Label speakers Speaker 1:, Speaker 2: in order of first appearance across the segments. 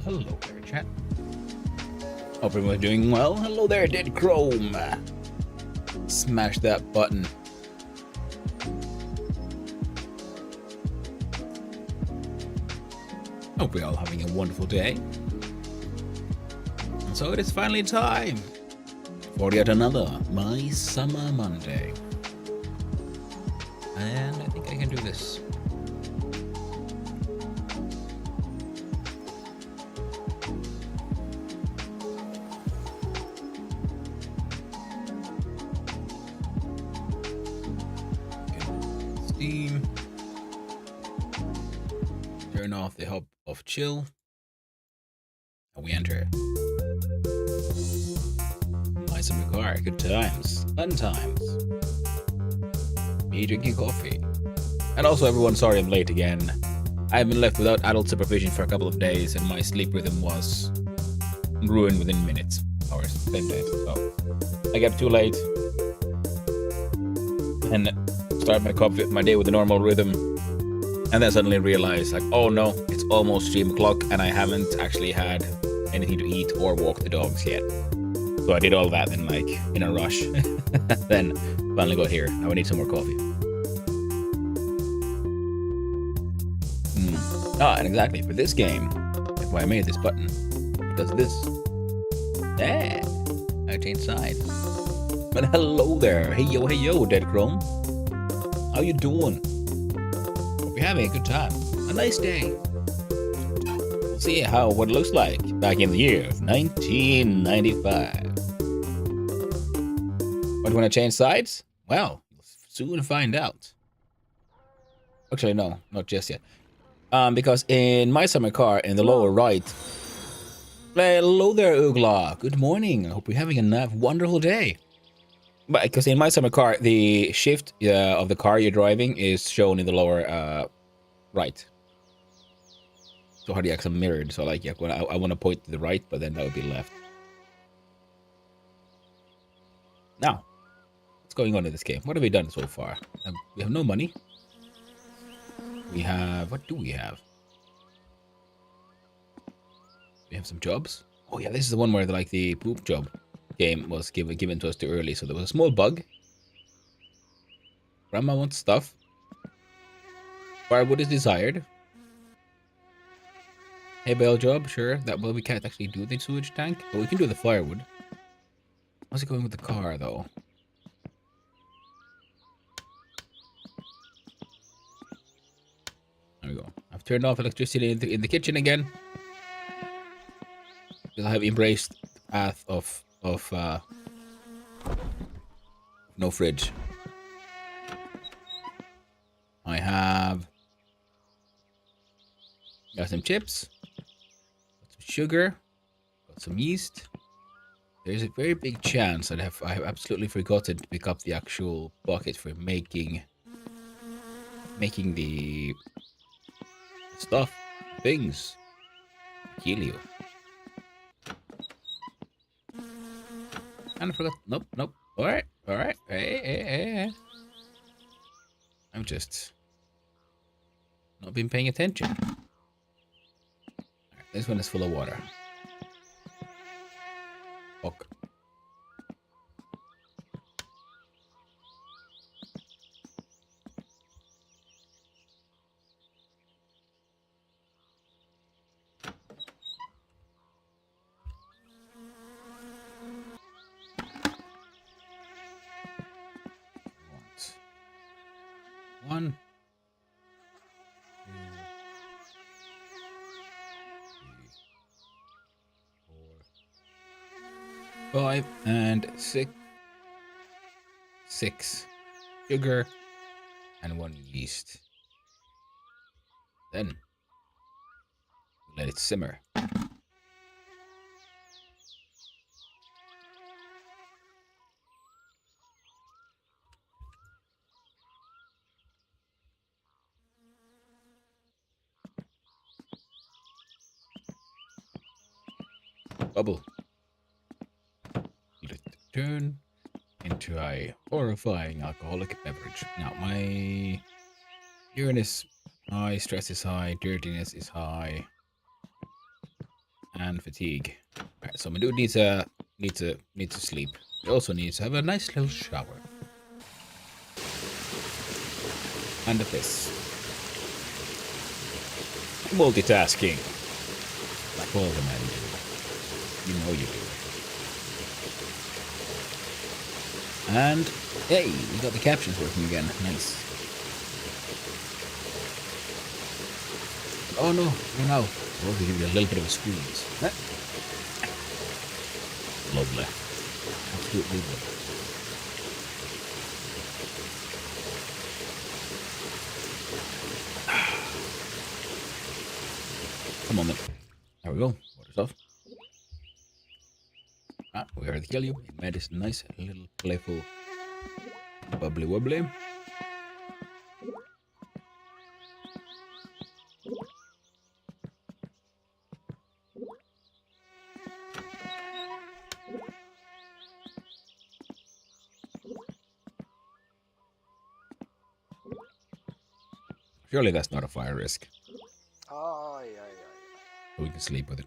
Speaker 1: hello there, chat. Hope everyone's doing well. Hello there, Dead Chrome. Smash that button. Hope we're all having a wonderful day. And so it is finally time for yet another My Summer Monday. And I think I can do this. Steam. Turn off the hub of chill. And we enter. My summer car, good times, fun times. Me drinking coffee. And also everyone, sorry I'm late again. I've been left without adult supervision for a couple of days and my sleep rhythm was ruined within minutes, hours, same day. So I got too late and started my day with a normal rhythm. And then suddenly realized like, oh no, it's almost 3 o'clock and I haven't actually had anything to eat or walk the dogs yet. So I did all that in like in a rush. Then finally got here. Now I need some more coffee. And exactly for this game, that's why I made this button. Because this. Yeah, I changed sides. But hello there. Hey yo, Dead Chrome. How you doing? Hope you're having a good time. A nice day. We'll see what it looks like back in the year of 1995. But when I change sides? Well, you'll soon find out. Actually, no, not just yet. Because in my summer car, in the lower right... Hello there, Ugla. Good morning. I hope you're having a wonderful day. But because in my summer car, the shift of the car you're driving is shown in the lower right. So how do you actually mirrored? So like, yeah, when I want to point to the right, but then that would be left. Now, what's going on in this game? What have we done so far? We have no money. We have, what do we have? We have some jobs. Oh yeah, this is the one where like the poop job game was given to us too early. So there was a small bug. Grandma wants stuff. Firewood is desired. Hay bale job, sure. That well, we can't actually do the sewage tank, but we can do the firewood. How's it going with the car though? There we go. I've turned off electricity in the kitchen again. Because I have embraced the path of no fridge. I have got some chips, got some sugar, got some yeast. There's a very big chance that I have absolutely forgotten to pick up the actual bucket for making the stuff, things. Helio. And I forgot. Nope. All right. Hey. I'm just not been paying attention. Right, this one is full of water. Fuck. One, 2, 3, 4, 5, and 6. 6 sugar and 1 yeast. Then let it simmer. Bubble. Let it turn into a horrifying alcoholic beverage. Now, my urine is high, stress is high, dirtiness is high. and fatigue. All right, so my dude needs to sleep. He also needs to have a nice little shower and a piss. Multitasking, like all the men do. You know you do. And hey, we got the captions working again. Nice. Oh no, no. We'll give you a little bit of a squeeze. Lovely. Absolutely lovely. Come on then. There we go. Water's off. Ah, we already kill you. It made this nice little playful bubbly wobbly. Surely that's not a fire risk.
Speaker 2: Oh, yeah.
Speaker 1: So we can sleep with it.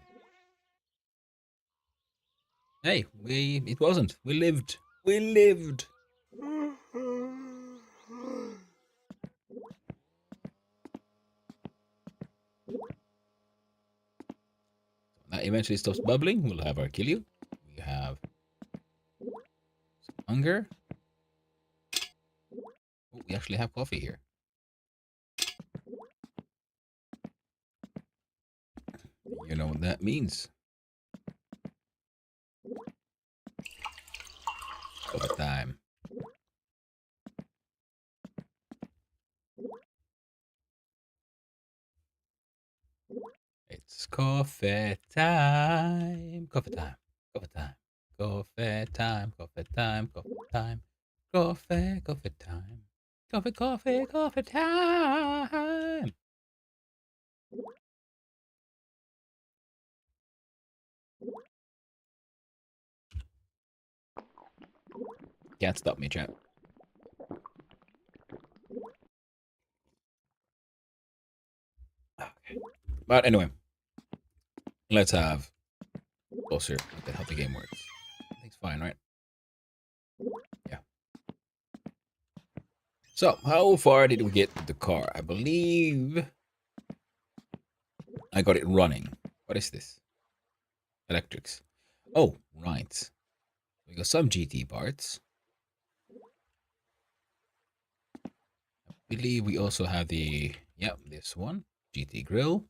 Speaker 1: Hey, it wasn't. We lived. We lived. That eventually stops bubbling. We'll have our kill you. We have some hunger. Oh, we actually have coffee here. You know what that means. Coffee time. It's coffee time. Coffee time. Coffee time. Coffee time. Coffee time. Coffee time. Coffee time. Coffee time. Can't stop me, chat. Okay. But anyway, let's have closer at how the game works. I think it's fine, right? Yeah. So, how far did we get with the car? I believe I got it running. What is this? Electrics. Oh, right. We got some GT parts. I believe we also have this one, GT grill,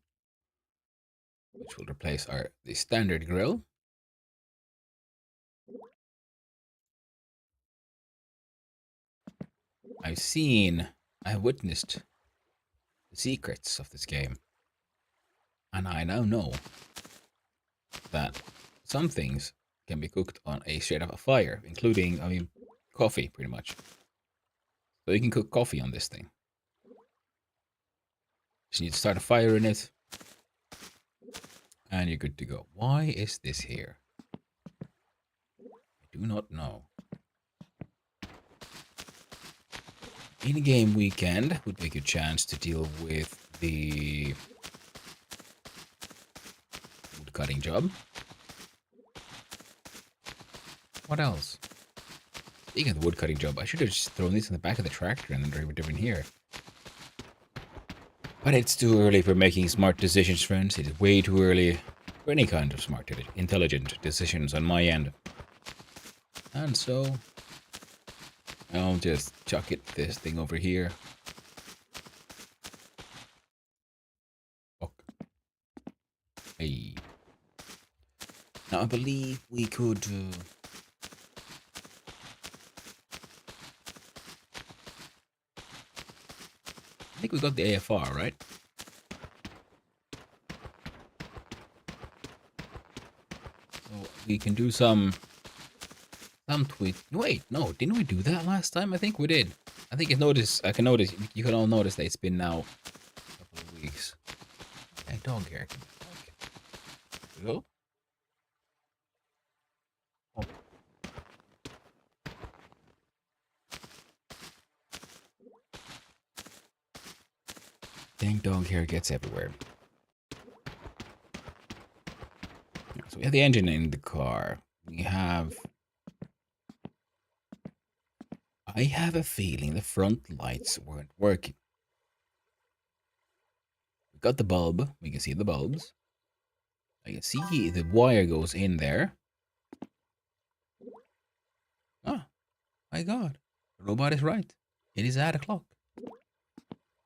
Speaker 1: which will replace the standard grill. I have witnessed the secrets of this game, and I now know that some things can be cooked on a straight up a fire, including, coffee, pretty much. So you can cook coffee on this thing. Just need to start a fire in it, and you're good to go. Why is this here? I do not know. In-game weekend would be a good chance to deal with the wood cutting job. What else? Speaking of the wood cutting job, I should have just thrown these in the back of the tractor and then driven it here. But it's too early for making smart decisions, friends. It is way too early for any kind of smart, intelligent decisions on my end. And so, I'll just chuck this thing over here. Okay. Hey. Now, I believe we could... I think we got the AFR, right? So we can do some tweak. Wait, no, didn't we do that last time? I think we did. I think I can notice, you can all notice that it's been now a couple of weeks. Hey, dog here. Okay. Go. Oh. Dang dog hair gets everywhere. So we have the engine in the car. We have... I have a feeling the front lights weren't working. We got the bulb. We can see the bulbs. I can see the wire goes in there. Oh, my God. The robot is right. It is 8 o'clock.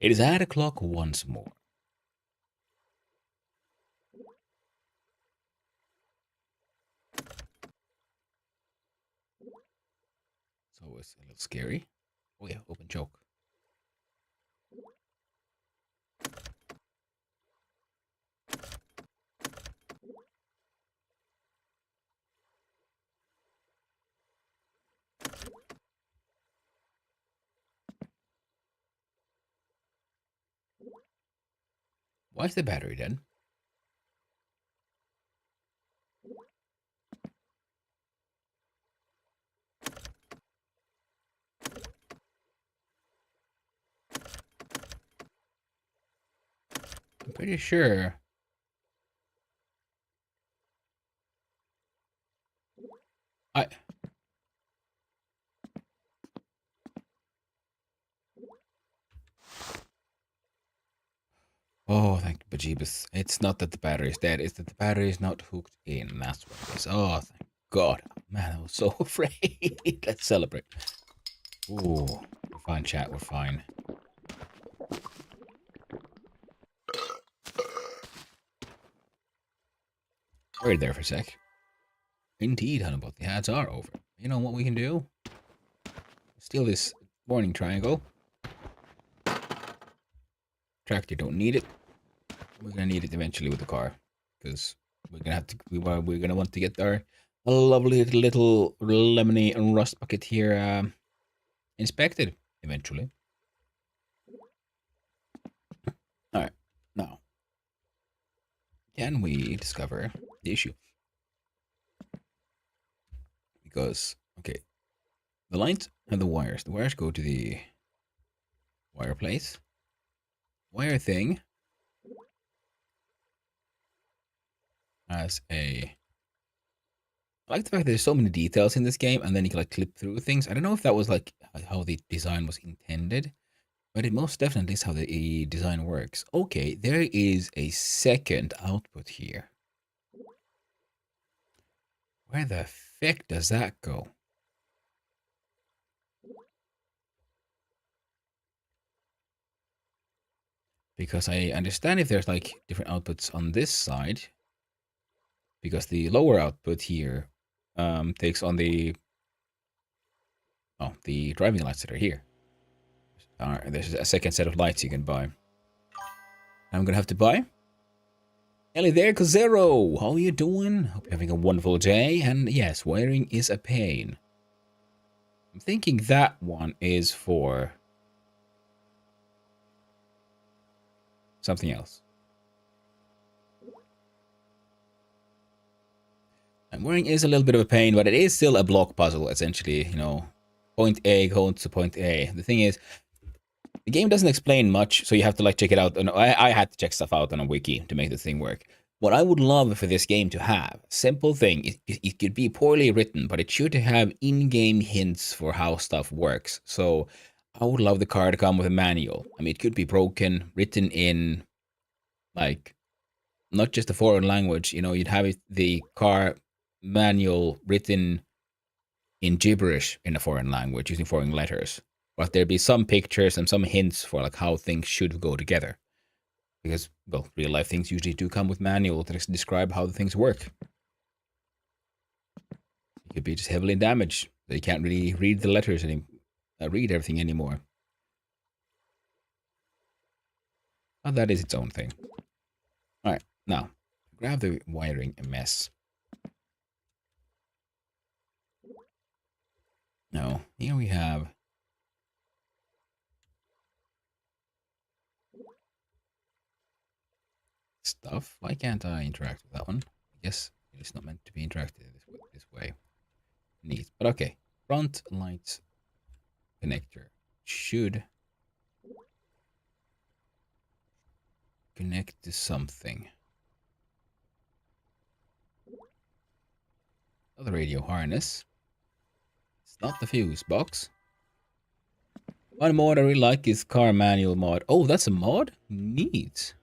Speaker 1: It is 8 o'clock once more. So it's a little scary. Oh yeah, open choke. Why is the battery dead? I'm pretty sure. I... Oh, thank bejeebus. It's not that the battery is dead, it's that the battery is not hooked in. That's what it is. Oh, thank God. Man, I was so afraid. Let's celebrate. Ooh, we're fine, chat. We're fine. Wait there for a sec. Indeed, Honeypot, the ads are over. You know what we can do? Steal this warning triangle. Tractor don't need it. We're gonna need it eventually with the car, because we're gonna have to. We're gonna want to get our lovely little lemony and rust bucket here inspected eventually. All right, now can we discover the issue? Because okay, the lines and the wires. The wires go to the wire place. Wire thing has a... I like the fact that there's so many details in this game, and then you can like clip through things. I don't know if that was like how the design was intended, but it most definitely is how the design works. Okay, there is a second output here. Where the feck does that go? Because I understand if there's like different outputs on this side, because the lower output here takes on the driving lights that are here. There's a second set of lights you can buy. I'm gonna have to buy. Hello there, Kozero. How are you doing? Hope you're having a wonderful day. And yes, wiring is a pain. I'm thinking that one is for something else. And wiring is a little bit of a pain, but it is still a block puzzle, essentially. You know, point A going to point A. The thing is, the game doesn't explain much, so you have to like check it out. And I had to check stuff out on a wiki to make this thing work. What I would love for this game to have, simple thing, it could be poorly written, but it should have in-game hints for how stuff works. So I would love the car to come with a manual. I mean, it could be broken, written in, like, not just a foreign language. You know, you'd have the car manual written in gibberish in a foreign language using foreign letters. But there'd be some pictures and some hints for like how things should go together. Because, well, real life things usually do come with manuals that describe how the things work. You could be just heavily damaged, so you can't really read the letters and read everything anymore. But that is its own thing. Alright, now, grab the wiring mess. Now, here we have stuff. Why can't I interact with that one? I guess it's not meant to be interacted this way. Neat. But okay. Front light connector should connect to something. Not the radio harness. It's not the fuse box. One mod I really like is car manual mod. Oh, that's a mod? Neat.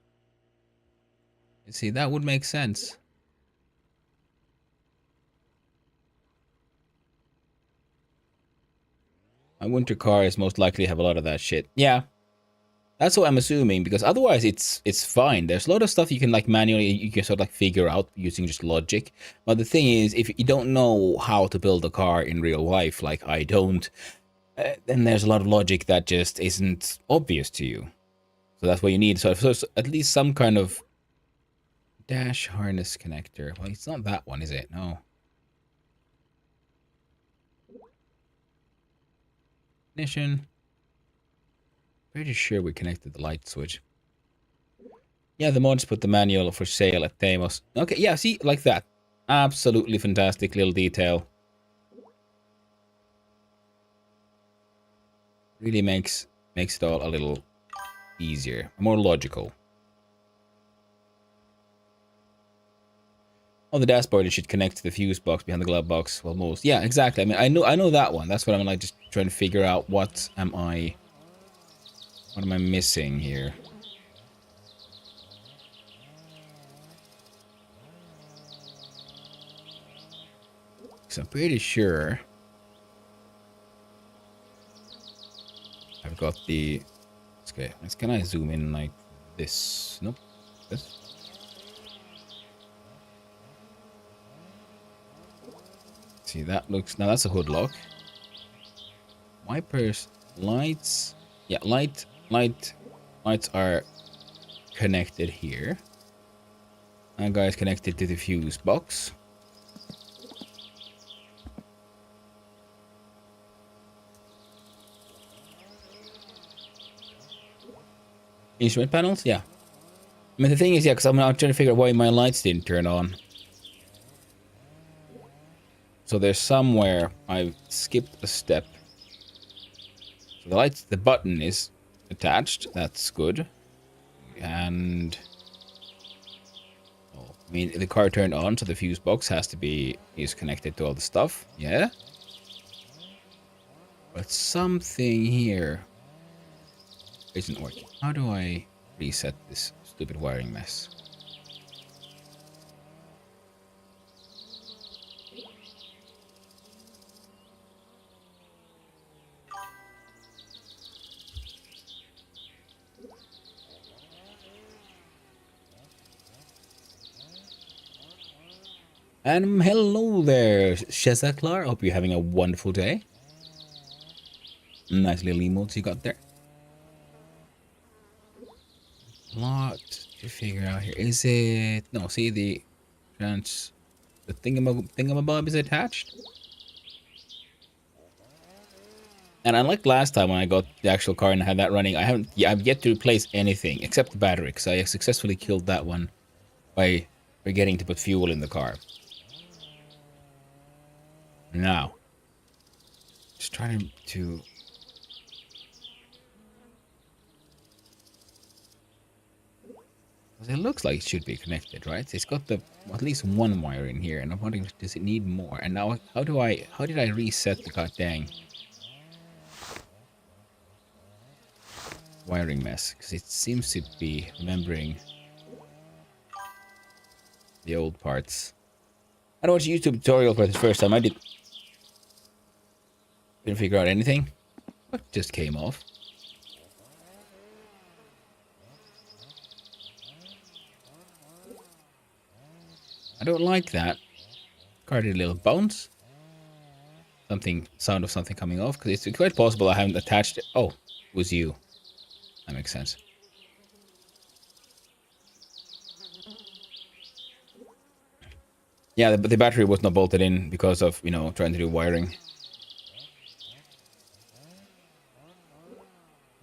Speaker 1: You see, that would make sense. My winter car is most likely have a lot of that shit. Yeah. That's what I'm assuming, because otherwise it's fine. There's a lot of stuff you can like manually, you can sort of like figure out using just logic. But the thing is, if you don't know how to build a car in real life, like I don't, then there's a lot of logic that just isn't obvious to you. So that's what you need. So at least some kind of dash harness connector. Well, it's not that one, is it? No. Ignition. Pretty sure we connected the light switch. Yeah, the mods put the manual for sale at Thamos. Okay, yeah, see, like that. Absolutely fantastic little detail. Really makes it all a little easier, more logical. Oh, the dashboard should connect to the fuse box behind the glove box. Well, most. Yeah, exactly. I mean, I know that one. That's what I'm like just trying to figure out. What am I missing here? So I'm pretty sure I've got the. Okay, can I zoom in like this? Nope. This. See, that looks. Now that's a hood lock. Wipers, lights. Yeah, lights are connected here. That guy is connected to the fuse box. Instrument panels, yeah. I mean, the thing is, yeah, because I'm now trying to figure out why my lights didn't turn on. So there's somewhere I skipped a step. So the button is attached. That's good. And oh, I mean, the car turned on, so the fuse box has to be connected to all the stuff. Yeah. But something here isn't working. How do I reset this stupid wiring mess? And hello there, Shazaklar. Hope you're having a wonderful day. Nice little emotes you got there. Lot to figure out here. Is it... No, see the thingamabob is attached. And unlike last time when I got the actual car and I had that running, I've yet to replace anything except the battery, because I successfully killed that one by forgetting to put fuel in the car. Now, just trying to it looks like it should be connected, right? It's got at least one wire in here, and I'm wondering, does it need more? And now, how did I reset the goddamn wiring mess? Because it seems to be remembering the old parts. I watched a YouTube tutorial for the first time. I didn't figure out anything. What just came off? I don't like that. Car did a little bounce. Sound of something coming off. Because it's quite possible I haven't attached it. Oh, it was you. That makes sense. Yeah, the battery was not bolted in because of, trying to do wiring.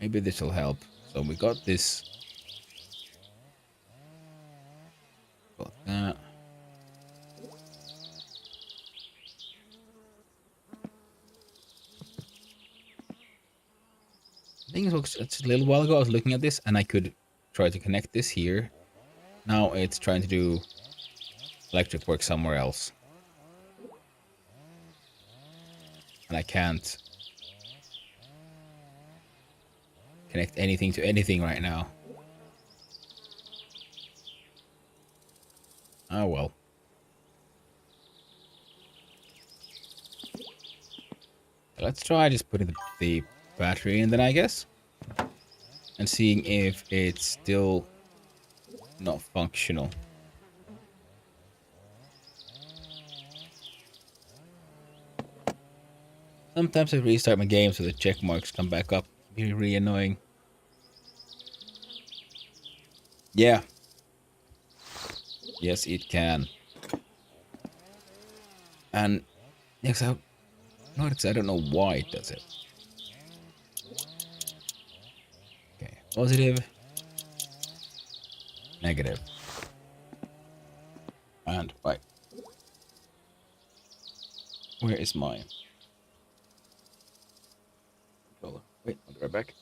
Speaker 1: Maybe this will help. So we got this. Got that. I think it's a little while ago I was looking at this and I could try to connect this here. Now it's trying to do electric work somewhere else. and I can't connect anything to anything right now. Oh well. Let's try just putting the battery in then, I guess. And seeing if it's still not functional. Sometimes I restart my game so the check marks come back up. Really, really annoying. Yeah. Yes, it can. And yes, I don't know why it does it. Okay, positive, negative, and right. Where is my controller? Wait, I'll be right back.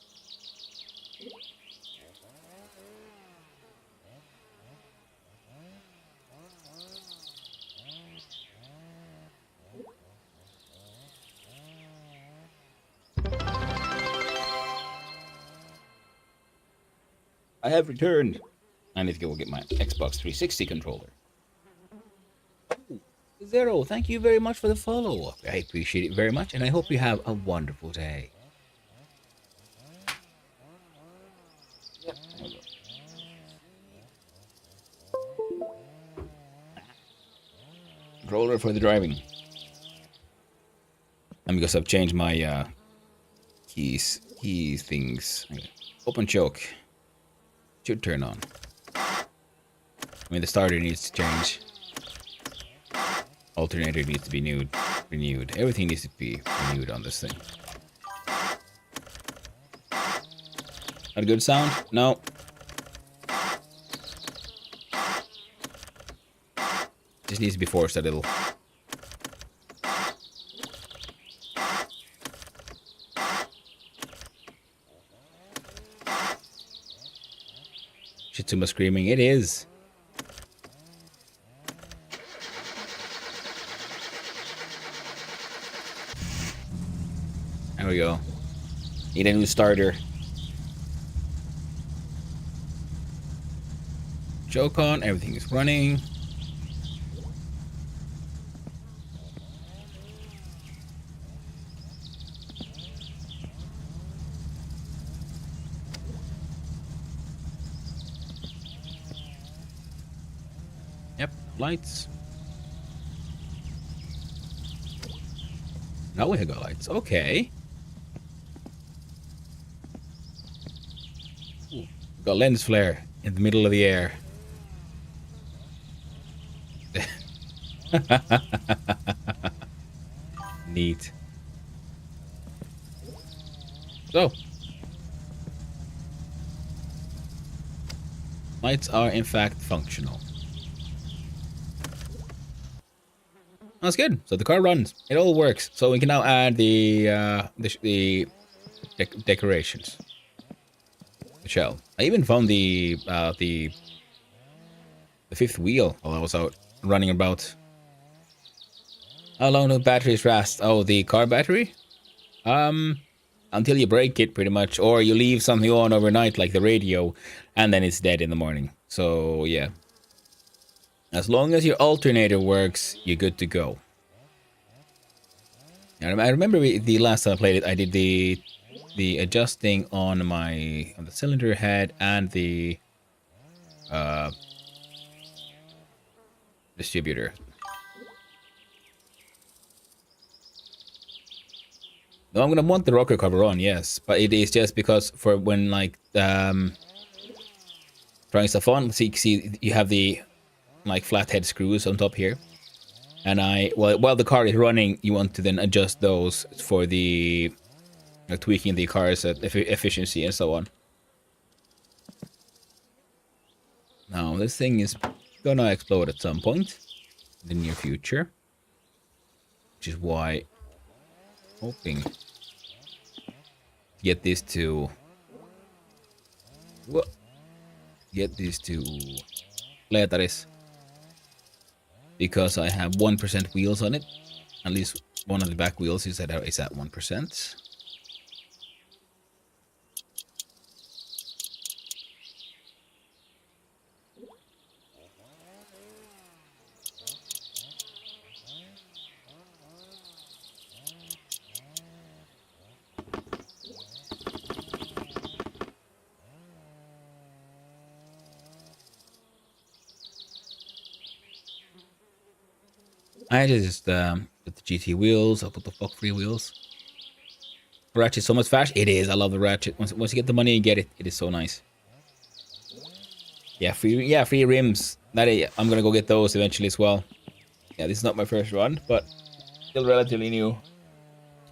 Speaker 1: I have returned. I need to go get my Xbox 360 controller. Zero, thank you very much for the follow. I appreciate it very much, and I hope you have a wonderful day. Controller for the driving. And because I've changed my key things. Open choke. Should turn on. I mean, the starter needs to change. Alternator needs to be renewed. Everything needs to be renewed on this thing. Not a good sound? No. Just needs to be forced a little. Shitsuma screaming. It is. There we go. Need a new starter. Choke on. Everything is running. Yep, lights. Now we have got lights. Okay. Ooh, got lens flare in the middle of the air. Neat. So, lights are in fact functional. That's good. So the car runs. It all works. So we can now add the decorations. The shell. I even found the fifth wheel while I was out running about. How long do batteries last? Oh, the car battery? Until you break it, pretty much, or you leave something on overnight, like the radio, and then it's dead in the morning. So yeah. As long as your alternator works, you're good to go. And I remember the last time I played it, I did the adjusting on the cylinder head and the distributor. No, I'm gonna want the rocker cover on, yes, but it is just because for when like trying stuff on. See, you have the like flathead screws on top here, and while the car is running, you want to then adjust those for the tweaking the car's efficiency and so on. Now this thing is gonna explode at some point in the near future, which is why I'm hoping to get these two Leetaris, because I have 1% wheels on it, at least one of the back wheels is at 1%. I just put the GT wheels. I'll put the fuck free wheels. Ratchet so much fast. It is. I love the Ratchet. Once you get the money and get it, it is so nice. Yeah, free rims. I'm gonna go get those eventually as well. Yeah, this is not my first run, but still relatively new.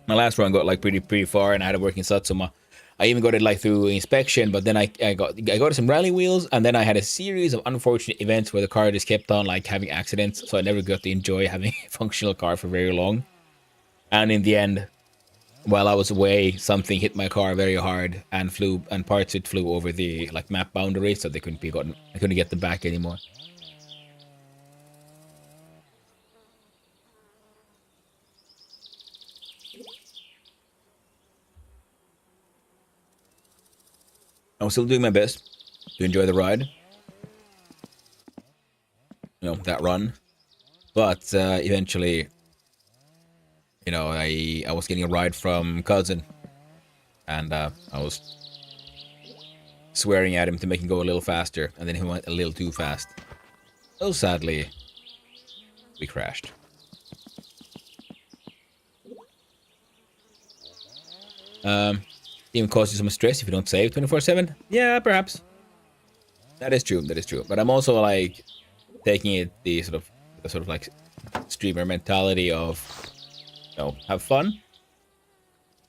Speaker 1: My last run got like pretty far, and I had a working Satsuma. I even got it like through inspection, but then I got some rally wheels, and then I had a series of unfortunate events where the car just kept on like having accidents, so I never got to enjoy having a functional car for very long. And in the end, while I was away, something hit my car very hard and parts of it flew over the like map boundary, so they couldn't be gotten. I couldn't get them back anymore. I'm still doing my best to enjoy the ride. You know, that run. But eventually, you know, I was getting a ride from cousin. And I was swearing at him to make him go a little faster. And then he went a little too fast. So sadly, we crashed. Even cause you some stress if you don't save 24/7? Yeah, perhaps. That is true. But I'm also like taking it the sort of like streamer mentality of, you know, have fun.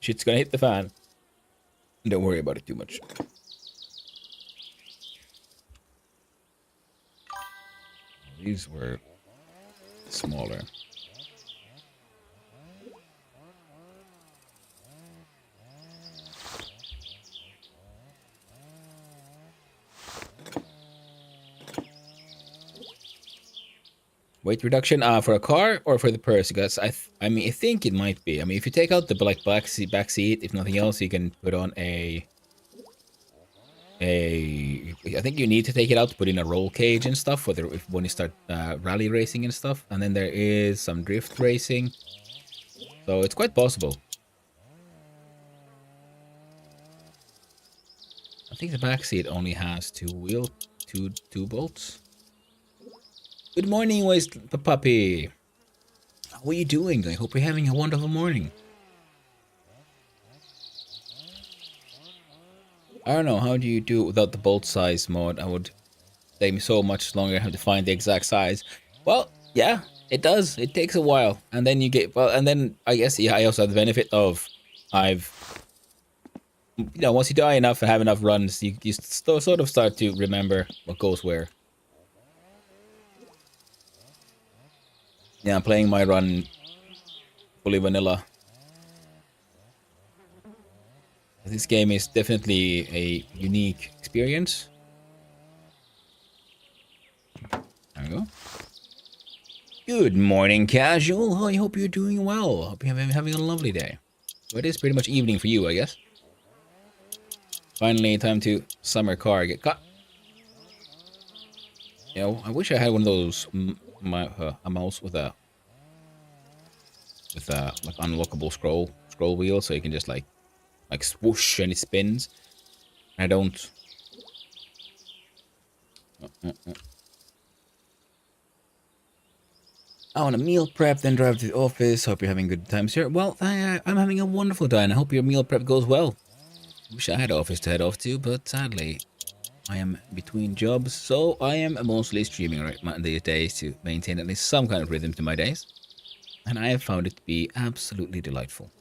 Speaker 1: Shit's gonna hit the fan. Don't worry about it too much. These were smaller. Weight reduction for a car or for the purse? Because I think it might be. I mean, if you take out the back seat, if nothing else, you can put on I think you need to take it out to put in a roll cage and stuff when you start rally racing and stuff. And then there is some drift racing, so it's quite possible. I think the back seat only has two bolts. Good morning, Waste Puppy. How are you doing? I hope you're having a wonderful morning. I don't know, how do you do it without the bolt size mod? I would take me so much longer to find the exact size. Well, yeah, it does. It takes a while. And then you get, well, and then I guess, yeah, I also have the benefit of you know, once you die enough and have enough runs, you sort of start to remember what goes where. Yeah, I'm playing my run fully vanilla. This game is definitely a unique experience. There we go. Good morning, Casual. I hope you're doing well. Hope you're having a lovely day. So it is pretty much evening for you, I guess. Finally, time to summer car get caught. You know, I wish I had one of those a mouse with a like unlockable scroll wheel, so you can just like swoosh and it spins. I don't. I want to meal prep, then drive to the office. Hope you're having good times here. Well, I'm having a wonderful day, and I hope your meal prep goes well. Wish I had office to head off to, but sadly, I am between jobs, so I am mostly streaming these days to maintain at least some kind of rhythm to my days. And I have found it to be absolutely delightful.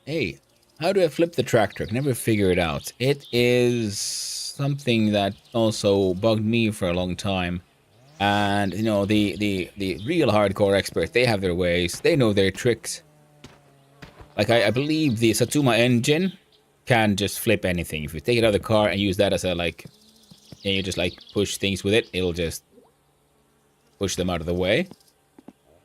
Speaker 1: Hey, how do I flip the tractor? I can never figure it out. It is something that also bugged me for a long time. And, you know, the real hardcore experts, they have their ways. They know their tricks. Like, I believe the Satsuma engine can just flip anything. If you take it out of the car and use that as a, like, and you just, like, push things with it, it'll just push them out of the way.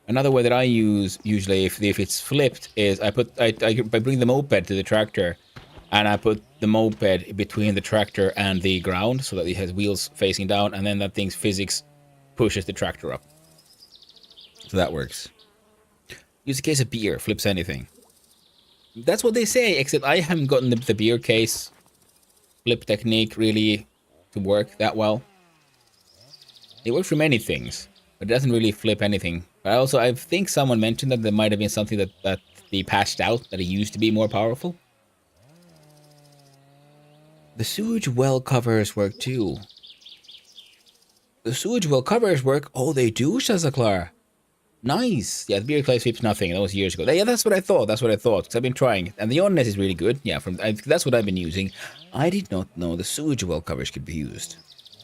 Speaker 1: Another way that I use usually if it's flipped is I bring the moped to the tractor, and I put the moped between the tractor and the ground so that it has wheels facing down, and then that thing's physics pushes the tractor up. So that works. Use a case of beer, flips anything. That's what they say, except I haven't gotten the beer case flip technique really to work that well. It works for many things, but it doesn't really flip anything. But I think someone mentioned that there might have been something that they patched out, that it used to be more powerful. The sewage well covers work too. The sewage well covers work? Oh, they do, Shazaklar. Nice. Yeah, the beer clay sweeps nothing. That was years ago. Yeah, that's what I thought. Because I've been trying it. And the Onnet is really good. Yeah, that's what I've been using. I did not know the sewage well covers could be used.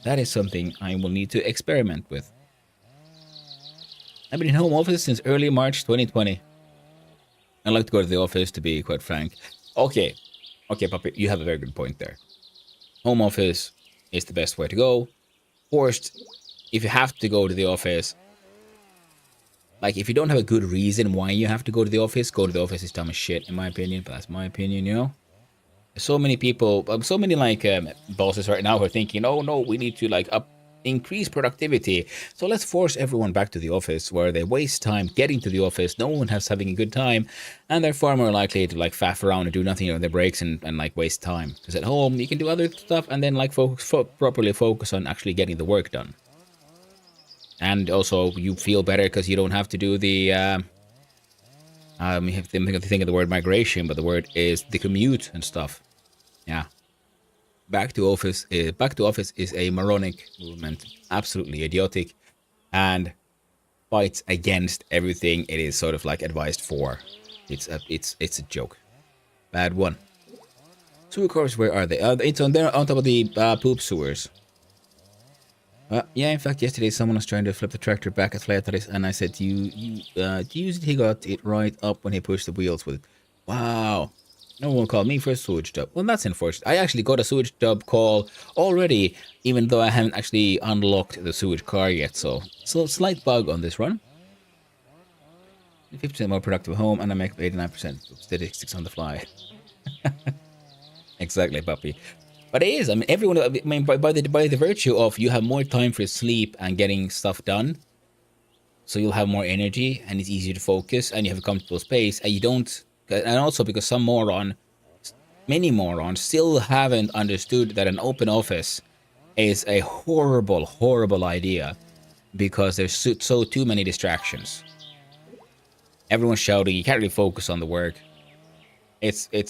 Speaker 1: That is something I will need to experiment with. I've been in home office since early March 2020. I like to go to the office, to be quite frank. Okay, puppy, you have a very good point there. Home office is the best way to go. Forced, if you have to go to the office, like if you don't have a good reason why you have to go to the office is dumb as shit, in my opinion. But that's my opinion, you know. So many people, so many like bosses right now who are thinking, oh no, we need to increase productivity. So let's force everyone back to the office, where they waste time getting to the office. No one has having a good time, and they're far more likely to faff around and do nothing on their breaks and waste time. Because at home you can do other stuff and then properly focus on actually getting the work done. And also you feel better because you don't have to do the you have to think of the word migration, but the word is the commute and stuff. Yeah. Back to office is a moronic movement, absolutely idiotic, and fights against everything it is sort of advised for. It's a joke. Bad one. Sewer cars, where are they? It's on there on top of the poop sewers. Yeah, in fact, yesterday someone was trying to flip the tractor back at Flaitaris, and I said, to use it, he got it right up when he pushed the wheels with it. Wow. No one called me for a sewage job. Well, that's unfortunate. I actually got a sewage job call already, even though I haven't actually unlocked the sewage car yet. So slight bug on this run. 50% more productive home, and I make 89% statistics on the fly. Exactly, puppy. But it is. I mean, everyone. I mean, by the virtue of you have more time for sleep and getting stuff done, so you'll have more energy and it's easier to focus, and you have a comfortable space, and you don't. And also because many morons still haven't understood that an open office is a horrible, horrible idea, because there's so too many distractions. Everyone's shouting. You can't really focus on the work. It's a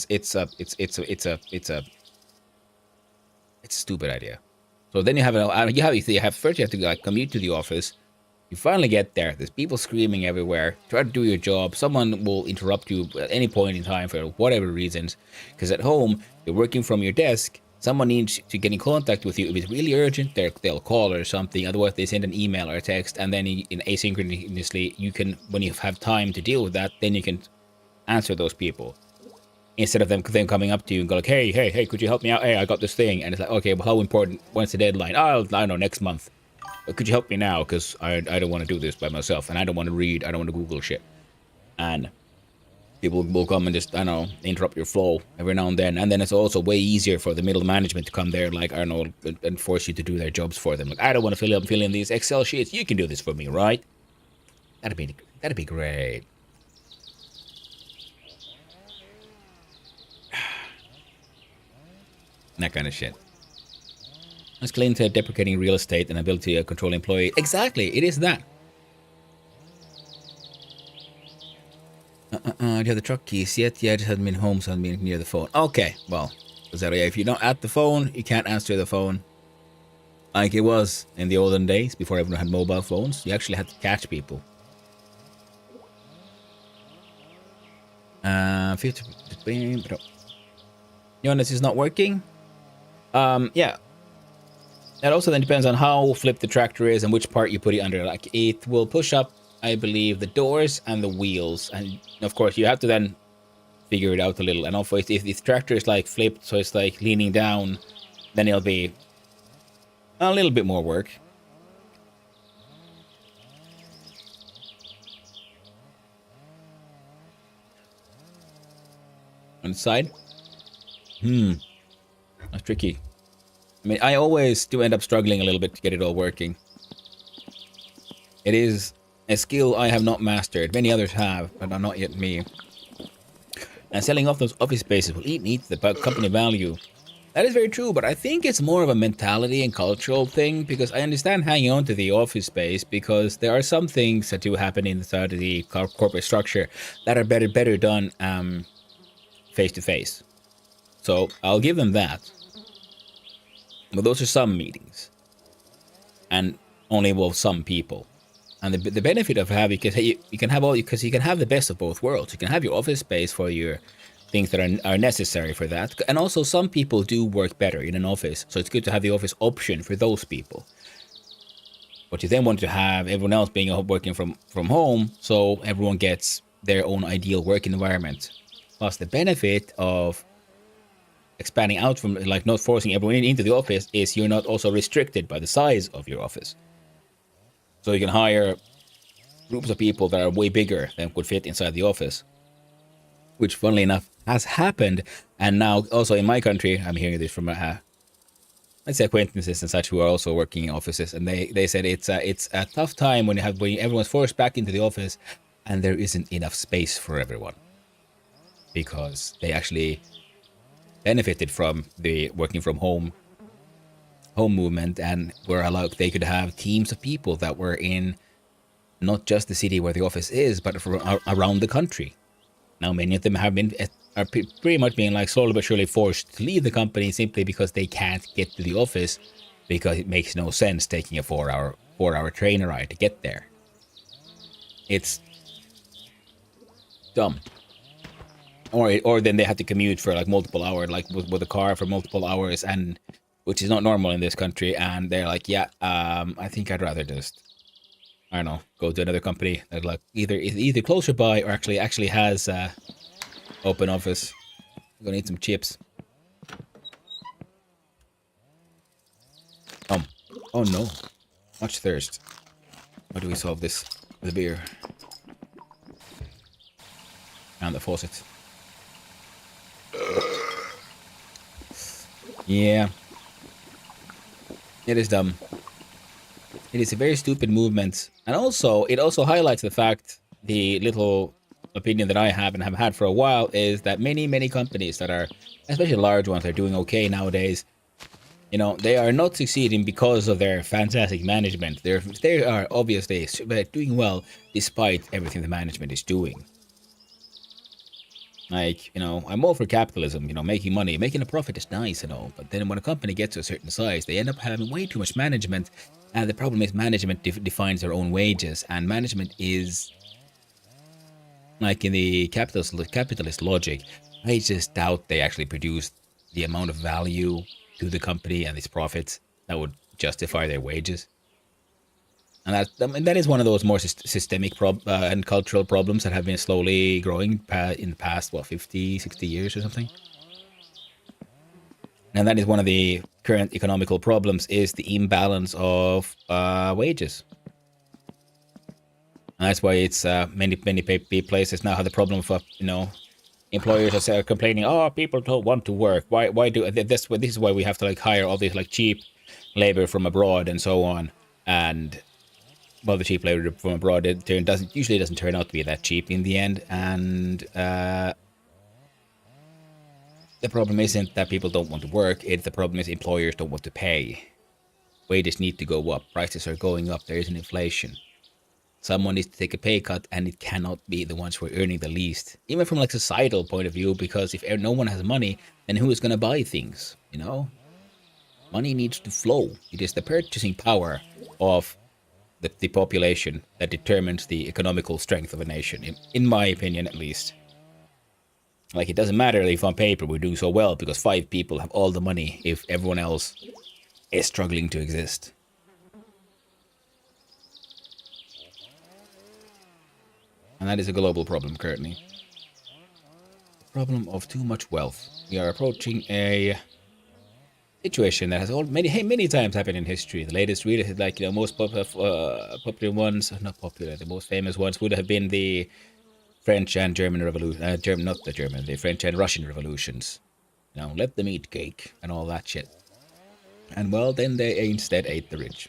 Speaker 1: stupid idea. So then you have first you have to commute to the office. You finally get there. There's people screaming everywhere. Try to do your job. Someone will interrupt you at any point in time for whatever reasons. Because at home, you're working from your desk. Someone needs to get in contact with you. If it's really urgent, they'll call or something. Otherwise, they send an email or a text. And then asynchronously, you can, when you have time to deal with that, then you can answer those people. Instead of them coming up to you and go hey, could you help me out? Hey, I got this thing. And it's like, okay, well, how important? When's the deadline? I don't know, next month. But could you help me now? Because I don't want to do this by myself. And I don't want to read. I don't want to Google shit. And people will come and just, interrupt your flow every now and then. And then it's also way easier for the middle management to come there, and force you to do their jobs for them. I don't want to fill in these Excel sheets. You can do this for me, right? That'd be great. That kind of shit. It's claimed to have deprecating real estate and ability to control employee. Exactly, it is that. Do you have the truck keys yet? Yeah, I just haven't been home, so I haven't been near the phone. Okay, well, if you're not at the phone, you can't answer the phone. Like it was in the olden days, before everyone had mobile phones. You actually had to catch people. 50. Jonas is not working. Yeah. That also then depends on how flipped the tractor is and which part you put it under. Like, it will push up, I believe, the doors and the wheels. And, of course, you have to then figure it out a little. And also, if the tractor is, flipped, so it's, leaning down, then it'll be a little bit more work. on the side. That's tricky. I mean, I always do end up struggling a little bit to get it all working. It is a skill I have not mastered. Many others have, but not yet me. And selling off those office spaces will eat the company value. That is very true, but I think it's more of a mentality and cultural thing, because I understand hanging on to the office space because there are some things that do happen inside of the corporate structure that are better done face to face. So I'll give them that. But those are some meetings, and only involve some people. And the benefit of having, because you can have the best of both worlds. You can have your office space for your things that are necessary for that, and also some people do work better in an office, so it's good to have the office option for those people. But you then want to have everyone else working from home, so everyone gets their own ideal work environment. Plus, the benefit of expanding out from, like, not forcing everyone into the office is you're not also restricted by the size of your office. So you can hire groups of people that are way bigger than could fit inside the office, which, funnily enough, has happened. And now also in my country, I'm hearing this from let's say acquaintances and such who are also working in offices, and they said it's a tough time when everyone's forced back into the office and there isn't enough space for everyone, because they actually benefited from the working from home movement, and they could have teams of people that were in not just the city where the office is, but from around the country. Now many of them are pretty much being, like, slowly but surely forced to leave the company simply because they can't get to the office, because it makes no sense taking a 4-hour train ride to get there. It's dumb. Or then they have to commute for, like, multiple hours, like with a car for multiple hours, and which is not normal in this country. And they're like, yeah, I think I'd rather just, I don't know, go to another company that, like, either closer by or actually has open office. I'm gonna eat some chips. Oh no, much thirst. How do we solve this with a beer? And the faucet. Yeah. It is dumb. It is a very stupid movement. And also, it also highlights the fact, the little opinion that I have and have had for a while, is that many companies that are, especially large ones, are doing okay nowadays. You know, they are not succeeding because of their fantastic management. They are obviously doing well despite everything the management is doing. Like, you know, I'm all for capitalism, you know, making money. Making a profit is nice and all, but then when a company gets to a certain size, they end up having way too much management, and the problem is management defines their own wages, and management is, like, in the capitalist logic, I just doubt they actually produce the amount of value to the company and its profits that would justify their wages. And that is one of those more systemic and cultural problems that have been slowly growing in the past, 50, 60 years or something. And that is one of the current economical problems, is the imbalance of wages. And that's why it's many places now have the problem of, you know, employers are complaining, oh, people don't want to work. Why do this? This is why we have to, like, hire all this, like, cheap labor from abroad and so on. And well, the cheap labor from abroad usually doesn't turn out to be that cheap in the end. And the problem isn't that people don't want to work. The problem is employers don't want to pay. Wages need to go up. Prices are going up. There is an inflation. Someone needs to take a pay cut, and it cannot be the ones who are earning the least. Even from, like, societal point of view, because if no one has money, then who is going to buy things, you know? Money needs to flow. It is the purchasing power of the population that determines the economical strength of a nation, in my opinion at least. Like, it doesn't matter if on paper we're doing so well because 5 people have all the money if everyone else is struggling to exist. And that is a global problem currently. The problem of too much wealth. We are approaching a situation that has many times happened in history. The latest, really, like, you know, most popular ones, not popular, the most famous ones would have been the French and German revolution, not the German, the French and Russian revolutions. You know, let them eat cake and all that shit. And well, then they instead ate the rich.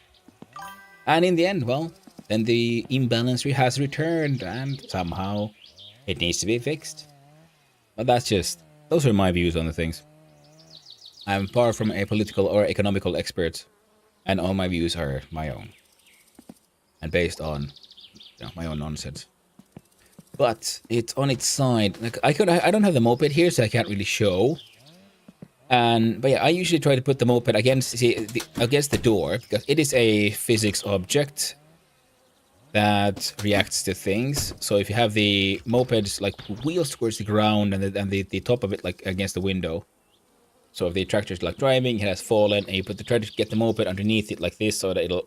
Speaker 1: And in the end, well, then the imbalance has returned, and somehow it needs to be fixed. But that's just, those are my views on the things. I'm far from a political or economical expert, and all my views are my own. And based on, you know, my own nonsense. But it's on its side. Like I don't have the moped here, so I can't really show. But yeah, I usually try to put the moped against the door, because it is a physics object that reacts to things. So if you have the mopeds like wheels towards the ground and the top of it like against the window. So if the tractor's like driving, it has fallen, and you try to get the moped underneath it like this so that it'll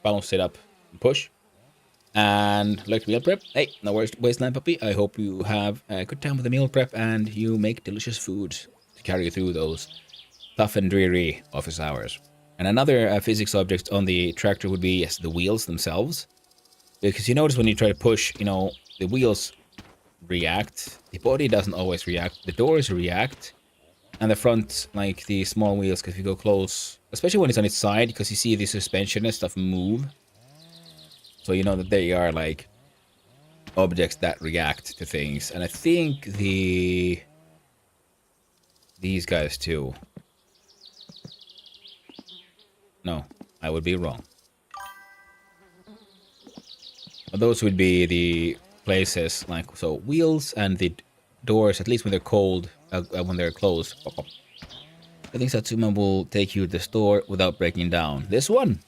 Speaker 1: bounce it up and push. And like meal prep. Hey, no worries, wasteland puppy. I hope you have a good time with the meal prep and you make delicious food to carry you through those tough and dreary office hours. And another physics object on the tractor would be, yes, the wheels themselves. Because you notice when you try to push, you know, the wheels react. The body doesn't always react. The doors react. And the front, like the small wheels, because if you go close, especially when it's on its side, because you see the suspension and stuff move. So you know that they are like objects that react to things. And I think these guys too. No, I would be wrong. Those would be the places, like, so wheels and the doors, at least when they're cold, when they're closed. I think Satsuma will take you to the store without breaking down. This one.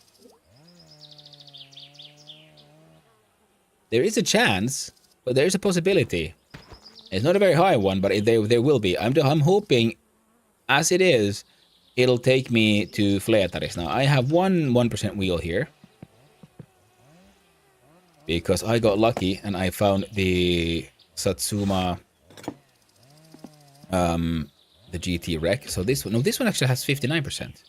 Speaker 1: There is a chance, but there is a possibility. It's not a very high one, but there will be. I'm hoping, as it is, it'll take me to Fleetaris. Now, I have 1% wheel here. Because I got lucky and I found the Satsuma, the GT Wreck. So this one actually has 59%.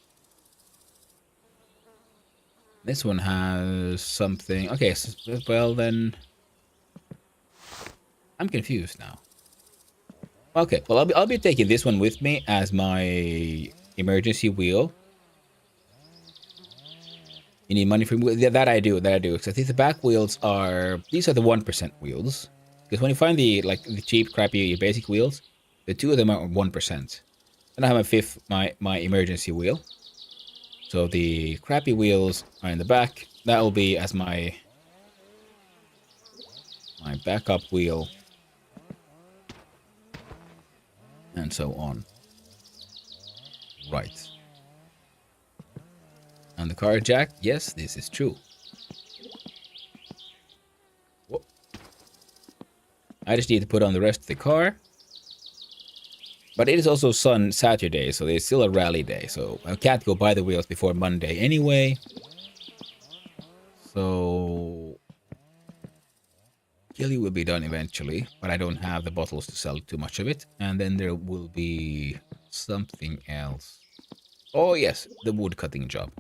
Speaker 1: This one has something. Okay, so, well then, I'm confused now. Okay, well I'll be taking this one with me as my emergency wheel. You need money for that I do. Because I think the back wheels these are the 1% wheels. Because when you find the cheap, crappy, basic wheels, the two of them are 1%. And I have my emergency wheel. So the crappy wheels are in the back. That will be as my backup wheel. And so on. Right. And the car jack, yes, this is true. Whoa. I just need to put on the rest of the car. But it is also Saturday, so it's still a rally day. So I can't go buy the wheels before Monday anyway. So Killy will be done eventually, but I don't have the bottles to sell too much of it. And then there will be something else. Oh yes, the wood cutting job.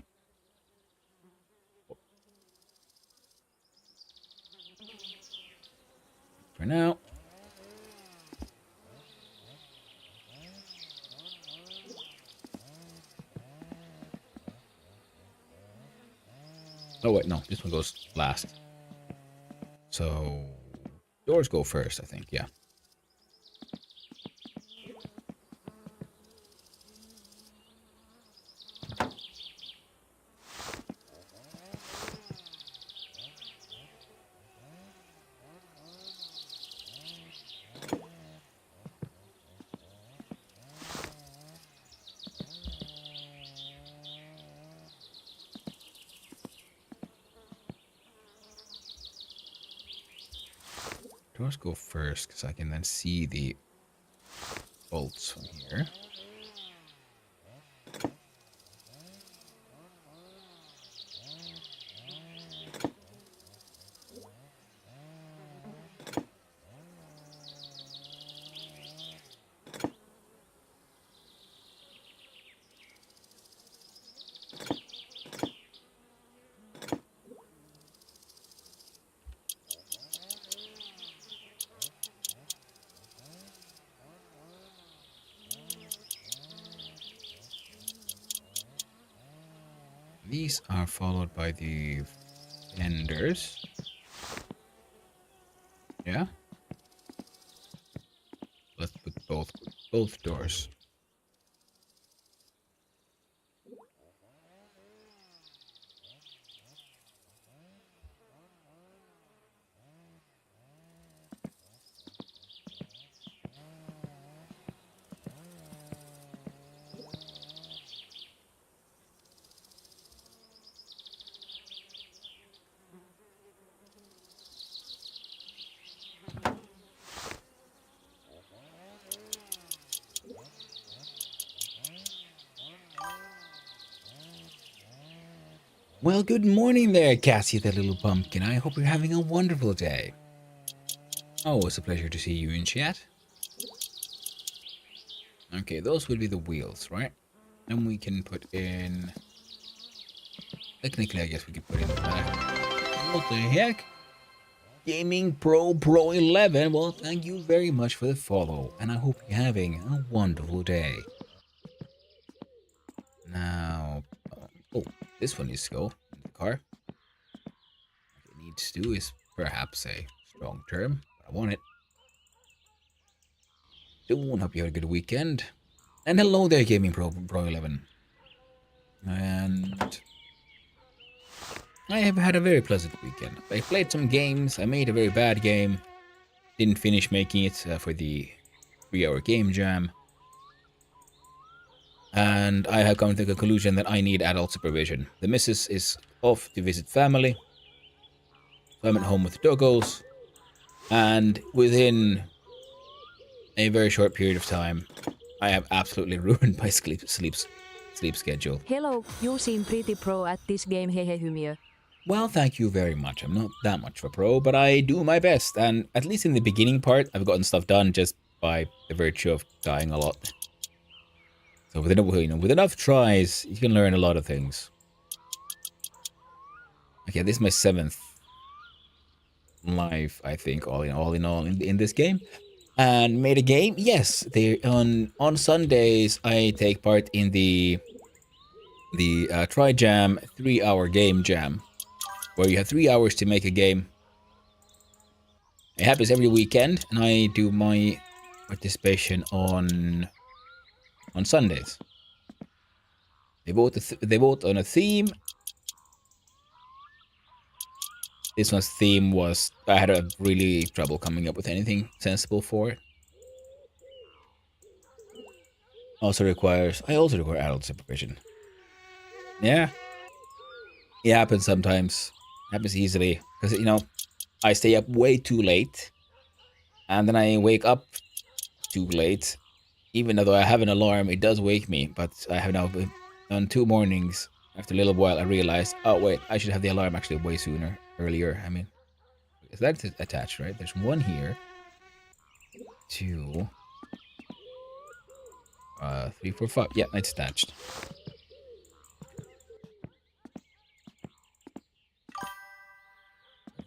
Speaker 1: For now. Oh wait, no, this one goes last. So doors go first, I think, yeah. Doors go first, because I can then see the bolts from here. These are followed by the fenders. Yeah. Let's put both doors. Well, good morning there, Cassie the little pumpkin. I hope you're having a wonderful day. Always a pleasure to see you in chat. Okay, those will be the wheels, right? And we can put in... Technically, I guess we could put in the back. What the heck? Gaming Pro 11. Well, thank you very much for the follow. And I hope you're having a wonderful day. Now... Oh, this one needs to go in the car. What it needs to is perhaps a strong term. But I want it. Soon, hope you had a good weekend. And hello there, Gaming Pro 11. And... I have had a very pleasant weekend. I played some games, I made a very bad game. Didn't finish making it for the 3-hour game jam. And I have come to the conclusion that I need adult supervision. The missus is off to visit family. So I'm at home with the doggos. And within a very short period of time, I have absolutely ruined my sleep schedule.
Speaker 3: Hello, you seem pretty pro at this game, hehe hymiö.
Speaker 1: Well, thank you very much. I'm not that much of a pro, but I do my best. And at least in the beginning part, I've gotten stuff done just by the virtue of dying a lot. So with enough tries, you can learn a lot of things. Okay, this is my 7th life, I think, all in all in this game. And made a game? Yes, on Sundays I take part in the Try Jam 3-hour game jam, where you have 3 hours to make a game. It happens every weekend, and I do my participation on Sundays. They vote on a theme. This one's theme was, I had a really trouble coming up with anything sensible for it. I also require adult supervision. Yeah. It happens sometimes. It happens easily. Because, I stay up way too late. And then I wake up too late. Even though I have an alarm, it does wake me. But I have now been on 2 mornings. After a little while, I realized, oh wait, I should have the alarm actually way earlier. I mean, is that attached, right? There's one here. 2. 3, 4, 5. Yeah, it's attached.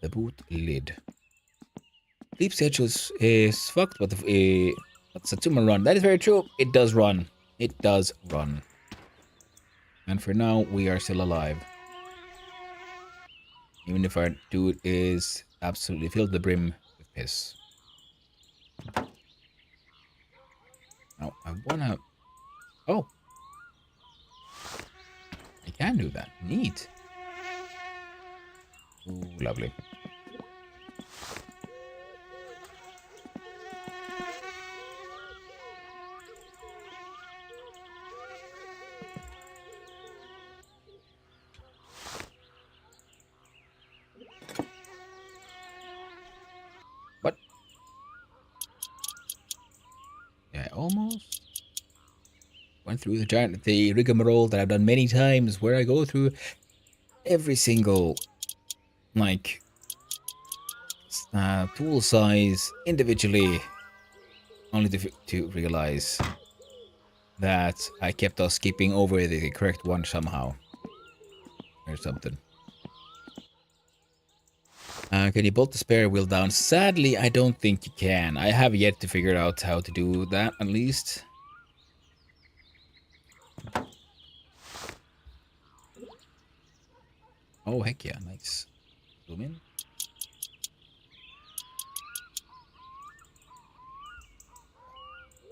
Speaker 1: The boot lid. Sleep schedule is fucked, but Satsuma run. That is very true. It does run. It does run. And for now, we are still alive. Even if our dude is absolutely filled to the brim with piss. Now, I wanna... Oh! I can do that. Neat. Ooh, lovely. What? Yeah, almost went through the rigmarole that I've done many times, where I go through every single tool size individually, only to realize that I kept on skipping over the correct one somehow or something. Can you bolt the spare wheel down? Sadly, I don't think you can. I have yet to figure out how to do that, at least. Oh, heck yeah. Nice. Zoom in.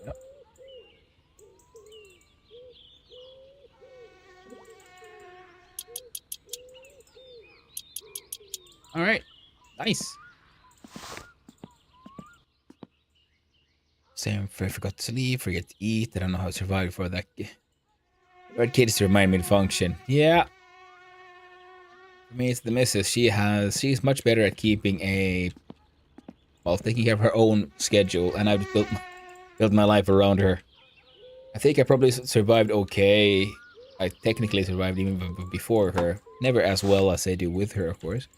Speaker 1: Yep. All right. Nice. Same for forgot to sleep, forget to eat. I don't know how to survive before that. Red kids remind me to function. Yeah. For me, it's the missus. She's much better at keeping taking care of her own schedule, and I've built my life around her. I think I probably survived okay. I technically survived even before her. Never as well as I do with her, of course.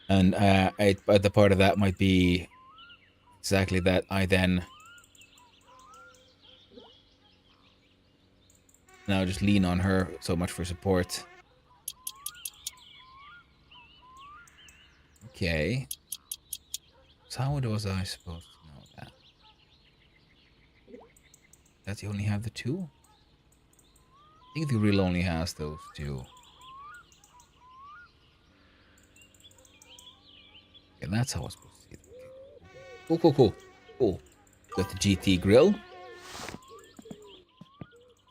Speaker 1: And but the part of that might be exactly that I then now just lean on her so much for support. Okay. So how was I supposed to know that? Does he only have the two? I think the reel only has those two. And that's how I was supposed to see it. Cool. Got the GT grill.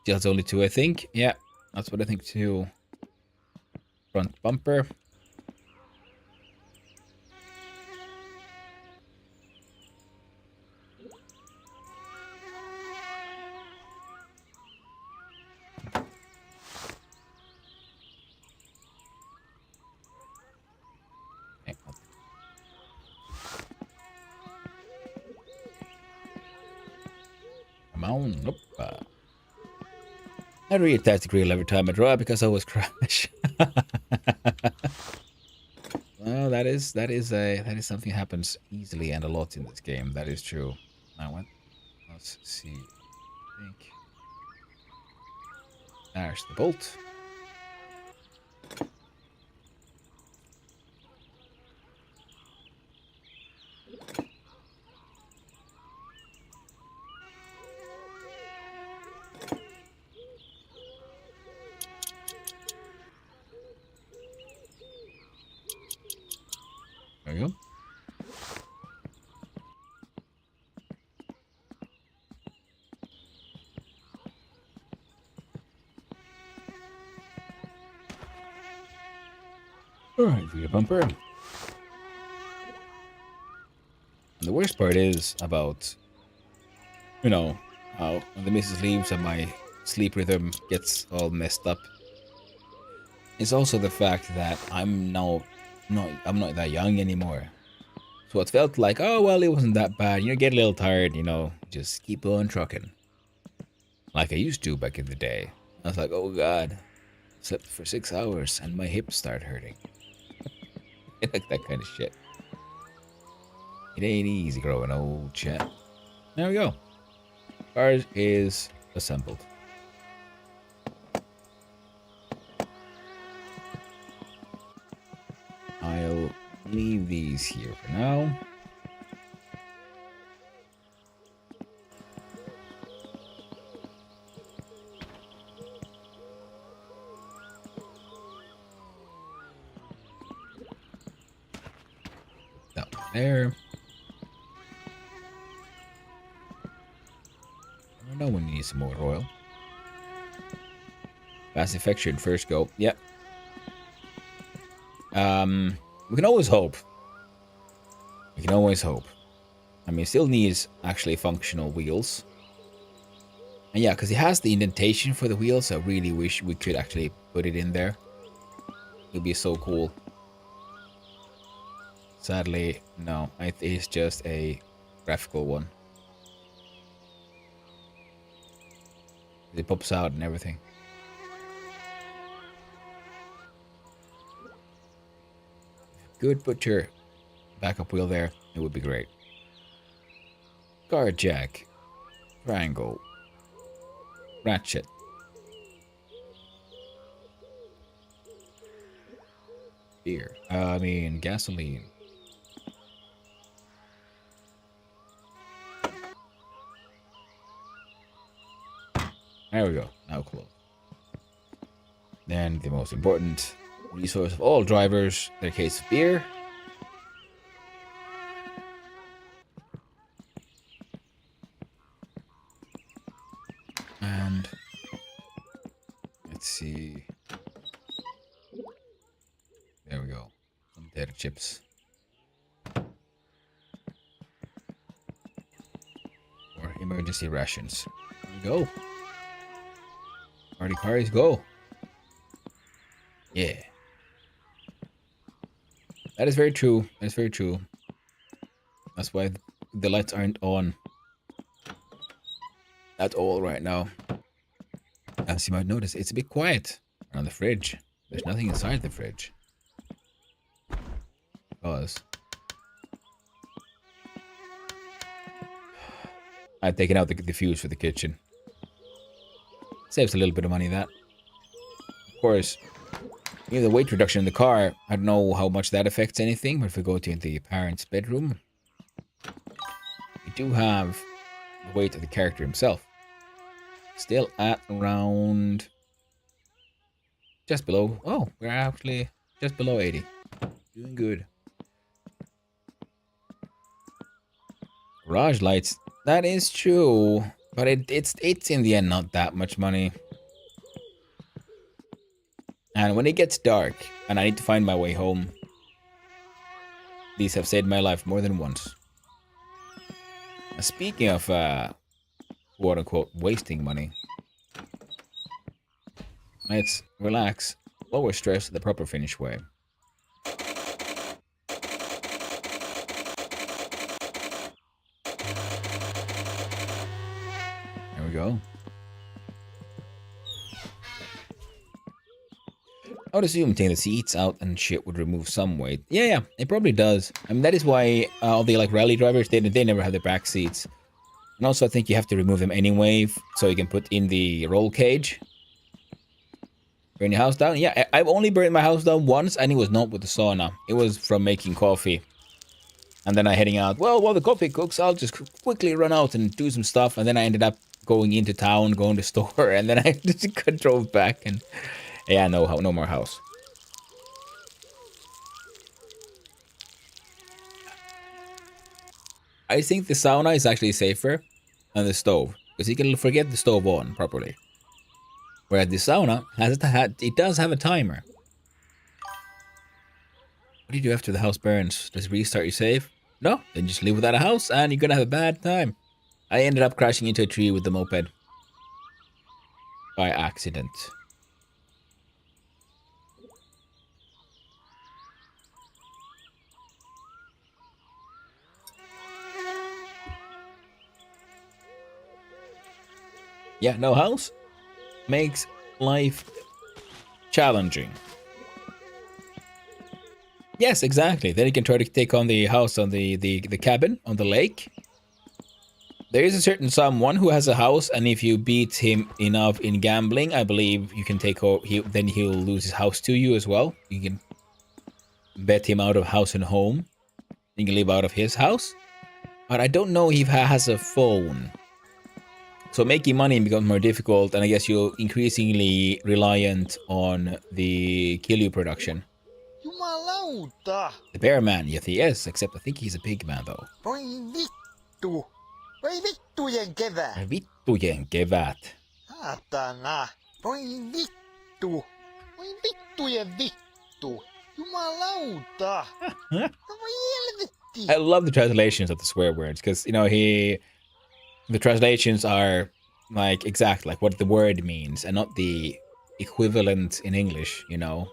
Speaker 1: That's only two, I think. Yeah, that's what I think too. Front bumper. Okay, come on, nope. I reattach the grill every time I drive because I always crash. Well, that is something that happens easily and a lot in this game. That is true. Now what? Let's see. I think there's the bolt. There you go. Alright, rear bumper. And the worst part is about, how when the missus leaves and my sleep rhythm gets all messed up. It's also the fact that I'm not that young anymore. So it felt like, oh well, it wasn't that bad. Get a little tired, just keep on trucking. Like I used to back in the day. I was like, oh god, slept for 6 hours and my hips start hurting. Like that kind of shit. It ain't easy growing old, chat. There we go. Car is assembled. I'll leave these here for now. That one there. I know we need some more oil. Fast infection first go. Yep. We can always hope. We can always hope. I mean, it still needs actually functional wheels. And yeah, because it has the indentation for the wheels. I really wish we could actually put it in there. It would be so cool. Sadly, no. It is just a graphical one. It pops out and everything. Good, put your backup wheel there. It would be great. Guard jack. Triangle. Ratchet. Beer. Gasoline. There we go. Now close. Then the most important, Resource of all drivers, their case of beer. And let's see. There we go. Some potato chips. Or emergency rations. There we go. Party cars, go. Yeah. That is very true. That is very true. That's why the lights aren't on at all right now. As you might notice, it's a bit quiet around the fridge. There's nothing inside the fridge. Because I've taken out the fuse for the kitchen. Saves a little bit of money, that. Of course, you know, the weight reduction in the car, I don't know how much that affects anything, but if we go to the parents' bedroom, we do have the weight of the character himself. Still at around just below. Oh, we're actually just below 80. Doing good. Garage lights. That is true, but it's in the end not that much money. And when it gets dark and I need to find my way home, these have saved my life more than once. Speaking of quote unquote wasting money, let's relax, lower stress the proper Finnish way. There we go. I would assume taking the seats out and shit would remove some weight. Yeah, it probably does. I mean, that is why all the like rally drivers, they never have the back seats. And also, I think you have to remove them anyway, so you can put in the roll cage. Burn your house down? Yeah, I've only burned my house down once, and it was not with the sauna. It was from making coffee. And then I heading out. Well, while the coffee cooks, I'll just quickly run out and do some stuff. And then I ended up going into town, going to the store, and then I just drove back and... Yeah, no more house. I think the sauna is actually safer than the stove, because you can forget the stove on properly. Whereas the sauna it does have a timer. What do you do after the house burns? Does it restart your save? No, then just live without a house and you're gonna have a bad time. I ended up crashing into a tree with the moped. By accident. Yeah, no house makes life challenging. Yes, exactly. Then you can try to take on the house on the cabin on the lake. There is a certain someone who has a house, and if you beat him enough in gambling, I believe you can take over. Then he'll lose his house to you as well. You can bet him out of house and home. You can live out of his house. But I don't know if he has a phone. So making money becomes more difficult, and I guess you're increasingly reliant on the Kilju production.
Speaker 2: Jumalauta!
Speaker 1: The bear man, yes he is, except I think he's a pig man though.
Speaker 2: Voi vittu! Voi vittujen kevät!
Speaker 1: Vittujen kevät.
Speaker 2: Saatana! Voi vittu! Voi vittujen vittu! Jumalauta! No voi helvetti!
Speaker 1: I love the translations of the swear words, because, you know, the translations are like exact, like what the word means, and not the equivalent in English, you know.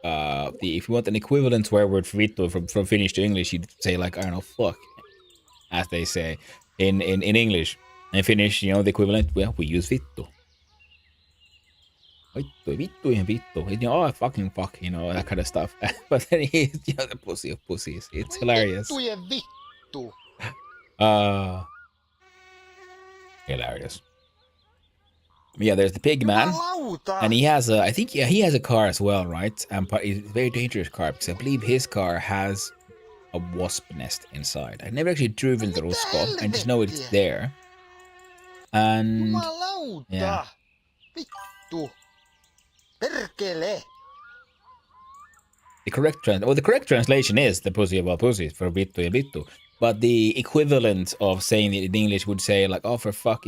Speaker 1: If you want an equivalent swear word for vittu from Finnish to English, you'd say like, I don't know, fuck, as they say in English. In Finnish, you know, the equivalent, well, we use vittu. Vittu and vittu. You know, oh, fucking fuck, you know, that kind of stuff. But then he's, you know, the pussy of pussies. It's hilarious.
Speaker 2: Vittujen vittu!
Speaker 1: Hilarious. Yeah, there's the pig man,
Speaker 2: Jumalauta!
Speaker 1: and he has I think, yeah, he has a car as well, right? But it's a very dangerous car, because I believe his car has a wasp nest inside. I've never actually driven the Rusko, I just know it's there. And
Speaker 2: Jumalauta!
Speaker 1: yeah.
Speaker 2: Vittu! Perkele!
Speaker 1: the correct translation is the pussy of all pussies for vittu ja vittu. But the equivalent of saying it in English would say like, oh, for fuck,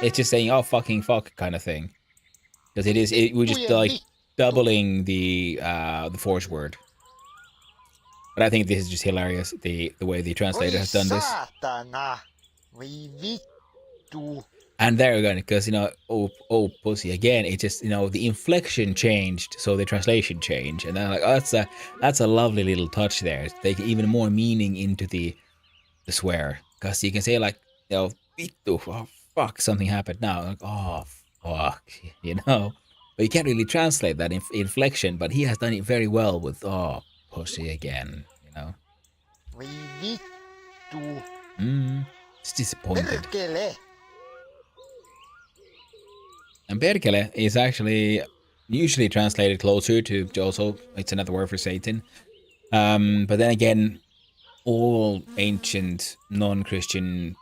Speaker 1: it's just saying, oh, fucking fuck kind of thing. Because we're just like doubling the force word. But I think this is just hilarious, the way the translator has done this.
Speaker 2: Saatana. Voi vittu.
Speaker 1: And there again, because, oh, pussy, again, it just, the inflection changed, so the translation changed. And I'm like, oh, that's a lovely little touch there. It's taking even more meaning into the swear. Because you can say, like, vittu, oh, fuck, something happened now. Like, oh, fuck, But you can't really translate that inflection, but he has done it very well with, oh, pussy again,
Speaker 2: Voi vittu.
Speaker 1: It's disappointed.
Speaker 2: Perkele.
Speaker 1: And perkele is actually usually translated closer to also, it's another word for Satan. But then again, all ancient non-Christian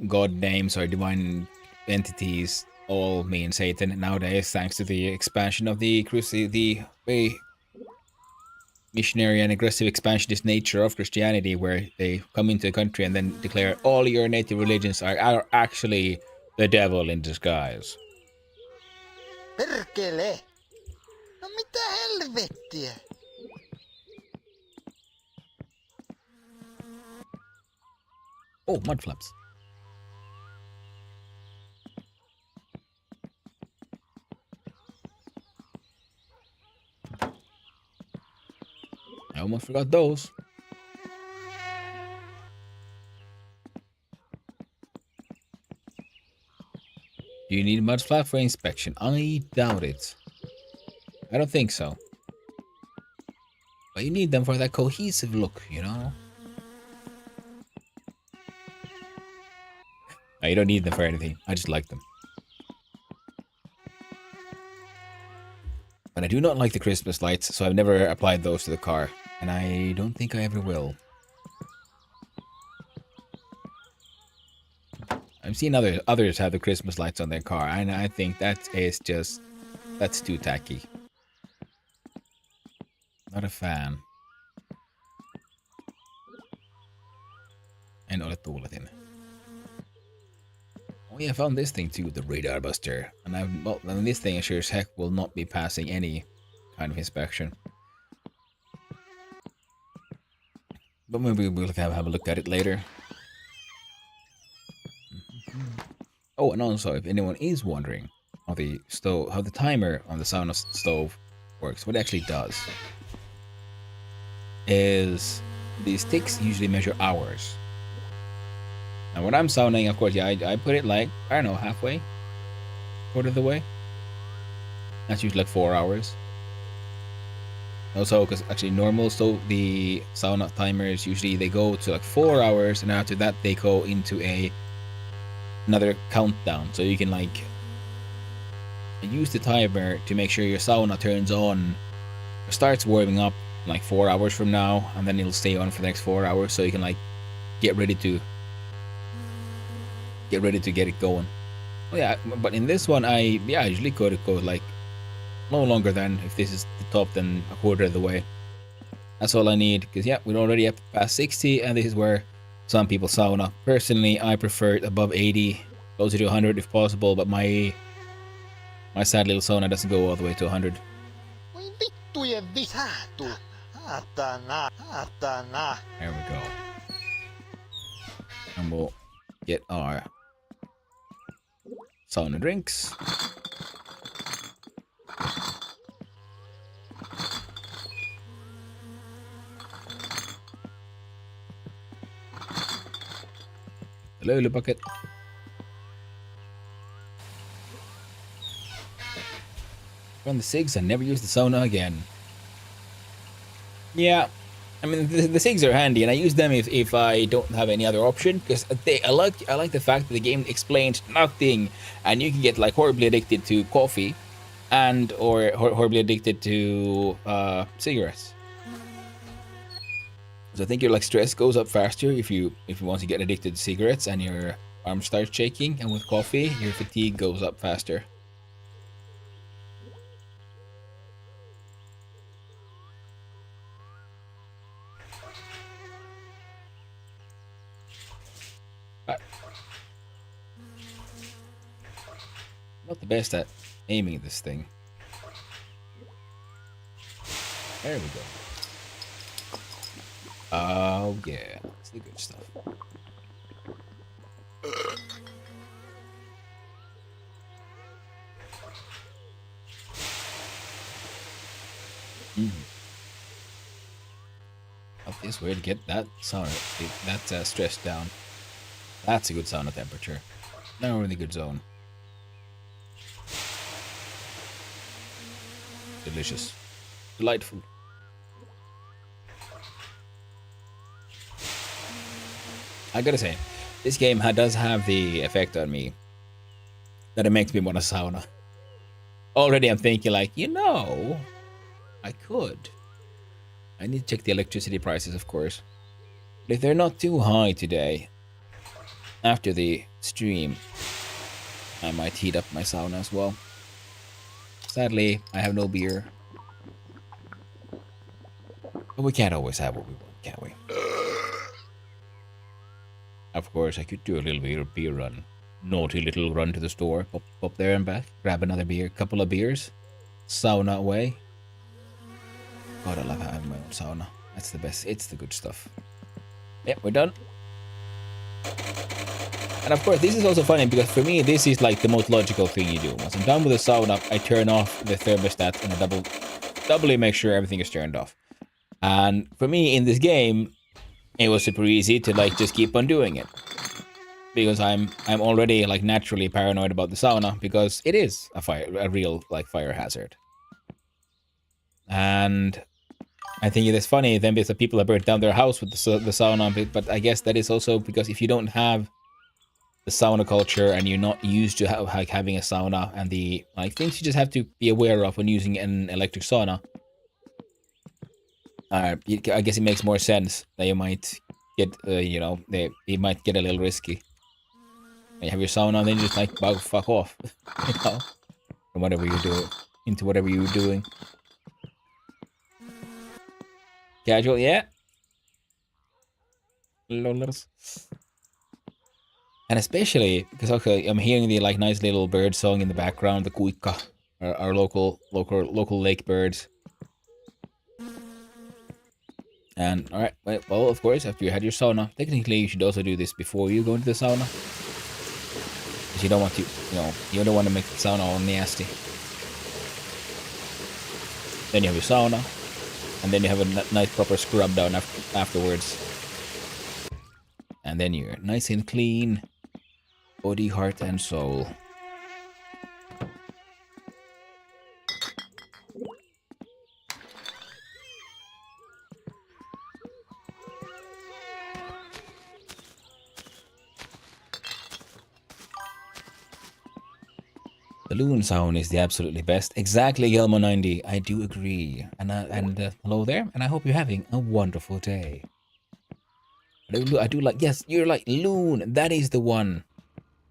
Speaker 1: god names or divine entities all mean Satan nowadays, thanks to the expansion of the very missionary and aggressive expansionist nature of Christianity, where they come into a country and then declare all your native religions are actually the devil in disguise.
Speaker 2: Perkele. No mitä helvettiä?
Speaker 1: Oh, mud flaps. I almost forgot those. Do you need mud flap for inspection? I doubt it. I don't think so. But you need them for that cohesive look, No, you don't need them for anything. I just like them. But I do not like the Christmas lights, so I've never applied those to the car. And I don't think I ever will. I've seen others have the Christmas lights on their car, and I think that's too tacky. Not a fan. En ole tuuletin. Oh yeah, I found this thing too, the radar buster. And this thing sure as heck will not be passing any kind of inspection. But maybe we'll have a look at it later. Oh, and also, if anyone is wondering how the timer on the sauna stove works, what it actually does is the sticks usually measure hours. Now, when I'm sauning, of course, yeah, I put it like, I don't know, halfway, quarter of the way. That's usually like 4 hours. Also, because actually normal, so the sauna timers usually they go to like 4 hours, and after that they go into another countdown. So you can like use the timer to make sure your sauna turns on, starts warming up like 4 hours from now, and then it'll stay on for the next 4 hours. So you can like get ready to get it going. Oh yeah, but in this one, I usually go like no longer than, if this is the top, then a quarter of the way. That's all I need, because yeah, we're already up past 60, and this is where some people sauna. Personally, I prefer it above 80, closer to 100 if possible, but my sad little sauna doesn't go all the way to 100.
Speaker 2: Voi vittujen vittu. Saatana.
Speaker 1: There we go. And we'll get our sauna drinks. The löyly bucket. Run the SIGs and never use the sauna again. Yeah, I mean the SIGs are handy, and I use them if I don't have any other option, because I like the fact that the game explains nothing, and you can get like horribly addicted to coffee, or horribly addicted to cigarettes. So I think your like stress goes up faster if you want to get addicted to cigarettes, and your arm starts shaking, and with coffee your fatigue goes up faster. Not the best at aiming this thing. There we go. Oh yeah, that's the good stuff. Obvious way to get that sauna, that stress down. That's a good sauna temperature. Now we're in the good zone. Delicious. Delightful. I gotta say, this game does have the effect on me that it makes me want a sauna. Already I'm thinking like, I could. I need to check the electricity prices, of course. But if they're not too high today, after the stream, I might heat up my sauna as well. Sadly, I have no beer. But we can't always have what we want, can we? Of course, I could do a little beer run. Naughty little run to the store, pop there and back, grab another beer, couple of beers, sauna away. God, I love having my own sauna. That's the best. It's the good stuff. Yep, we're done. And of course, this is also funny because for me, this is like the most logical thing you do. Once I'm done with the sauna, I turn off the thermostat and I doubly make sure everything is turned off. And for me in this game, it was super easy to like just keep on doing it. Because I'm already like naturally paranoid about the sauna because it is a real like fire hazard. And I think it is funny then because people have burnt down their house with the sauna, but I guess that is also because if you don't have the sauna culture and you're not used to having a sauna and the like things you just have to be aware of when using an electric sauna. I guess it makes more sense that you might get, it might get a little risky. When you have your sauna, then you just like, well, fuck off, from whatever you do, into whatever you're doing. Casual, yeah. Lollers. And especially because okay, I'm hearing the like nice little bird song in the background, the kuikka, our local lake birds. And all right, well, of course, after you had your sauna, technically you should also do this before you go into the sauna, because you don't want to, you don't want to make the sauna all nasty. Then you have your sauna, and then you have a nice proper scrub down afterwards, and then you're nice and clean, body, heart, and soul. Balloon sound is the absolutely best. Exactly, Gelmo90. I do agree. And hello there, and I hope you're having a wonderful day. I do like, yes, you're like Loon. That is the one.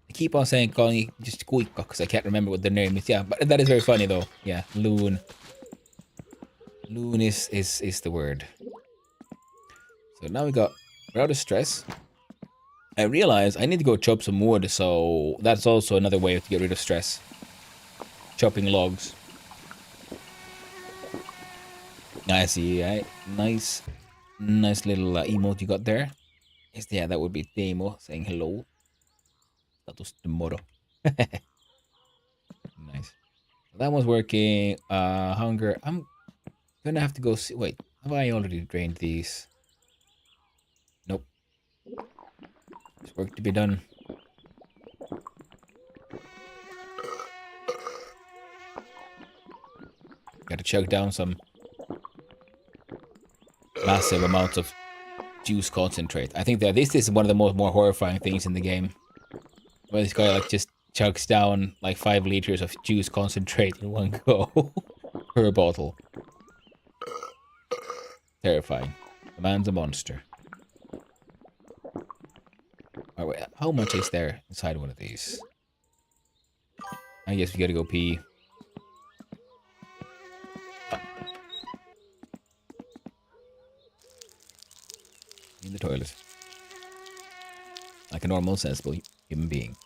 Speaker 1: I keep on calling it just Kuikka because I can't remember what the name is. Yeah, but that is very funny though. Yeah, Loon. Loon is the word. So now we're out of stress. I realize I need to go chop some wood, so that's also another way to get rid of stress. Chopping logs. I see, right? Nice little emote you got there. Yeah, that would be Teemo saying hello. Status tomorrow. Nice. That one's working. Hunger. I'm gonna have to go see. Wait, have I already drained these? Nope. There's work to be done. Gotta chug down some massive amounts of juice concentrate. I think that this is one of the more horrifying things in the game. Where this guy like just chugs down like 5 liters of juice concentrate in one go per bottle. Terrifying. The man's a monster. Oh, wait, how much is there inside one of these? I guess we gotta go pee. In the toilet. Like a normal, sensible human being.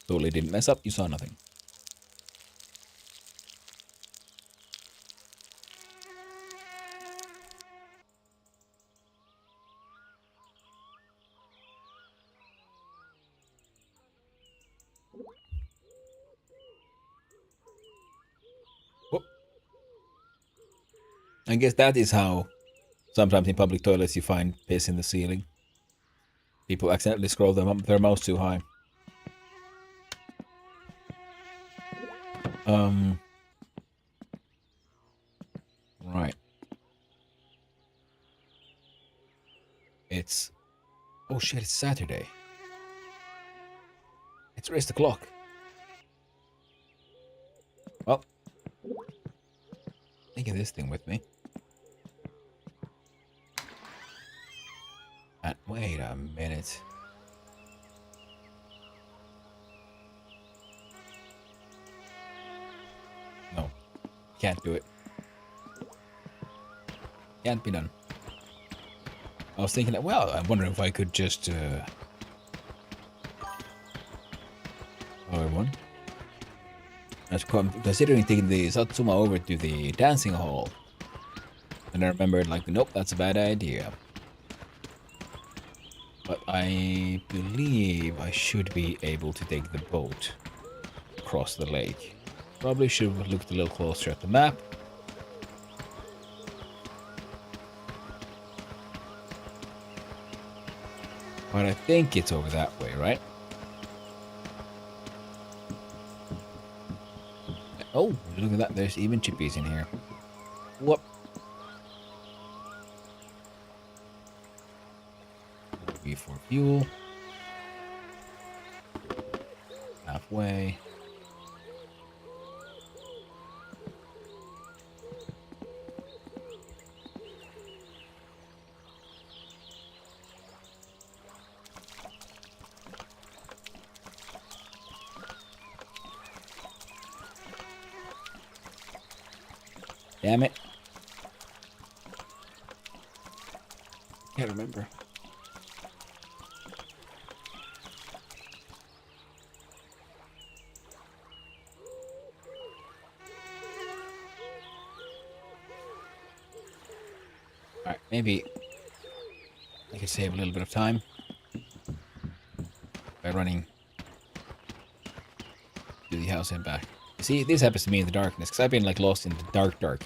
Speaker 1: Totally didn't mess up. You saw nothing. Whoop. I guess that is how sometimes in public toilets you find piss in the ceiling. People accidentally scroll their mouse too high. Right. It's... Oh shit, it's Saturday. It's raised the clock. Well, taking this thing with me. And wait a minute. No, can't do it. Can't be done. I was thinking that, well, I'm wondering if I could just, oh, everyone. I was considering taking the Satsuma over to the dancing hall. And I remembered, like, nope, that's a bad idea. But I believe I should be able to take the boat across the lake. Probably should have looked a little closer at the map. But I think it's over that way, right? Oh, look at that. There's even chippies in here. Whoop. B for fuel. Halfway. Damn it. Can't remember. Alright, maybe I could save a little bit of time by running to the house and back. See, this happens to me in the darkness, because I've been like lost in the dark.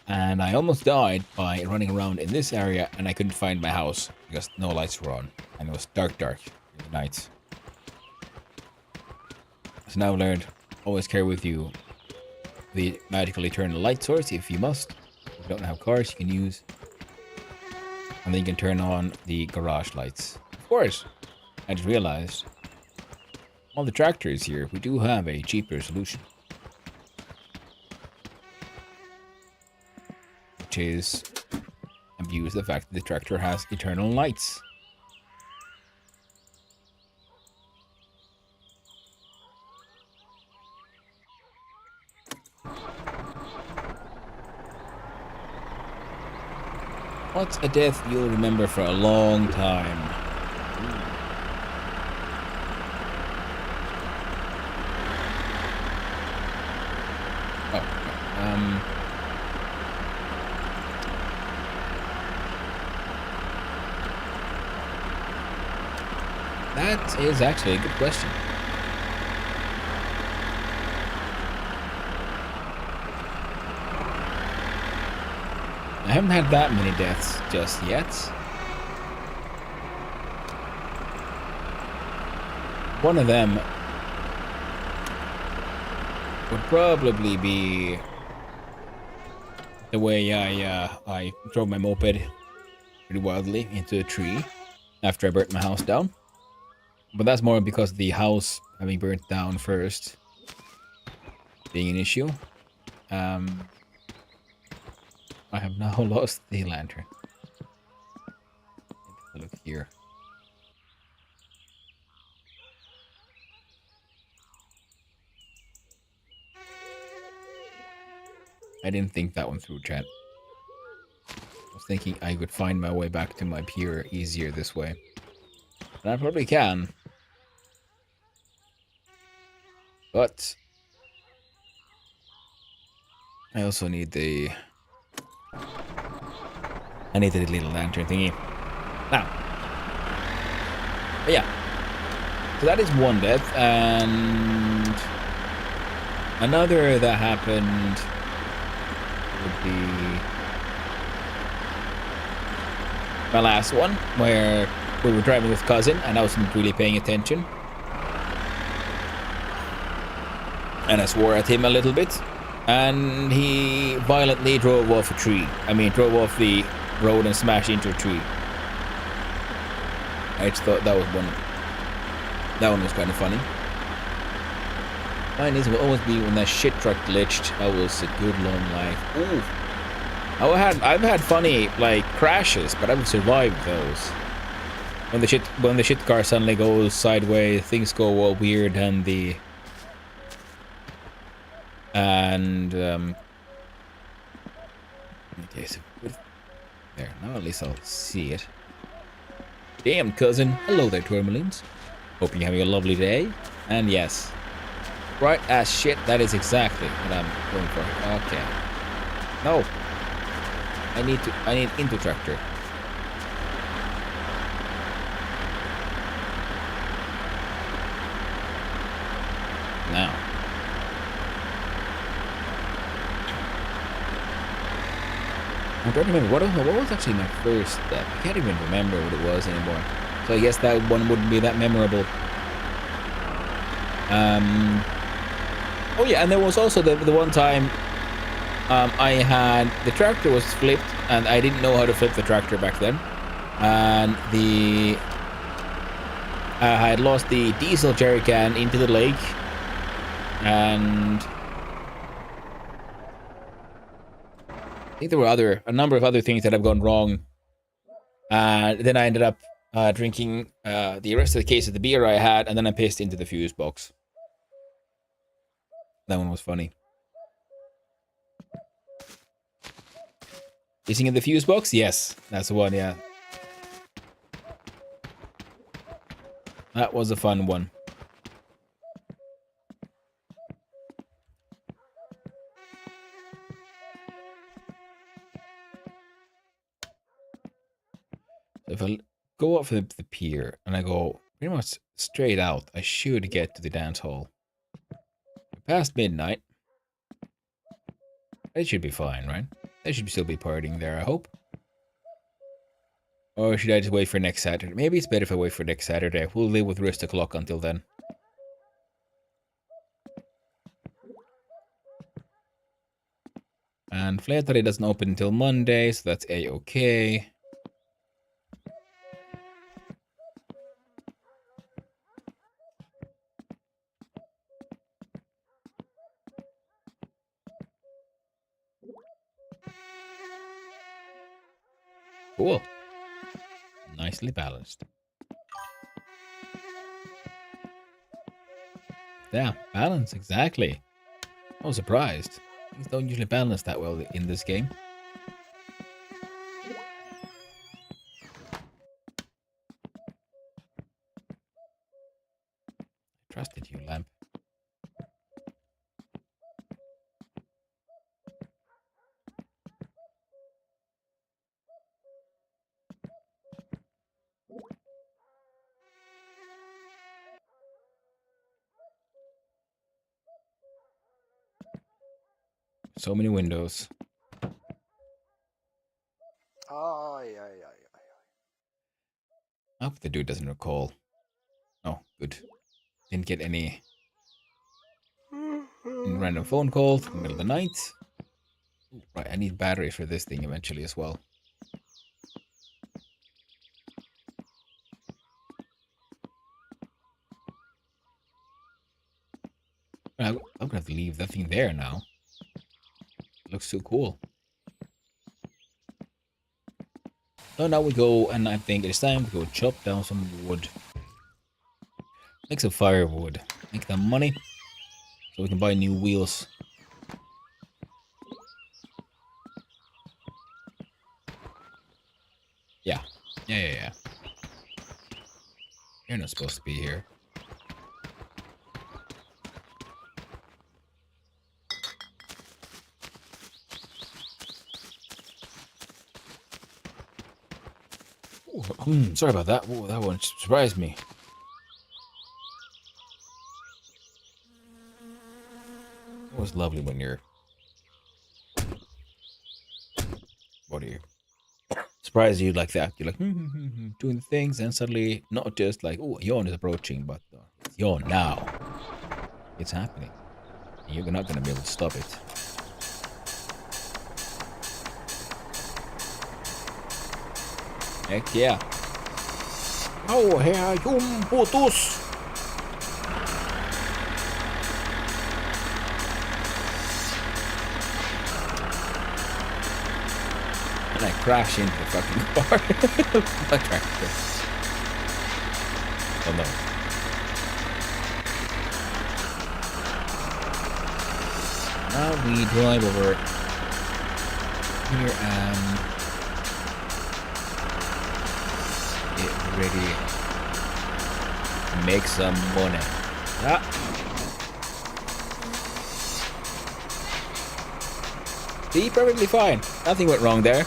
Speaker 1: And I almost died by running around in this area, and I couldn't find my house, because no lights were on, and it was dark in the night. So now I've learned, always carry with you the magical eternal light source, if you must. If you don't have cars, you can use. And then you can turn on the garage lights. Of course, I just realized all the tractors here, we do have a cheaper solution. Which is abuse the fact that the tractor has eternal lights. What's a death you'll remember for a long time? That is actually a good question. I haven't had that many deaths just yet. One of them would probably be the way I drove my moped pretty wildly into a tree after I burnt my house down. But that's more because the house having burnt down first being an issue. I have now lost the lantern. Look here. I didn't think that one through, chat. I was thinking I could find my way back to my pier easier this way. And I probably can. But I also need the... I need the little lantern thingy. Now. But yeah. So that is one death, and another that happened would be my last one, where we were driving with cousin and I wasn't really paying attention. And I swore at him a little bit, and he violently drove off a tree. I mean, drove off the road and smashed into a tree. I just thought that was one. That one was kind of funny. Mine is will always be when that shit truck glitched. That was a good long life. Ooh. I've had funny like crashes, but I've survived those. When the shit car suddenly goes sideways, things go all weird, and okay, so there. Now at least I'll see it. Damn, cousin. Hello there, Tourmalines. Hope you're having a lovely day. And yes, right as shit, that is exactly what I'm going for. Okay. No. I need into tractor. Now. I'm trying to remember what was actually my first step. I can't even remember what it was anymore. So I guess that one wouldn't be that memorable. Oh yeah, and there was also the one time I had the tractor was flipped and I didn't know how to flip the tractor back then, and I had lost the diesel jerry can into the lake, and I think there were a number of other things that have gone wrong. Then I ended up drinking the rest of the case of the beer I had, and then I pissed into the fuse box. That one was funny. Pissing in the fuse box? Yes, that's the one, yeah. That was a fun one. If I go off the pier and I go pretty much straight out, I should get to the dance hall. Past midnight. It should be fine, right? They should still be partying there, I hope. Or should I just wait for next Saturday? Maybe it's better if I wait for next Saturday. We'll live with wrist o'clock until then. And Fletari doesn't open until Monday, so that's A-okay. Cool. Nicely balanced. Yeah, balance, exactly. I was surprised. Things don't usually balance that well in this game. Trusted you, lamp. So many windows.
Speaker 2: Ai.
Speaker 1: I hope the dude doesn't recall. Oh, good. Didn't get any random phone calls in the middle of the night. Ooh, right, I need batteries for this thing eventually as well. I'm gonna have to leave that thing there now. It looks so cool. So now we go, and I think it's time to go chop down some wood. Make some firewood. Make that money. So we can buy new wheels. Yeah. Yeah. You're not supposed to be here. Sorry about that. Ooh, that one surprised me. It was lovely when you're... What are you? Surprise you like that. You're like, doing things, and suddenly, not just like, oh, yawn is approaching, but it's yawn now. It's happening. And you're not going to be able to stop it. Heck yeah. Kauhea jumputus! And I crash into the fucking car. My tractor. Oh no. Now we drive over here and get ready to make some money. Ah. See, perfectly fine. Nothing went wrong there.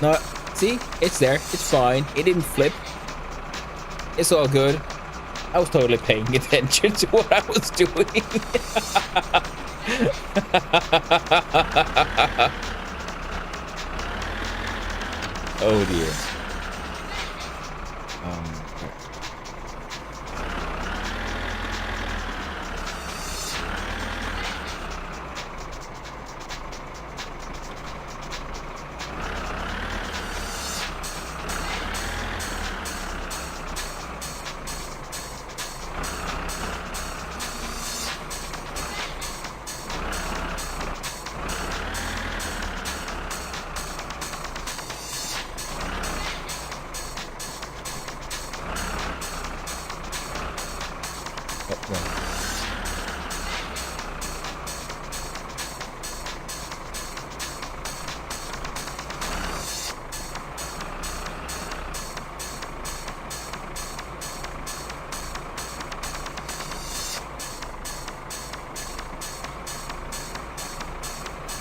Speaker 1: No, see? It's there. It's fine. It didn't flip. It's all good. I was totally paying attention to what I was doing. Oh dear.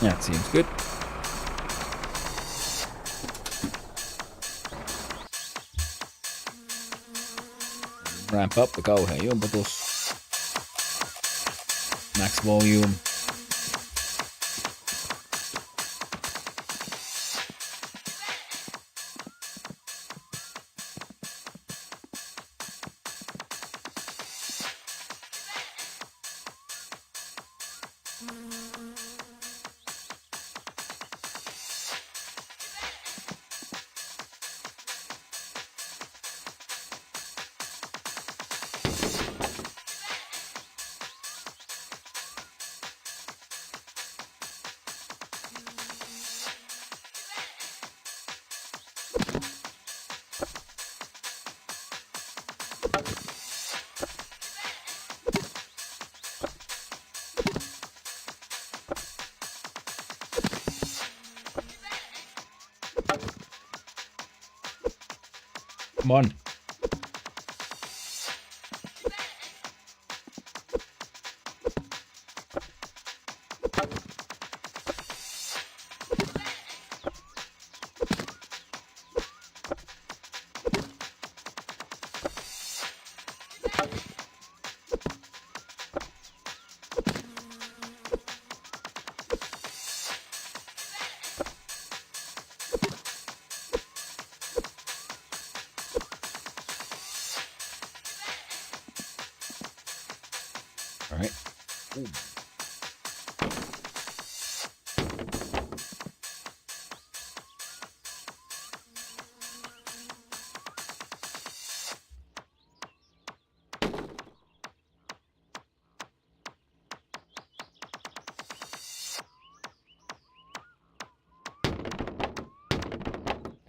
Speaker 1: That seems good. Ramp up the kauhea jumputus. Max volume. Come on. All right. Ooh.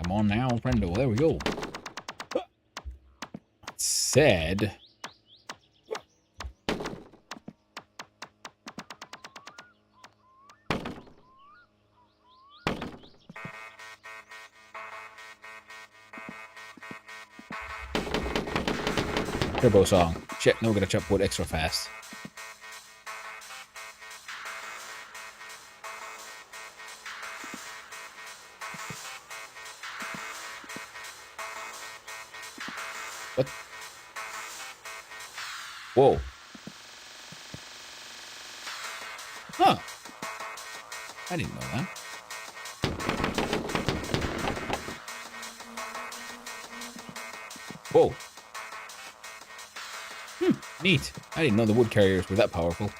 Speaker 1: Come on now, friendo. There we go. Said. Turbo song. Shit, no, gonna chop wood extra fast. Whoa. Huh. I didn't know that. Whoa. Neat. I didn't know the wood carriers were that powerful.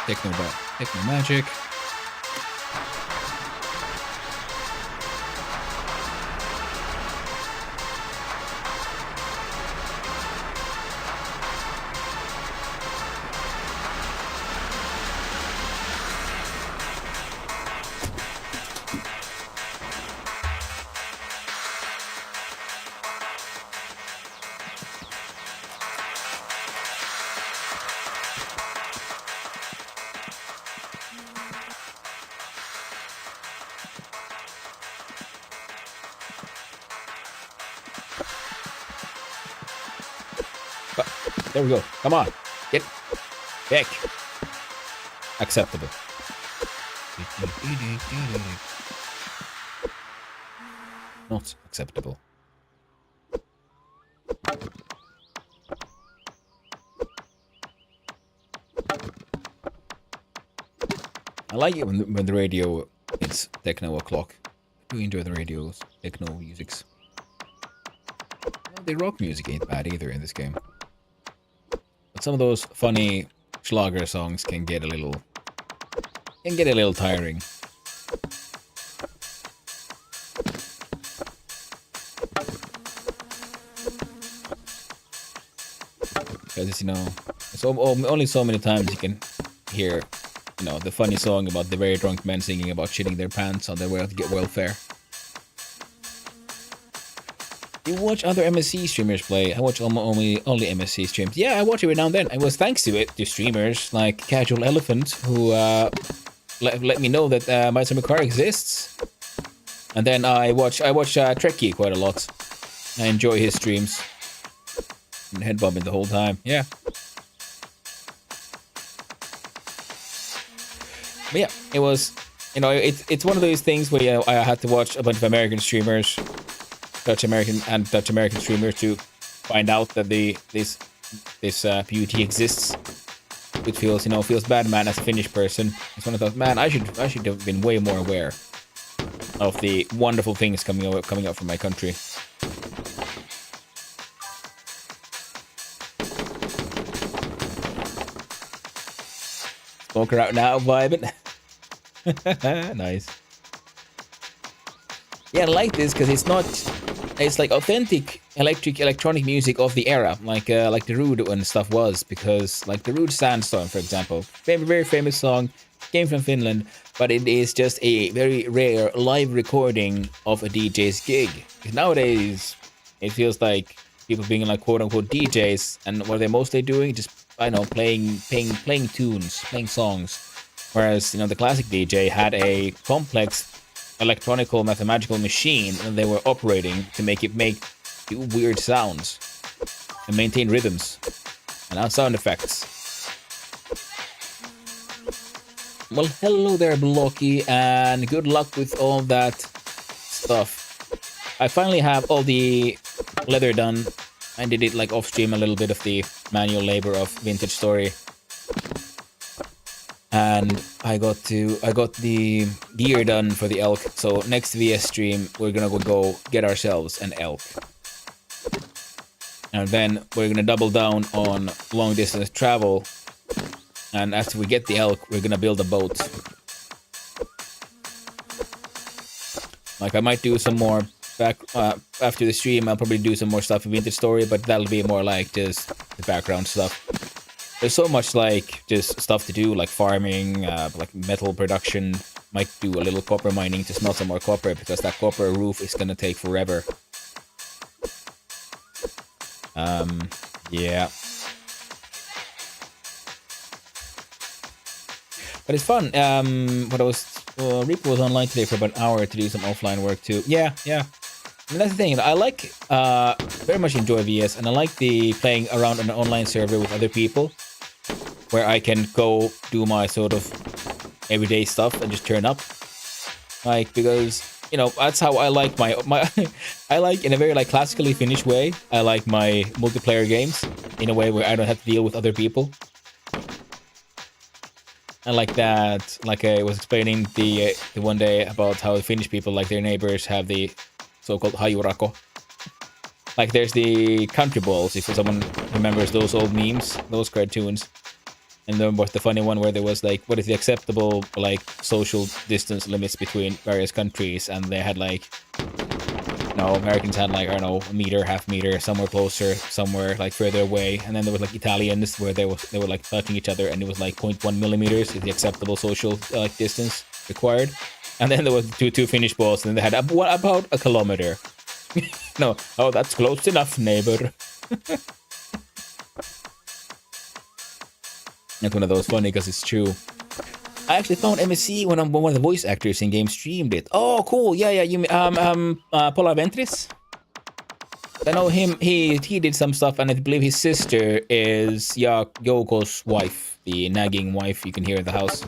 Speaker 1: Techno magic. There we go. Come on. Get back. Acceptable. Not acceptable. I like it when the radio it's techno o'clock. I do enjoy the radio's techno musics. Well, the rock music ain't bad either in this game. But some of those funny Schlager songs can get a little tiring. Because it's only so many times you can hear, the funny song about the very drunk men singing about shitting their pants on their way to get welfare. You watch other MSC streamers play. I watch only MSC streams. Yeah, I watch it every now and then. It was thanks to streamers like Casual Elephant who let me know that My Summer Car exists. And then I watch Trekkie quite a lot. I enjoy his streams. And head bobbing the whole time. Yeah. But yeah, it was, it's one of those things where I had to watch a bunch of American streamers. Dutch American streamers to find out that this PUT exists. It feels bad, man. As a Finnish person, it's one of those, man. I should have been way more aware of the wonderful things coming out from my country. Smoker out now, vibing. Nice. Yeah, I like this because it's like authentic electronic music of the era, like the Rude and stuff was, because like the Rude Sandstorm, for example, very famous song, came from Finland, but it is just a very rare live recording of a DJ's gig. Nowadays, it feels like people being like quote unquote DJs, and what they're mostly doing, just playing tunes, playing songs, whereas the classic DJ had a complex electronical mathematical machine that they were operating to make weird sounds and maintain rhythms and sound effects. Well, hello there, Blocky, and good luck with all that stuff. I finally have all the leather done. I did it like off stream, a little bit of the manual labor of Vintage Story. And I got the gear done for the elk. So next VS stream, we're gonna go get ourselves an elk. And then we're gonna double down on long distance travel. And after we get the elk, we're gonna build a boat. Like I might do some more back after the stream. I'll probably do some more stuff in Vintage Story, but that'll be more like just the background stuff. There's so much like just stuff to do, like farming, like metal production. Might do a little copper mining to smelt some more copper, because that copper roof is gonna take forever. Yeah. But it's fun. Reaper was online today for about an hour to do some offline work too. Yeah. I mean, that's the thing. I like, very much enjoy VS, and I like the playing around on an online server with other people. where I can go do my sort of everyday stuff and just turn up. Like, because, you know, that's how I like my I like, in a very like classically Finnish way, I like my multiplayer games in a way where I don't have to deal with other people. I like that, like I was explaining the one day about how the Finnish people, like their neighbors, have the so-called hajurako. Like there's the country balls, if someone remembers those old memes, those cartoons. And then was the funny one where there was like, what is the acceptable like social distance limits between various countries, and they had like, you know, Americans had like, I don't know, a meter, half meter, somewhere closer, somewhere like further away, and then there was like Italians where they were like touching each other, and it was like 0.1 millimeters is the acceptable social like distance required, and then there was two Finnish balls, and they had about a kilometer. No, oh, that's close enough, neighbor. That's one of those funny because it's true. I actually found MSC when one of the voice actors in game streamed it. Oh, cool. Yeah. You Polar Ventris. I know him. He did some stuff, and I believe his sister is Yoko's wife, the nagging wife you can hear in the house.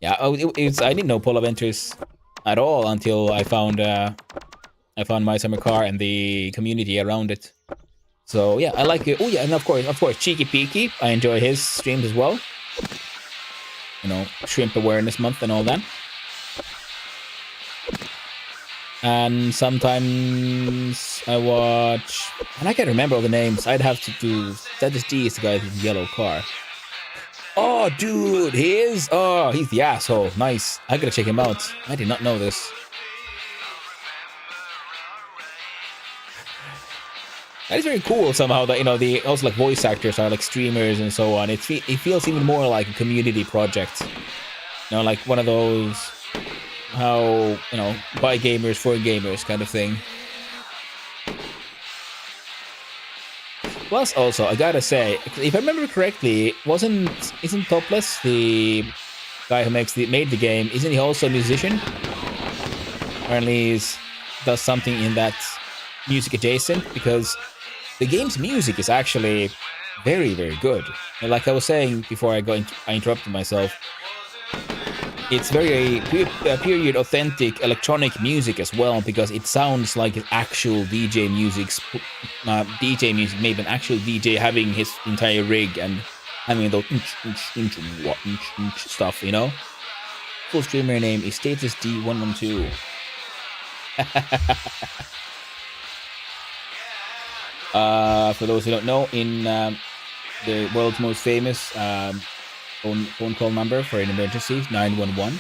Speaker 1: Yeah. Oh, I didn't know Polar Ventris at all until I found My Summer Car and the community around it. So yeah, I like it. Oh yeah, and of course, Cheeky Peaky. I enjoy his streams as well. You know, Shrimp Awareness Month and all that. And sometimes I watch, and I can't remember all the names. I'd have to do. Status D is the guy with the yellow car. Oh, dude, he is. Oh, he's the asshole. Nice. I gotta check him out. I did not know this. That is very cool somehow that, you know, the also like voice actors are like streamers and so on. It feels even more like a community project. You know, like one of those, how, you know, by gamers for gamers kind of thing. Plus also, I gotta say, if I remember correctly, isn't Topless the guy who made the game, isn't he also a musician? Apparently does something in that music adjacent, because the game's music is actually very, very good. And like I was saying before I interrupted myself, it's very period authentic electronic music as well, because it sounds like actual DJ music, maybe an actual DJ having his entire rig and having those stuff, you know? Full streamer name is Status D112. For those who don't know, in the world's most famous phone call number for an emergency, 911.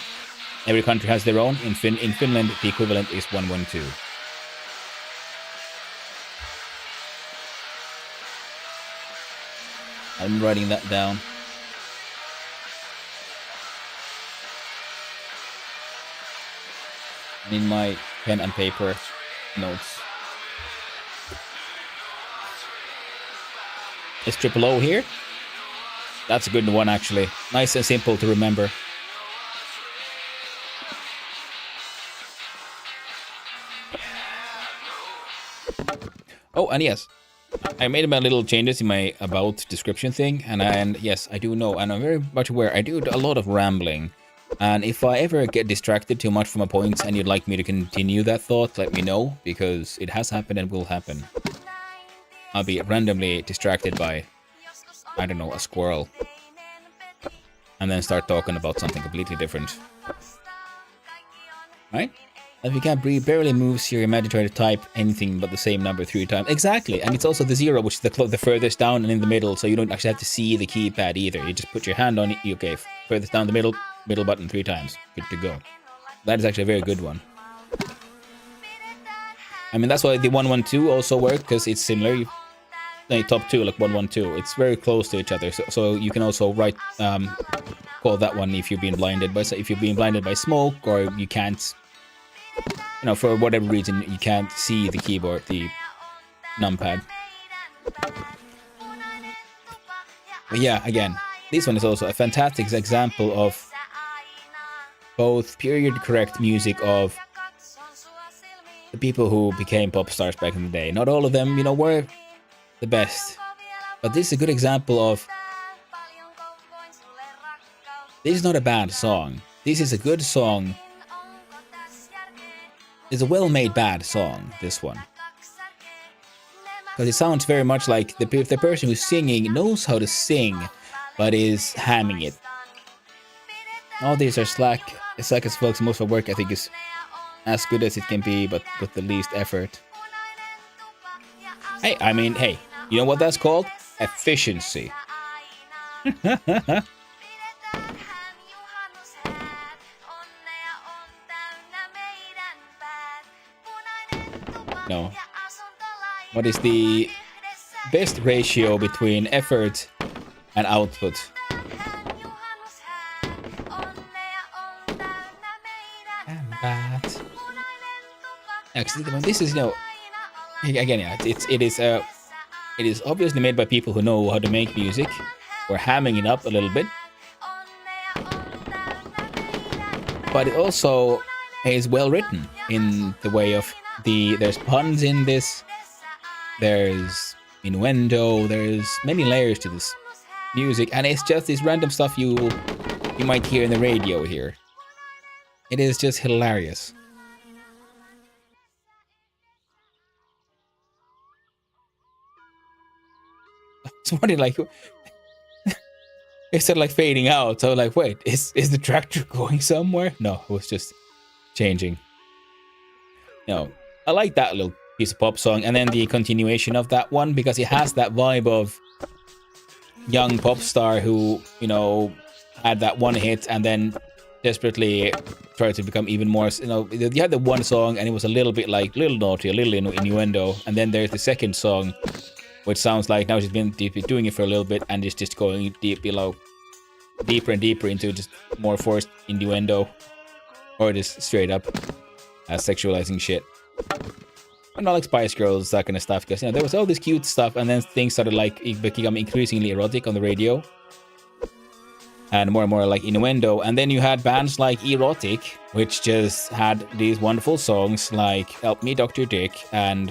Speaker 1: Every country has their own. In Finland, the equivalent is 112. I'm writing that down. In my pen and paper notes. Is Triple O here? That's a good one, actually. Nice and simple to remember. Oh, and yes, I made my little changes in my about description thing, and yes, I do know, and I'm very much aware, I do a lot of rambling. And if I ever get distracted too much from my points and you'd like me to continue that thought, let me know, because it has happened and will happen. I'll be randomly distracted by, I don't know, a squirrel. And then start talking about something completely different. Right? If you can't breathe, barely moves, your imaginary to type anything but the same number 3 times. Exactly, and it's also the 0, which is the furthest down and in the middle, so you don't actually have to see the keypad either. You just put your hand on it, okay, furthest down the middle button 3 times. Good to go. That is actually a very good one. I mean, that's why the 112 also works, because it's similar. Top 2, like 112. It's very close to each other, so you can also call that one if you're being blinded by smoke, or you can't, you know, for whatever reason you can't see the keyboard, the numpad. But yeah, again, this one is also a fantastic example of both period correct music of the people who became pop stars back in the day. Not all of them, you know, were the best. But this is a good example of... This is not a bad song. This is a good song. It's a well-made bad song, this one. Because it sounds very much like the person who's singing knows how to sing, but is hamming it. All these are slack as folks. Most of the work I think is as good as it can be, but with the least effort. Hey, I mean, hey, you know what that's called? Efficiency. No. What is the best ratio between effort and output? Actually, this is, you know, again, yeah, it is obviously made by people who know how to make music. We're hamming it up a little bit, but it also is well written in the way of there's puns in this, there's innuendo, there's many layers to this music, and it's just this random stuff you might hear in the radio here. It is just hilarious. It's funny, like it started like fading out. So like, wait, is the tractor going somewhere? No, it was just changing. You know, I like that little piece of pop song, and then the continuation of that one, because it has that vibe of young pop star who, you know, had that one hit and then desperately tried to become even more, you know, you had the one song and it was a little bit like, little naughty, a little innuendo, and then there's the second song, which sounds like now she's been doing it for a little bit and it's just going deeper and deeper into just more forced innuendo, or just straight up sexualizing shit. And not like Spice Girls, that kind of stuff, because, you know, there was all this cute stuff and then things started like become increasingly erotic on the radio. And more like innuendo. And then you had bands like Erotic, which just had these wonderful songs like Help Me Dr. Dick and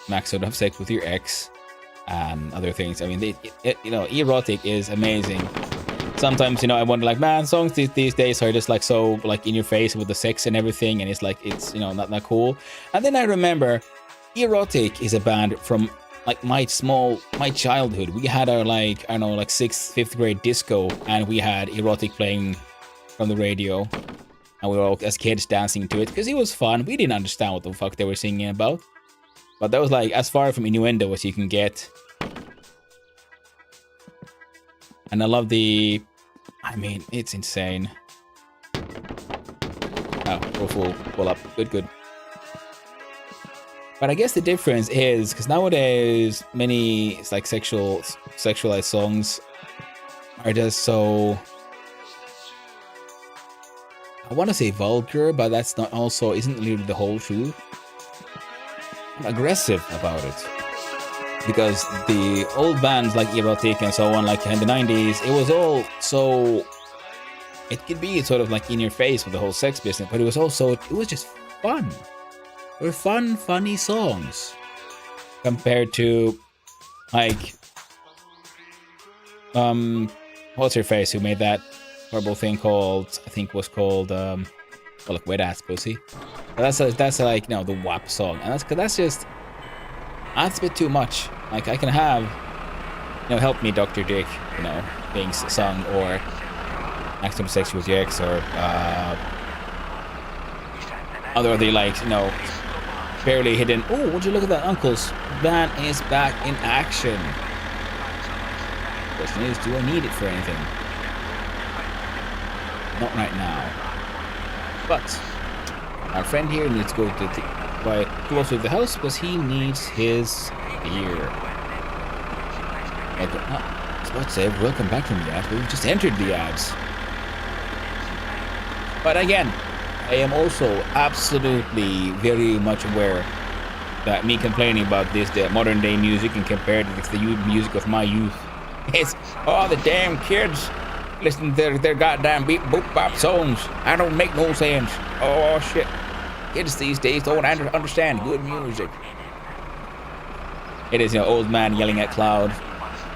Speaker 1: Max Don't Have Sex With Your Ex and other things. I mean, you know, Erotic is amazing. Sometimes, you know, I wonder, like, man, songs these days are just like so like in your face with the sex and everything, and it's like, it's, you know, not that cool. And then I remember Erotic is a band from like my childhood. We had our like, I don't know, like 6th, 5th grade disco, and we had Erotic playing from the radio, and we were all as kids dancing to it because it was fun. We didn't understand what the fuck they were singing about, but that was like as far from innuendo as you can get. And I love I mean, it's insane. Oh, go full up. Good. But I guess the difference is, because nowadays many, it's like sexualized songs are just so, I want to say vulgar, but that's not also, isn't really the whole truth. I'm aggressive about it. Because the old bands like Erotic and so on, like in the 90s, it was all so, it could be sort of like in your face with the whole sex business, but it was also, it was just fun. They were fun, funny songs compared to like, what's her face who made that horrible thing called, I think was called, well, like Wet Ass Pussy. But that's like, you know, the WAP song, and that's just, that's a bit too much. Like, I can have, you know, Help Me Dr. Dick, you know, being sung, or Max Don't Have Sex With Your Ex, or other, like, you know, barely hidden. Oh, would you look at that? Uncle's van is back in action. Question is, do I need it for anything? Not right now. But our friend here needs to go to quite close to the house because he needs his beer. I was about to say, welcome back from the ads, but we've just entered the ads. But again, I am also absolutely very much aware that me complaining about this, the modern day music, and compared with the music of my youth, it's, oh, the damn kids listen to their goddamn beep boop bop songs. I don't make no sense. Oh shit. Kids these days don't understand good music. It is, you know, old man yelling at cloud.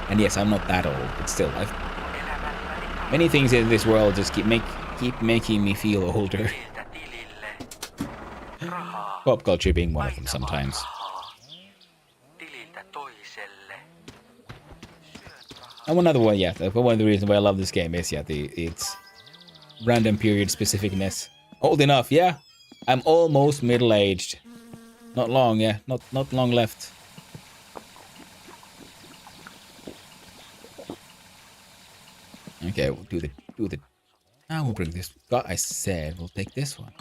Speaker 1: And yes, I'm not that old, but still, many things in this world just keep making me feel older. Pop culture being one of them sometimes. And one other one, yeah, one of the reasons why I love this game is, yeah, its random period specificness. Old enough, yeah. I'm almost middle-aged. Not long, yeah, not long left. Okay, we'll do the. Now we'll bring this. God, I said we'll take this one.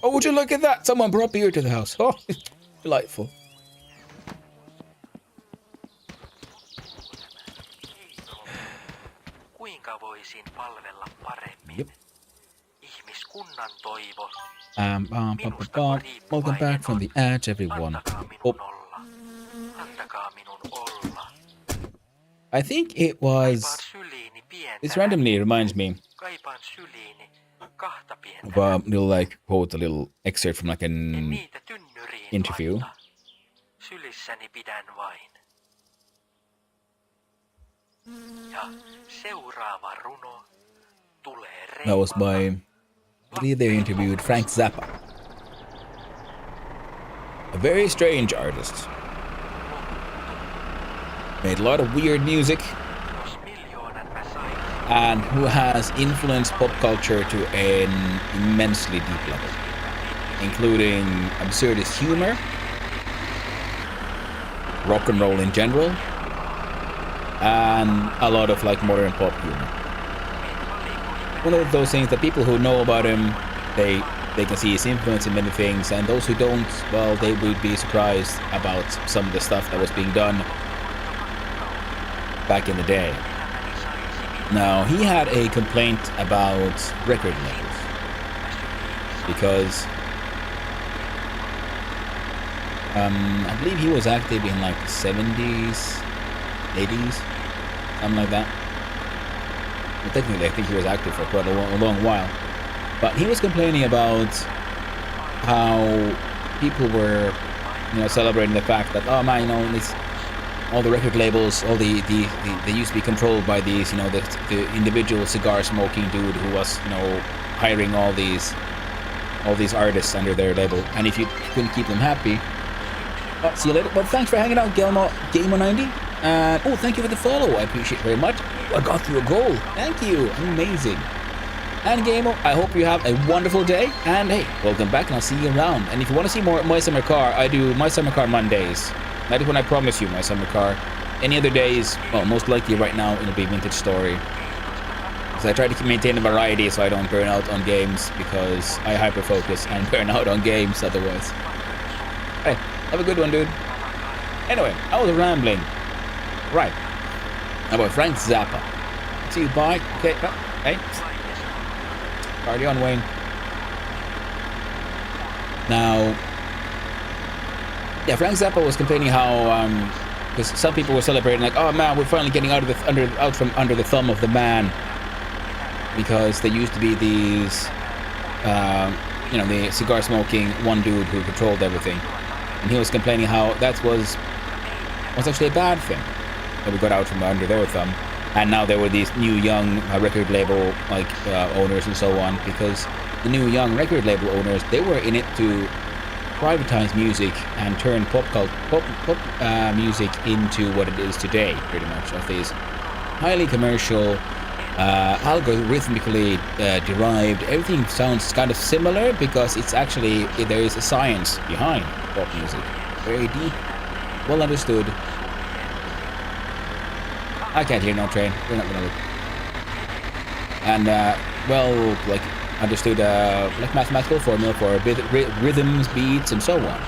Speaker 1: Oh, would you look at that? Someone brought beer to the house. Oh, delightful. Yep. Welcome back from the edge, everyone. Oh. I think it was. This randomly reminds me of a little like quote, a little excerpt from like an interview. That was by, I believe they interviewed Frank Zappa, a very strange artist. Made a lot of weird music, and who has influenced pop culture to an immensely deep level, including absurdist humor, rock and roll in general, and a lot of like modern pop humor. One of those things that people who know about him, they can see his influence in many things, and those who don't, well, they would be surprised about some of the stuff that was being done back in the day. Now, he had a complaint about record labels because I believe he was active in like the 70s, 80s, something like that. Well, technically, I think he was active for quite a long while. But he was complaining about how people were, you know, celebrating the fact that, oh man, you know, it's all the record labels, all they used to be controlled by these, you know, the individual cigar smoking dude who was, you know, hiring all these artists under their label, and if you couldn't keep them happy, well, see you later. Well, thanks for hanging out, Gamer90, and oh, thank you for the follow. I appreciate it very much. I got you a goal. Thank you. Amazing. And Gamer, I hope you have a wonderful day. And hey, welcome back, and I'll see you around. And if you want to see more My Summer Car, I do My Summer Car Mondays. That is when I promise you My Summer Car. Any other days, well, most likely right now it'll be Vintage Story. So I try to maintain a variety so I don't burn out on games, because I hyper-focus and burn out on games otherwise. Hey, have a good one, dude. Anyway, I was rambling. Right. How about Frank Zappa? See you, bye. Okay, hey. Party on, Wayne. Now, yeah, Frank Zappa was complaining how, because some people were celebrating like, oh man, we're finally getting out from under the thumb of the man, because there used to be these, you know, the cigar smoking one dude who controlled everything, and he was complaining how that was actually a bad thing, that we got out from under their thumb, and now there were these new young record label like owners and so on, because the new young record label owners, they were in it to privatize music and turn pop music into what it is today, pretty much, of these highly commercial, algorithmically derived. Everything sounds kind of similar because it's actually, there is a science behind pop music, very deep, well understood. I can't hear no train. We're not gonna look. And well, like understood like mathematical formula for rhythms, beats, and so on.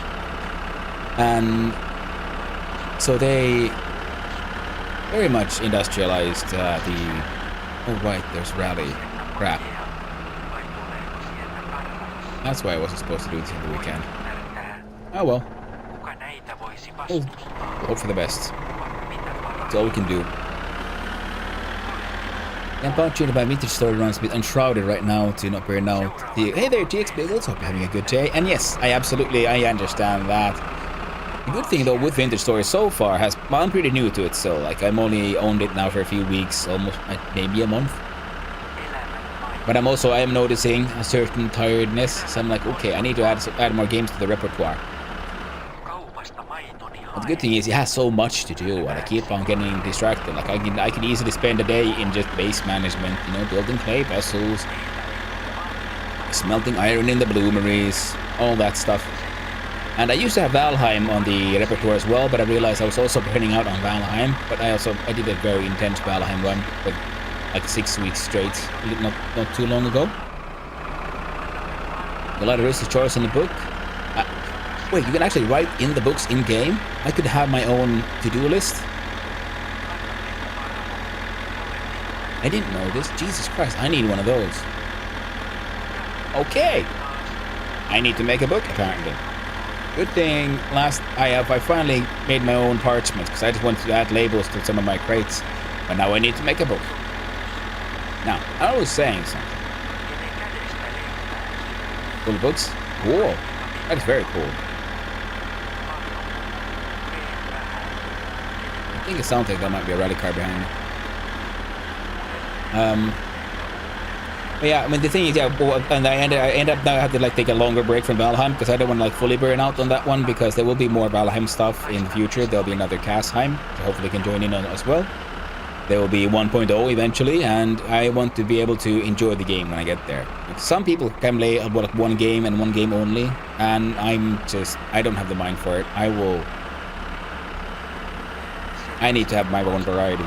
Speaker 1: And so they very much industrialized the. Oh right, there's rally. Crap. That's why I wasn't supposed to do this on the weekend. Oh well. We'll hope for the best. That's all we can do. I'm punctuated by vintage story runs with Unshrouded right now to not burn out. Hey there, TX Bagels, hope you're having a good day. And yes, I understand that. The good thing though with vintage story so far well, I'm pretty new to it, so like I'm only owned it now for a few weeks, almost maybe a month. But I am noticing a certain tiredness, so I'm like, okay, I need to add more games to the repertoire. But the good thing is it has so much to do, and I keep on getting distracted. Like I can easily spend a day in just base management, you know, building clay vessels, smelting iron in the bloomeries, all that stuff. And I used to have Valheim on the repertoire as well, but I realized I was also burning out on Valheim. But I did a very intense Valheim run for like 6 weeks straight, not too long ago. A lot of risky choice in the book. Wait, you can actually write in the books in-game? I could have my own to-do list? I didn't know this. Jesus Christ, I need one of those. Okay. I need to make a book, apparently. Good thing, I finally made my own parchment, because I just wanted to add labels to some of my crates. But now I need to make a book. Now, I was saying something. Cool books? Cool. That's very cool. I think it sounds like there might be a rally car behind me. But yeah, I mean the thing is, and I end up now I have to like take a longer break from Valheim because I don't want to like fully burn out on that one, because there will be more Valheim stuff in the future. There'll be another Kastheim, so hopefully can join in on it as well. There will be 1.0 eventually, and I want to be able to enjoy the game when I get there. Some people can play about one game and one game only, and I don't have the mind for it. I need to have my own variety.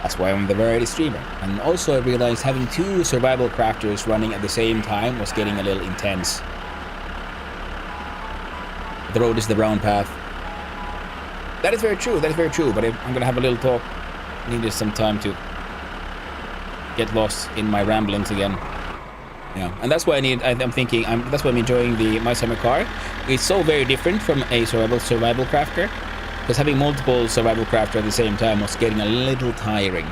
Speaker 1: That's why I'm the variety streamer. And also I realized having 2 survival crafters running at the same time was getting a little intense. The road is the brown path. That is very true, but I'm gonna have a little talk. I needed some time to get lost in my ramblings again. Yeah, and that's why that's why I'm enjoying the My Summer Car. It's so very different from a survival crafter. Because having multiple survival crafter at the same time was getting a little tiring.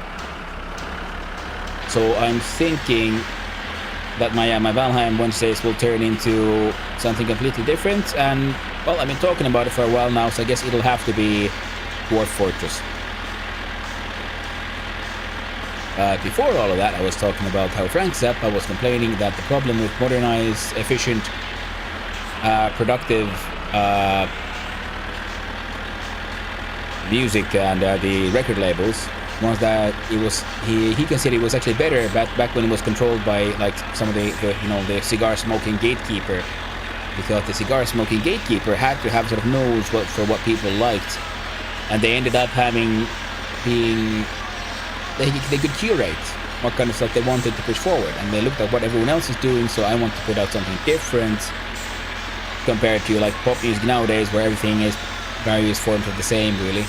Speaker 1: So I'm thinking that my Valheim Wednesdays will turn into something completely different. And, well, I've been talking about it for a while now, so I guess it'll have to be Dwarf Fortress. Before all of that, I was talking about how Frank Zappa was complaining that the problem with modernized, efficient, productive music and the record labels was that he considered it was actually better back when it was controlled by like some of the cigar smoking gatekeeper, because the cigar smoking gatekeeper had to have sort of knows for what people liked, and they ended up they could curate what kind of stuff they wanted to push forward, and they looked at what everyone else is doing, so I want to put out something different compared to like pop music nowadays where everything is various forms of the same, really.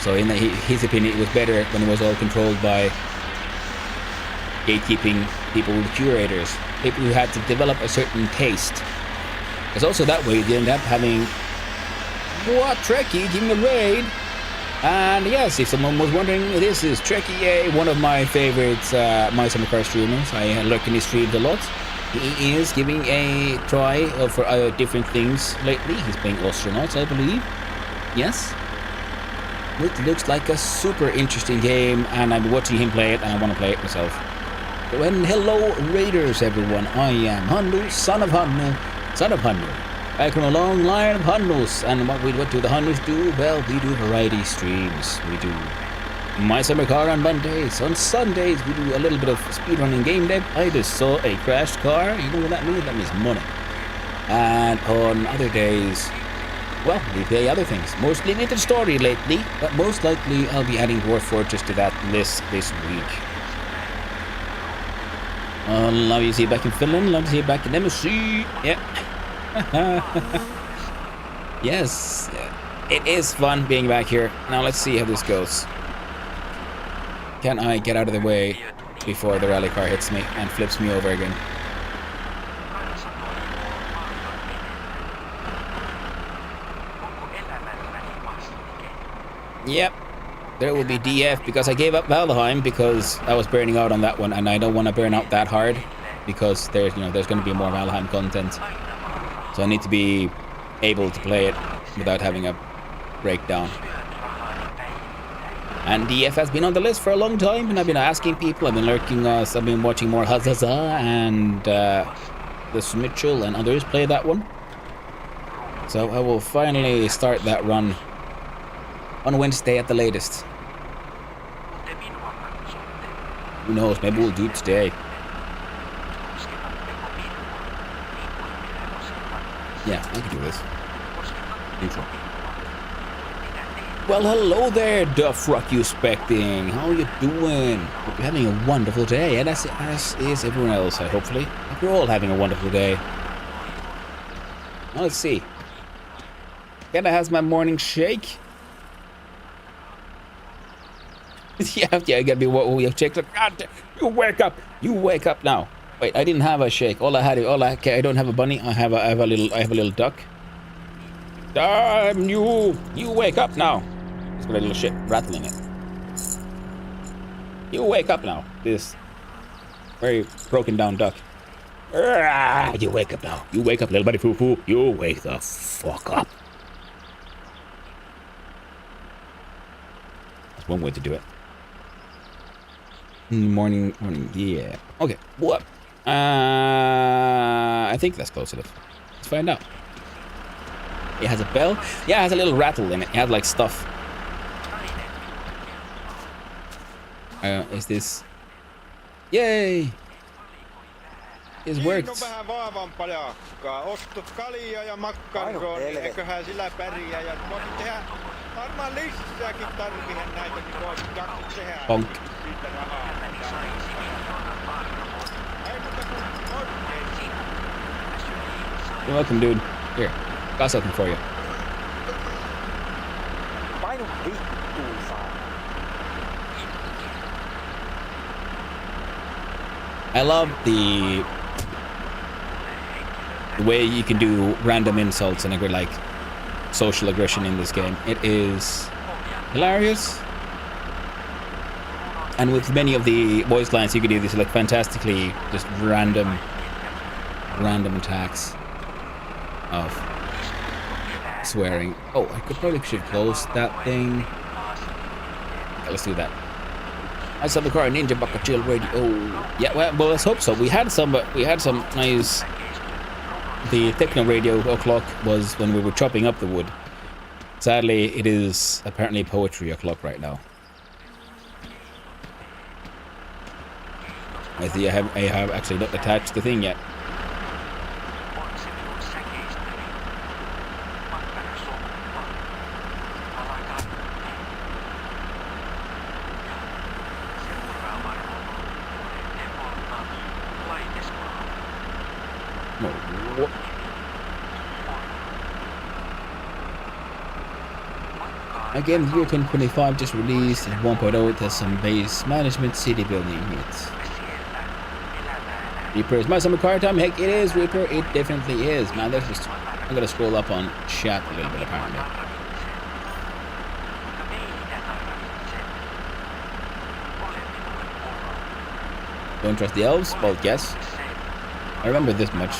Speaker 1: So in his opinion, it was better when it was all controlled by gatekeeping people with curators, people who had to develop a certain taste. Because also that way you end up having, what, Trekkie, give me a raid. And yes, if someone was wondering, this is Trekkie A, one of my favorite My Summer Car streamers. I lurk in his streams a lot. He is giving a try for different things lately. He's playing Astronauts, I believe. Yes. It looks like a super interesting game, and I'm watching him play it, and I want to play it myself. So, and hello, Raiders, everyone. I am Hannu, son of Hannu. Back from a long line of Hannus. And what do the Hannus do? Well, we do variety streams. We do My Summer Car on Mondays. On Sundays, we do a little bit of speedrunning game dev. I just saw a crashed car. You know what that means? That means money. And on other days, well, we play other things. Mostly Vintage Story lately, but most likely I'll be adding Dwarf Fortress to that list this week. Love you to see you back in Finland. Love to see you back in MSC. Yeah. Yes, it is fun being back here. Now let's see how this goes. Can I get out of the way before the rally car hits me and flips me over again? Yep. There will be DF because I gave up Valheim because I was burning out on that one, and I don't want to burn out that hard because there's going to be more Valheim content. So I need to be able to play it without having a breakdown. And DF has been on the list for a long time, and I've been asking people, I've been lurking, I've been watching more Hazaza and this Mitchell and others play that one. So I will finally start that run on Wednesday at the latest. Who knows, maybe we'll do it today. Yeah, I can do this. Neutral. Well, hello there, Duffruck you specting. How are you doing? Hope you're having a wonderful day, and as is everyone else, hopefully. Hope you're all having a wonderful day. Now, let's see. Kenna has my morning shake. yeah, I gotta be what we have checked. God, you wake up now. Wait, I didn't have a shake. Okay, I don't have a bunny. I have a little duck. Damn you! You wake up now. It's got a little shit rattling it. You wake up now. This very broken down duck. You wake up now. You wake up, little buddy foo foo. You wake the fuck up. That's one way to do it. Morning, yeah. Okay, what? I think that's close enough. Let's find out. It has a bell? Yeah, it has a little rattle in it. It has like stuff. Is this... Yay! It's worked.
Speaker 4: Vähän vaavampaa jakkaa. Ostut kalia ja makkarooni, eiköhän sillä pärjää. Ja voisit tehdä varmaan lisääkin tarvihen näitä, niin voisit jaksaa tehdä.
Speaker 1: Bonk.
Speaker 4: Siitä rahaa. Ei muuta kuin oikein.
Speaker 1: You're welcome, dude. Here, got something for you.
Speaker 2: Painu vittuun saa.
Speaker 1: I love the way you can do random insults and like social aggression in this game. It is hilarious. And with many of the voice lines, you can do these like fantastically just random attacks of swearing. Oh, I should close that thing. Okay, let's do that. I saw the car Ninja Baka Chill Radio. Yeah, well, let's hope so. We had some nice. The techno radio o'clock was when we were chopping up the wood. Sadly, it is apparently poetry o'clock right now. I see I have actually not attached the thing yet. No, what? Again, the year 2025 just released at 1.0. It has some base management, city building hits. Reaper is my summer car time. Heck, it is, Reaper. It definitely is, man. There's just... I'm gonna scroll up on chat a little bit, apparently. Don't trust the elves? Well, yes. I remember this much.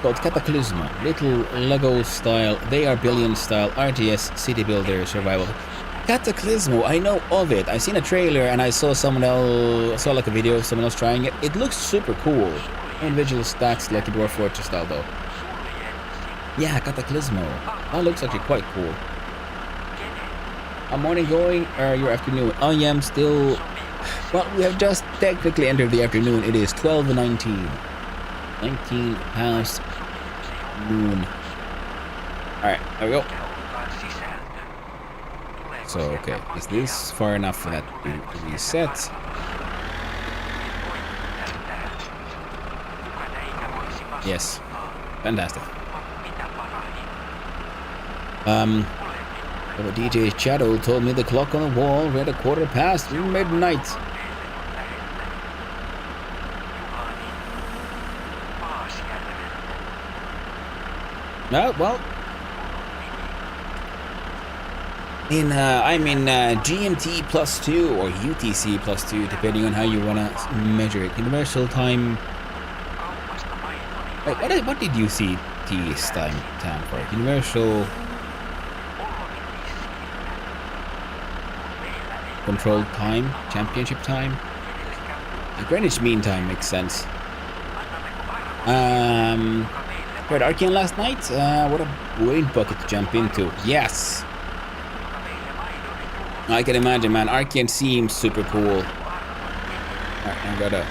Speaker 1: Called Cataclysma. Little Lego style. They are billion style RTS city builder survival. Cataclysmo, I know of it. I seen a trailer and I saw like a video of someone else trying it. It looks super cool. Individual stacks like a Dwarf Fortress style though. Yeah, Cataclysmo. That looks actually quite cool. A morning going or your afternoon? I am still... Well, we have just technically entered the afternoon. It is 12:19. 19 past noon. Alright, there we go. So, okay, is this far enough for that to reset? Yes, fantastic. But DJ Shadow told me the clock on the wall read 1:15 midnight. No, well, I'm in GMT +2 or UTC +2, depending on how you wanna measure it. Universal time. Wait, what did UCT stand for? Universal Control Time, Championship Time. Greenwich Mean Time makes sense. Heard Archean last night? What a great bucket to jump into. Yes! I can imagine, man. Archean seems super cool. Alright, I gotta...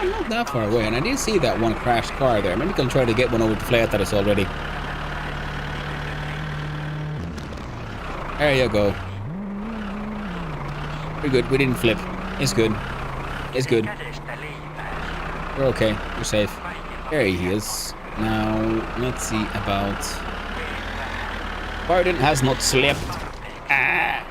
Speaker 1: Not that far away, and I did see that one crashed car there. Maybe I can try to get one over to Fleetaris already. There you go. We're good. We didn't flip. It's good. It's good. We're okay. We're safe. There he is. Now, let's see about... Pardon has not slept. Ah!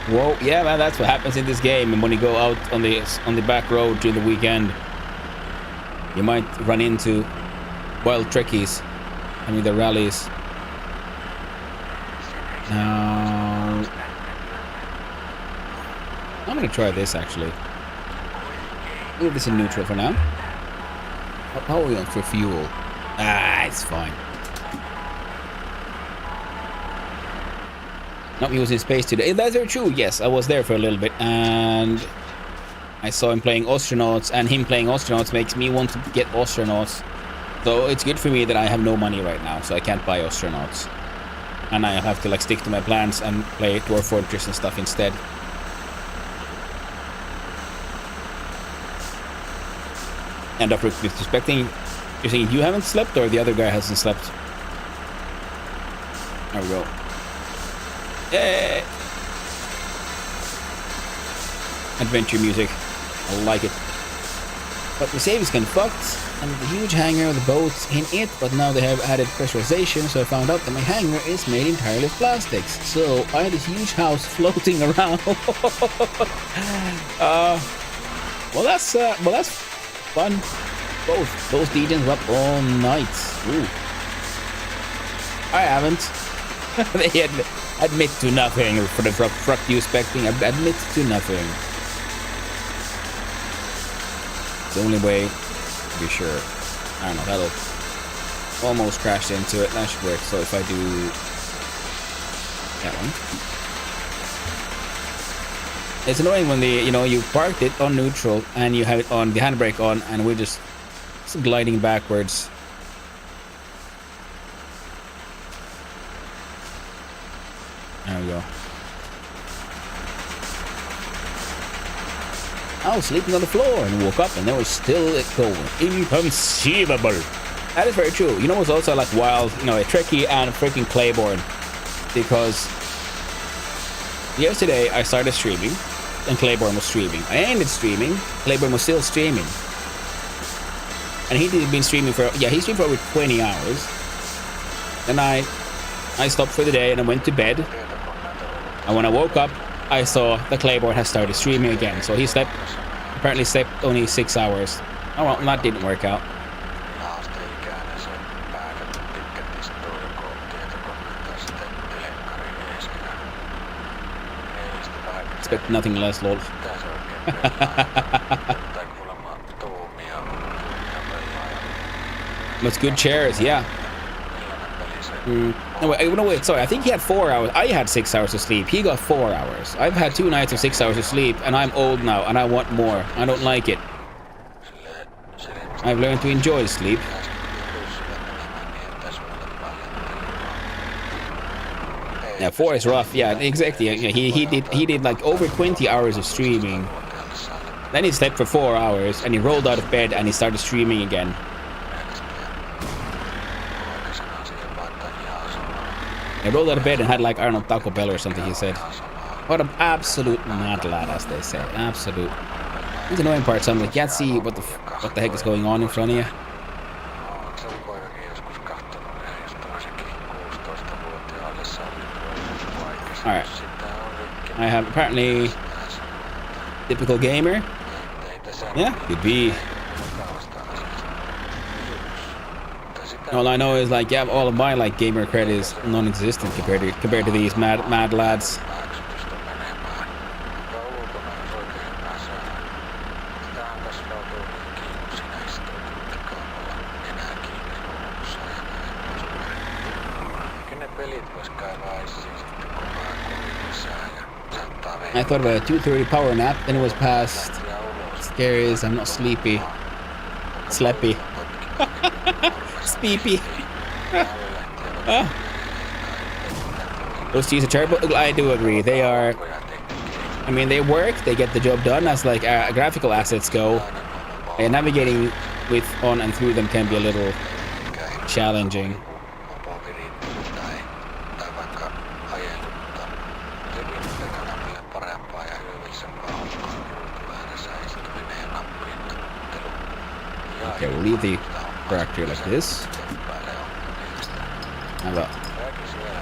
Speaker 1: Whoa, yeah, man, that's what happens in this game. And when you go out on the back road during the weekend, you might run into wild trekkies. I mean, the rallies. Now, I'm gonna try this actually. Leave this in neutral for now. How are we on for fuel? Ah, it's fine. Not using space today. That's very true. Yes, I was there for a little bit, and I saw him playing Astronauts, and him playing Astronauts makes me want to get Astronauts. So it's good for me that I have no money right now, so I can't buy Astronauts, and I have to like stick to my plans and play Dwarf Fortress and stuff instead. End up disrespecting. You're saying you haven't slept, or the other guy hasn't slept? There we go. Yay! Adventure music. I like it. But the save is kind of fucked, and the huge hangar of the boats in it, but now they have added pressurization, so I found out that my hangar is made entirely of plastics. So I had this huge house floating around. Well that's fun. Both those DJs were up all night. Ooh. I haven't. They admit to nothing for the fuck you expecting. Admit to nothing. It's the only way to be sure. I don't know, that'll almost crash into it. That should work. So if I do that one. It's annoying when you parked it on neutral and you have it on the handbrake on, and we're just gliding backwards. There we go. I was sleeping on the floor and woke up and there was still it going. Inconceivable. That is very true. You know what's also like wild? You know, a Trekkie and freaking Claiborne. Because yesterday I started streaming and Claiborne was streaming. I ended streaming. Claiborne was still streaming. And he'd been streaming for, he streamed for over 20 hours. Then I stopped for the day and I went to bed. And when I woke up, I saw the Claiborne has started streaming again. So he apparently slept only 6 hours. Oh well, that didn't work out. Expect nothing less, lol. That's good chairs, yeah. No, wait, sorry, I think he had 4 hours. I had 6 hours of sleep. He got 4 hours. I've had 2 nights of 6 hours of sleep, and I'm old now, and I want more. I don't like it. I've learned to enjoy sleep. Yeah, 4 is rough. Yeah, exactly. Yeah, he did like over 20 hours of streaming. Then he slept for 4 hours, and he rolled out of bed, and he started streaming again. I rolled out of bed and had like, I don't know, Taco Bell or something, he said. What an absolute mad lad, as they say. Absolute. It's the annoying part, something you can't see what the heck is going on in front of you. Alright. I have apparently typical gamer. Yeah, could be. All I know is like, yeah, all of my like gamer cred is non-existent compared to these mad lads. I thought about a 2:30 power nap, then it was past. Scary as I'm not sleepy. Sleepy. Speepy. Those teas are terrible. I do agree. They are. I mean, they work. They get the job done as like graphical assets go. And navigating with on and through them can be a little challenging. Okay, we'll leave the tractor like this. Have a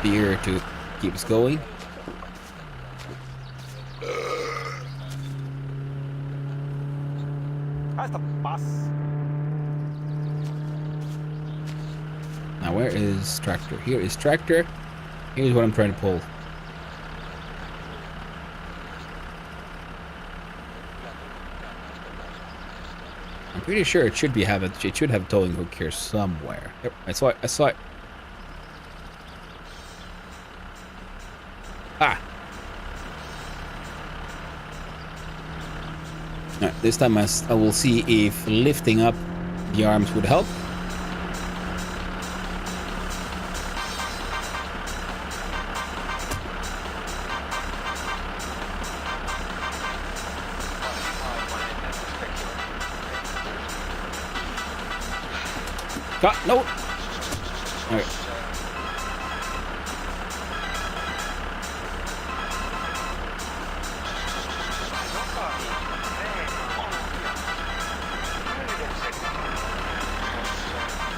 Speaker 1: beer to keep us going. Now where is tractor? Here is tractor. Here's what I'm trying to pull. I'm pretty sure it should have a towing hook here somewhere. Yep, I saw it. Ah. Alright, this time I will see if lifting up the arms would help. No. Alright.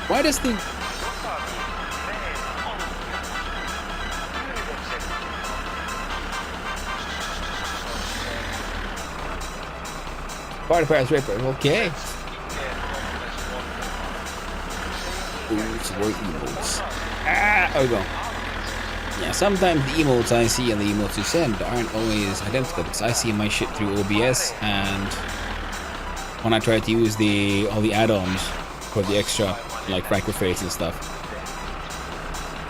Speaker 1: Why does the Fire Pass Ripper? Okay. Emotes. Ah, there we go. Yeah, sometimes the emotes I see and the emotes you send aren't always identical because I see my shit through OBS, and when I try to use all the add-ons for the extra like Franker Face and stuff,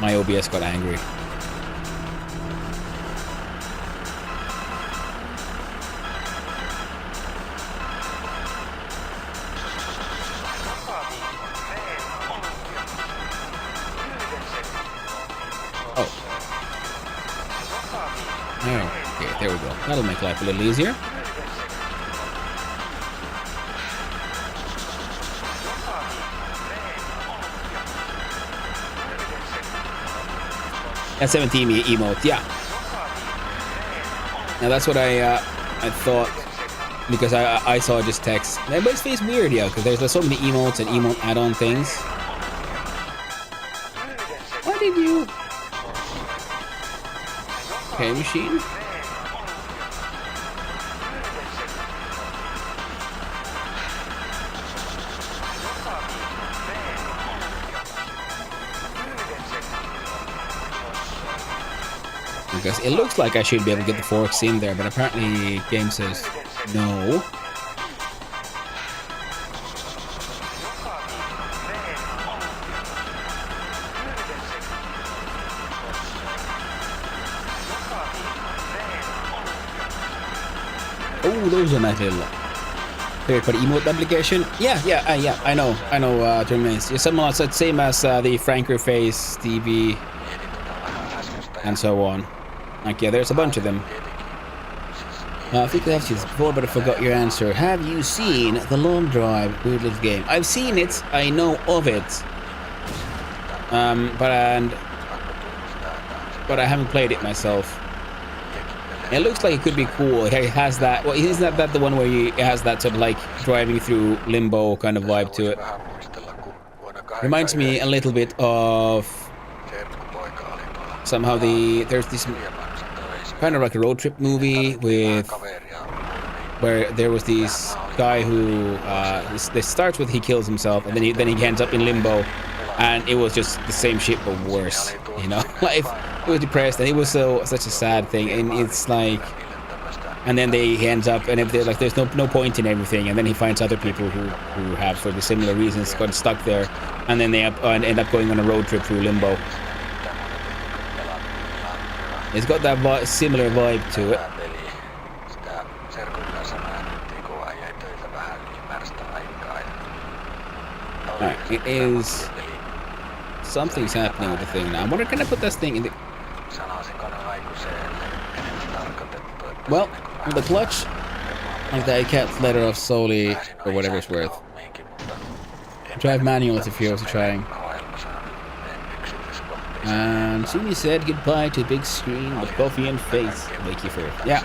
Speaker 1: my OBS got angry. Okay, there we go. That'll make life a little easier. That 17 emote, yeah. Now that's what I thought, because I saw just text. Everybody's face weird, yeah, because there's so many emotes and emote add-on things. Why did you? Okay, machine. Because it looks like I should be able to get the forks in there, but apparently game says no. Oh, those are nice little third-party emote application. Yeah, I know, Jermaine. It's something else, same as the Franker Face, TV, and so on. Like, yeah, there's a bunch of them. I think I asked you this before, but I forgot your answer. Have you seen The Long Drive? Weird little game. I've seen it. I know of it. but I haven't played it myself. It looks like it could be cool. It has that. Well, isn't that the one where it has that sort of like driving through Limbo kind of vibe to it? Reminds me a little bit of somehow there's this kind of like a road trip movie where there was this guy who this starts with he kills himself and then he ends up in Limbo, and it was just the same shit but worse, you know. Like he was depressed and it was such a sad thing, and it's like, and then he ends up, and if like there's no point in everything, and then he finds other people who have for the similar reasons got stuck there, and then they end up going on a road trip through Limbo. It's got that similar vibe to it. Alright, it is... Something's happening with the thing now. I wonder, can I put this thing in the... Well, with the clutch, like that, I can't let her off solely for whatever it's worth. Drive manual if you're also trying. And soon he said goodbye to a big screen with coffee and face. Wake you first. Yeah.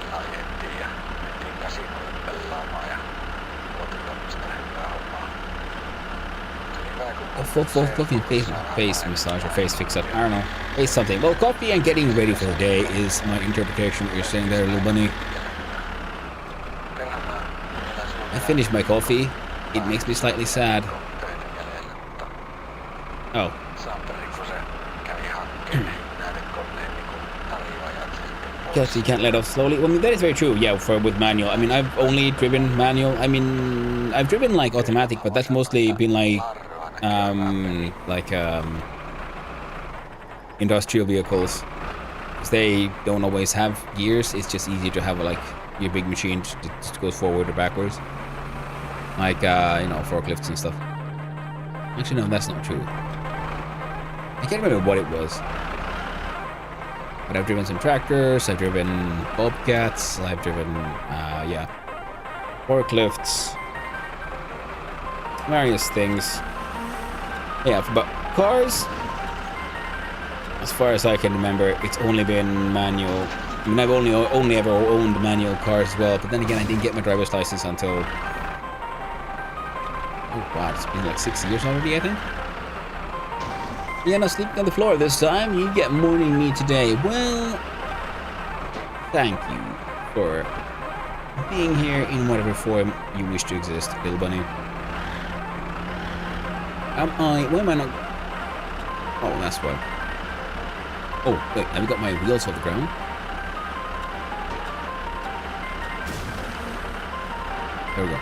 Speaker 1: Coffee and face massage or face fix up. I don't know. Face something. Well, coffee and getting ready for the day is my interpretation of what you're saying there, little bunny. I finished my coffee. It makes me slightly sad. Oh. Because you can't let off slowly. Well, I mean, that is very true. Yeah, with manual. I mean, I've only driven manual. I mean, I've driven like automatic, but that's mostly been like industrial vehicles. Because they don't always have gears. It's just easier to have like your big machine just goes forward or backwards. Like you know, forklifts and stuff. Actually, no, that's not true. I can't remember what it was. But I've driven some tractors, I've driven bobcats, I've driven, yeah, forklifts, various things. Yeah, but cars, as far as I can remember, it's only been manual. I mean, I've only ever owned manual cars as well, but then again, I didn't get my driver's license until, oh wow, it's been like 6 years already, I think. Yeah, no sleeping on the floor this time. You get morning me today. Well, thank you for being here in whatever form you wish to exist, little bunny. Why am I not? Oh, that's why. Oh, wait, have you got my wheels off the ground? There we go.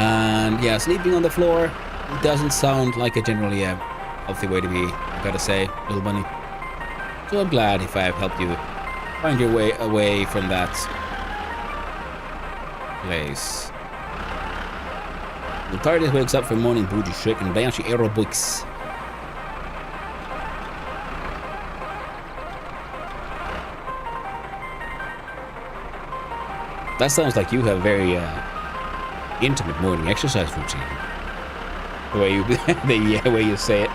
Speaker 1: And yeah, sleeping on the floor. It doesn't sound like a generally healthy way to be, I gotta say, little bunny. So I'm glad if I've helped you find your way away from that place. The TARDIS wakes up for morning booty shake and bouncy aerobics. That sounds like you have a very intimate morning exercise routine. The way you, the way you say it.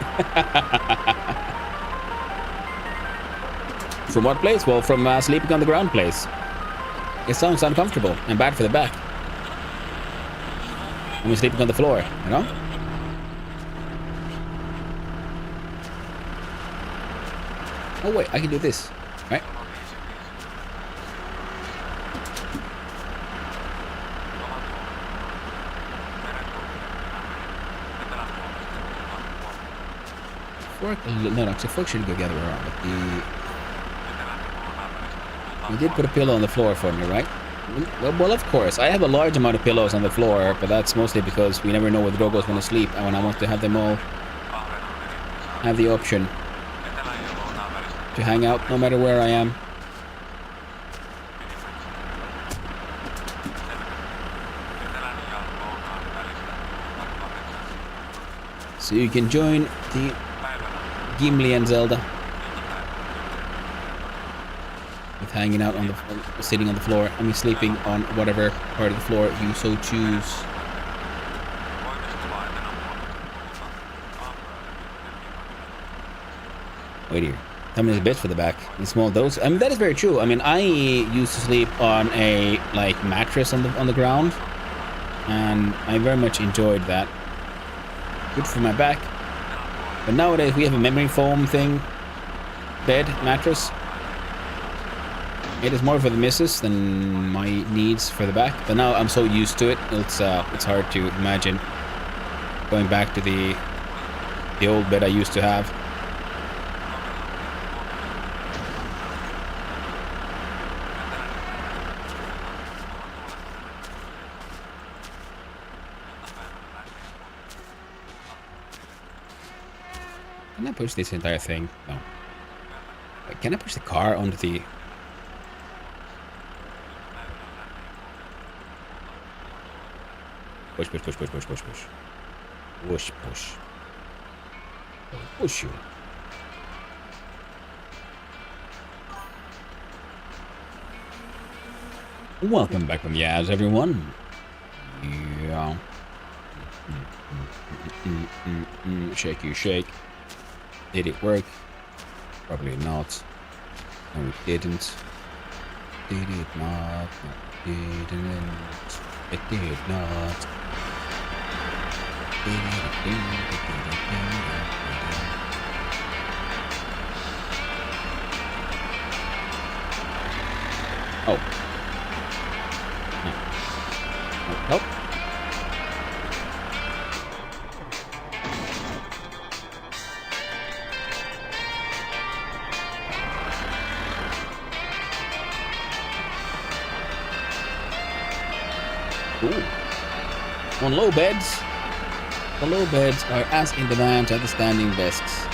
Speaker 1: From what place? Well, from sleeping on the ground place. It sounds uncomfortable and bad for the back. When you're sleeping on the floor, you know? Oh wait, I can do this, right? Fork? No, actually, fork should go the other way around. But you did put a pillow on the floor for me, right? Well, of course. I have a large amount of pillows on the floor, but that's mostly because we never know where the doggo's going to sleep, and when I want to have them all have the option to hang out no matter where I am. So you can join the Gimli and Zelda with hanging out on the, sitting on the floor. I mean, sleeping on whatever part of the floor you so choose. Wait here. 10 minutes best for the back in small dose. I mean, that is very true. I mean, I used to sleep on a like mattress on the ground, and I very much enjoyed that. Good for my back. But nowadays we have a memory foam thing, bed mattress. It is more for the missus than my needs for the back. But now I'm so used to it, it's hard to imagine going back to the old bed I used to have. Can I push this entire thing? No. Wait, can I push the car onto the... Push, push, push, push, push, push, push. Push, push. Push you. Welcome back from Yaz, everyone. Yeah. Shake you shake. Did it work? Probably not. No, it didn't. Did it not? No, it didn't. It did not. Oh. No. Nope. Ooh. On low beds, the low beds are as in demand as the standing desks.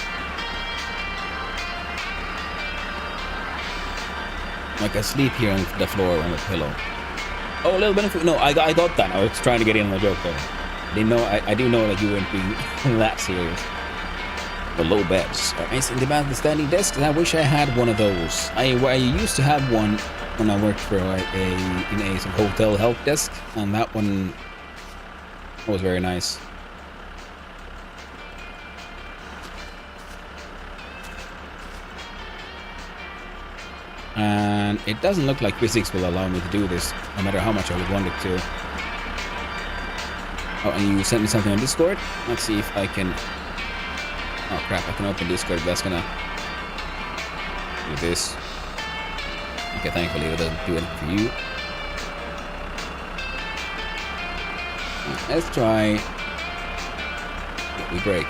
Speaker 1: Like I sleep here on the floor on the pillow. Oh, a little benefit. No, I got that. I was trying to get in on the joke there. I didn't know. I didn't know that you wouldn't be that serious. The low beds are as in demand as the standing desks, and I wish I had one of those. I used to have one when I worked for in a hotel help desk, and that one was very nice. And it doesn't look like physics will allow me to do this, no matter how much I would want it to. Oh, and you sent me something on Discord. Let's see if I can... Oh crap, I can open Discord, that's gonna do this. Okay, thankfully it doesn't do anything for you. Let's try... We break.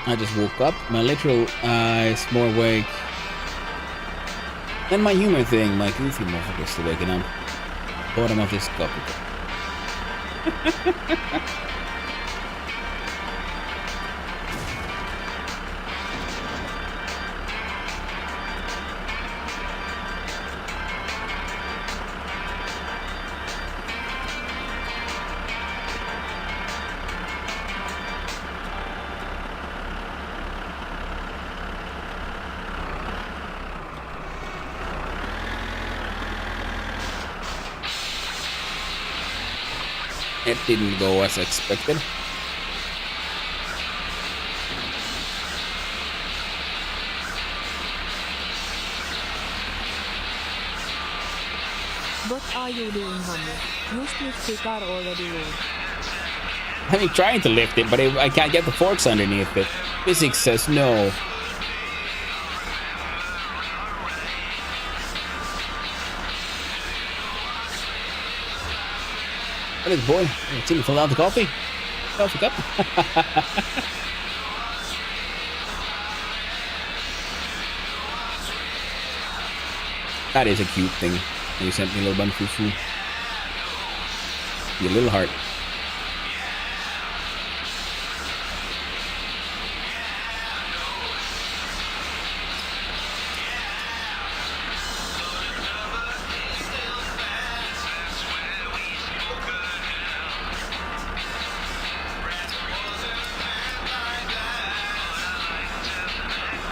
Speaker 1: I just woke up. My literal eyes more awake than my humor thing. My goofy motherfucker still waking up. Bottom of this cup. It didn't go as expected.
Speaker 3: What are you doing, honey? You split the car already rolled.
Speaker 1: I'm trying to lift it, but I can't get the forks underneath it. Physics says no. What is boy? See me fill out the coffee? Coffee cup? That is a cute thing. You sent me a little bun fufu. Your little heart.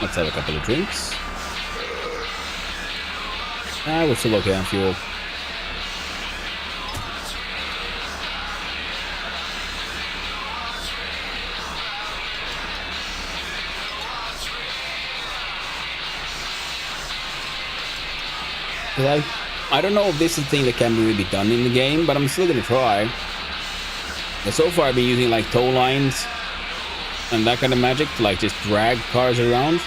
Speaker 1: Let's have a couple of drinks. We're still okay on fuel. I don't know if this is a thing that can really be done in the game, but I'm still gonna try. And so far I've been using like tow lines and that kind of magic to like just drag cars around.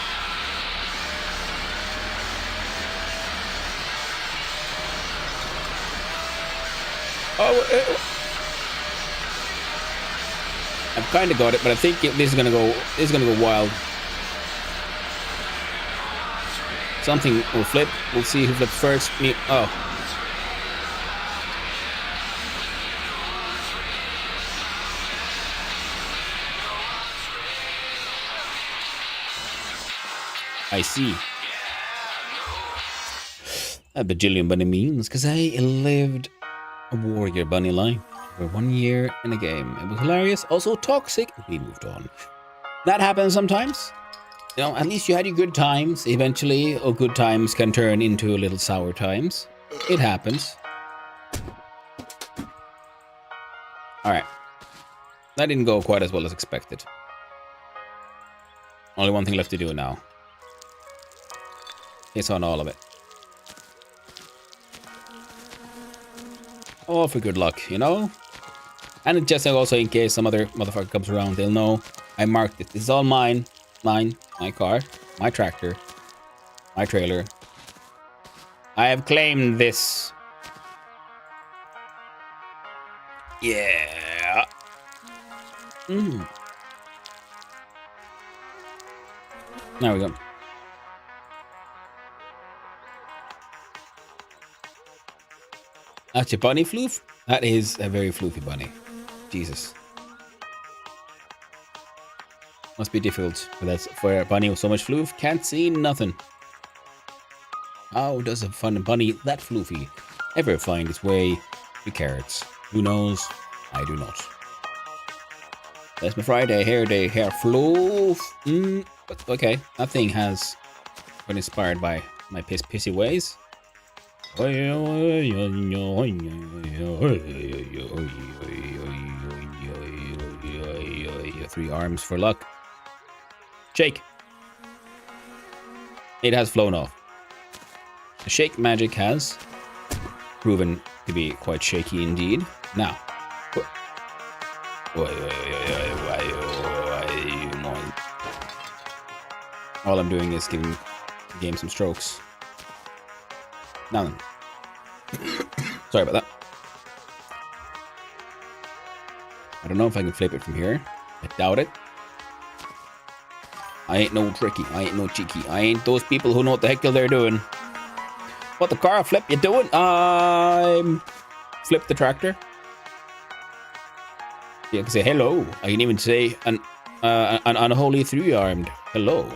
Speaker 1: I've kind of got it, but I think this is gonna go wild. Something will flip. We'll see who flips first. Me. Oh. I see. A bajillion bunny memes, because I lived a warrior bunny life for 1 year in a game. It was hilarious, also toxic. We moved on. That happens sometimes. You know, at least you had your good times. Eventually, or good times can turn into a little sour times. It happens. Alright. That didn't go quite as well as expected. Only one thing left to do now. It's on all of it. Oh, for good luck, you know? And just also in case some other motherfucker comes around, they'll know I marked it. This is all mine. Mine. My car. My tractor. My trailer. I have claimed this. Yeah. There we go. That's a bunny floof? That is a very floofy bunny. Jesus. Must be difficult for a bunny with so much floof. Can't see nothing. How does a fun bunny that floofy ever find its way to carrots? Who knows? I do not. That's my Friday hair day hair floof. But okay, that thing has been inspired by my pissy ways. 3 arms for luck. Shake. It has flown off. The shake magic has proven to be quite shaky indeed. Now. All I'm doing is giving the game some strokes. Now then. Sorry about that. I don't know if I can flip it from here. I doubt it. I ain't no tricky. I ain't no cheeky. I ain't those people who know what the heck they're doing. What the car flip you doing? I'm flip the tractor. Yeah, I can say hello. I can even say an unholy 3-armed hello.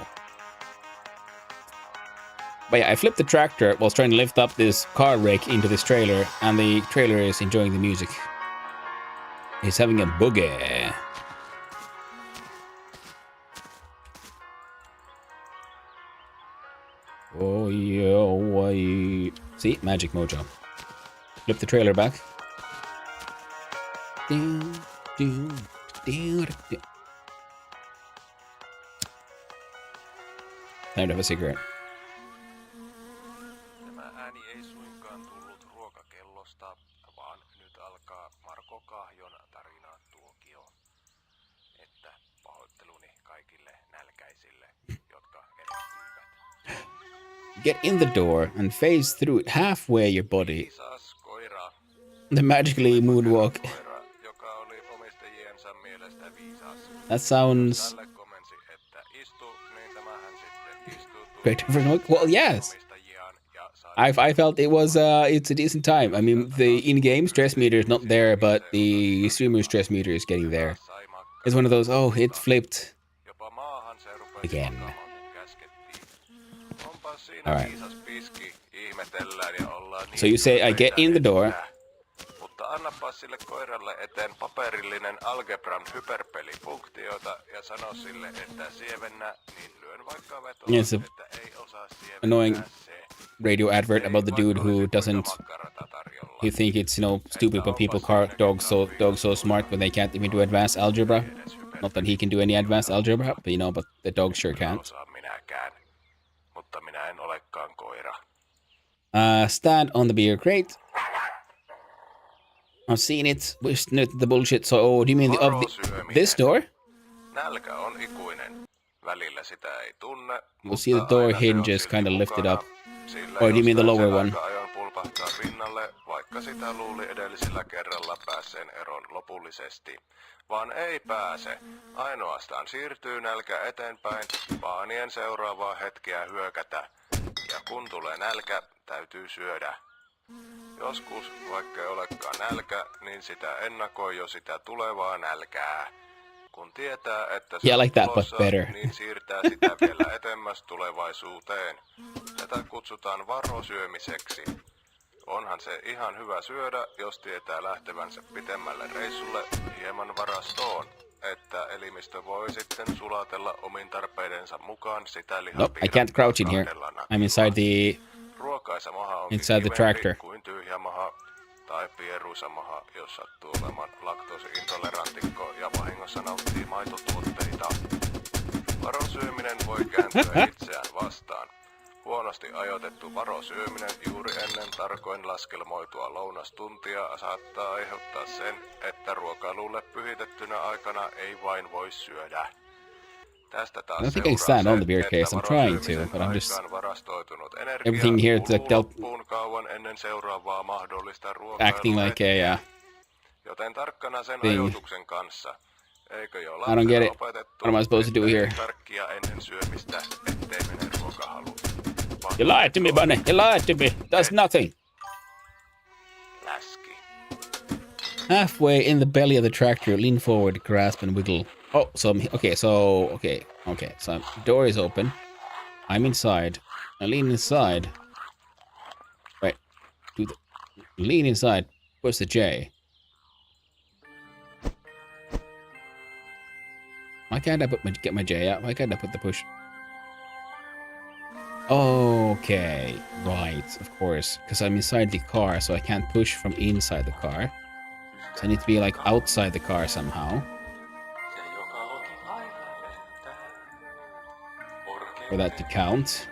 Speaker 1: But yeah, I flipped the tractor whilst trying to lift up this car rake into this trailer, and the trailer is enjoying the music. He's having a boogie. Oh yeah, see, magic mojo. Flip the trailer back. Time to have a cigarette.
Speaker 5: Tämä ääni ei suinkaan tullut ruokakellosta, vaan nyt alkaa Marko Kahjon tarinaa tuokio. Että pahoitteluni kaikille nälkäisille, jotka erehtyivät.
Speaker 1: Get in the door and phase through it halfway your body.
Speaker 5: Viisas koira.
Speaker 1: The magically moonwalk.
Speaker 5: Koira, joka oli omistajiensa mielestä viisas.
Speaker 1: That sounds
Speaker 5: Tälle komensi, että istu, niin tämähän sitten istuu.
Speaker 1: great different. Well, yes. I felt it was it's a decent time. I mean, the in-game stress meter is not there, but the streamer stress meter is getting there. It's one of those. Oh, it flipped again. All right. So you say I get in the door.
Speaker 5: Mutta annapa sille koiralle eteen paperillinen algebran hyperpelifunktioita ja sano sille, että sievennä, niin lyön vaikka vetoa,
Speaker 1: Yes,
Speaker 5: että ei osaa
Speaker 1: annoying
Speaker 5: sieventää se.
Speaker 1: radio advert about the dude who doesn't. You think it's stupid when people call dogs so smart when they can't even do advanced algebra. Not that he can do any advanced algebra, but but the dog sure can't.
Speaker 5: Osaa minäkään, mutta minä en olekaan koira.
Speaker 1: Stand on the beer crate. I've seen it. We've sniffed the bullshit. So, do you mean this door?
Speaker 5: Nälkä on ikuinen. Välillä sitä ei tunne.
Speaker 1: We'll see the door hinges kind of lifted up. Or do you mean the lower one?
Speaker 5: Ajon pulpahtaa pinnalle, vaikka sitä luuli edellisellä kerralla päässeen eroon lopullisesti. Vaan ei pääse. Ainoastaan siirtyy nälkä eteenpäin, vaanien seuraavaa hetkeä hyökätä. Ja kun tulee nälkä, täytyy syödä. Joskus, vaikka ei olekaan nälkä, niin sitä ennakoi jo sitä tulevaa nälkää. Kun tietää, että se on tulossa, niin siirtää sitä vielä etemmäs tulevaisuuteen. Tätä kutsutaan varosyömiseksi. Onhan se ihan hyvä syödä, jos tietää lähtevänsä pitemmälle reissulle hieman varastoon, että elimistö voi sitten sulatella omin tarpeidensa mukaan sitä lihapiirakkaa.
Speaker 1: I can't crouch in here. I'm inside the tractor.
Speaker 5: Kuin tyhjä maha tai pieruisa maha, jos sattuu olemaan laktoosiintolerantikko ja vahingossa nauttii maitotuotteita. Varosyöminen voi kääntyä itseään vastaan. Huonosti ajoitettu varosyöminen juuri ennen tarkoin laskelmoitua lounastuntia saattaa aiheuttaa sen, että ruokailulle pyhitettynä aikana ei vain voi syödä. Tästä taas
Speaker 1: I don't think I stand on the beer case. I'm trying to, but I'm just everything here to
Speaker 5: kauan ennen seuraavaa mahdollista
Speaker 1: acting like a
Speaker 5: joten tarkkana sen ajoituksen kanssa. Eikö jo
Speaker 1: I don't get it. What am I supposed to do here?
Speaker 5: Tarkkia ennen syömistä, ettei mene ruokahalu.
Speaker 1: You lied to me, Bunny. You lied to me. Does nothing.
Speaker 5: Läski.
Speaker 1: Halfway in the belly of the tractor, lean forward, grasp and wiggle. Oh, so door is open. I'm inside. I lean inside. Wait. Lean inside. Where's the J? Why can't I get my J out? Why can't I put the push? Okay, right, of course, because I'm inside the car, so I can't push from inside the car. So I need to be like outside the car somehow. For that to count.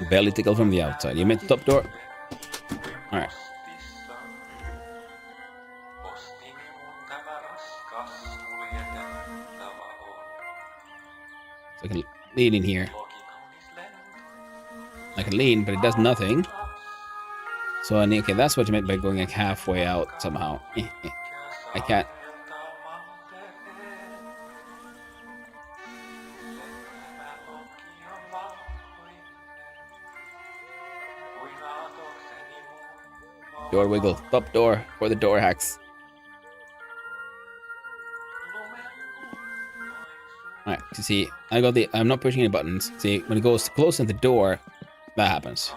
Speaker 1: Belly tickle from the outside. You meant the top door? Alright. So I can lean in here. I can lean, but it does nothing. So I need, okay, that's what you meant by going like halfway out somehow. I can't. Door wiggle, top door for the door hacks. Alright, you see, I'm not pushing any buttons. See, when it goes close to the door, that happens.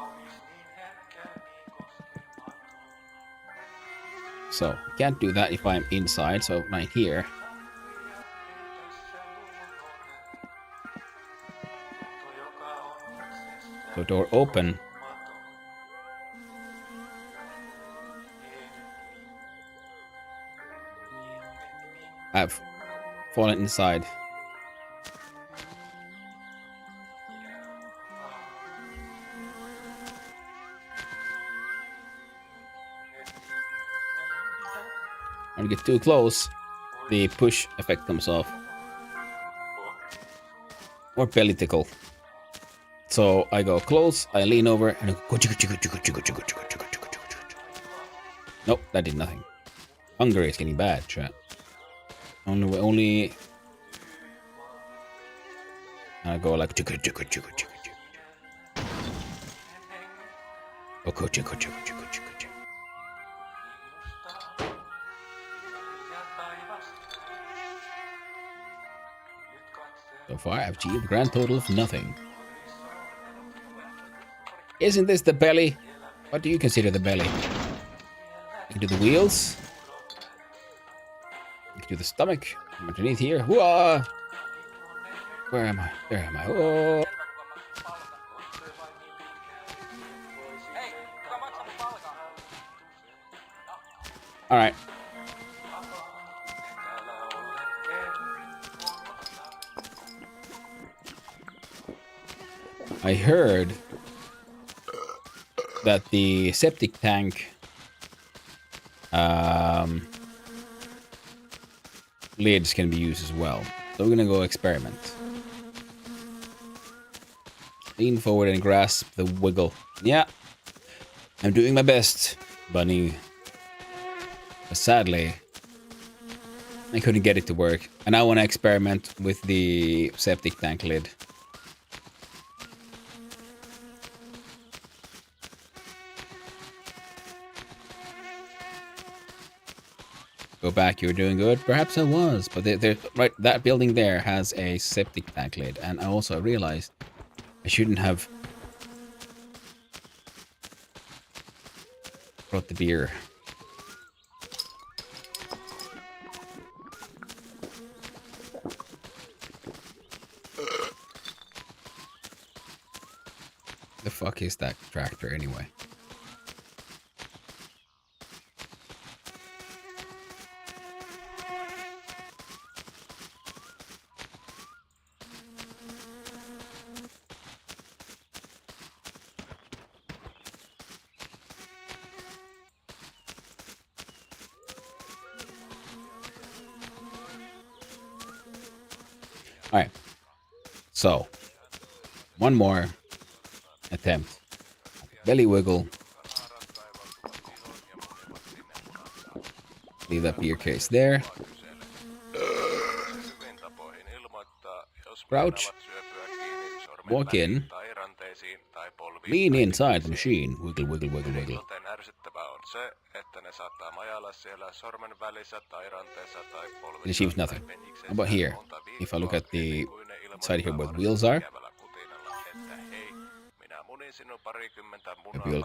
Speaker 1: So, can't do that if I'm inside, so right here. So door open. I've fallen inside. When you get too close, the push effect comes off. Or belly tickle. So I go close, I lean over, and I go. Nope, that did nothing. Hungary is getting bad, chat. Only. And I go like. So far, I've achieved a grand total of nothing. Isn't this the belly? What do you consider the belly? Into the wheels. Into the stomach. I'm underneath here. Whoa! Where am I? There am I. Oh! Alright. I heard that the septic tank lids can be used as well. So we're gonna go experiment. Lean forward and grasp the wiggle. Yeah. I'm doing my best, bunny. But sadly, I couldn't get it to work. And I want to experiment with the septic tank lid. Go back, you were doing good. Perhaps I was, but right, that building there has a septic tank lid, and I also realized I shouldn't have brought the beer. The fuck is that tractor anyway? Alright, so one more attempt. Belly wiggle. Leave that beer case there. Crouch. Walk in. Lean inside the machine. Wiggle, wiggle, wiggle, wiggle. It achieves nothing. How about here? If I look at the side here where the wheels are. The wheel,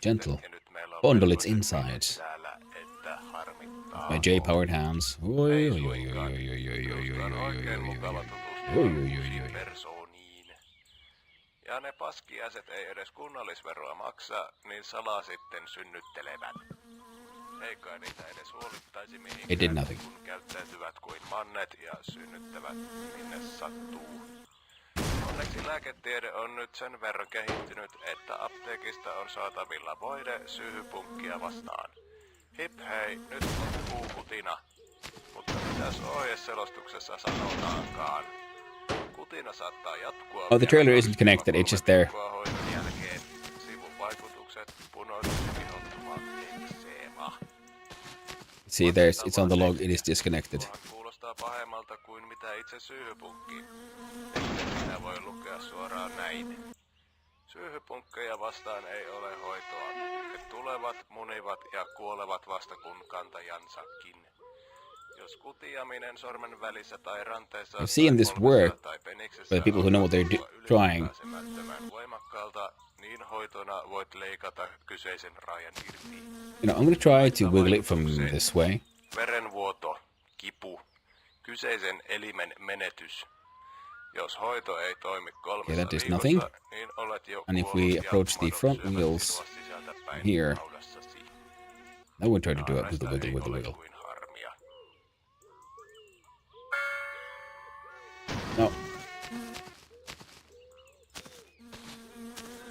Speaker 1: gentle. Bundle its insides. My J-powered hands.
Speaker 5: Ja ne paskiaiset ei edes kunnallisveroa maksa, niin salaa sitten synnyttelevät. Ei kai niitä edes huolittaisi mihinkään, kun käyttäytyvät kuin mannet ja synnyttävät minne sattuu. Onneksi lääketiede on nyt sen verran kehittynyt, että apteekista on saatavilla voide syyhypunkkia vastaan. Hip hei, nyt on puukutina. Mutta mitäs ohjeselostuksessa sanotaankaan? Kutina saattaa jatkua.
Speaker 1: Oh, the trailer isn't connected, it's just there.
Speaker 5: Jälkeen sivuvaikutukset punoitus ihottuma ekseema.
Speaker 1: See, it's on the log, it is disconnected.
Speaker 5: Kuulostaa pahemmalta kuin mitä itse syyhypunkki. Ehkä minä voi lukea suoraan näin. Syyhypunkkeja vastaan ei ole hoitoa. He tulevat, munivat ja kuolevat vasta kun kantajansakin. Jos kutiaminen sormen välissä tai ranteessa
Speaker 1: I've seen this work for the people who know what they're trying.
Speaker 5: Voimakkaalta, niin hoitona voit leikata kyseisen rajan irti.
Speaker 1: You know, I'm gonna try to wiggle it from this way.
Speaker 5: Verenvuoto, kipu, kyseisen elimen menetys. Jos hoito ei toimi 3 viikossa, niin olet jo
Speaker 1: and if we approach the front wheels here, I would try to do it with the wiggle, wiggle, wiggle. No.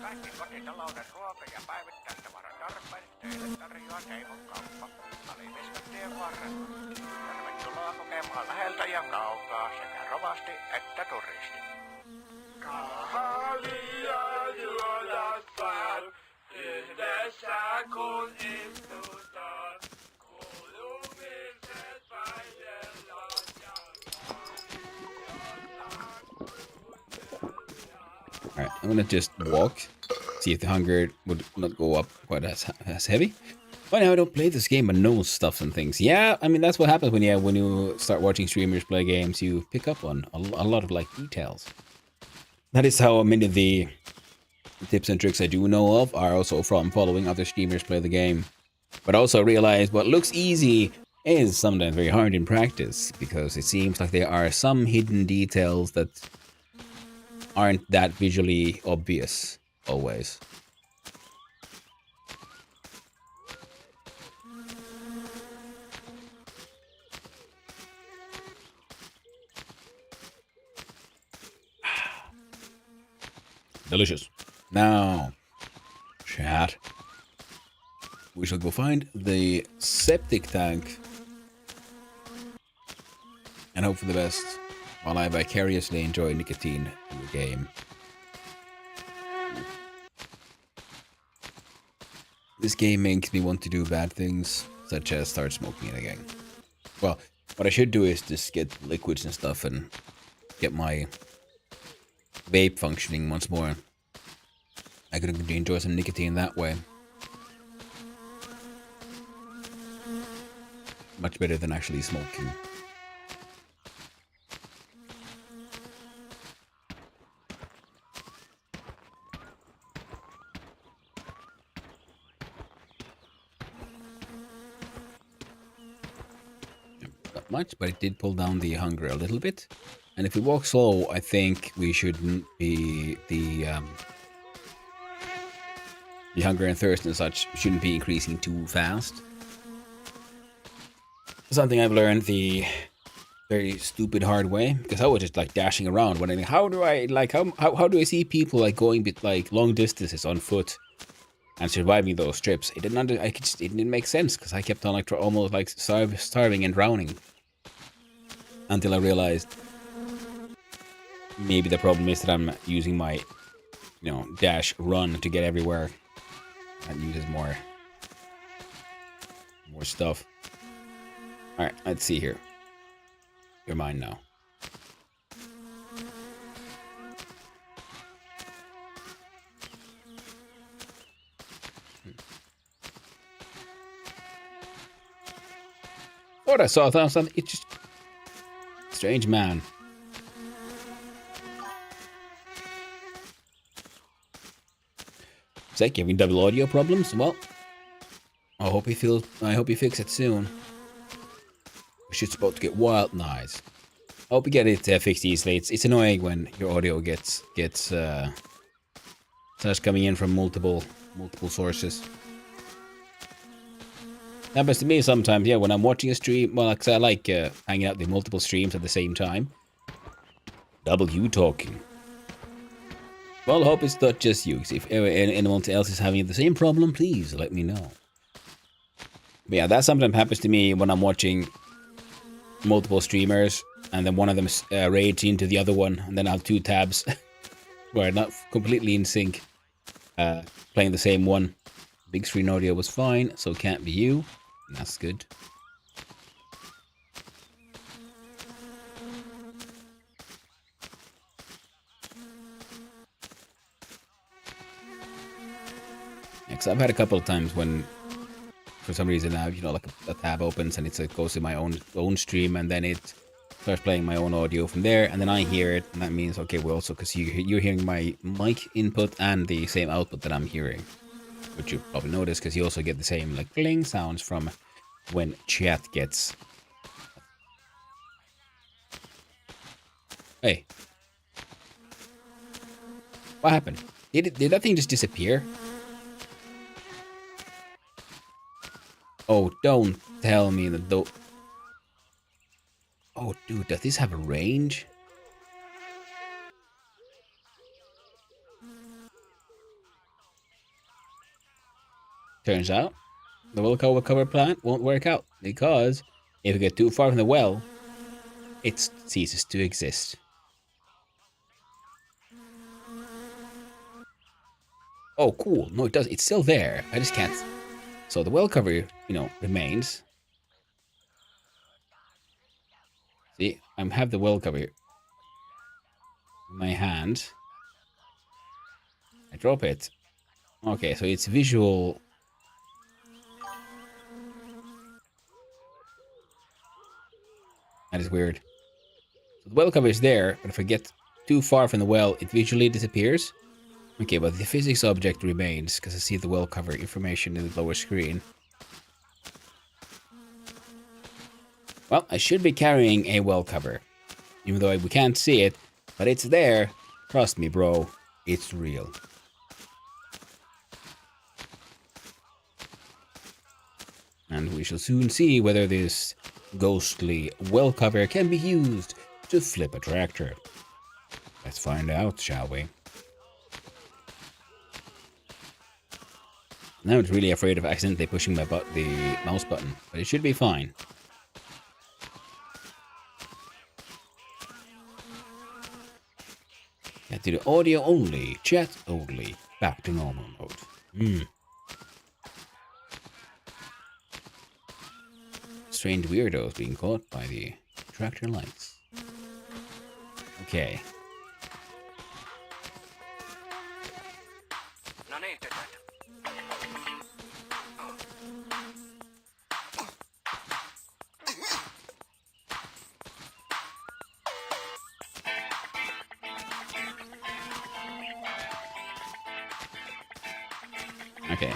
Speaker 5: Kaikki kotitalouden ruoka- ja päivittäistavaran tarpeet teille tarjoaa Teimon kauppa. Aliviskatien varrella. Tervetuloa kokemaan läheltä ja kaukaa sekä rovasti että turisti. Kahvia juodessaan, yhdessä kun istutaan, kuulumiset vaihdellaan ja
Speaker 1: Alright, I'm gonna just walk, see if the hunger would not go up quite as heavy. By now I don't play this game but know stuff and things. Yeah, I mean that's what happens when you start watching streamers play games. You pick up on a lot of like details. That is how many of the tips and tricks I do know of are also from following other streamers play the game. But also realize what looks easy is sometimes very hard in practice, because it seems like there are some hidden details that aren't that visually obvious always. Delicious. Now, chat. We shall go find the septic tank and hope for the best while I vicariously enjoy nicotine in the game. This game makes me want to do bad things, such as start smoking it again. Well, what I should do is just get liquids and stuff and get my vape functioning once more. I could enjoy some nicotine that way. Much better than actually smoking. Not much, but it did pull down the hunger a little bit. And if we walk slow, I think we shouldn't be the hunger and thirst and such shouldn't be increasing too fast. Something I've learned the very stupid hard way, because I was just like dashing around wondering how do I see people like going like long distances on foot and surviving those trips. It didn't make sense, because I kept on like almost like starving and drowning until I realized maybe the problem is that I'm using my dash run to get everywhere. That uses more stuff. Alright, let's see here. You're mine now. Thought I saw something. It's just strange man. Zach, you having double audio problems? Well, I hope you fix it soon. We should supposed to get wild noise. I hope you get it fixed easily. It's annoying when your audio gets starts coming in from multiple sources. Happens to me sometimes, yeah, when I'm watching a stream. Well, because I like hanging out with multiple streams at the same time. Double you talking. Well, I hope it's not just you. If anyone else is having the same problem, please let me know. But yeah, that sometimes happens to me when I'm watching multiple streamers, and then one of them raids into the other one, and then I have two tabs where I'm not completely in sync, playing the same one. Big screen audio was fine, so can't be you. That's good. Because I've had a couple of times when, for some reason, I have, like a tab opens and it goes to my own stream, and then it starts playing my own audio from there, and then I hear it, and that means, okay, well, also, because you're hearing my mic input and the same output that I'm hearing, which you probably notice, because you also get the same, like, cling sounds from when chat gets... Hey. What happened? Did that thing just disappear? Oh, don't tell me that though. Oh, dude, does this have a range? Turns out, the well cover plant won't work out, because if you get too far from the well, it ceases to exist. Oh, cool. No, it does. It's still there. I just can't. So the well cover, remains. See, I have the well cover in my hand. I drop it. Okay, so it's visual. That is weird. So the well cover is there, but if I get too far from the well, it visually disappears. Okay, but the physics object remains, because I see the well cover information in the lower screen. Well, I should be carrying a well cover. Even though we can't see it, but it's there. Trust me, bro. It's real. And we shall soon see whether this ghostly well cover can be used to flip a tractor. Let's find out, shall we? Now I'm really afraid of accidentally pushing the mouse button, but it should be fine. Get to the audio only, chat only, back to normal mode. Strange weirdos being caught by the tractor lights. Okay.
Speaker 6: No niin, tytöt.
Speaker 1: Okay.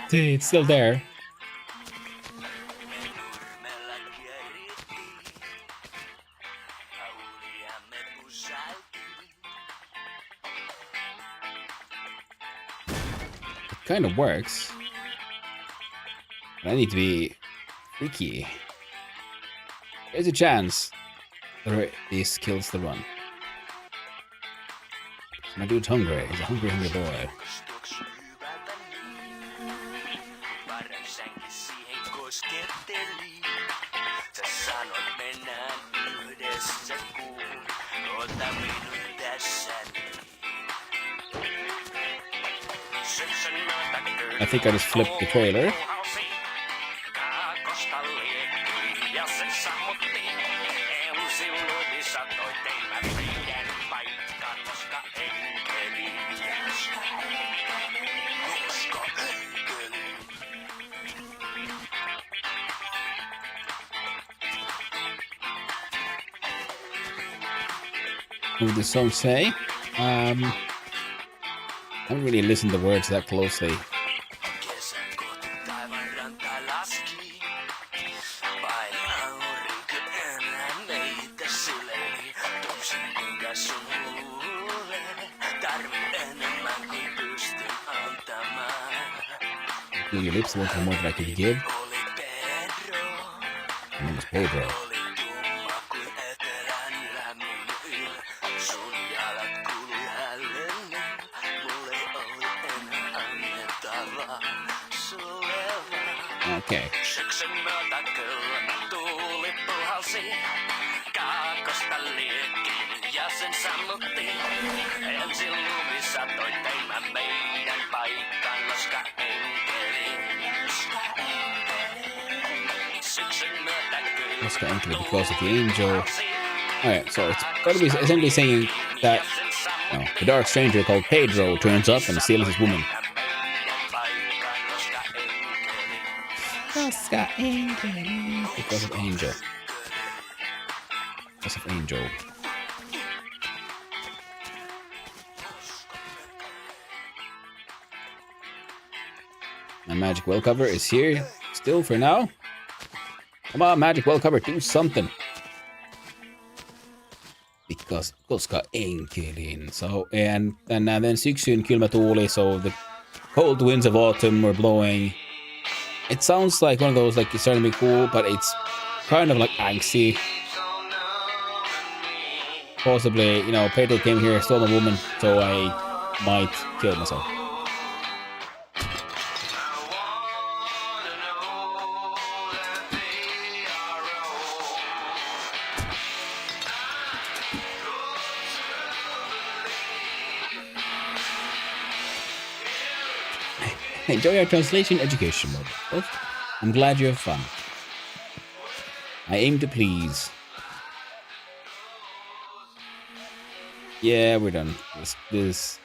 Speaker 1: See, it's still there. It kind of works. But I need to be freaky. There's a chance that this kills the run. My dude's hungry. He's a hungry, hungry boy. I think I just flipped the trailer. What would the song say? I haven't really listened to the words that closely. Feel your lips want more than I can give. My name is Pedro. Okay. Oscar Enkeli because of the angel. Alright, so it's gotta be essentially saying that the dark stranger called Pedro turns up and steals his woman. Oscar Enkeli because of angel. Because of angel. My magic well cover is here still for now. Come on, magic well cover, do something. Because koska enkelin. So and then syksyn kylmä tuuli, so the cold winds of autumn were blowing. It sounds like one of those, like, it's starting to be cool, but it's kind of like angsty. Possibly, you know, Pedro came here, stole a woman, so I might kill myself. Enjoy our translation education mode. Oh, I'm glad you have fun. I aim to please. Yeah, we're done. This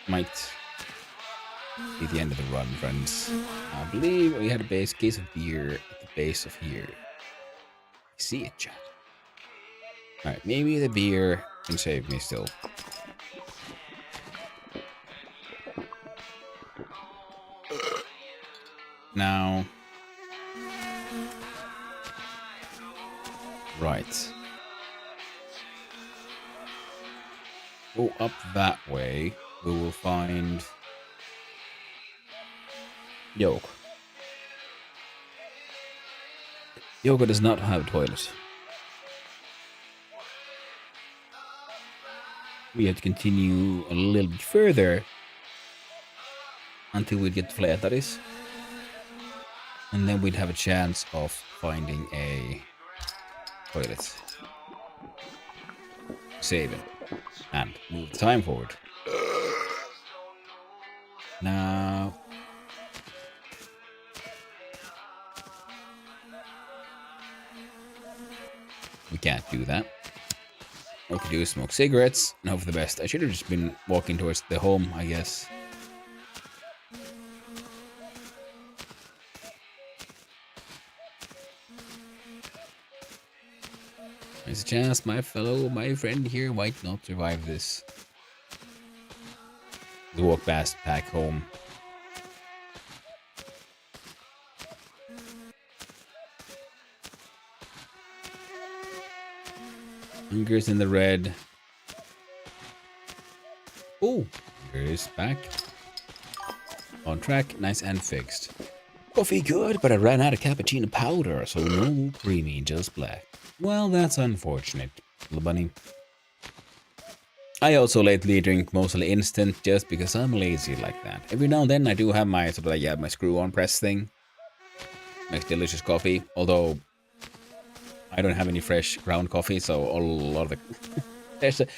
Speaker 1: might be the end of the run, friends. I believe we had a case of beer at the base of here. I see it, chat. Alright, maybe the beer can save me still. Now... Right. Go up that way. We will find... Yoko. Yoko does not have a toilet. We have to continue a little bit further until we get to Flätaris. And then we'd have a chance of finding a toilet. Save it. And move the time forward. Now... we can't do that. What we can do is smoke cigarettes and hope for the best. I should have just been walking towards the home, I guess. There's a chance my friend here might not survive this. We walk past back home. Hunger's in the red. Oh, Hunger's back. On track, nice and fixed. Coffee good, but I ran out of cappuccino powder, so no creamy, just black. Well, that's unfortunate, little bunny. I also lately drink mostly instant just because I'm lazy like that. Every now and then I do have my sort of like, yeah, my screw-on press thing. Makes delicious coffee, although I don't have any fresh ground coffee, so a lot of the...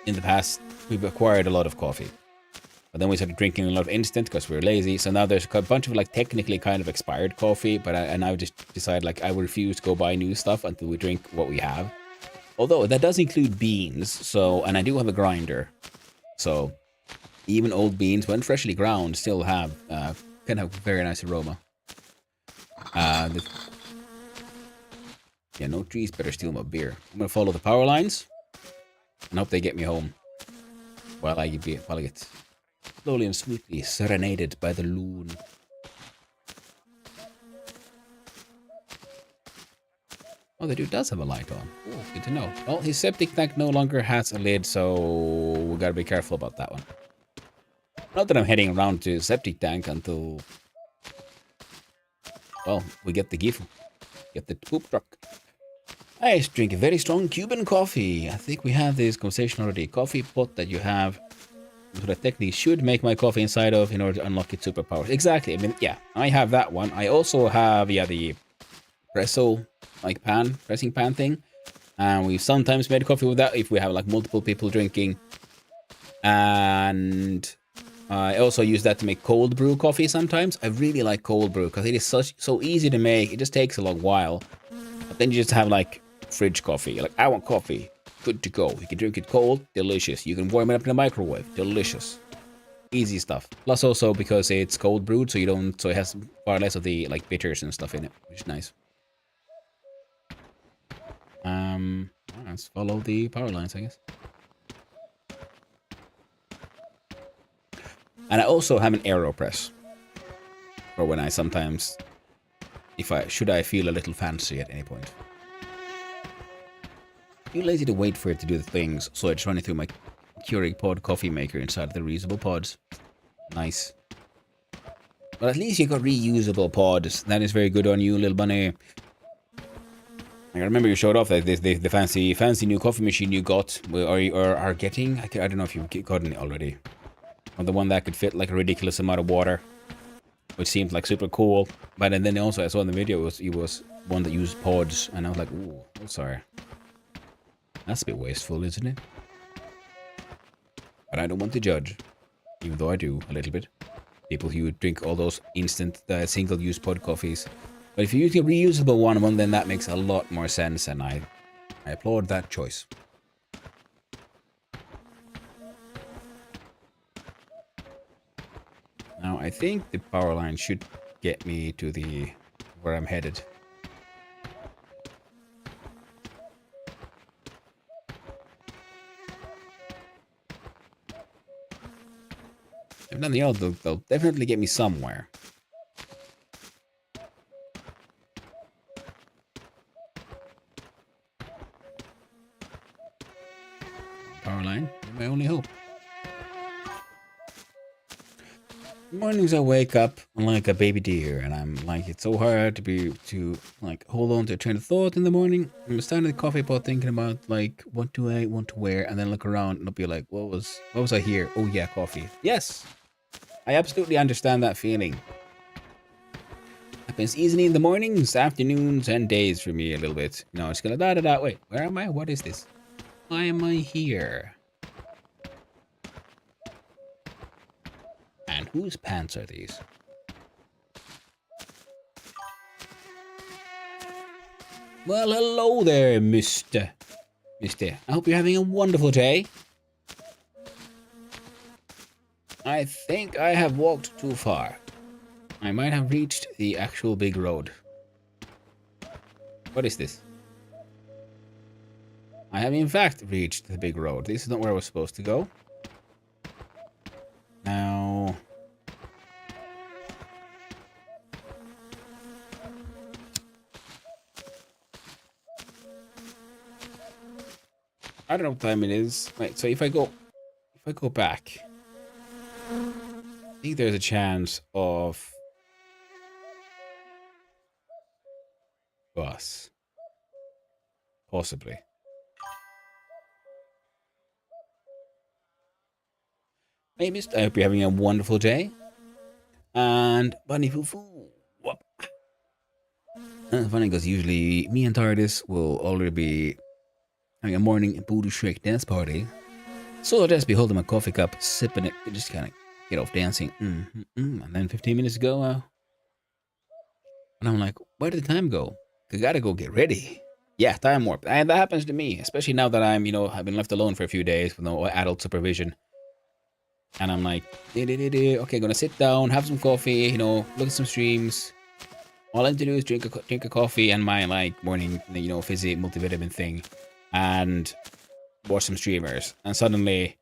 Speaker 1: in the past, we've acquired a lot of coffee. But then we started drinking a lot of instant because we were lazy. So now there's a bunch of like technically kind of expired coffee, but I now just decided like I will refuse to go buy new stuff until we drink what we have. Although that does include beans, so, and I do have a grinder. So even old beans, when freshly ground, still have can have a very nice aroma. Yeah, no trees better steal my beer. I'm gonna follow the power lines and hope they get me home while I get slowly and sweetly serenaded by the loon. Oh, the dude does have a light on. Oh, good to know. Well, his septic tank no longer has a lid, so we gotta be careful about that one. Not that I'm heading around to septic tank until, well, we get the GIF, get the poop truck. I drink a very strong Cuban coffee. I think we have this conversation already. Coffee pot that you have, so that technically should make my coffee inside of in order to unlock its superpowers. Exactly. I mean, yeah, I have that one. I also have, yeah, the presso, like pressing pan thing. And we sometimes made coffee with that if we have like multiple people drinking. And I also use that to make cold brew coffee sometimes. I really like cold brew because it is so easy to make. It just takes a long while. But then you just have like fridge coffee. You're like, I want coffee. Good to go. You can drink it cold, delicious. You can warm it up in the microwave, delicious. Easy stuff. Plus also because it's cold brewed, so it has far less of the like bitters and stuff in it, which is nice. Let's follow the power lines, I guess. And I also have an AeroPress. For when I sometimes, should I feel a little fancy at any point. Too lazy to wait for it to do the things, so I just run it through my Keurig pod coffee maker inside the reusable pods. Nice. But at least you got reusable pods. That is very good on you, little bunny. I remember you showed off like the fancy new coffee machine you got, or are getting. I don't know if you've gotten it already. Or the one that could fit like a ridiculous amount of water, which seemed like super cool. But then also I saw in the video it was one that used pods, and I was like, ooh, oh, sorry. That's a bit wasteful, isn't it? But I don't want to judge, even though I do a little bit. People who drink all those instant single-use pod coffees. But if you use a reusable one, then that makes a lot more sense, and I applaud that choice. Now I think the power line should get me to where I'm headed. If nothing else, they'll definitely get me somewhere. Power line, my only hope. Mornings I wake up like a baby deer, and I'm like, it's so hard to hold on to a train of thought in the morning. I'm standing at the coffee pot thinking about like, what do I want to wear, and then look around and I'll be like, what was I here? Oh yeah, coffee. Yes, I absolutely understand that feeling. Happens easily in the mornings, afternoons, and days for me a little bit. You know, it's gonna da. Wait, where am I? What is this? Why am I here? And whose pants are these? Well, hello there, Mister. I hope you're having a wonderful day. I think I have walked too far. I might have reached the actual big road. What is this? I have in fact reached the big road. This is not where I was supposed to go. Now... I don't know what time it is. Wait, so if I go back, I think there's a chance of bus. Possibly. Maybe. I hope you're having a wonderful day. And Bunny Foo Foo. Funny because usually me and TARDIS will already be having a morning Voodoo Shrek dance party. So I'll just be holding my coffee cup, sipping it, just kind of get off dancing. And then 15 minutes ago, and I'm like, where did the time go? I gotta go get ready. Yeah, time warp. And that happens to me, especially now that I've been left alone for a few days with no adult supervision. And I'm like, okay, gonna sit down, have some coffee, look at some streams. All I need to do is drink a coffee and my morning, fizzy multivitamin thing, and watch some streamers. And suddenly,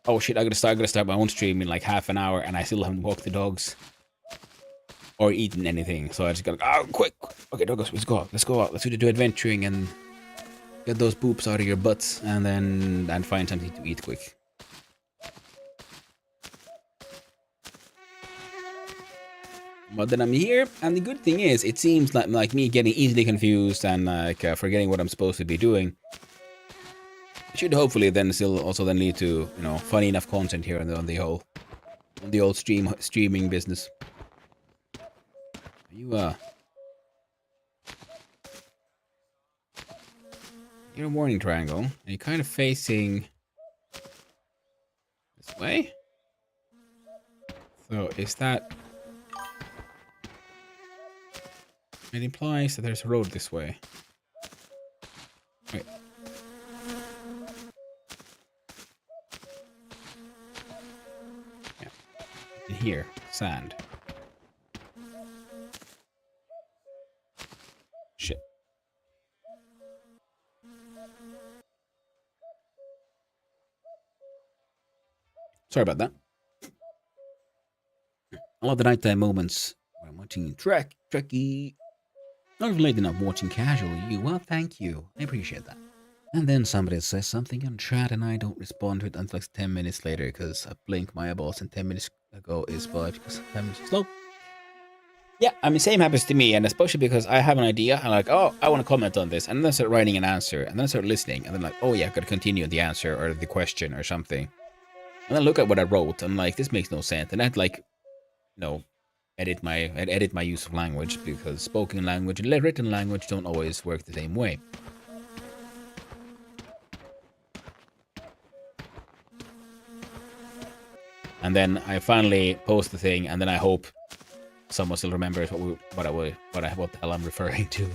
Speaker 1: oh shit, I gotta start my own stream in half an hour, and I still haven't walked the dogs or eaten anything. So I just gotta quick. Okay, doggos, let's go out. Let's do adventuring and get those poops out of your butts, and find something to eat quick. But then I'm here, and the good thing is, it seems like me getting easily confused and forgetting what I'm supposed to be doing. It should hopefully then still also then lead to funny enough content here on the old streaming business. You're a warning triangle, and you're kind of facing this way. So is that? It implies that there's a road this way. Wait. Yeah. In here, sand. Shit. Sorry about that. I love the nighttime moments where I'm watching Trekkie. Not late enough watching casually. Well, thank you. I appreciate that. And then somebody says something on chat and I don't respond to it until 10 minutes later because I blink my eyeballs and 10 minutes ago is but because 10 minutes is slow. Yeah, same happens to me, and especially because I have an idea. I'm like, oh, I want to comment on this, and then I start writing an answer, and then I start listening, and then oh yeah, I've got to continue the answer or the question or something. And then look at what I wrote, and I'm like, this makes no sense. And I'd edit my use of language because spoken language and written language don't always work the same way. And then I finally post the thing, and then I hope someone still remembers what the hell I'm referring to.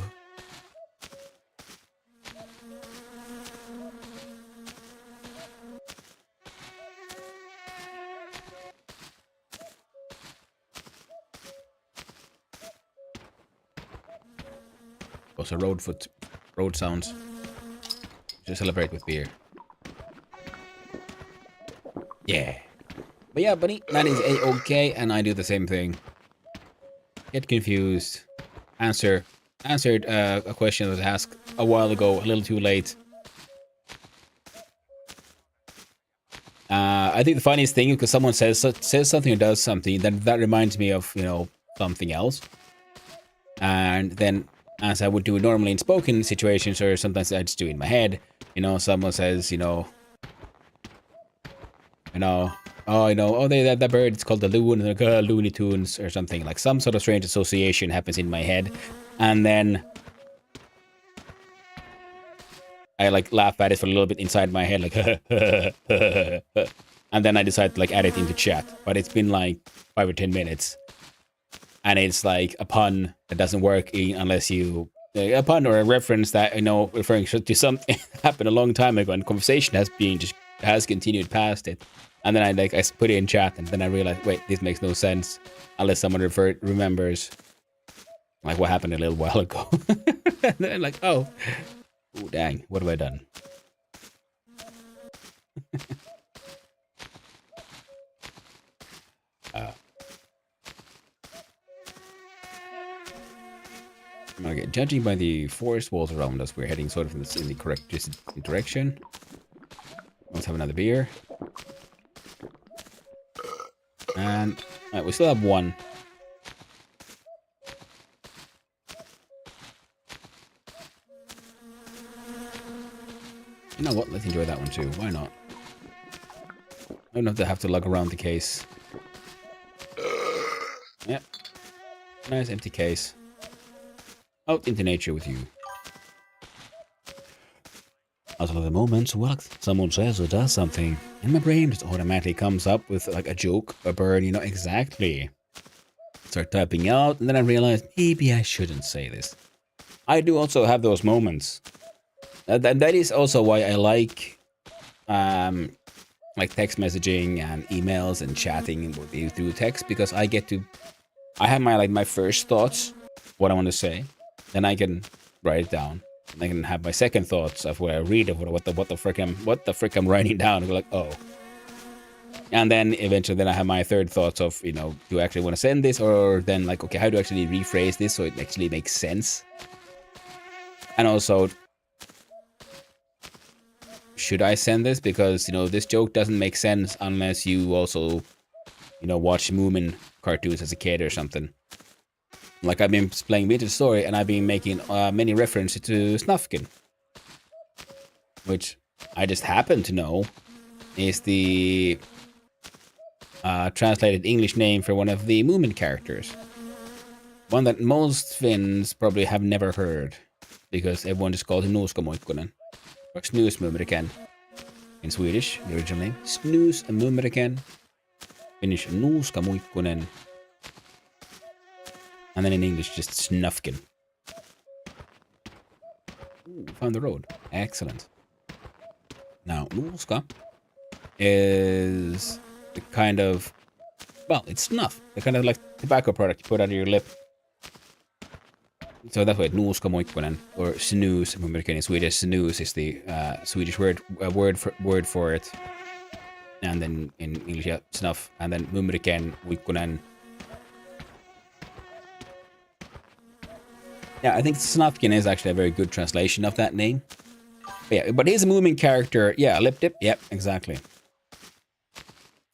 Speaker 1: Also, road sounds. To celebrate with beer. Yeah. But yeah, buddy, that is A-okay, and I do the same thing. Get confused. Answered a question that was asked a while ago, a little too late. I think the funniest thing is because someone says something or does something, that reminds me of, you know, something else. And then, as I would do normally in spoken situations, or sometimes I just do it in my head, you know, someone says, that bird, it's called the loon, like, Looney Tunes, or something, like some sort of strange association happens in my head, and then I like laugh at it for a little bit inside my head, like, and then I decide to like add it into chat, but it's been like 5 or 10 minutes, and it's like a pun that doesn't work unless you, a pun or a reference that, you know, referring to something happened a long time ago, and conversation has continued past it. And then I put it in chat, and then I realized, wait, this makes no sense unless someone remembers like what happened a little while ago. And then I'm like, oh dang, what have I done? Okay, judging by the forest walls around us, we're heading sort of in the correct direction. Let's have another beer. And we still have one. You know what? Let's enjoy that one too. Why not? I don't have to lug around the case. Yep. Nice empty case. Out into nature with you. Also, at the moments, well, someone says or does something, and my brain just automatically comes up with like a joke, a bird, you know, exactly. Start typing out, and then I realize maybe I shouldn't say this. I do also have those moments. That is also why I like text messaging and emails and chatting with you through text, because I have my first thoughts, what I want to say, then I can write it down. And I can have my second thoughts of where I read of what the frick I'm writing down. And go like, oh. And then eventually then I have my third thoughts of, you know, do I actually want to send this, or then like, okay, how do I actually rephrase this so it actually makes sense? And also, should I send this? Because, you know, this joke doesn't make sense unless you also, you know, watch Moomin cartoons as a kid or something. Like, I've been playing Winter Story, and I've been making many references to Snufkin, which I just happen to know is the translated English name for one of the Moomin characters. One that most Finns probably have never heard, because everyone just calls him Nuuskamuikkunen, or Snusmumriken in Swedish, the original name. Snusmumriken, Finnish Nuuskamuikkunen. And then in English, just Snufkin. Ooh, found the road. Excellent. Now, Nuuska is the kind of, well, it's snuff. The kind of like tobacco product you put under your lip. So that's why Nuuskamuikkunen, or snus, in Swedish. Snus is the Swedish word for it. And then in English, yeah, snuff. And then Mumriken, Uikkunen. Yeah, I think Snufkin is actually a very good translation of that name. But he's a Moomin character. Yeah, Lip Dip. Yep, exactly.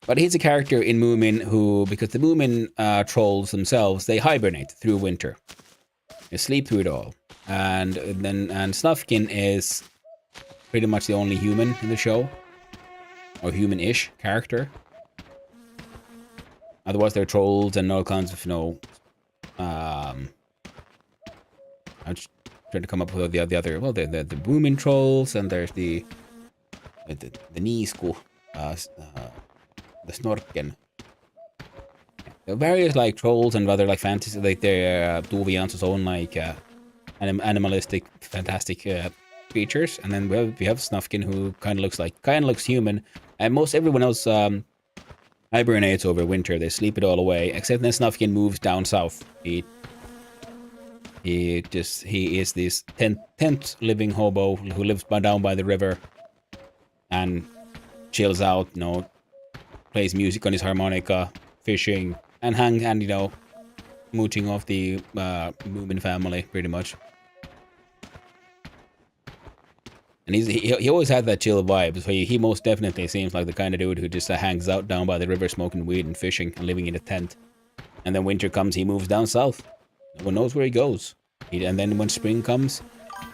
Speaker 1: But he's a character in Moomin who, because the Moomin trolls themselves, they hibernate through winter. They sleep through it all. And Snufkin is pretty much the only human in the show. Or human-ish character. Otherwise, they're trolls and all kinds of, you know, I'm just trying to come up with the other, well, the Moomin trolls, and there's the Niisku, the Snorken. There are various like trolls and other like fantasy, like they're Tuvi Jansson's own like animalistic, fantastic creatures, and then we have Snufkin, who kind of looks human, and most everyone else hibernates over winter. They sleep it all away, except then Snufkin moves down south. He is this tent living hobo who lives down by the river and chills out, you know, plays music on his harmonica, fishing, and you know, mooching off the Moomin family, pretty much. And he always had that chill vibe, so he most definitely seems like the kind of dude who just hangs out down by the river smoking weed and fishing and living in a tent. And then winter comes, he moves down south. No one knows where he goes. And then when spring comes,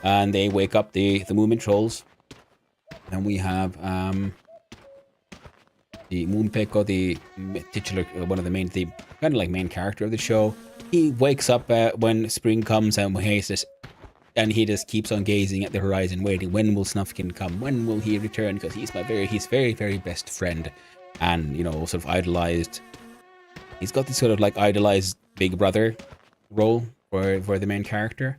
Speaker 1: and they wake up the Moomin trolls, then we have the Moonpeko, the titular, one of the main, kind of like main character of the show. He wakes up when spring comes, and he just keeps on gazing at the horizon, waiting. When will Snufkin come? When will he return? Because he's very, very best friend, and you know, sort of idolized. He's got this sort of like idolized big brother role for the main character.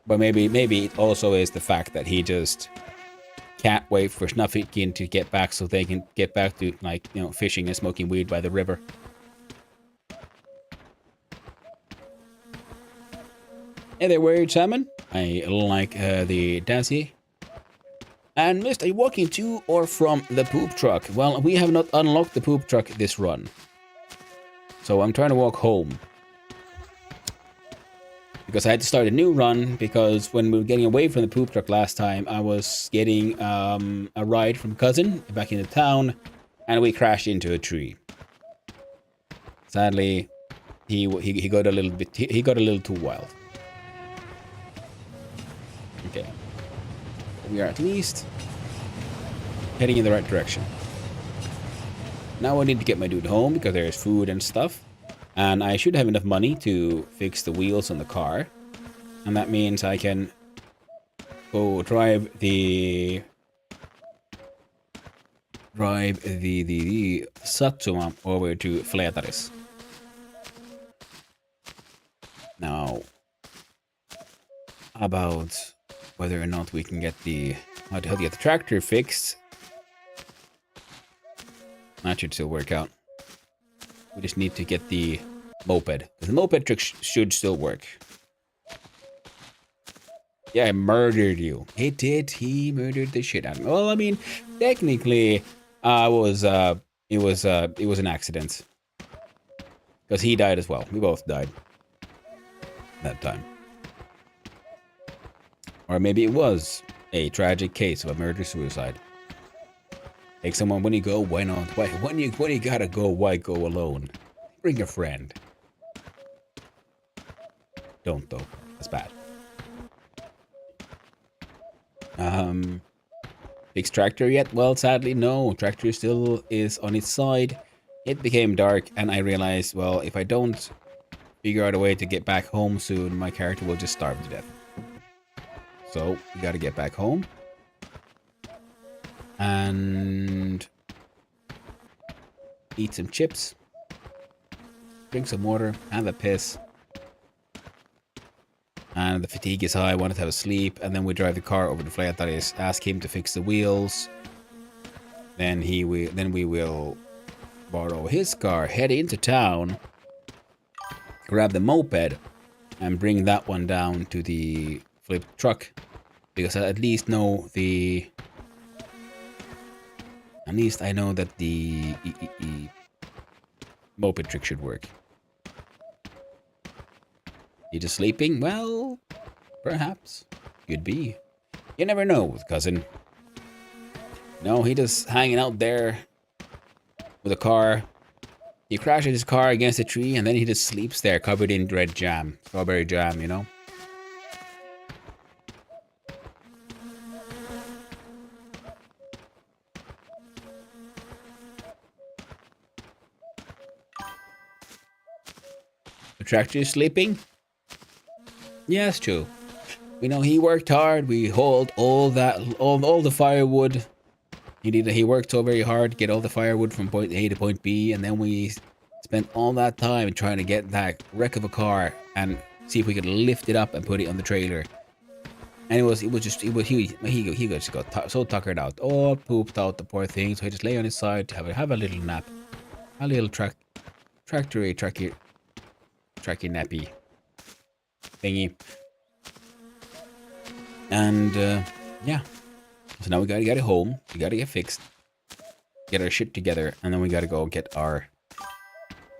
Speaker 1: But maybe it also is the fact that he just can't wait for Snufkin to get back so they can get back to, like, you know, fishing and smoking weed by the river. Hey there, weird salmon. I like the Daisy. And missed, are you walking to or from the poop truck? Well, we have not unlocked the poop truck this run. So I'm trying to walk home. Because I had to start a new run, because when we were getting away from the poop truck last time, I was getting a ride from cousin back into town, and we crashed into a tree. Sadly, he got a little too wild. Okay. We are at least heading in the right direction. Now I need to get my dude home because there's food and stuff. And I should have enough money to fix the wheels on the car. And that means I can go drive the Satsuma over to Fleetaris. Now, about whether or not we can get how to get the tractor fixed. That should still work out. We just need to get the moped. The moped trick should still work. Yeah, I murdered you. He did. He murdered the shit out of me. Well, I mean, technically, it was an accident. Because he died as well. We both died that time. Or maybe it was a tragic case of a murder-suicide. Take someone when you go, why not? Why, when you gotta go, why go alone? Bring a friend. Don't though. That's bad. Fix tractor yet? Well, sadly, no. Tractor still is on its side. It became dark, and I realized, well, if I don't figure out a way to get back home soon, my character will just starve to death. So, we gotta get back home. And eat some chips. Drink some water. Have a piss. And the fatigue is high. I wanted to have a sleep. And then we drive the car over to Fleetaris. Ask him to fix the wheels. Then we will borrow his car. Head into town. Grab the moped. And bring that one down to the flipped truck. Because I at least know I know that the moped trick should work. You just sleeping? Well, perhaps. Could be. You never know with cousin. No, he just hanging out there with a car. He crashes his car against a tree and then he just sleeps there covered in red jam. Strawberry jam, you know? The tractor is sleeping? Yes, true. We know he worked hard. We hauled all the firewood. He worked so very hard to get all the firewood from point A to point B, and then we spent all that time trying to get that wreck of a car and see if we could lift it up and put it on the trailer. And he just got so tuckered out, all pooped out, the poor thing. So he just lay on his side to have a little nap, a little tracky nappy thingy. And yeah, so now we gotta get it home. We gotta get fixed. get our shit together, and then we gotta go get our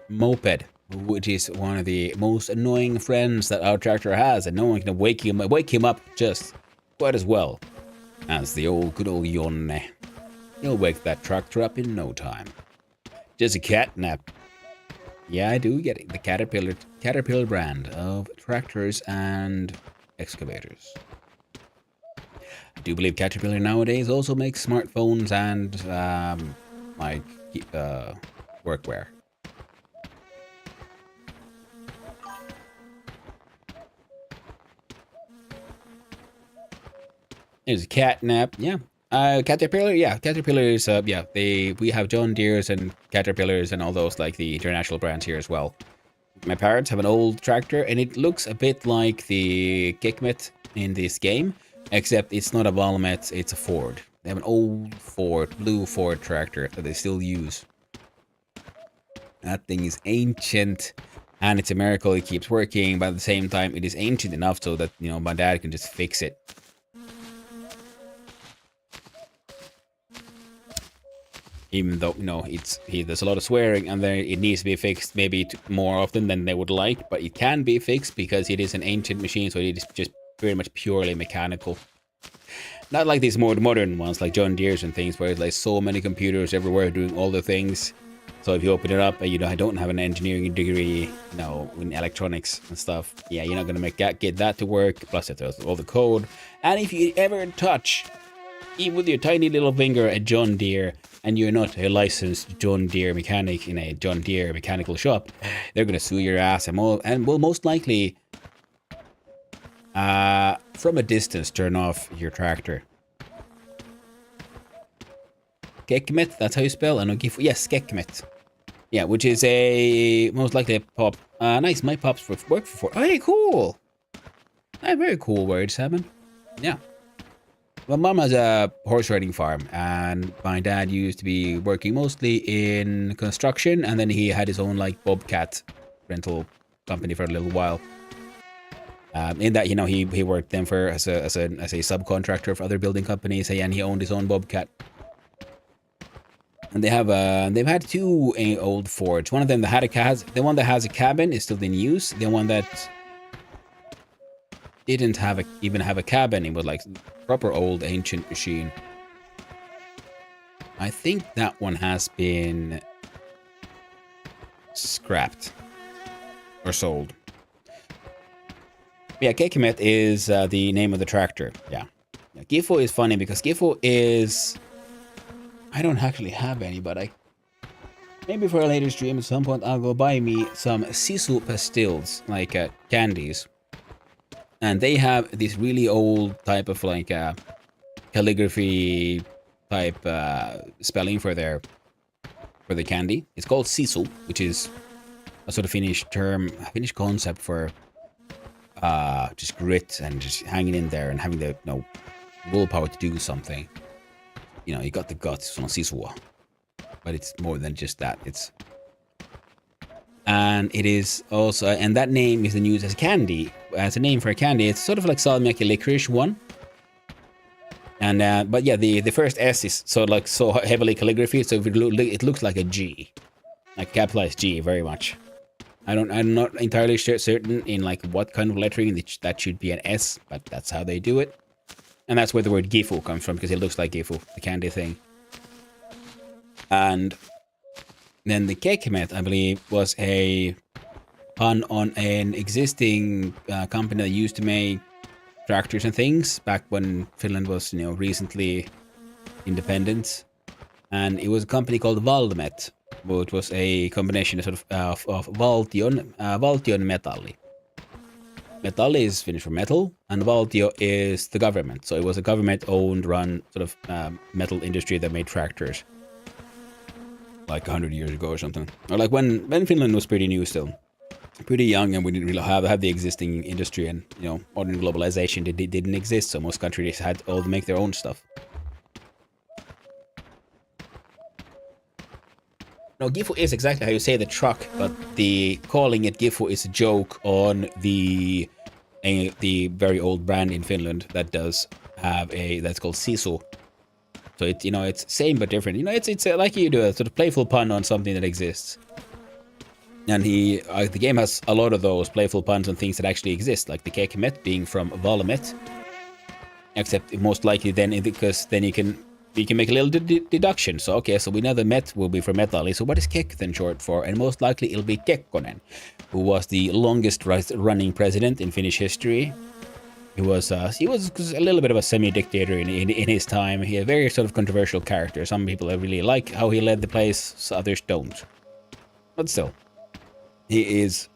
Speaker 1: moped, which is one of the most annoying friends that our tractor has, and no one can wake him up just quite as well as the good old Jonne. He'll wake that tractor up in no time. Just a cat nap. Yeah, I do get it. The Caterpillar brand of tractors and excavators. I do believe Caterpillar nowadays also makes smartphones and workwear. There's a catnap, yeah. Caterpillar, yeah. Caterpillars, yeah. We have John Deere's and Caterpillars and all those like the international brands here as well. My parents have an old tractor, and it looks a bit like the Kekmet in this game, except it's not a Valmet, it's a Ford. They have an old blue Ford tractor that they still use. That thing is ancient, and it's a miracle it keeps working, but at the same time, it is ancient enough so that, you know, my dad can just fix it. Even though, you know, there's a lot of swearing, and it needs to be fixed maybe more often than they would like, but it can be fixed because it is an ancient machine, so it is just very much purely mechanical. Not like these more modern ones, like John Deere's and things, where it's like so many computers everywhere doing all the things. So if you open it up and, you know, I don't have an engineering degree, you know, in electronics and stuff, yeah, you're not gonna get that to work. Plus, there's all the code, and if you ever touch, even with your tiny little finger, a John Deere, and you're not a licensed John Deere mechanic in a John Deere mechanical shop, they're gonna sue your ass and will most likely, from a distance, turn off your tractor. Kekmet, that's how you spell. I know Gifu. Yes, Kekmet. Yeah, which is most likely a pop. Nice, my pops work for. Oh, hey, cool. Very cool words, Simon. Yeah. My mom has a horse riding farm, and my dad used to be working mostly in construction, and then he had his own like bobcat rental company for a little while. In that, you know, he worked them as a subcontractor for other building companies, and he owned his own bobcat. And they've had two old Fords. One of them the one that has a cabin is still in use. The one that didn't even have a cabin, it was like proper old ancient machine. I think that one has been scrapped or sold. Yeah, Kekmet is the name of the tractor. Yeah. Gifu is funny because Gifu is... I don't actually have any, but maybe for a later stream at some point I'll go buy me some Sisu pastilles, like candies. And they have this really old type of like calligraphy type spelling for the candy. It's called Sisu, which is a sort of Finnish concept for just grit and just hanging in there and having the, you know, willpower to do something. You know, you got the guts on Sisua, but it's more than just that. And it is also, and that name is then used as candy, as a name for a candy. It's sort of like salmiakki licorice one. And but yeah, the first S is so heavily calligraphy, so it looks like a G, like capitalized G, very much. I'm not entirely certain in like what kind of lettering that should be an S, but that's how they do it. And that's where the word Gifu comes from, because it looks like Gifu, the candy thing. And then the Kekmet, I believe, was a pun on an existing company that used to make tractors and things back when Finland was, you know, recently independent. And it was a company called Valmet, which was a combination of Valtion Metalli. Metalli is Finnish for metal, and Valtio is the government. So it was a government-owned, run sort of metal industry that made tractors, like 100 years ago or something. Or like when Finland was pretty new still, pretty young, and we didn't really have the existing industry, and, you know, modern globalization didn't exist. So most countries had all to make their own stuff. No, Gifu is exactly how you say the truck, but the calling it Gifu is a joke on the very old brand in Finland that does have that's called Sisu, So it's it's same but different. It's like you do a sort of playful pun on something that exists. And the game has a lot of those playful puns on things that actually exist, like the Kekmet being from Valamet. Except most likely then, because then you can make a little deduction. So okay, so we know the Met will be for metalli. So what is Kek then short for? And most likely it'll be Kekkonen, who was the longest running president in Finnish history. He was a little bit of a semi-dictator in his time. He a very sort of controversial character. Some people really like how he led the place, so others don't. But still, he is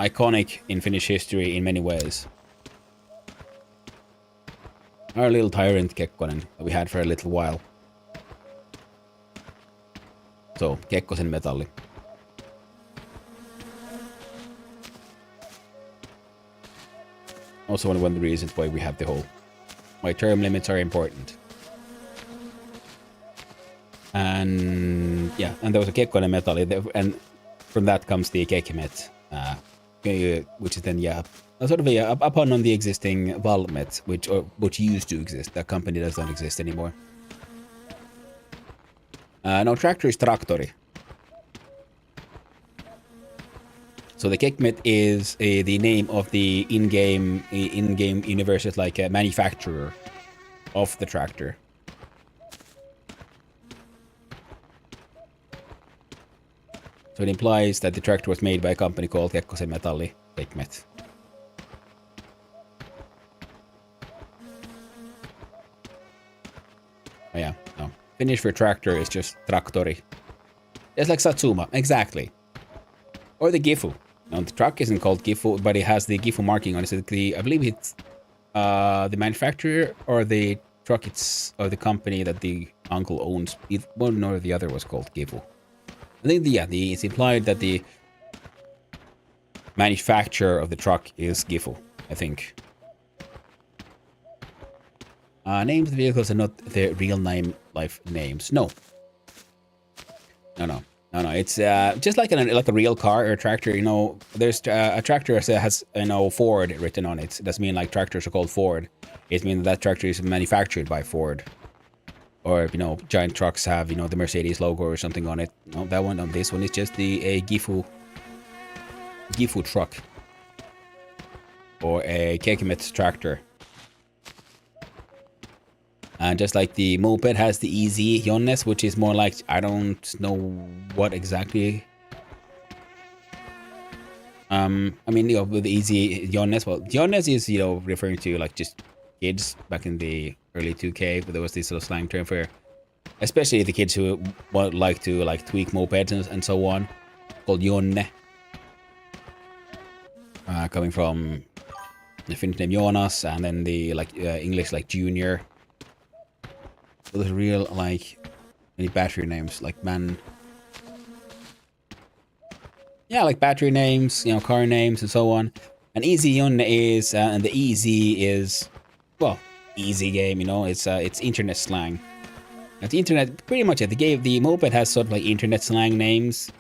Speaker 1: iconic in Finnish history in many ways. Our little tyrant Kekkonen that we had for a little while. So, Kekkosen metalli. Also one of the reasons why we have why term limits are important. And yeah, and there was a Kekkonen metalli, and from that comes the Kekmet, which is then a sort of a pun on the existing Valmet, which used to exist. That company does not exist anymore. No, tractor is Traktori. So the Kekmet is the name of the in-game universe, is like a manufacturer of the tractor. So it implies that the tractor was made by a company called Kekkosen Metalli, Kekmet. Oh yeah, no. Finnish for tractor is just traktori. It's like Satsuma, exactly. Or the Gifu. No, the truck isn't called Gifu, but it has the Gifu marking on it. So I believe it's the manufacturer or the truck, or the company that the uncle owns. One or the other was called Gifu. I think it's implied that the manufacturer of the truck is Gifu, I think. Names of the vehicles are not their real life names. No. It's just like a real car or a tractor. There's a tractor that has Ford written on it. It doesn't mean like tractors are called Ford. It means that tractor is manufactured by Ford. Or giant trucks have the Mercedes logo or something on it. No, that one on this one is just a Gifu truck or a Kekmet tractor. And just like the moped has the Easy Jonnes, which is more like, I don't know what exactly. With the Easy Jonnes, well, Jonnes is, referring to like just kids back in the early 2K, but there was this sort of slang term for, especially the kids who would like to tweak mopeds and so on, called Jonne. Coming from the Finnish name Jonas, and then the English like Junior. So there's real any battery names like man. Yeah, like battery names, car names and so on. And Easy Jonne is, and the Easy is, well, easy game. It's internet slang. At the internet, pretty much the moped has sort of like internet slang names,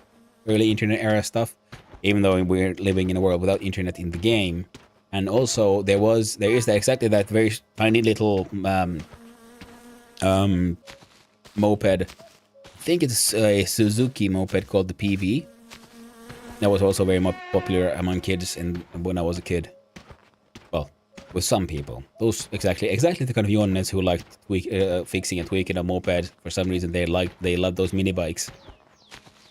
Speaker 1: early internet era stuff. Even though we're living in a world without internet in the game, and also there is exactly that very tiny little moped. I think it's a Suzuki moped called the PV. That was also very much popular among kids when I was a kid. Well, with some people. Those exactly the kind of Jonnes who liked fixing and tweaking a moped. For some reason, they love those mini bikes.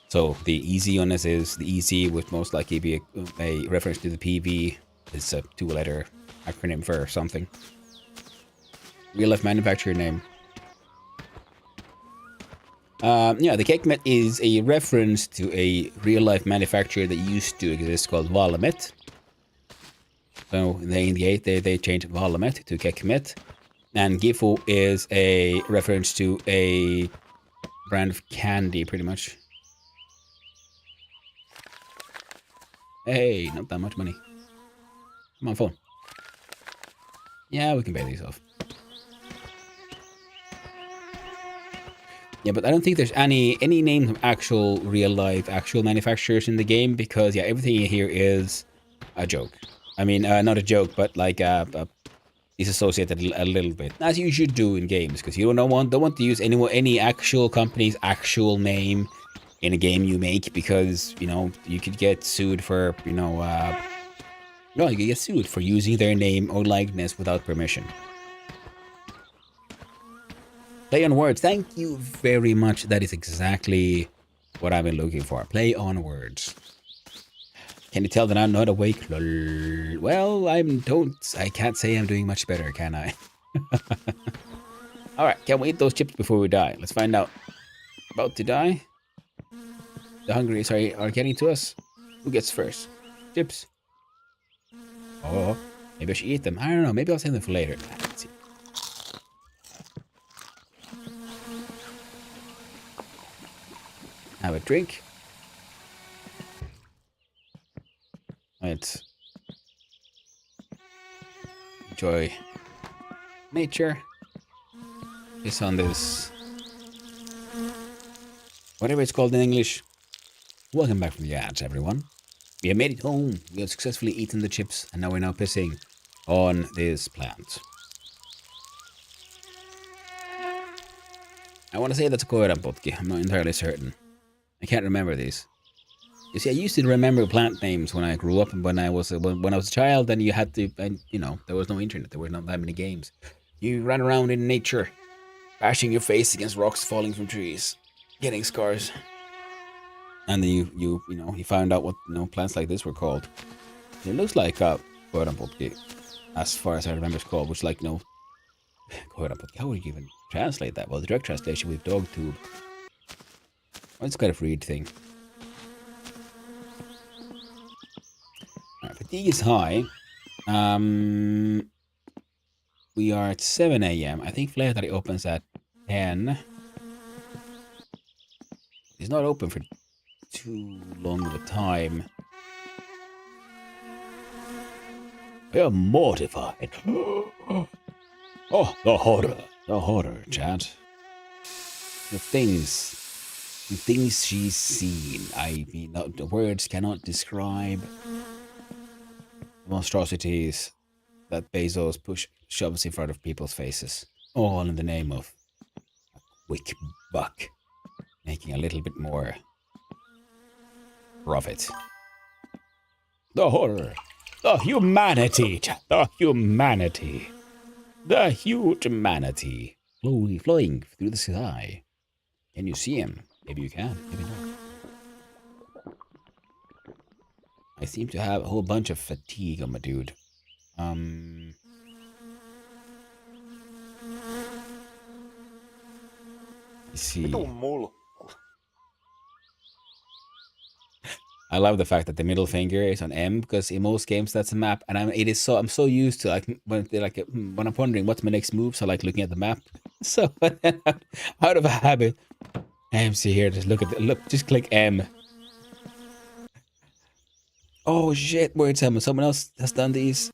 Speaker 1: So the Easy Jonnes is the Easy, which most likely be a reference to the PV. It's a 2-letter acronym for something. Real life manufacturer name. The Kekmet is a reference to a real-life manufacturer that used to exist called Valmet. So in the 8th, they changed Valmet to Kekmet. And Gifu is a reference to a brand of candy, pretty much. Hey, not that much money. Come on, phone. Yeah, we can pay these off. Yeah, but I don't think there's any names of actual real-life actual manufacturers in the game, because everything here is a joke. I mean, not a joke, but like disassociate it a little bit, as you should do in games, because you don't want to use any actual company's actual name in a game you make, because you could get sued for you could get sued for using their name or likeness without permission. Play on words. Thank you very much. That is exactly what I've been looking for. Play on words. Can you tell that I'm not awake? Lol. Well, I can't say I'm doing much better, can I? Alright, can we eat those chips before we die? Let's find out. About to die? The hungries are getting to us. Who gets first? Chips. Oh, maybe I should eat them. I don't know. Maybe I'll save them for later. Let's see. Have a drink. Let's enjoy nature. It's on this, whatever it's called in English. Welcome back from the ads, everyone. We have made it home. We have successfully eaten the chips, and now we're pissing on this plant. I want to say that's a koiranpotki. I'm not entirely certain. I can't remember these. You see, I used to remember plant names when I grew up, and when I was a child, and you had to, and there was no internet, there were not that many games. You ran around in nature, bashing your face against rocks falling from trees, getting scars, and then you found out what plants like this were called. It looks like koiranpotki, as far as I remember, it's called, which koiranpotki. How would you even translate that? Well, the direct translation with dog tube. Well, it's kind of read thing. Right, fatigue is high. We are at 7 a.m. I think Flehtari opens at 10. It's not open for too long of a time. I am mortified. Oh, the horror, chat. The things she's seen. The words cannot describe the monstrosities that Bezos shoves in front of people's faces. All in the name of a quick buck. Making a little bit more profit. The horror. The humanity, chat. The humanity. The huge manatee. Flying through the sky. Can you see him? Maybe you can, maybe not. I seem to have a whole bunch of fatigue on my dude. Let's see. I love the fact that the middle finger is on M, because in most games that's a map, and I'm so used to when I'm wondering what's my next move, so I like looking at the map. So out of a habit, MC here, just click M. Oh shit, where's someone else has done these.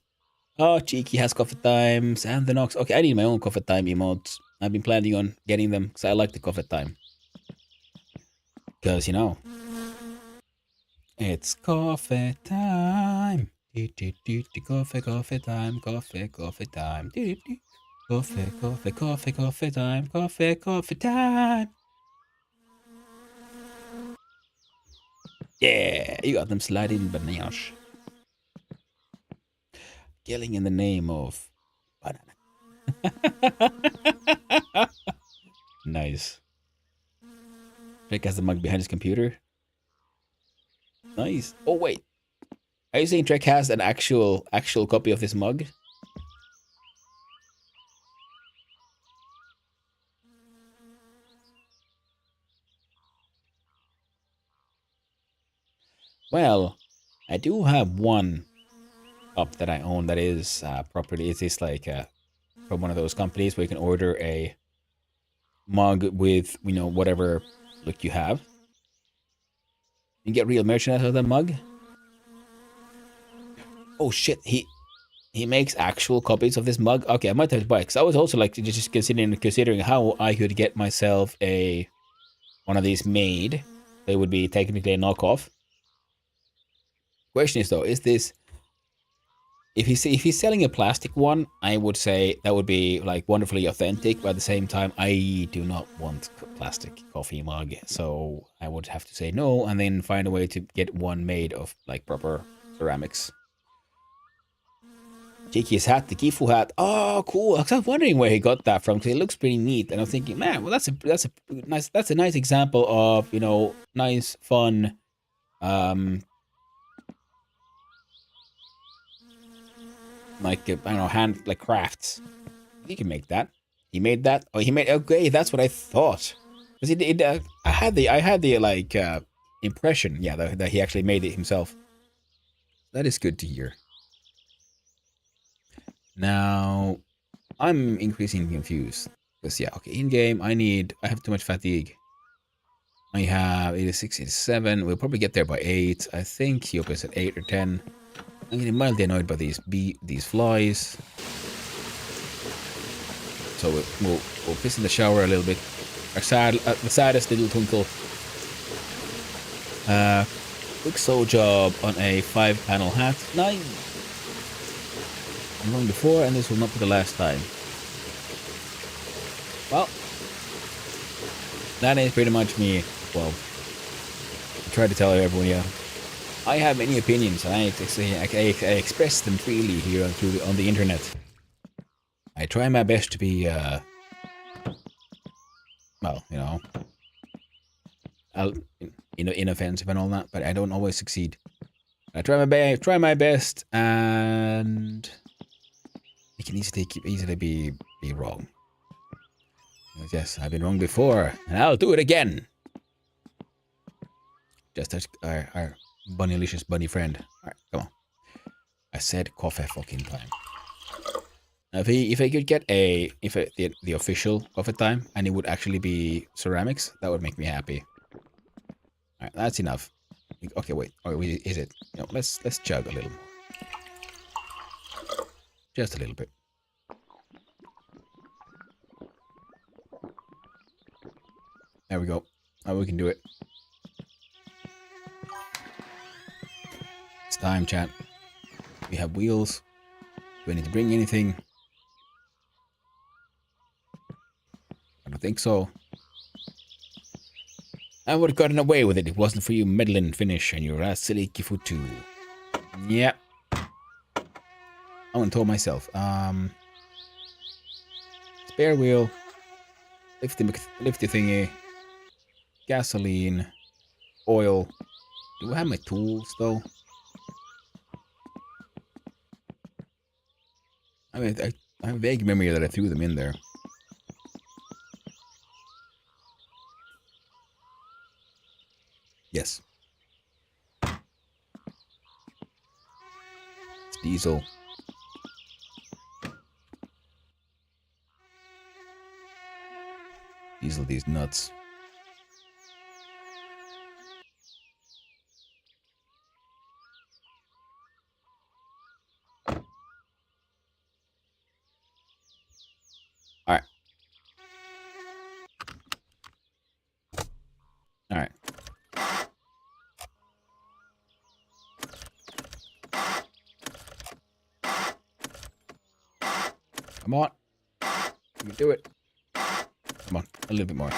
Speaker 1: Oh, Cheeky has coffee times and the Nox. Okay, I need my own coffee time emotes. I've been planning on getting them because I like the coffee time. Because it's coffee time. Coffee time. Coffee time. Coffee time. Coffee time. Yeah, you got them sliding bananas. Yelling in the name of banana. Nice. Drake has the mug behind his computer. Nice. Oh wait, are you saying Drake has an actual copy of this mug? Well, I do have one cup that I own that is properly. It is from one of those companies where you can order a mug with whatever look you have. You get real merchandise out of that mug. Oh shit, he makes actual copies of this mug. Okay, I might have to buy it, because I was also just considering how I could get myself one of these made. They would be technically a knockoff. Question is though, is if he's selling a plastic one, I would say that would be like wonderfully authentic, but at the same time, I do not want plastic coffee mug, so I would have to say no, and then find a way to get one made of like proper ceramics. Jiki's hat, the Gifu hat. Oh, cool! I was wondering where he got that from because it looks pretty neat, and I'm thinking, man, well, that's a nice example of, you know, nice fun. Like, I don't know, hand, like crafts. He can make that. He made that. Oh, he made, okay, that's what I thought. Because I had the like, impression, yeah, that he actually made it himself. That is good to hear. Now, I'm increasingly confused. Because, yeah, okay, in-game, I have too much fatigue. I have 86, 87. We'll probably get there by 8. I think he opens at 8 or 10. I'm getting mildly annoyed by these flies. So we'll piss in the shower a little bit. The saddest little twinkle. Quick sew job on a 5-panel hat. Nice. I'm going before, and this will not be the last time. Well, that is pretty much me. Well, I tried to tell everyone, yeah. I have many opinions, and I express them freely here on the internet. I try my best to be, well, you know, inoffensive and all that, but I don't always succeed. I try my best, and it can easily be wrong. Yes, I've been wrong before, and I'll do it again. Just as our Bunnylicious bunny friend. Alright, come on. I said coffee fucking time. If I could get the official coffee time and it would actually be ceramics, that would make me happy. Alright, that's enough. Okay, wait. Or is it? No, let's chug a little more. Just a little bit. There we go. Now we can do it. It's time, chat. We have wheels. Do I need to bring anything? I don't think so. I would have gotten away with it if it wasn't for you meddling Finnish and your ass silly Gifu too. Yep. I went told myself. Spare wheel. Lifty thingy. Gasoline. Oil. Do I have my tools though? I mean, I have a vague memory that I threw them in there. Yes. It's diesel. Diesel these nuts. Alright. Alright. Come on. You can do it. Come on, a little bit more.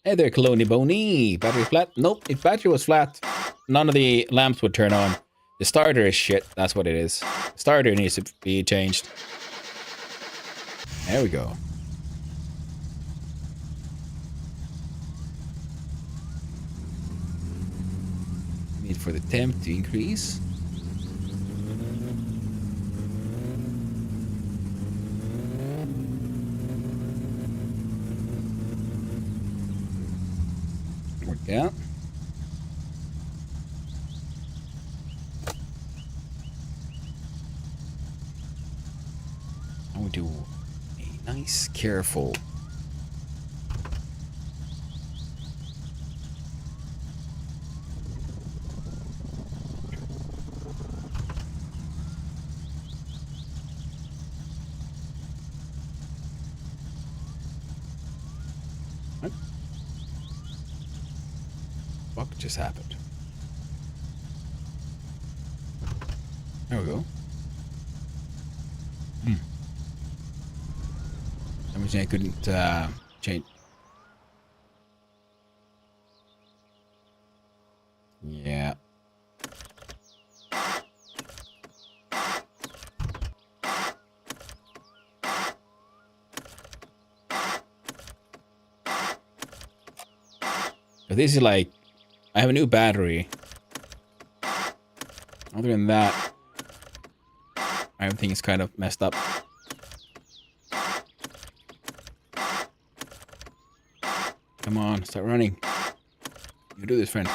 Speaker 1: Hey there, Cloney Boney. Battery flat? Nope, if battery was flat, none of the lamps would turn on. The starter is shit, that's what it is. The starter needs to be changed. There we go. Need for the temp to increase. Yeah. do a nice, careful. What? What just happened? There we go. For some reason I couldn't change. Yeah. But this is like, I have a new battery. Other than that, everything is kind of messed up. Come on, start running. You do this, friend.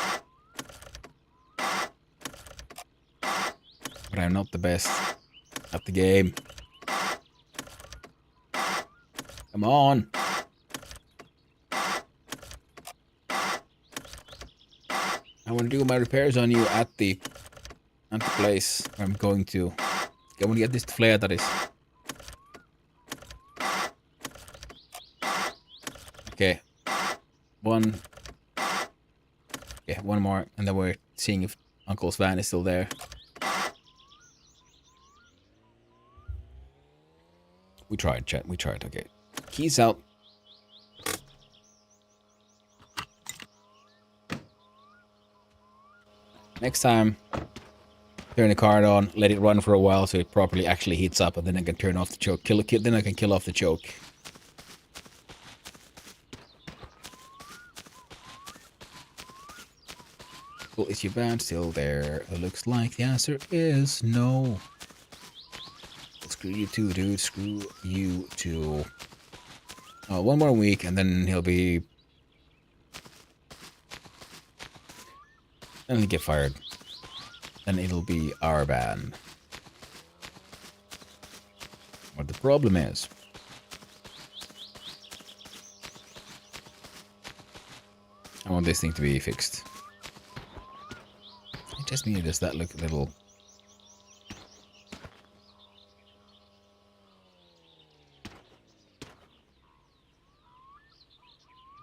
Speaker 1: But I'm not the best at the game. Come on. I want to do my repairs on you at the place where I'm going to. I want to get this flare that is. Okay. One. Yeah, one more, and then we're seeing if Uncle's van is still there. We tried, chat. We tried. Okay. Keys out. Next time, turn the card on, let it run for a while so it properly actually heats up, and then I can turn off the choke. Then I can kill off the choke. Well, is your van still there? It looks like the answer is no. Well, screw you too, dude. Screw you too. One more week, and then he'll be... Then he'll get fired. Then it'll be our van. What the problem is... I want this thing to be fixed. I just need does that look a little...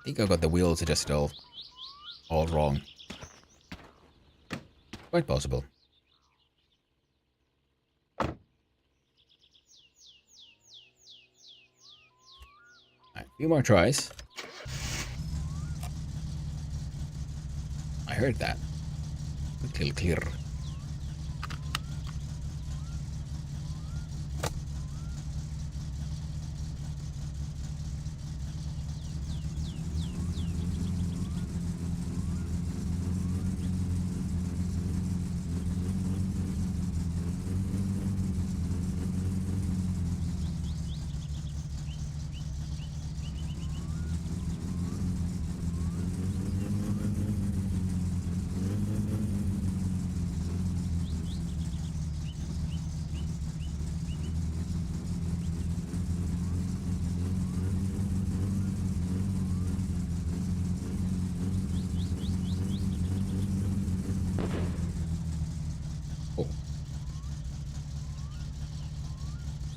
Speaker 1: I think I got the wheels adjusted all wrong. Quite possible. Alright, a few more tries. I heard that. Clear.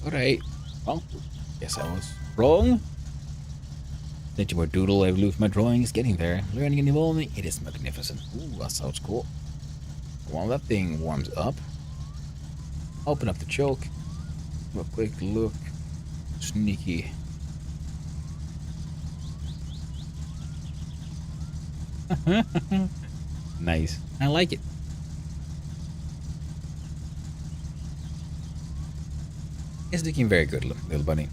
Speaker 1: Alright. Well, guess I was wrong. Thank you for Doodle. I've lost my drawing. Is getting there. Learning and evolving. It is magnificent. Ooh, that sounds cool. While that thing warms up, open up the choke. Have a quick look. Sneaky. Nice. I like it. It's looking very good, little bunny.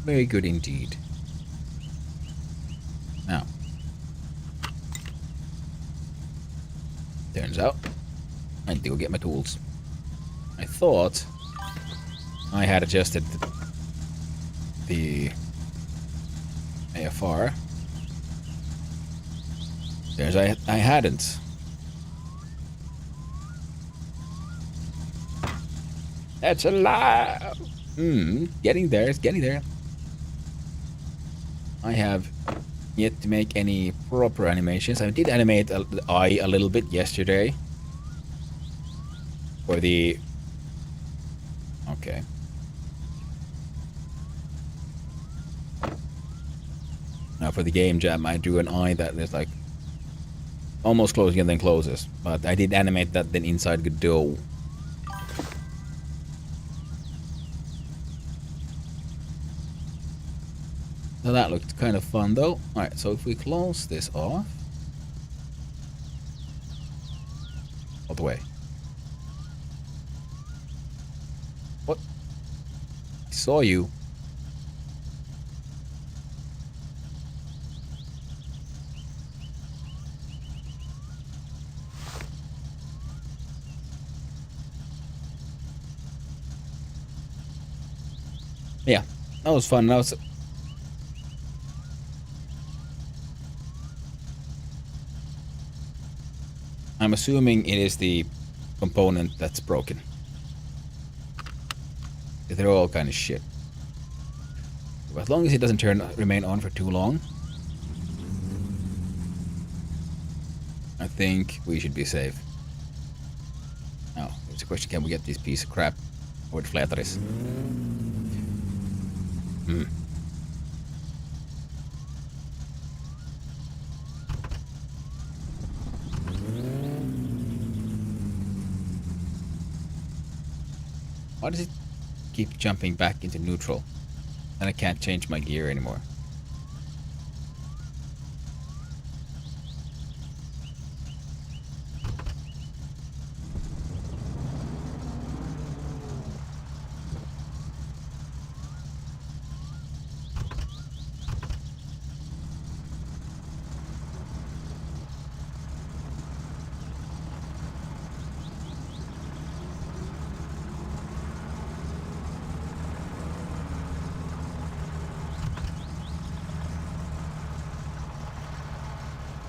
Speaker 1: Very good indeed. Now, turns out I need to go get my tools. I thought I had adjusted the AFR. There's I hadn't. That's a lie. Getting there. It's getting there. I have yet to make any proper animations. I did animate the eye a little bit yesterday. For the... Okay. Now for the game jam, I drew an eye that is like almost closing and then closes. But I did animate that then inside Godot. So that looked kind of fun though. Alright, so if we close this off. All the way. What? I saw you. Yeah, that was fun. That was... I'm assuming it is the component that's broken. They're all kind of shit. But as long as it doesn't remain on for too long, I think we should be safe. Now, there's a question: can we get this piece of crap with flatteries? Why does it keep jumping back into neutral? And I can't change my gear anymore.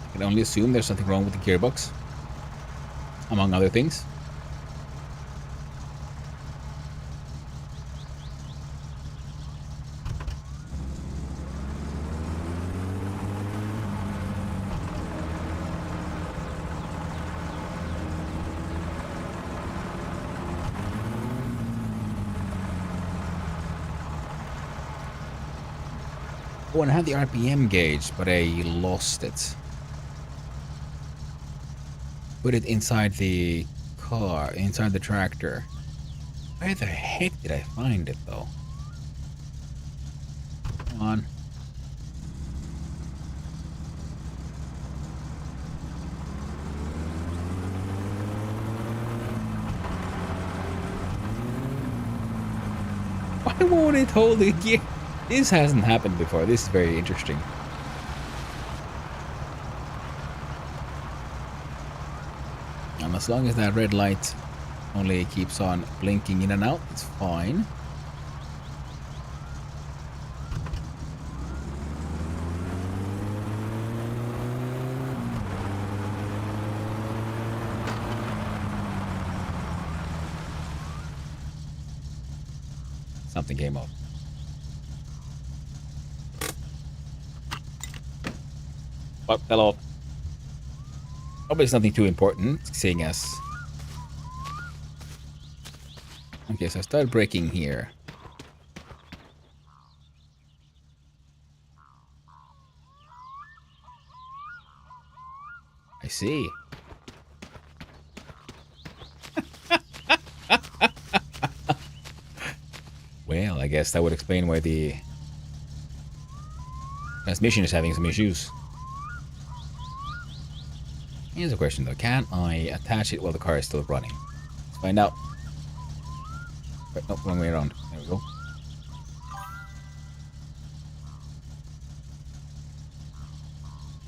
Speaker 1: I can only assume there's something wrong with the gearbox, among other things. Oh, and I had the RPM gauge, but I lost it. Put it inside the car, inside the tractor. Where the heck did I find it, though? Come on. Why won't it hold the gear? This hasn't happened before. This is very interesting. As long as that red light only keeps on blinking in and out, it's fine. Something came up. Oh, hello. Probably it's nothing too important, seeing as... Okay, so I started braking here. I see. Well, I guess that would explain why the transmission is having some issues. Here's a question though, can I attach it while the car is still running? Let's find out. Wait, no, wrong way around. There we go.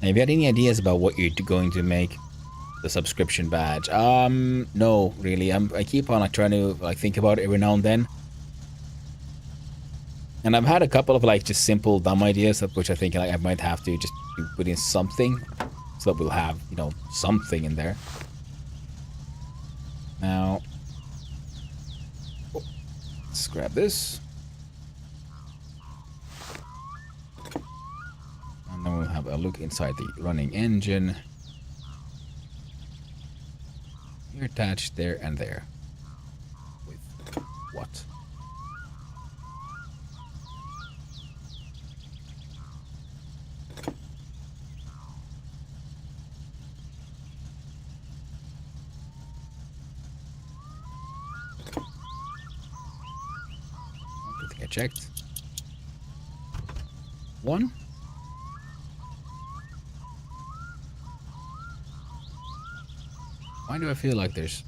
Speaker 1: Have you had any ideas about what you're going to make the subscription badge? No, really. I keep on like trying to like think about it every now and then. And I've had a couple of like just simple dumb ideas which I think like I might have to just put in something. So that we'll have, you know, something in there. Now, let's grab this. We'll have a look inside the running engine. You're attached there and there. With what? I think I checked. One. Why do I feel like there's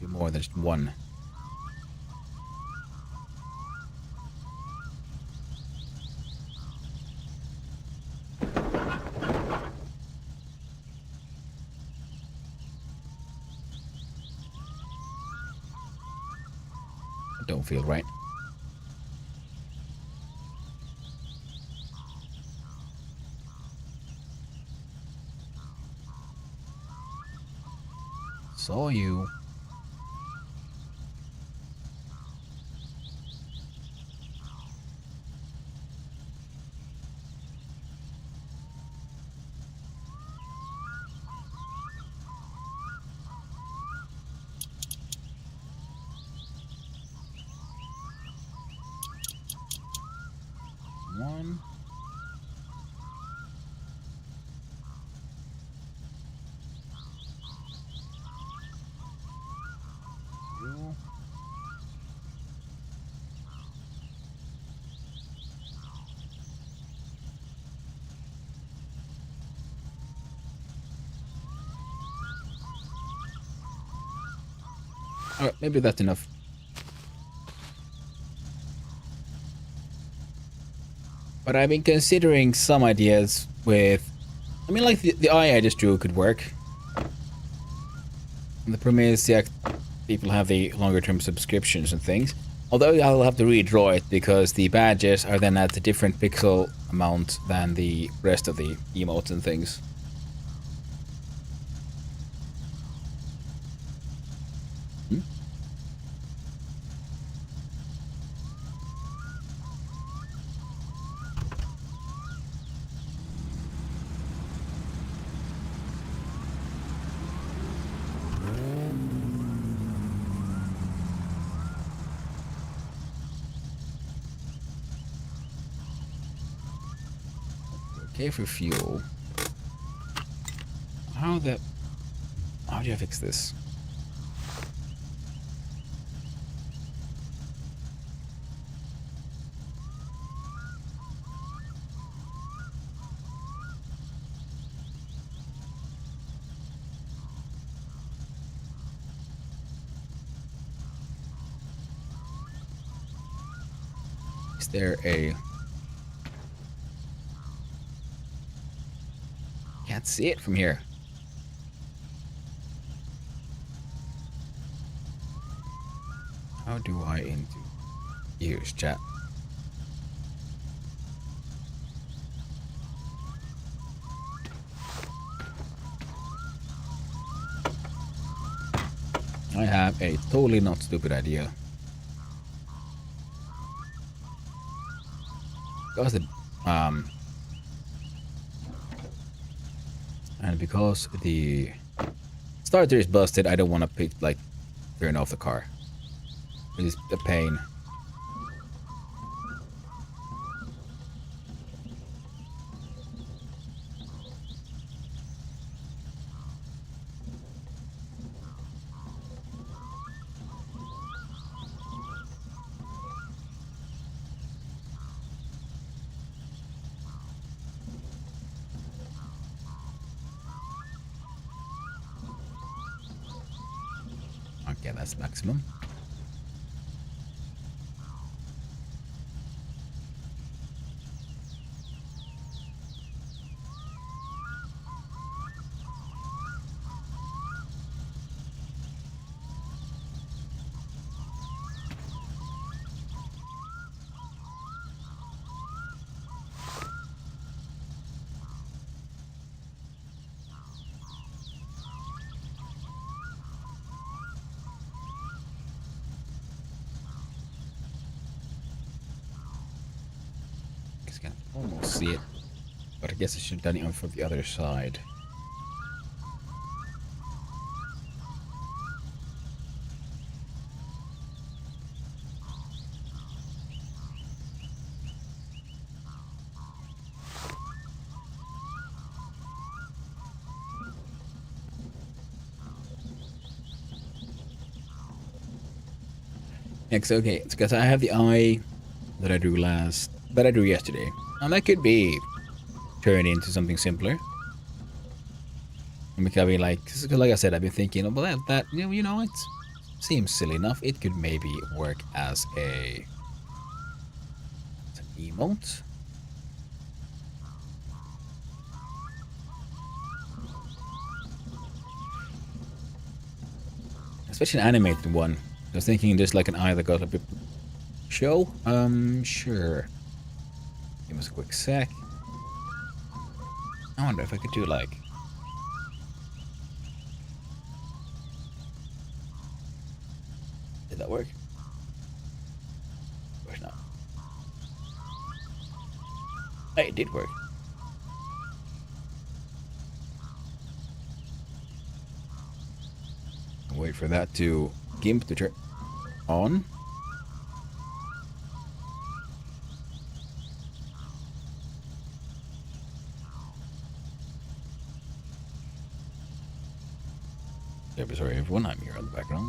Speaker 1: more than just one? I don't feel right. Saw you. One. Two. Alright, maybe that's enough. But I've been considering some ideas with... I mean, like the eye I just drew could work. And the problem is, yeah, people have the longer term subscriptions and things. Although I'll have to redraw it because the badges are then at a different pixel amount than the rest of the emotes and things. Okay, for fuel. How do I fix this? Is there a... Can't see it from here. How do I into use chat? I have a totally not stupid idea. Because the and because the starter is busted, I don't want to turn off the car. It's a pain. Okay, that's maximum. I can almost see it. But I guess I should have done it on from the other side. Next, okay, it's because I have the eye that I drew yesterday. And that could be turned into something simpler. And because I mean, like I said, I've been thinking, well, that you know, it seems silly enough. It could maybe work as an emote. Especially an animated one. I was thinking there's like an eye that got a bit show. Sure. Give us a quick sec. I wonder if I could do like. Did that work? Of course not. Hey, it did work. Wait for that to GIMP to turn on. Sorry everyone, I'm here in the background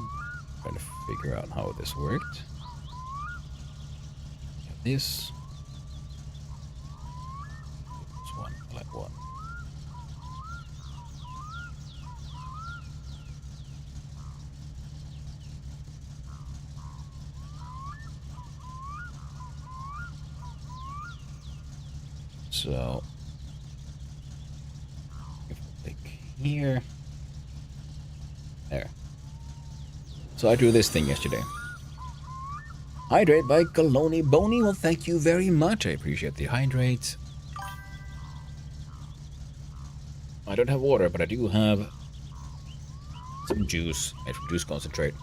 Speaker 1: trying to figure out how this worked. Got this. This one, I like one. So, if I click here, there. So I drew this thing yesterday. Hydrate by Coloni Boni. Well, thank you very much. I appreciate the hydrate. I don't have water, but I do have some juice. I have juice concentrate.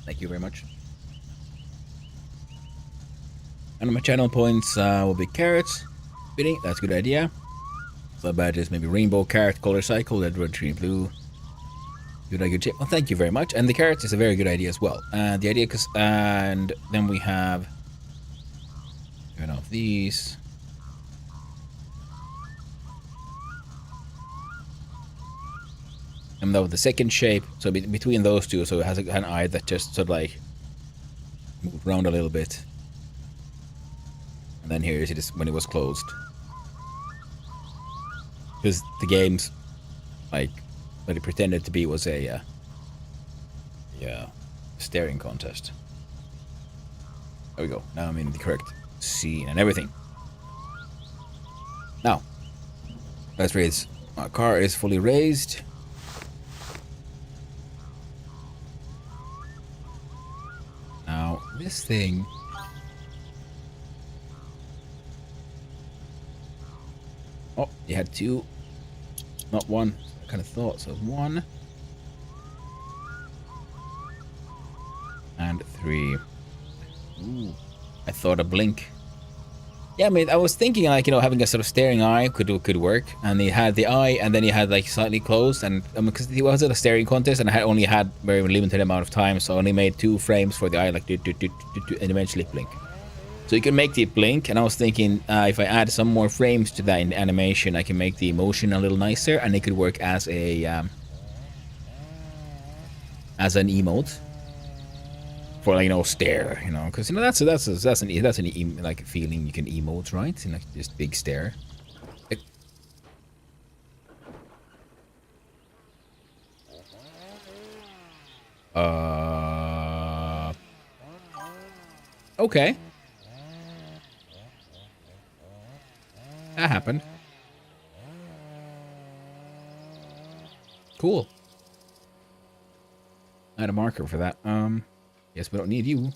Speaker 1: Thank you very much. And my channel points will be carrots. Spinning, that's a good idea. So badges, maybe rainbow carrot color cycle, red, green, blue. Good idea, chip. Well, thank you very much. And the carrots is a very good idea as well. The idea, and then we have turn off these. And then with the second shape, so between those two, so it has an eye that just sort of like moved around a little bit. And then here it is when it was closed. Because the game's like what it pretended to be was a staring contest. There we go. Now I'm in the correct scene and everything. Now, let's raise. My car is fully raised. Now this thing. Oh, you had two, not one. I kind of thought so. 1 and 3. Ooh, I thought a blink. Yeah, I mean, I was thinking like having a sort of staring eye could work, and he had the eye, and then he had like slightly closed, and because he was at a staring contest, and I only had very limited amount of time, so I only made 2 frames for the eye, like and eventually blink. So you can make the blink, and I was thinking if I add some more frames to that in the animation, I can make the motion a little nicer, and it could work as a as an emote for like stare, because that's an like feeling you can emote, right? And like just big stare. Okay. That happened. Cool. I had a marker for that. Yes, we don't need you.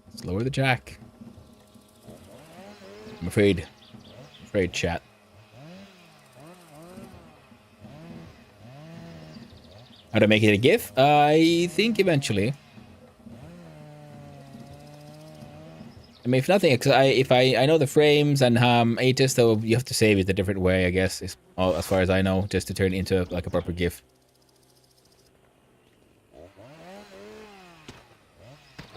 Speaker 1: Let's lower the jack. I'm afraid, chat. How to make it a GIF? I think eventually. I mean, if nothing, if I know the frames and it just though you have to save it a different way, I guess, is all, as far as I know, just to turn it into like a proper GIF.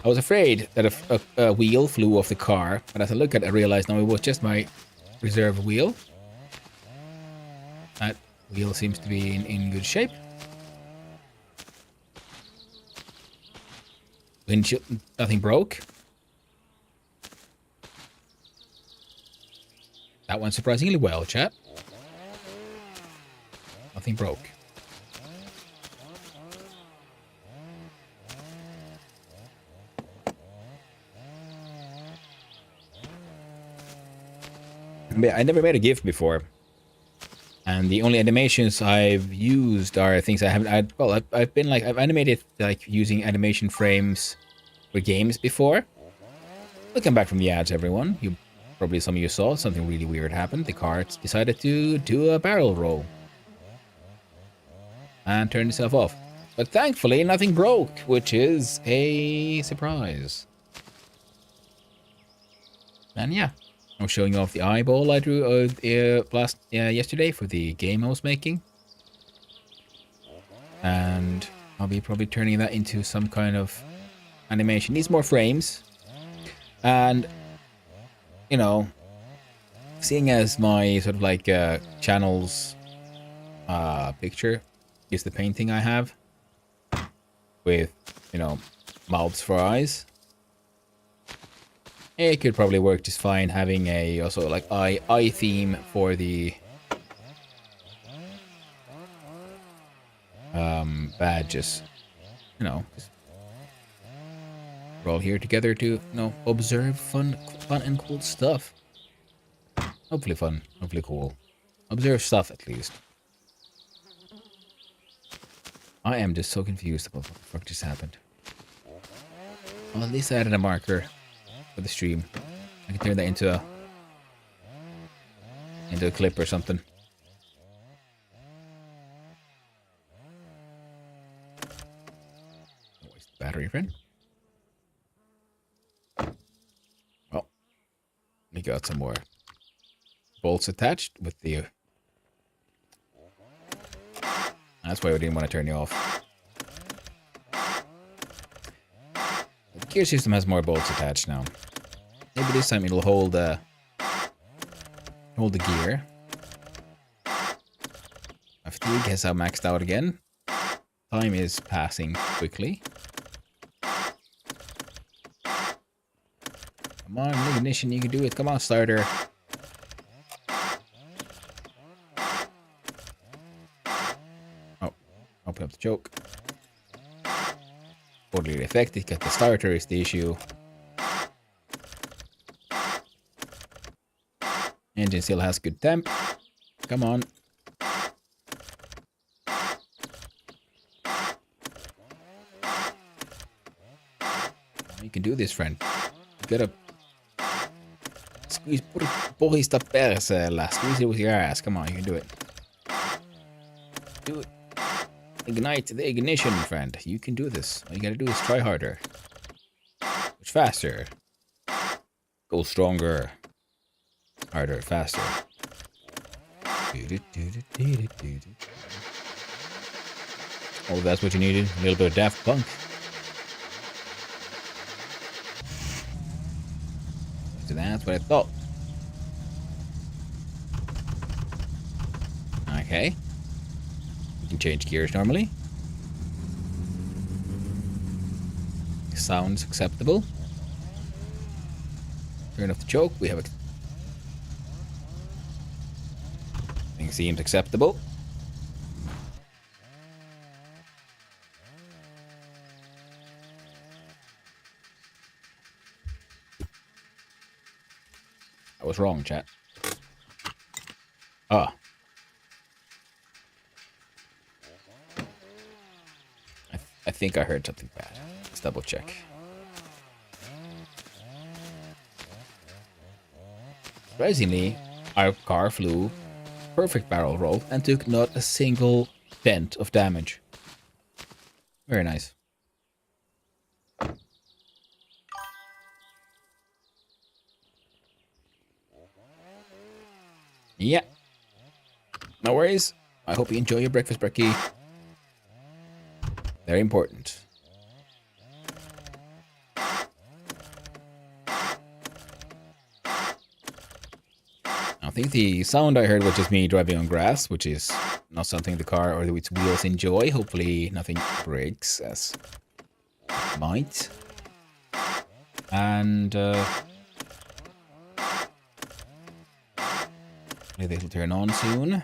Speaker 1: I was afraid that a wheel flew off the car, but as I look at it, I realized no, it was just my reserve wheel. That wheel seems to be in good shape. Windshield, nothing broke. That went surprisingly well, chat. Nothing broke. I never made a GIF before. And the only animations I've used are things I haven't... I've been like... I've animated like using animation frames for games before. Welcome back from the ads, everyone. Probably some of you saw something really weird happened. The car decided to do a barrel roll. And turn itself off. But thankfully, nothing broke, which is a surprise. And yeah. I'm showing you off the eyeball I drew yesterday for the game I was making. And I'll be probably turning that into some kind of animation. Needs more frames. And, you know, seeing as my sort of like channel's picture is the painting I have with, you know, mouths for eyes. It could probably work just fine having a also like eye theme for the badges. You know, we're all here together to, you know, observe fun and cool stuff. Hopefully fun, hopefully cool. Observe stuff at least. I am just so confused about what the fuck just happened. Well, at least I added a marker for the stream. I can turn that into a clip or something. Waste the battery, friend. Well, we got some more bolts attached with the... That's why we didn't want to turn you off. The gear system has more bolts attached now. Maybe this time it'll hold the gear. My fatigue has now maxed out again. Time is passing quickly. Come on, ignition, you can do it. Come on, starter. Oh, open up the choke. Poorly affected, because the starter is the issue. Engine still has good temp. Come on. You can do this, friend. You gotta squeeze, pohista perseellä. Squeeze it with your ass. Come on, you can do it. Do it. Ignite the ignition, friend. You can do this. All you gotta do is try harder. Push faster. Go stronger. Harder, faster. Oh, that's what you needed? A little bit of Daft Punk. So that's what I thought. Okay. We can change gears normally. Sounds acceptable. Turn off the choke. We have a... Thing seems acceptable. I was wrong, chat. Ah. I think I heard something bad. Let's double check. Surprisingly, our car flew perfect barrel roll and took not a single dent of damage. Very nice. Yeah. No worries. I hope you enjoy your breakfast, Brekkie. Very important. I think the sound I heard was just me driving on grass, which is not something the car or its wheels enjoy. Hopefully nothing breaks, as it might. And maybe this will turn on soon.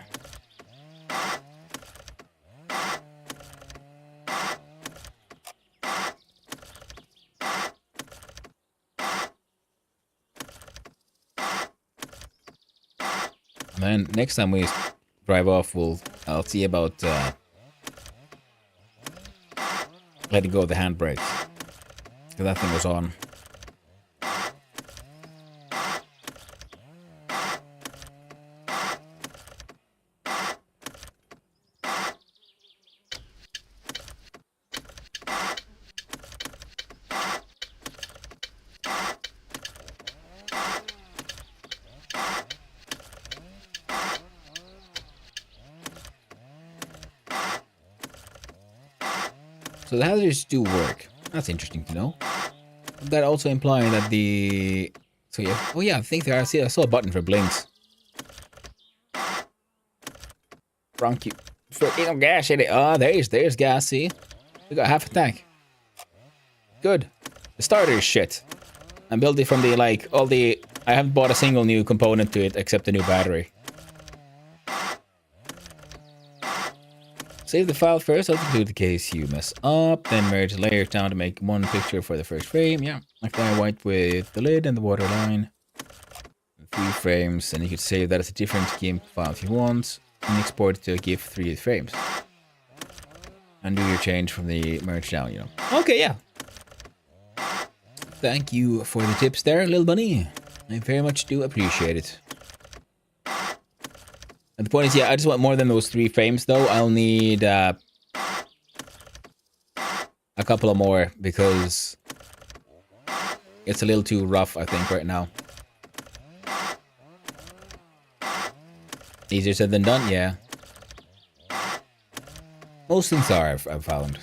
Speaker 1: And then next time we drive off, I'll see about letting go of the handbrake, because that thing was on. So the hazards do work. That's interesting to know. That also implying that the... So yeah. Oh yeah, I think there I saw a button for blinks. Frank, you freaking no gas in it. Oh, there's gas, see? We got half a tank. Good. The starter is shit. I'm building from the, like, all the... I haven't bought a single new component to it except the new battery. Save the file first, I'll include the case you mess up, then merge the layers down to make one picture for the first frame. Yeah, like that, white with the lid and the waterline. 3 frames, and you could save that as a different GIMP file if you want, and export it to a GIF 3 frames. And do your change from the merge down, you know. Okay, yeah. Thank you for the tips there, little bunny. I very much do appreciate it. And the point is, yeah, I just want more than those 3 frames, though. I'll need a couple of more, because it's a little too rough, I think, right now. Easier said than done, yeah. Most things are, I've found.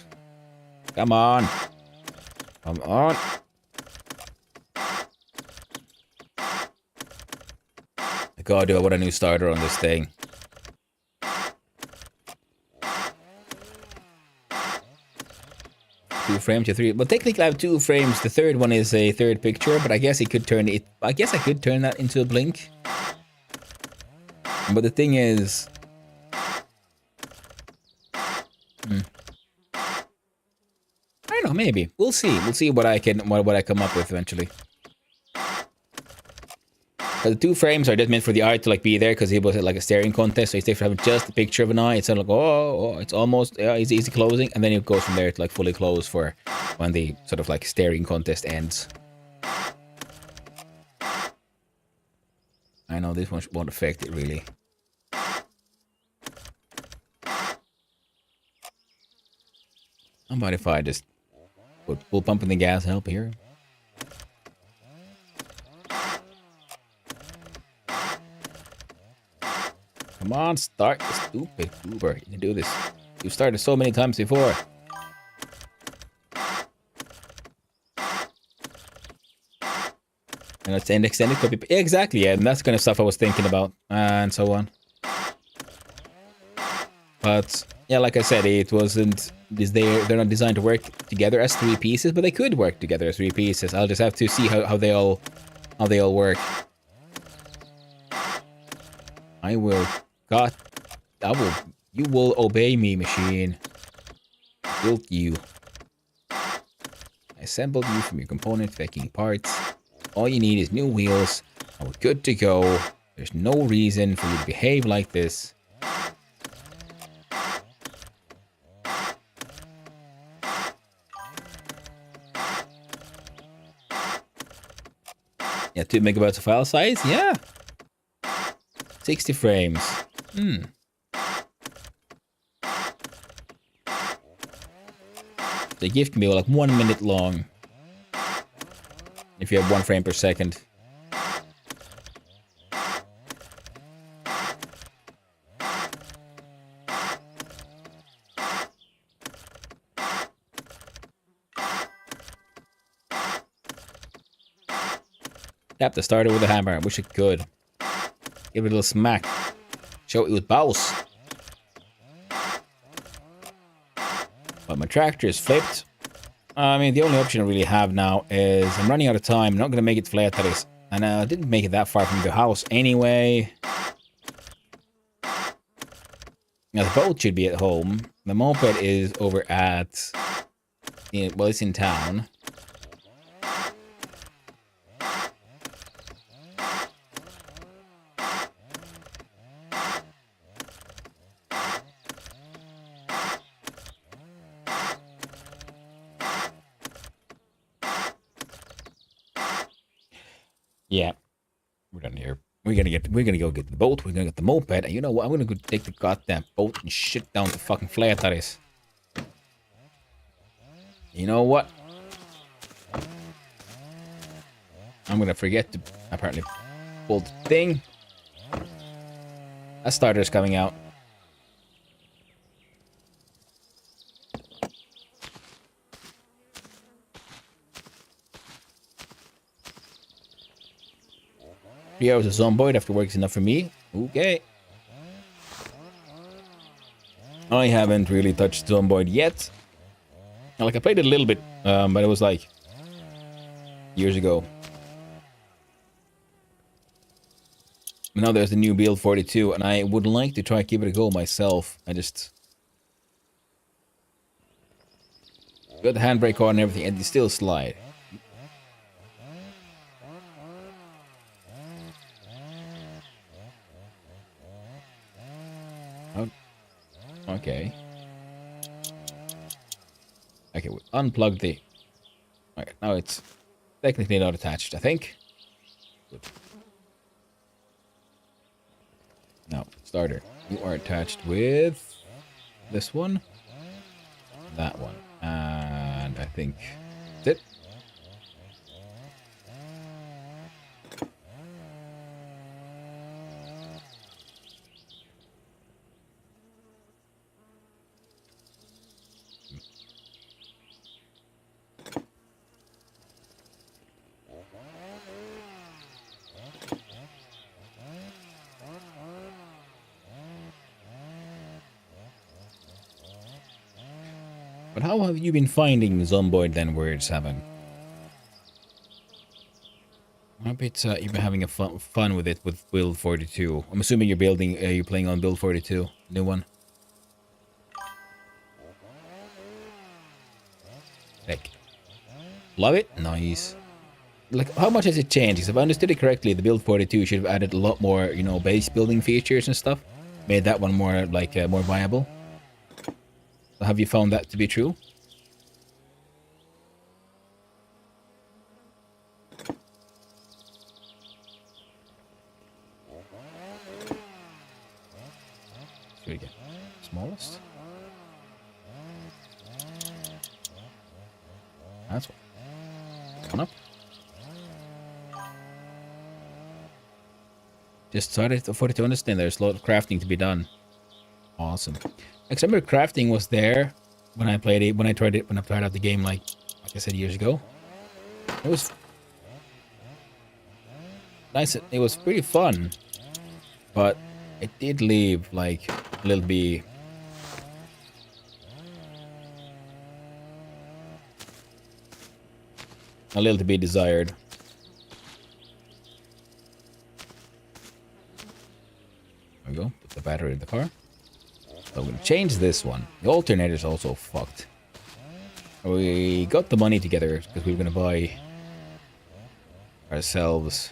Speaker 1: Come on. Come on. God, do I want a new starter on this thing. 2 frames to 3. Well, technically I have 2 frames. The third one is a third picture, but I guess it could turn it. I guess I could turn that into a blink. But the thing is, I don't know. Maybe we'll see. We'll see what I can what I come up with eventually. But the 2 frames are just meant for the eye to like be there, because it was like a staring contest. So instead of having just a picture of an eye, it's like, oh, it's almost easy closing, and then it goes from there to like fully close for when the sort of like staring contest ends. I know this one won't affect it really. How about if I just put full pump in the gas help here? Come on, start, stupid Uber. You can do this. You've started so many times before. And it's an extended copy. Exactly, yeah, and that's kind of stuff I was thinking about, and so on. But yeah, like I said, it wasn't. They're not designed to work together as 3 pieces, but they could work together as 3 pieces. I'll just have to see how they all work. I will. God, you will obey me, machine. I built you. I assembled you from your component making parts. All you need is new wheels, and we're good to go. There's no reason for you to behave like this. Yeah, 2 megabytes of file size? Yeah. 60 frames. The GIF can be like 1 minute long. If you have 1 frame per second. Tap the starter with a hammer. I wish it could. Give it a little smack. Show it with bows. But my tractor is flipped. I mean, the only option I really have now is I'm running out of time. I'm not going to make it to Fleataris. And I didn't make it that far from the house anyway. Now, the boat should be at home. The moped is over at... well, it's in town. Yeah, we're done here. We're gonna go get the boat. We're gonna get the moped, and you know what? I'm gonna go take the goddamn boat and shit down the fucking Fleataris. You know what? I'm gonna forget to apparently pull the thing. A starter's coming out. Three hours of Zomboid after work is enough for me. Okay. I haven't really touched Zomboid yet. Like, I played it a little bit, but it was like years ago. Now there's the new Build 42, and I would like to try give it a go myself. I just got the handbrake on and everything, and it still slide. Okay. Okay, we unplug the... Okay, now it's technically not attached, I think. Good. Now, starter. You are attached with this one, that one, and I think that's it. But how have you been finding Zomboid then, where it's having? I bet you've been having a fun with it with Build 42. I'm assuming you're building, you're playing on Build 42, new one. Heck. Love it, nice. Like, how much has it changed? Because if I understood it correctly, the Build 42 should have added a lot more, you know, base building features and stuff. Made that one more, like, more viable. Have you found that to be true? Here we go. Smallest. That's one up. Just started for it to understand there's a lot of crafting to be done. Awesome. I remember crafting was there when I played it, when I tried out the game, like I said, years ago. It was nice. It was pretty fun, but it did leave like a little bit. A little to be desired. There we go. Put the battery in the car. So we're gonna change this one. The alternator's also fucked. We got the money together because we were gonna buy ourselves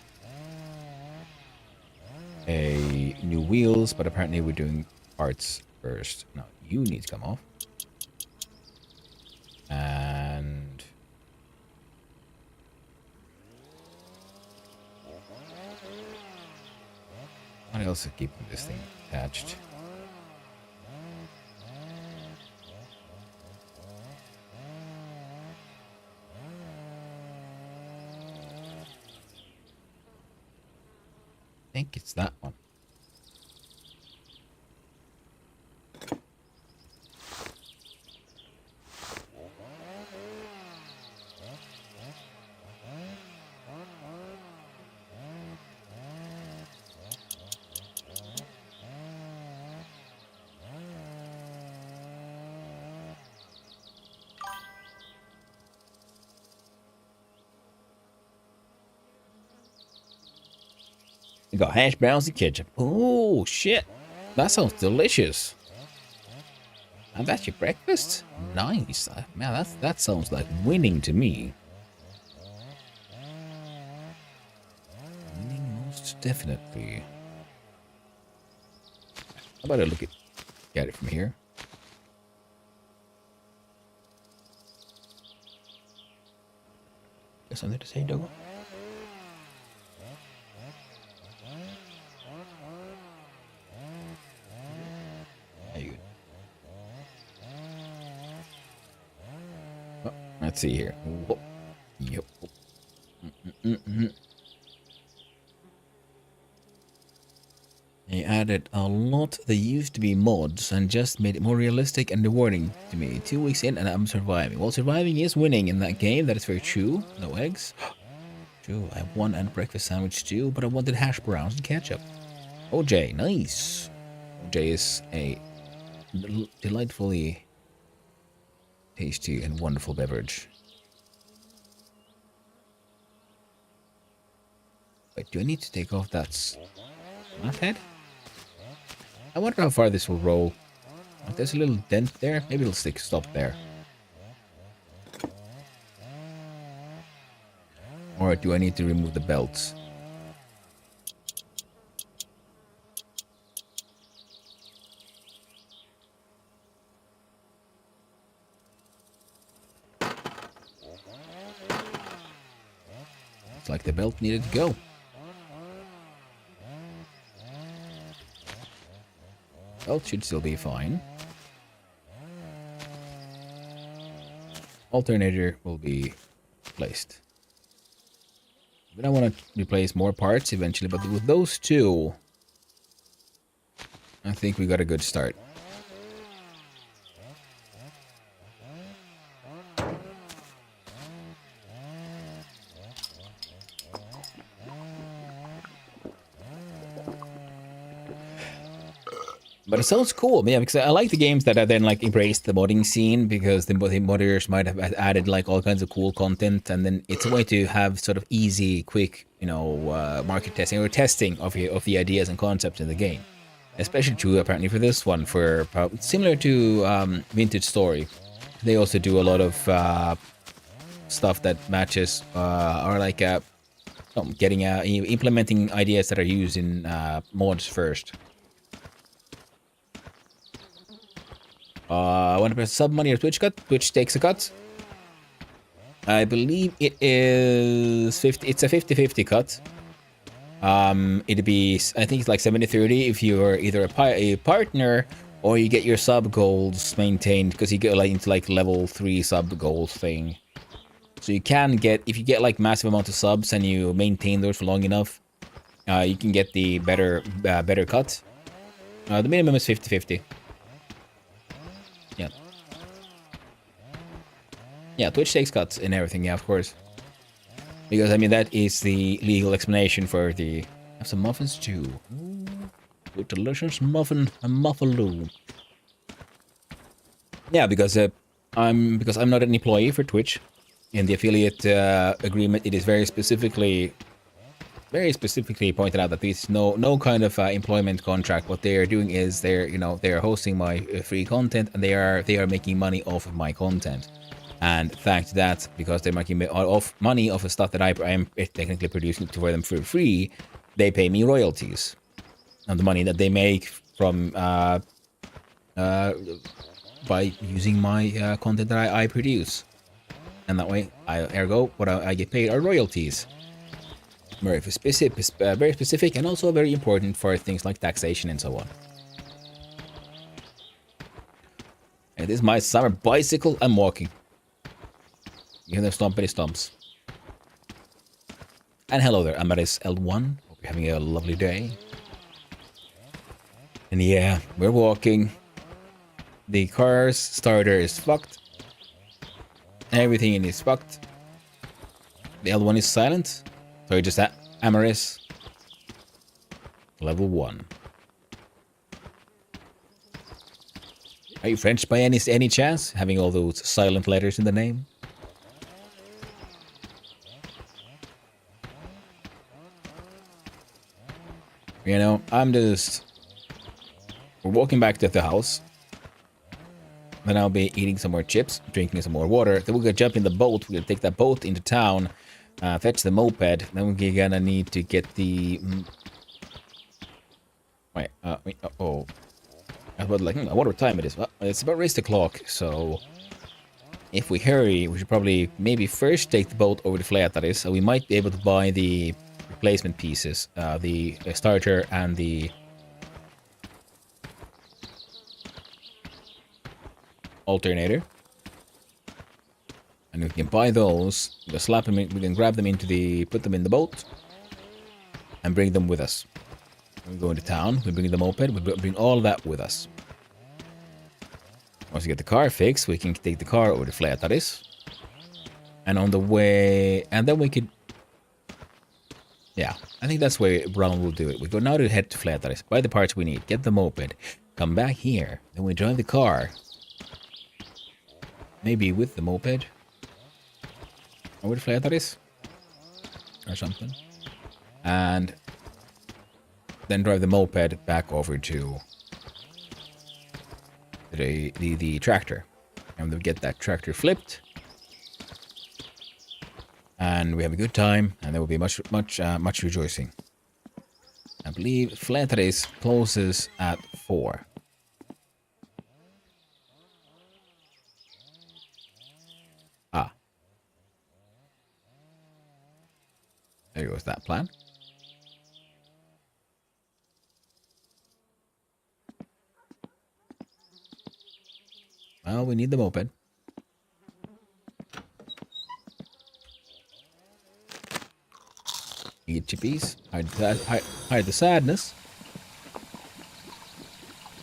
Speaker 1: a new wheels, but apparently we're doing parts first. Now you need to come off. And what else is keeping this thing attached? think it's that one. We got hash browns and ketchup. Oh, shit. That sounds delicious. And that's your breakfast? Nice. Man, that sounds like winning to me. Winning most definitely. How about I look at it from here? Got something to say, Dogo? Let's see here. Whoop. Yep. They added a lot that used to be mods and just made it more realistic and rewarding to me. 2 weeks in and I'm surviving. Well, surviving is winning in that game. That is very true. No eggs. True. I have one and breakfast sandwich too, but I wanted hash browns and ketchup. OJ, nice. OJ is a delightfully tasty and wonderful beverage. Wait, do I need to take off that head? I wonder how far this will roll. There's a little dent there. Maybe it'll stop there. Or do I need to remove the belts? It's like the belt needed to go. Belt should still be fine. Alternator will be placed. But I want to replace more parts eventually, but with those two, I think we got a good start. But it sounds cool, yeah, because I like the games that are then like embrace the modding scene, because the modders might have added like all kinds of cool content, and then it's a way to have sort of easy, quick, you know, market testing or testing of the ideas and concepts in the game. Especially true apparently for this one, for similar to Vintage Story. They also do a lot of stuff that matches or like getting implementing ideas that are used in mods first. I want to press sub money or Twitch cut. Twitch takes a cut. I believe it is 50. It's a 50-50 cut. It'd be, I think it's like 70-30 if you're either a partner or you get your sub goals maintained, because you get like into like level 3 sub goals thing. So you can get, if you get like massive amount of subs and you maintain those for long enough, you can get the better cut. The minimum is 50-50. Yeah. Yeah, Twitch takes cuts and everything, yeah, of course. Because, I mean, that is the legal explanation for the... Have some muffins, too. Ooh, good delicious muffin and muffaloo. Yeah, because I'm not an employee for Twitch. In the affiliate agreement, it is very specifically pointed out that there's no kind of employment contract. What they are doing is they are hosting my free content, and they are making money off of my content. And thanks to that, because they're making money off of stuff that I am technically producing for them for free, they pay me royalties on the money that they make from by using my content that I produce. And that way, ergo, what I get paid are royalties. Very specific, and also very important for things like taxation and so on. And this is my summer bicycle. I'm walking. You hear the stompity stomps. And hello there, Amaris L1. Hope We're having a lovely day. And yeah, we're walking. The car's starter is fucked. Everything is fucked. The other one is silent. So just Amaris. Level 1. Are you French by any chance? Having all those silent letters in the name? You know, we're walking back to the house. Then I'll be eating some more chips, drinking some more water. Then we're gonna jump in the boat. We're gonna take that boat into town, fetch the moped. Then we're gonna need to get the. Wait, I wonder what time it is. Well, it's about race the clock, so if we hurry, we should probably maybe first take the boat over to Flätaris, so we might be able to buy the replacement pieces, the starter and the alternator. And we can buy those, we can slap them in, we can grab them put them in the boat and bring them with us. We go into town, we bring the moped, we bring all that with us. Once we get the car fixed, we can take the car over to Flätaris. And on the way, and then we could, yeah, I think that's where Brown will do it. We go now to head to Flätaris, buy the parts we need, get the moped, come back here, then we drive the car. Maybe with the moped over to Flätaris or something. And then drive the moped back over to the tractor. And we'll get that tractor flipped. And we have a good time, and there will be much rejoicing. I believe Flätaris closes at 4. There goes that plan. Well, we need the moped. Eat chippies. Hide the sadness.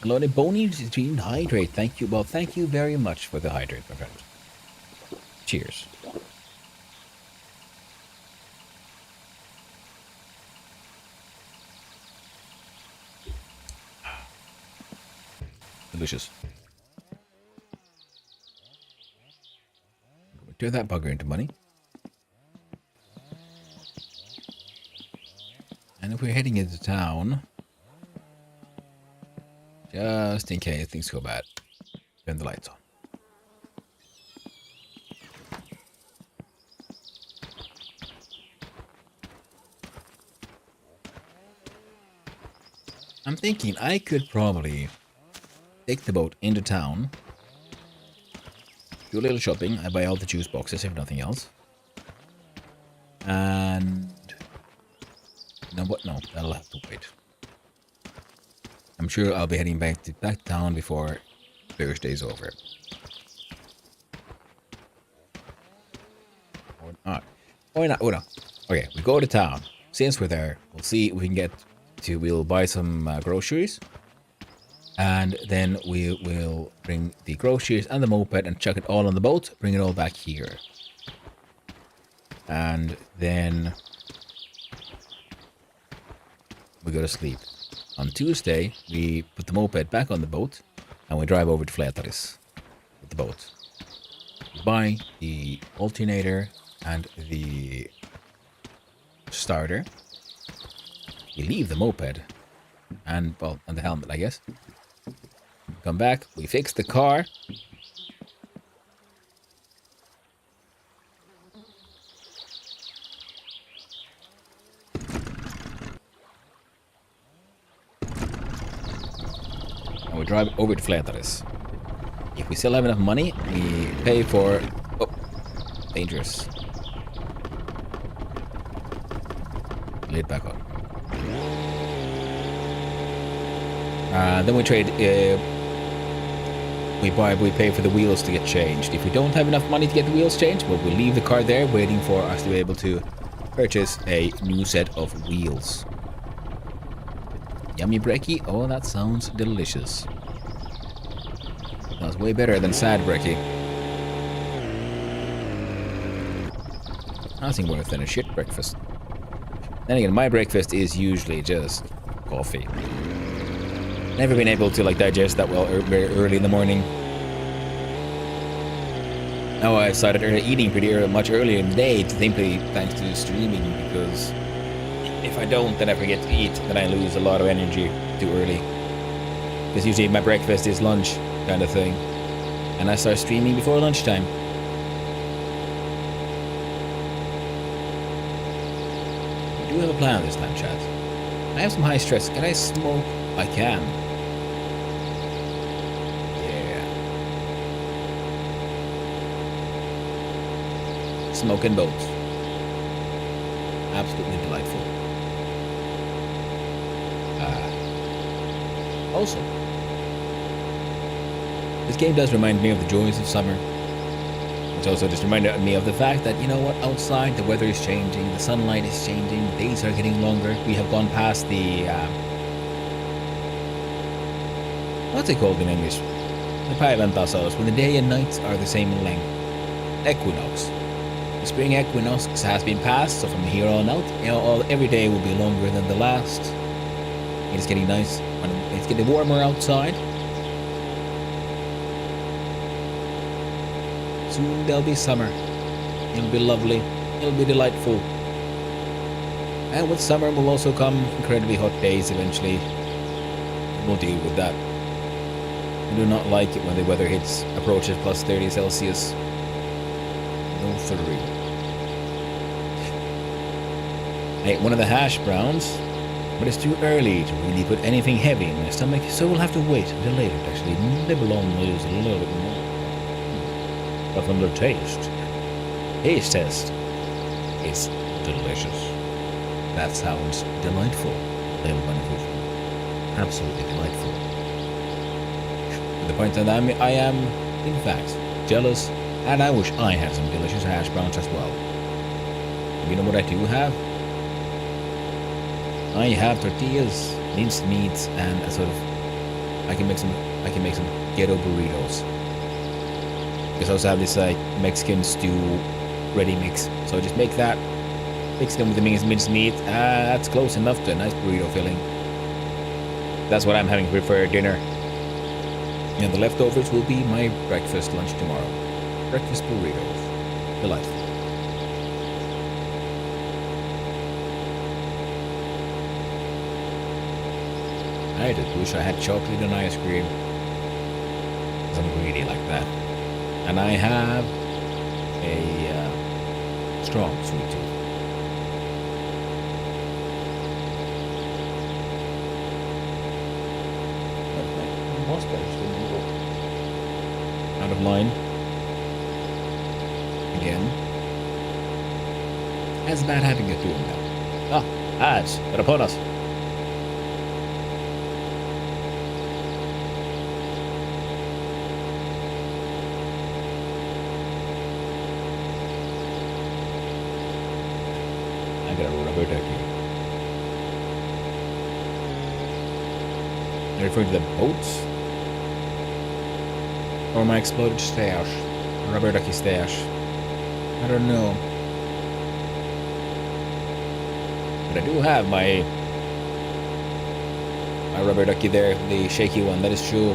Speaker 1: Hello, Boney Dream Hydrate. Thank you. Well, thank you very much for the hydrate, my friend. Cheers. Delicious. Turn that bugger into money. And if we're heading into town, just in case things go bad, turn the lights on. I'm thinking I could probably take the boat into town, do a little shopping. I buy all the juice boxes, if nothing else. And no, what? No, that'll have to wait. I'm sure I'll be heading back to town before Thursday's over. Or not. Why not? Oh no. Okay, we go to town. Since we're there, we'll see if we can get to. We'll buy some groceries. And then we will bring the groceries and the moped and chuck it all on the boat, bring it all back here. And then we go to sleep. On Tuesday, we put the moped back on the boat and we drive over to Flätaris with the boat. We buy the alternator and the starter. We leave the moped and, well, and the helmet, I guess. Come back, we fix the car. And we drive over to Flätaris. If we still have enough money, we pay for... Oh, dangerous. Lid back on. Then we trade... We pay for the wheels to get changed. If we don't have enough money to get the wheels changed, well, we'll leave the car there waiting for us to be able to purchase a new set of wheels. Yummy brekkie? Oh, that sounds delicious. Sounds way better than sad brekkie. Nothing worse than a shit breakfast. Then again, my breakfast is usually just coffee. Never been able to like digest that well very early in the morning. Now I started eating pretty much earlier in the day, simply thanks to streaming, because if I don't, then I forget to eat, then I lose a lot of energy too early. Because usually my breakfast is lunch kind of thing, and I start streaming before lunchtime. I do have a plan this time, chat. I have some high stress. Can I smoke? I can. Smoking boats. Absolutely delightful. Also, this game does remind me of the joys of summer. Which also just reminded me of the fact that, you know what, outside the weather is changing, the sunlight is changing, the days are getting longer. We have gone past the... what's it called in English? The päiväntasaus, when the day and night are the same length. Equinox. The spring equinox has been passed, so from here on out, you know, every day will be longer than the last. It's getting nice. It's getting warmer outside. Soon there'll be summer. It'll be lovely. It'll be delightful. And with summer will also come incredibly hot days eventually. We'll deal with that. I do not like it when the weather approaches plus 30 Celsius. No siree. I ate one of the hash browns, but it's too early to really put anything heavy in my stomach, so we'll have to wait until later to actually nibble on those a little bit more. But from the taste test, it's delicious. That sounds delightful, little wonderful. Absolutely delightful. To the point that I am, in fact, jealous, and I wish I had some delicious hash browns as well. You know what I do have? I have tortillas, minced meats, and a sort of I can make some ghetto burritos. Because I also have this like Mexican stew ready mix. So I just make that, mix them with the minced meat. That's close enough to a nice burrito filling. That's what I'm having for dinner. And the leftovers will be my breakfast lunch tomorrow. Breakfast burritos. Delightful. I just wish I had chocolate and ice cream. 'Cause I'm greedy like that. And I have a strong sweet tooth. Out of line. Again. How's a bad habit get doing now? Ah, ads. They're upon us. I got a rubber ducky. Are you referring to the boats? Or my exploded stash? Rubber ducky stash? I don't know. But I do have my rubber ducky there, the shaky one, that is true.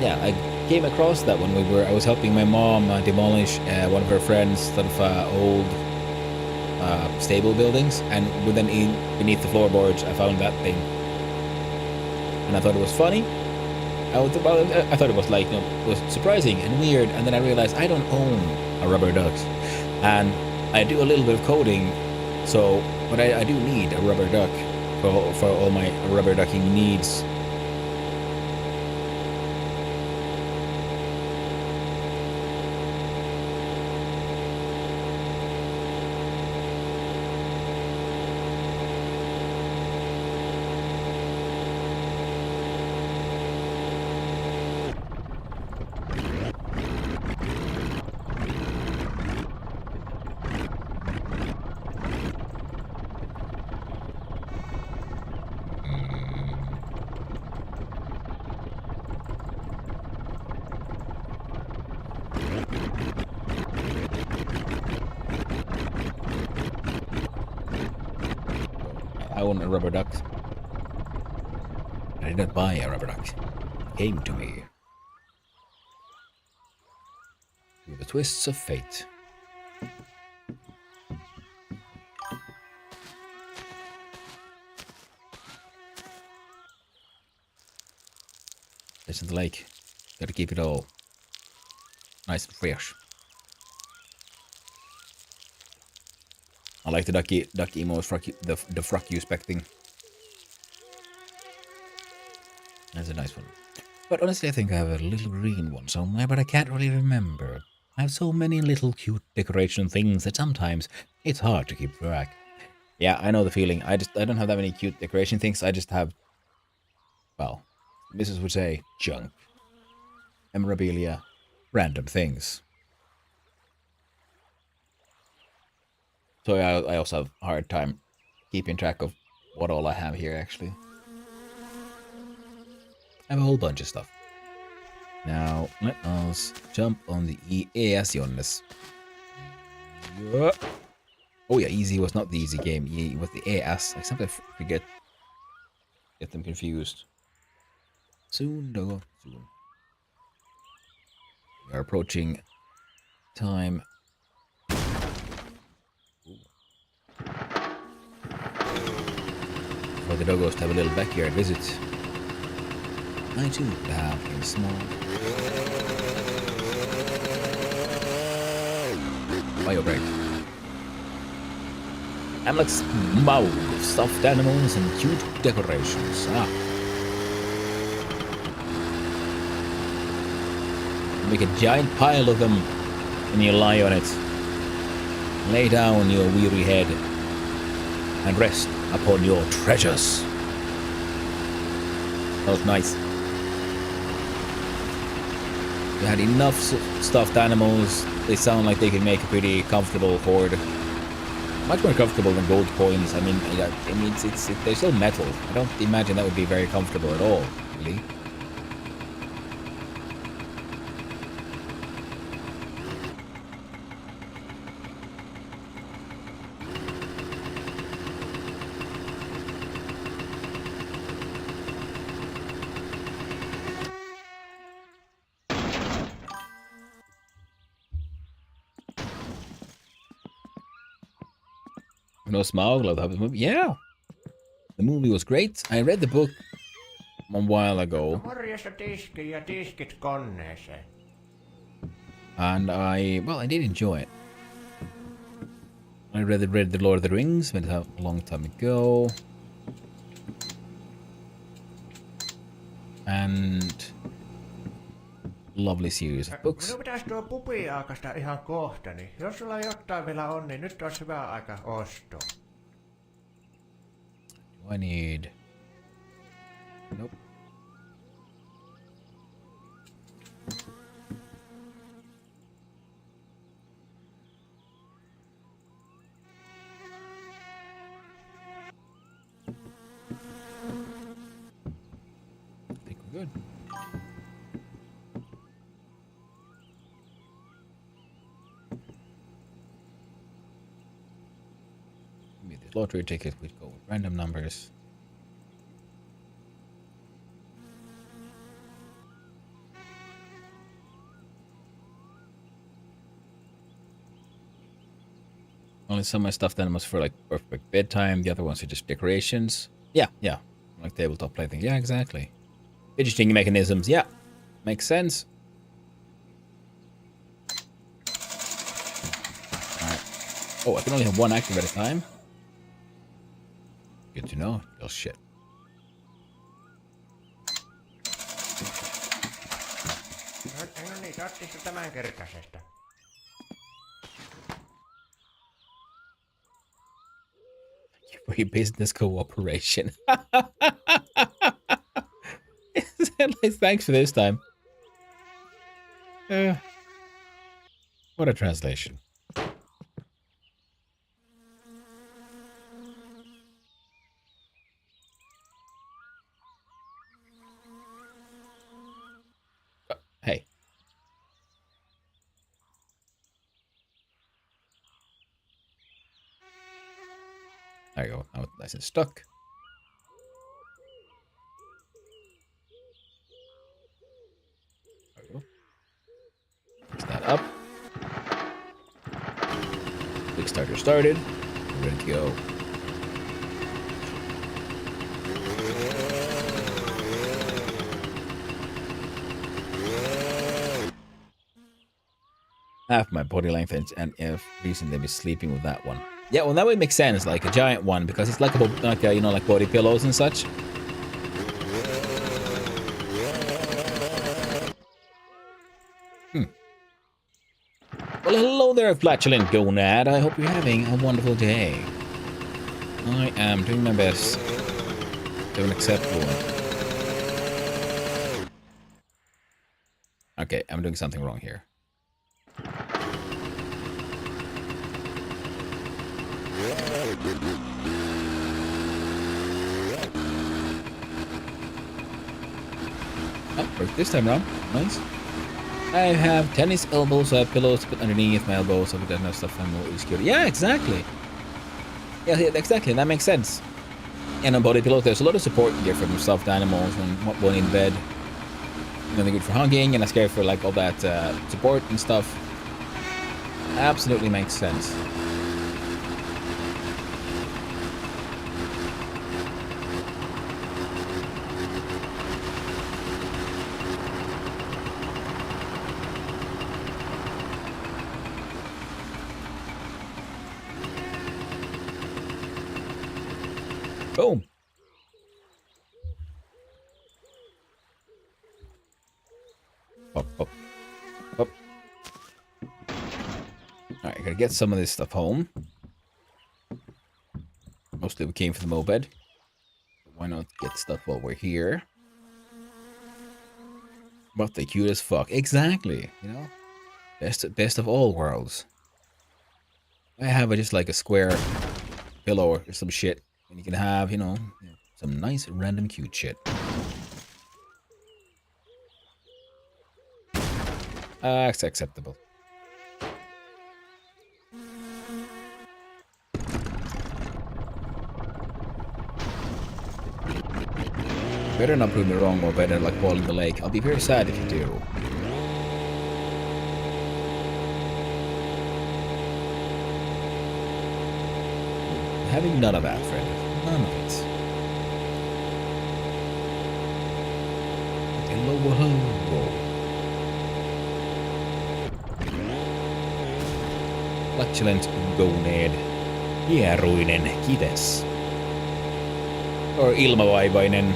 Speaker 1: Yeah, I came across that when I was helping my mom demolish one of her friends' sort of old stable buildings, and then beneath the floorboards I found that thing. And I thought it was funny. I thought it was like, you know, it was surprising and weird, and then I realized I don't own a rubber duck, and I do a little bit of coding, so but I do need a rubber duck for all my rubber ducking needs. I own a rubber duck. I did not buy a rubber duck. It came to me. Through the twists of fate. Listen to the lake. Gotta keep it all nice and fresh. I like the duck emo the fruck you spec thing. That's a nice one. But honestly, I think I have a little green one somewhere, but I can't really remember. I have so many little cute decoration things that sometimes it's hard to keep track. Yeah, I know the feeling. I don't have that many cute decoration things. I just have, well, Mrs. would say junk, memorabilia, random things. So I also have a hard time keeping track of what all I have here, actually. I have a whole bunch of stuff. Now, let us jump on the EAS Jonas. Yeah. Oh yeah, easy was not the easy game. It was the AS. I sometimes forget. Get them confused. Soon, though. Soon. We are approaching time. For the doggos to have a little backyard visit. I too have a small bio break. Hamlet's mouth of stuffed animals and cute decorations. Make a giant pile of them and you lie on it. Lay down your weary head and rest upon your treasures. That was nice. We had enough stuffed animals. They sound like they can make a pretty comfortable hoard. Much more comfortable than gold coins. I mean, they're still metal. I don't imagine that would be very comfortable at all, really. No Smaug, love the Hobbit movie. Yeah, the movie was great. I read the book a while ago,
Speaker 6: Morjesta tiski ja tiskit koneeseen.
Speaker 1: and I did enjoy it. I read the Lord of the Rings a long time ago, and lovely series of books.
Speaker 6: Minun pitäisi tuo pupi aakasta ihan kohta, niin jos sulla jotain vielä on, niin nyt olisi hyvä aika ostaa.
Speaker 1: Do I need? Nope. I think we're good. Maybe the lottery ticket would go with random numbers. Only some of my stuffed animals for like perfect bedtime. The other ones are just decorations. Yeah. Like tabletop plaything. Yeah, exactly. Fidgeting mechanisms. Yeah. Makes sense. Alright. Oh, I can only have one active at a time. Good to know. Oh shit.
Speaker 6: No niin, tarvitsisi tämän kertaisesta.
Speaker 1: Free business cooperation. Thanks for this time. What a translation. Hey. There you go. Now it's nice and stuck. There we go. Fix that up. Kickstarter started. Ready to go. Half my body length and if recently I've been sleeping with that one. Yeah, well that would make sense, like a giant one, because it's like a you know, like body pillows and such. Well, hello there, flatulent gonad. I hope you're having a wonderful day. I am doing my best to an acceptable one. Okay, I'm doing something wrong here. Oh, worked this time around. Nice. I have tennis elbows, so I have pillows to put underneath my elbows, so I don't have stuff I'm more secure. Yeah, exactly. Yeah, exactly. That makes sense. And on body pillows, there's a lot of support you get from stuffed animals and one in bed. You know, they're good for hugging, and that's great for like all that support and stuff. Absolutely makes sense. Boom. Up, up, up. Alright, gotta get some of this stuff home. Mostly we came for the moped. Why not get stuff while we're here? But they cute as fuck. Exactly, you know? Best of all worlds. I have just like a square pillow or some shit. And you can have, you know, some nice random cute shit. It's acceptable. Better not prove me wrong or better like ball in the lake. I'll be very sad if you do. Having none of that, friend. None of it. Hello, hello. Flatulent gonad. Hieruinen kives. Or ilmavaivainen.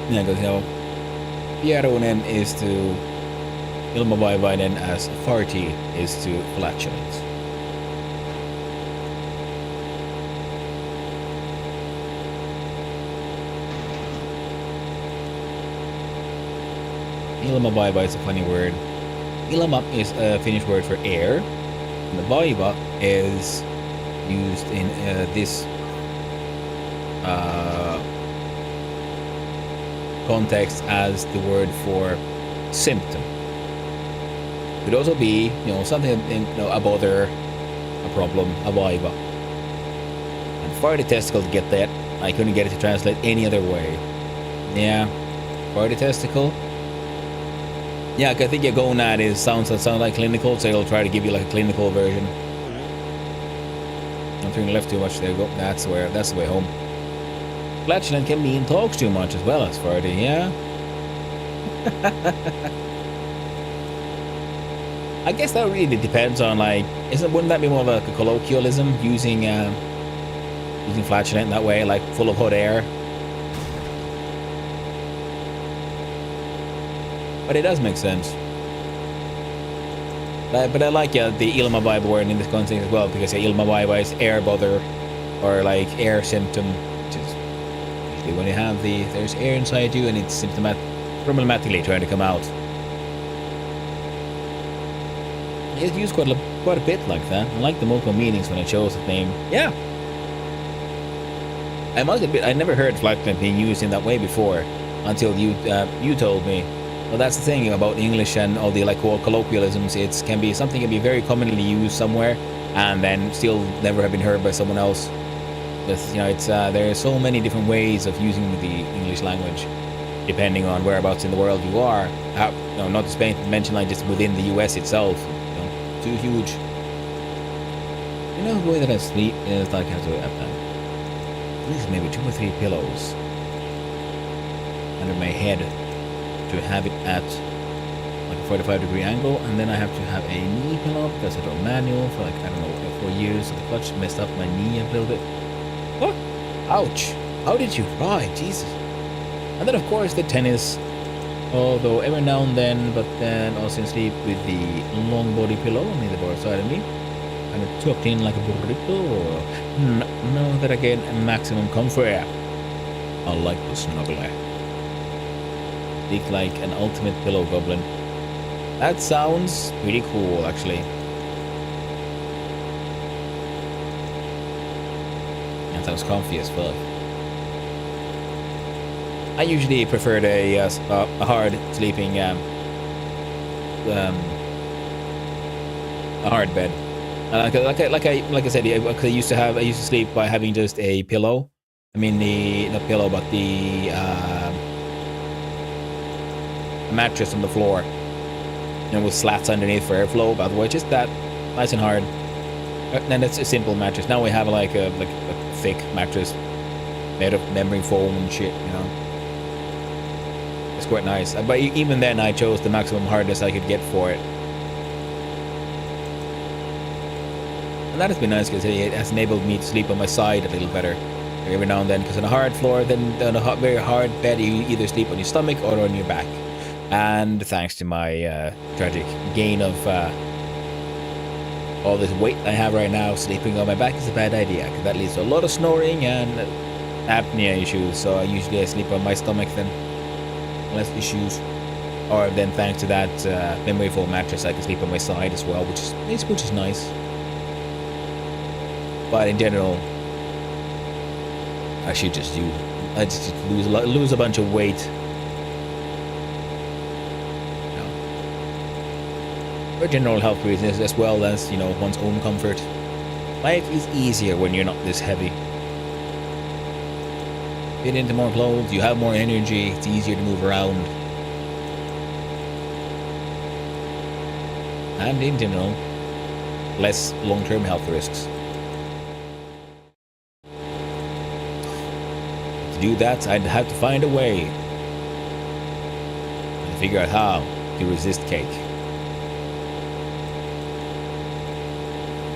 Speaker 1: Yeah, because, you know, Hieruinen is to ilmavaivainen as farty is to flatulent. Ilmavaiva is a funny word. Ilma is a Finnish word for air. And the vaiva is used in this context as the word for symptom. Could also be, you know, something, you know, a bother, a problem, a vaiva. And farty testicle to get that. I couldn't get it to translate any other way. Yeah, farty testicle. Yeah, I think your gonad sounds like clinical, so it'll try to give you like a clinical version. I'm turning left too much. There you go. That's the way home. Flatulent can mean talks too much as well as farty, yeah? I guess that really depends on, like, wouldn't that be more of like a colloquialism, using flatulent that way, like full of hot air? But it does make sense. But I like the ilmavaiva word in this context as well, because ilmavaiva is air bother, or like air symptom, which is usually when you have there's air inside you and it's problematically trying to come out. It's used quite a bit like that. I like the multiple meanings when it shows the name. Yeah. I must admit, I never heard flatulent being used in that way before, until you told me. Well, that's the thing about English and all the like colloquialisms. It can be something can be very commonly used somewhere, and then still never have been heard by someone else. But it's there are so many different ways of using the English language, depending on whereabouts in the world you are. Not to mention like just within the U.S. itself. Too huge. You know the way that I sleep is like I have to have at least maybe 2 or 3 pillows under my head to have it at like a 45-degree angle, and then I have to have a knee pillow because I don't manual for like, I don't know, 4 years. So the clutch messed up my knee a little bit. What? Ouch. How did you cry? Jesus. And then of course the tennis, although every now and then, but then also sleep with the long body pillow on the other side of me, kind of tucked in like a burrito, or no, that again, maximum comfort. I like the snuggle. Think like an ultimate pillow goblin. That sounds pretty cool, actually. That sounds comfy as fuck. I usually preferred a hard sleeping, a hard bed. Like I said, I used to sleep by having just a pillow. I mean not pillow, but the mattress on the floor, with slats underneath for airflow. By the way, just that, nice and hard. And that's a simple mattress. Now we have like a thick mattress made of memory foam and shit. It's quite nice. But even then, I chose the maximum hardness I could get for it. And that has been nice because it has enabled me to sleep on my side a little better every now and then. Because on a hard floor, then on a very hard bed, you either sleep on your stomach or on your back. And thanks to my tragic gain of all this weight I have right now, sleeping on my back is a bad idea. Because that leads to a lot of snoring and apnea issues. So I sleep on my stomach then. Less issues. Or then thanks to that memory foam mattress, I can sleep on my side as well, which is nice. But in general, I should just lose a bunch of weight. For general health reasons, as well as one's own comfort. Life is easier when you're not this heavy. Fit into more clothes, you have more energy, it's easier to move around. And in general, less long-term health risks. To do that, I'd have to find a way and figure out how to resist cake.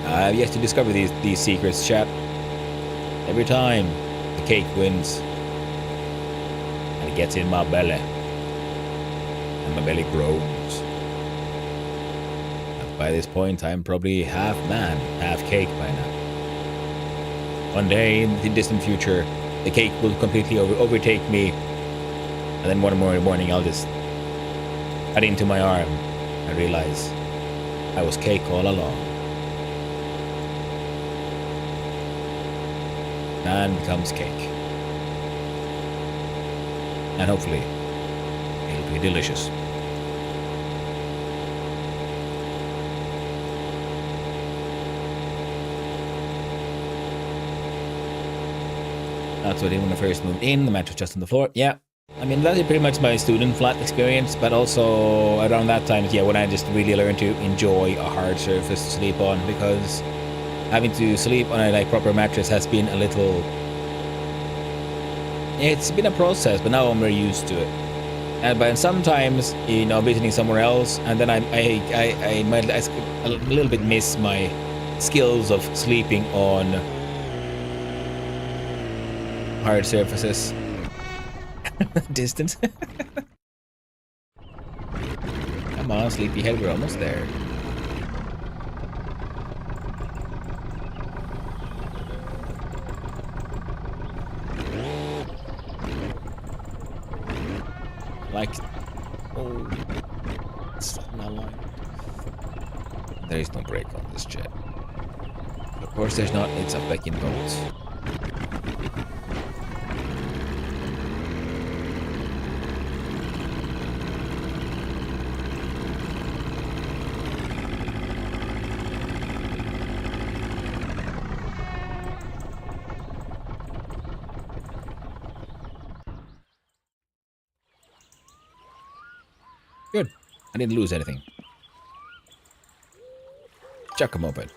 Speaker 1: I've yet to discover these secrets, chat. Every time, the cake wins. And it gets in my belly. And my belly grows. And by this point, I'm probably half man, half cake by now. One day, in the distant future, the cake will completely overtake me. And then one morning, I'll just cut into my arm and realize I was cake all along. Man becomes cake. And hopefully, it'll be delicious. That's what I did when I first moved in, the mattress just on the floor. Yeah, I mean, that is pretty much my student flat experience, but also around that time, when I just really learned to enjoy a hard surface to sleep on, because having to sleep on a proper mattress has been a little... It's been a process, but now I'm very used to it. But sometimes, visiting somewhere else, and then I might a little bit miss my skills of sleeping on hard surfaces. Distance. Come on, sleepyhead, we're almost there. It's not aligned. There is no brake on this jet. Of course there's not, it's a back in boats. Good. I didn't lose anything. Chuck a moped.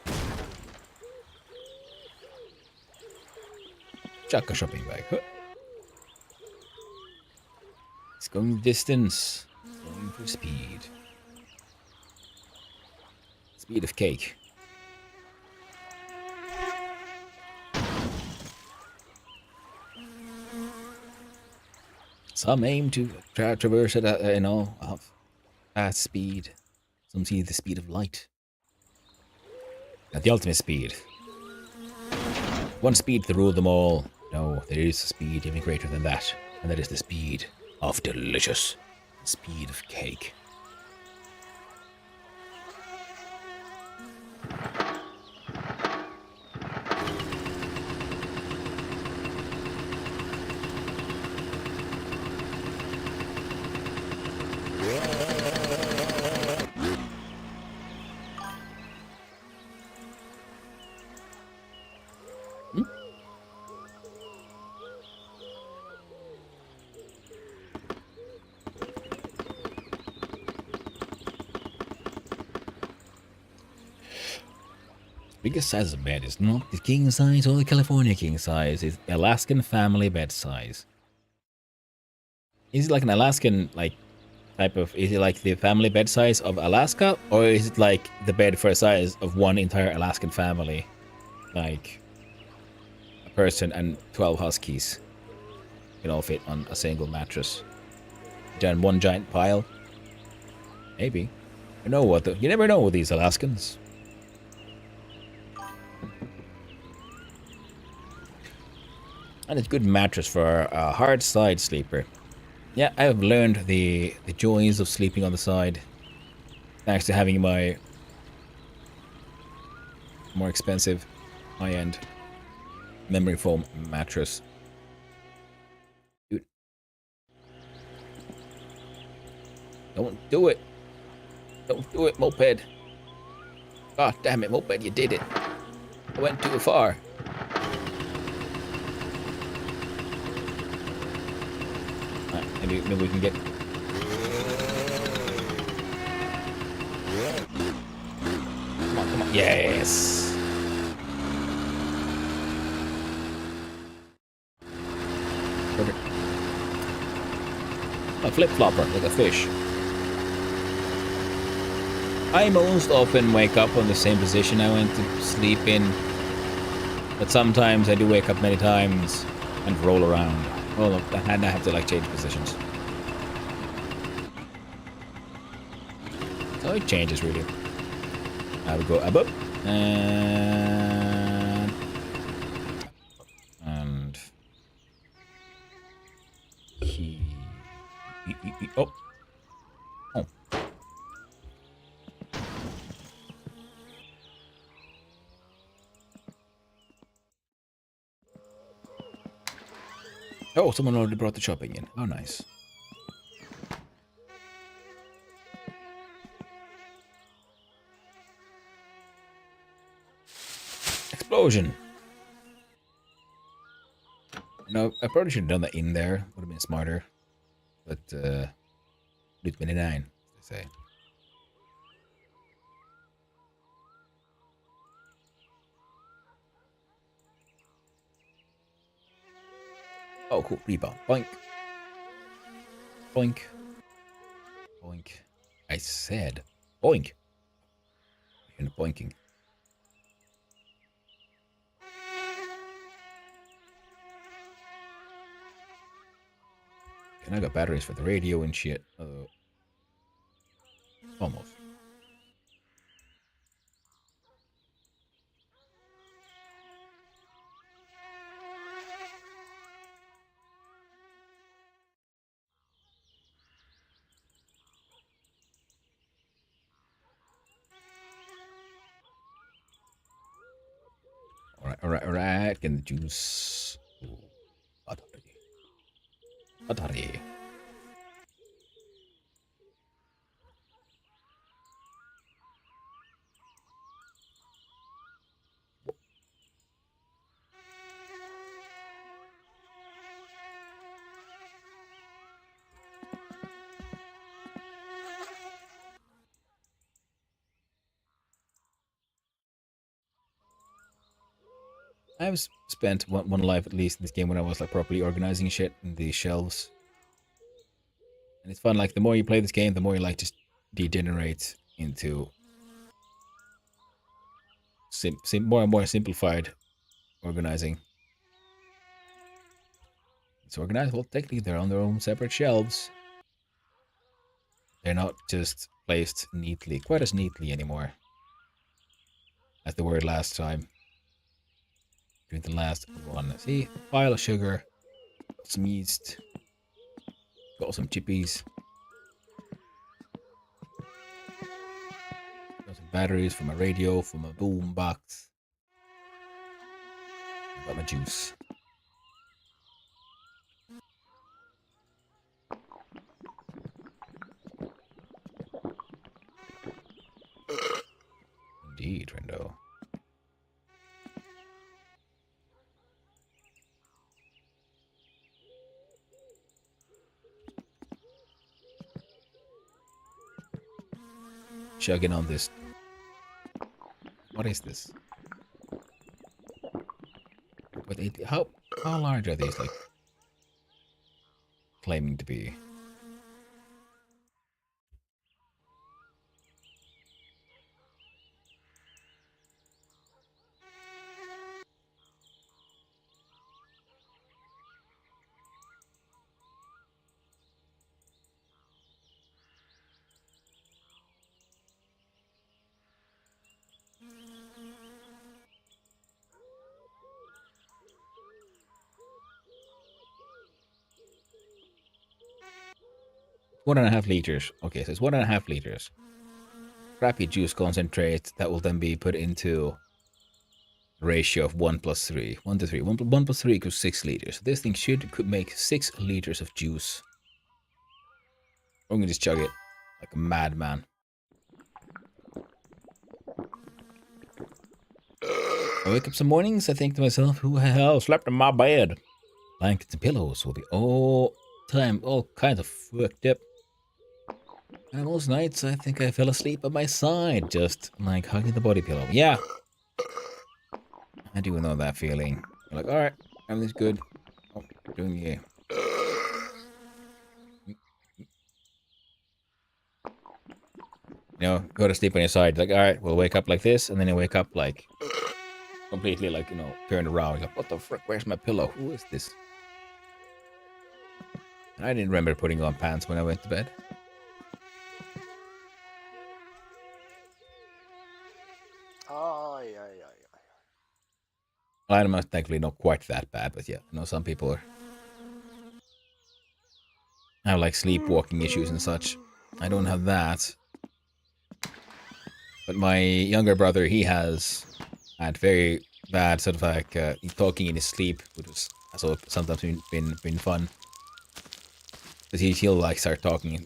Speaker 1: Chuck a shopping bag. Huh. It's going the distance. Going for speed. Speed of cake. Some aim to traverse it at, at speed. Some see the speed of light. At the ultimate speed. One speed to rule them all. No, there is a speed even greater than that. And that is the speed of delicious. The speed of cake. Biggest size of bed is not the king size or the California king size. It's Alaskan family bed size. Is it like an Alaskan type of? Is it like the family bed size of Alaska, or is it like the bed for a size of one entire Alaskan family, like a person and 12 huskies can all fit on a single mattress, done one giant pile? Maybe. You never know with these Alaskans. And it's a good mattress for a hard side sleeper. Yeah, I have learned the joys of sleeping on the side. Thanks to having my more expensive, high-end memory foam mattress. Dude. Don't do it. Don't do it, moped. God damn it, moped, you did it. I went too far. Maybe we can get... Come on. Yes! Perfect. A flip-flopper, like a fish. I most often wake up on the same position I went to sleep in. But sometimes I do wake up many times and roll around. Well, and I have to change positions. So it changes really. I will go above and oh. Oh, someone already brought the shopping in. Oh, nice. Explosion! No, I probably should have done that in there. Would have been smarter. But, Loot 29, as they say. Oh, cool. Rebound. Boink. Boink. Boink. I said boink. You're boinking. And I got batteries for the radio and shit. Almost. Alright. Get the juice. Ooh, battery. I've spent one life at least in this game when I was like properly organizing shit in these shelves. And it's fun, like the more you play this game, the more you like just degenerate into more and more simplified organizing. It's organized, well, technically they're on their own separate shelves. They're not just placed neatly, quite as neatly anymore as they were last time. During the last one. See, pile of sugar, some yeast, got some chippies, got some batteries for my radio, for my boom box. Got my juice. Indeed, Rendo. Chugging on this. What is this? How large are these, like, claiming to be? One and a half liters. Okay, so it's 1.5 liters. Crappy juice concentrate that will then be put into a ratio of 1 plus 3. 1 to 3. 1 plus 3 equals 6 liters. So this thing could make 6 liters of juice. I'm gonna just chug it like a madman. I wake up some mornings, I think to myself, who the hell slept in my bed? Blankets and pillows will be all kinds of fucked up. And most nights, I think I fell asleep at my side, just like hugging the body pillow. Yeah, I do know that feeling. I'm like, all right, everything's good. Oh, doing the. You know, go to sleep on your side. Like, all right, we'll wake up like this, and then you wake up like completely, like, you know, turned around. You're like, what the frick? Where's my pillow? Who is this? And I didn't remember putting on pants when I went to bed. I'm not technically not quite that bad, but yeah, I know some people have like sleepwalking issues and such. I don't have that. But my younger brother, he has had very bad sort of like talking in his sleep, which was also sometimes been fun. Because he'll like start talking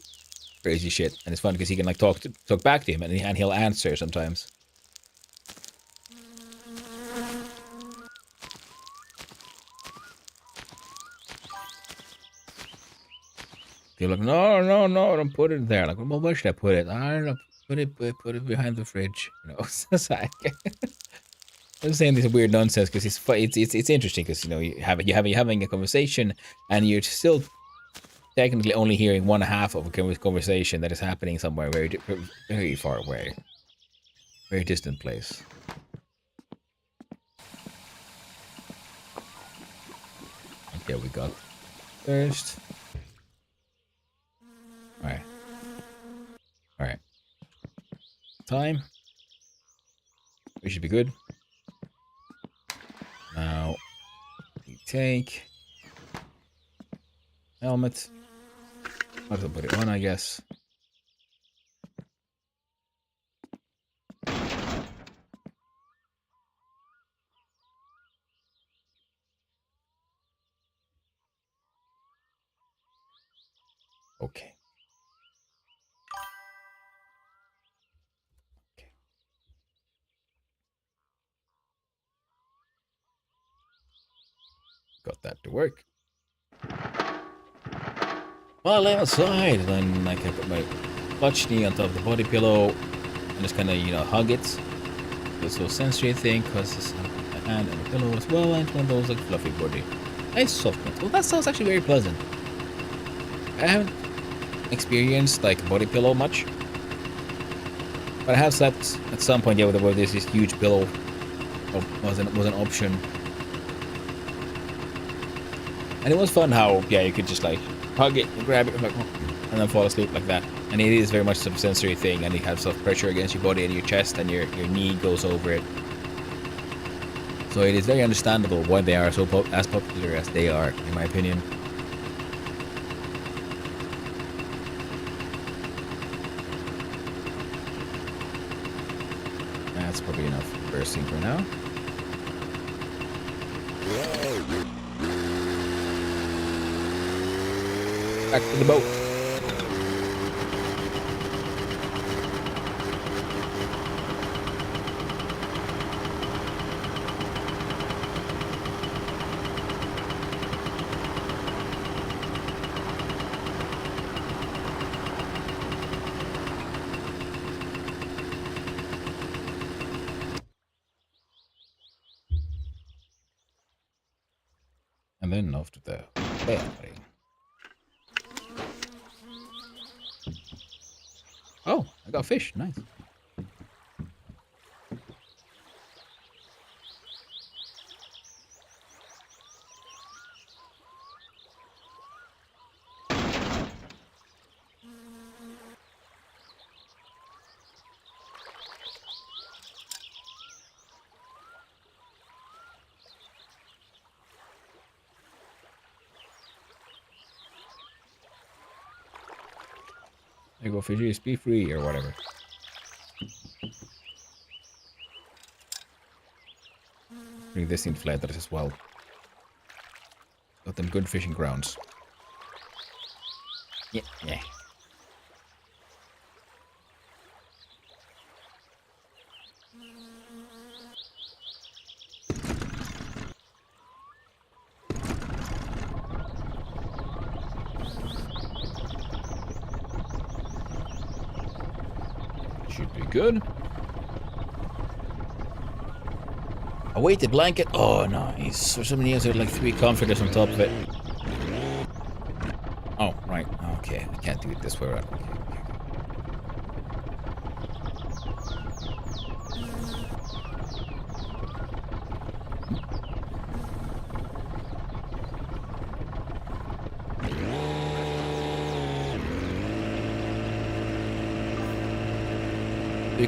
Speaker 1: crazy shit, and it's fun because he can like talk back to him, and he'll answer sometimes. You're like, no, don't put it there. Like, well, where should I put it? I don't know. Put it behind the fridge. You know, it's like, I'm saying this weird nonsense because it's interesting because, you know, you're having a conversation and you're still technically only hearing one half of a conversation that is happening somewhere very far away, very distant place. Okay, we got first. All right. Time. We should be good. Now we take helmet. I'll have to put it on, I guess. Okay. Got that to work. Well, I lay outside, then I can put my clutch knee on top of the body pillow and just kind of, you know, hug it. It's a sensory thing, because hand and a pillow as well, and one of those like fluffy body. Nice softness. Well, that sounds actually very pleasant. I haven't experienced like body pillow much, but I have slept at some point, yeah, where there's this huge pillow was an option, and it was fun how you could just like hug it and grab it and then fall asleep like that. And it is very much a sensory thing, and you have soft pressure against your body and your chest, and your knee goes over it. So it is very understandable why they are so as popular as they are, in my opinion. That's probably enough bursting for now. Back to the boat. And then off to the ferry. Oh, I got fish. Nice. There you go, fishies, be free or whatever. Bring this in flatters as well. Got them good fishing grounds. Yeah. Should be good. A weighted blanket. Oh, nice. For some reason, there's like 3 comforters on top of it. Oh, right. Okay, I can't do it this way around. Okay.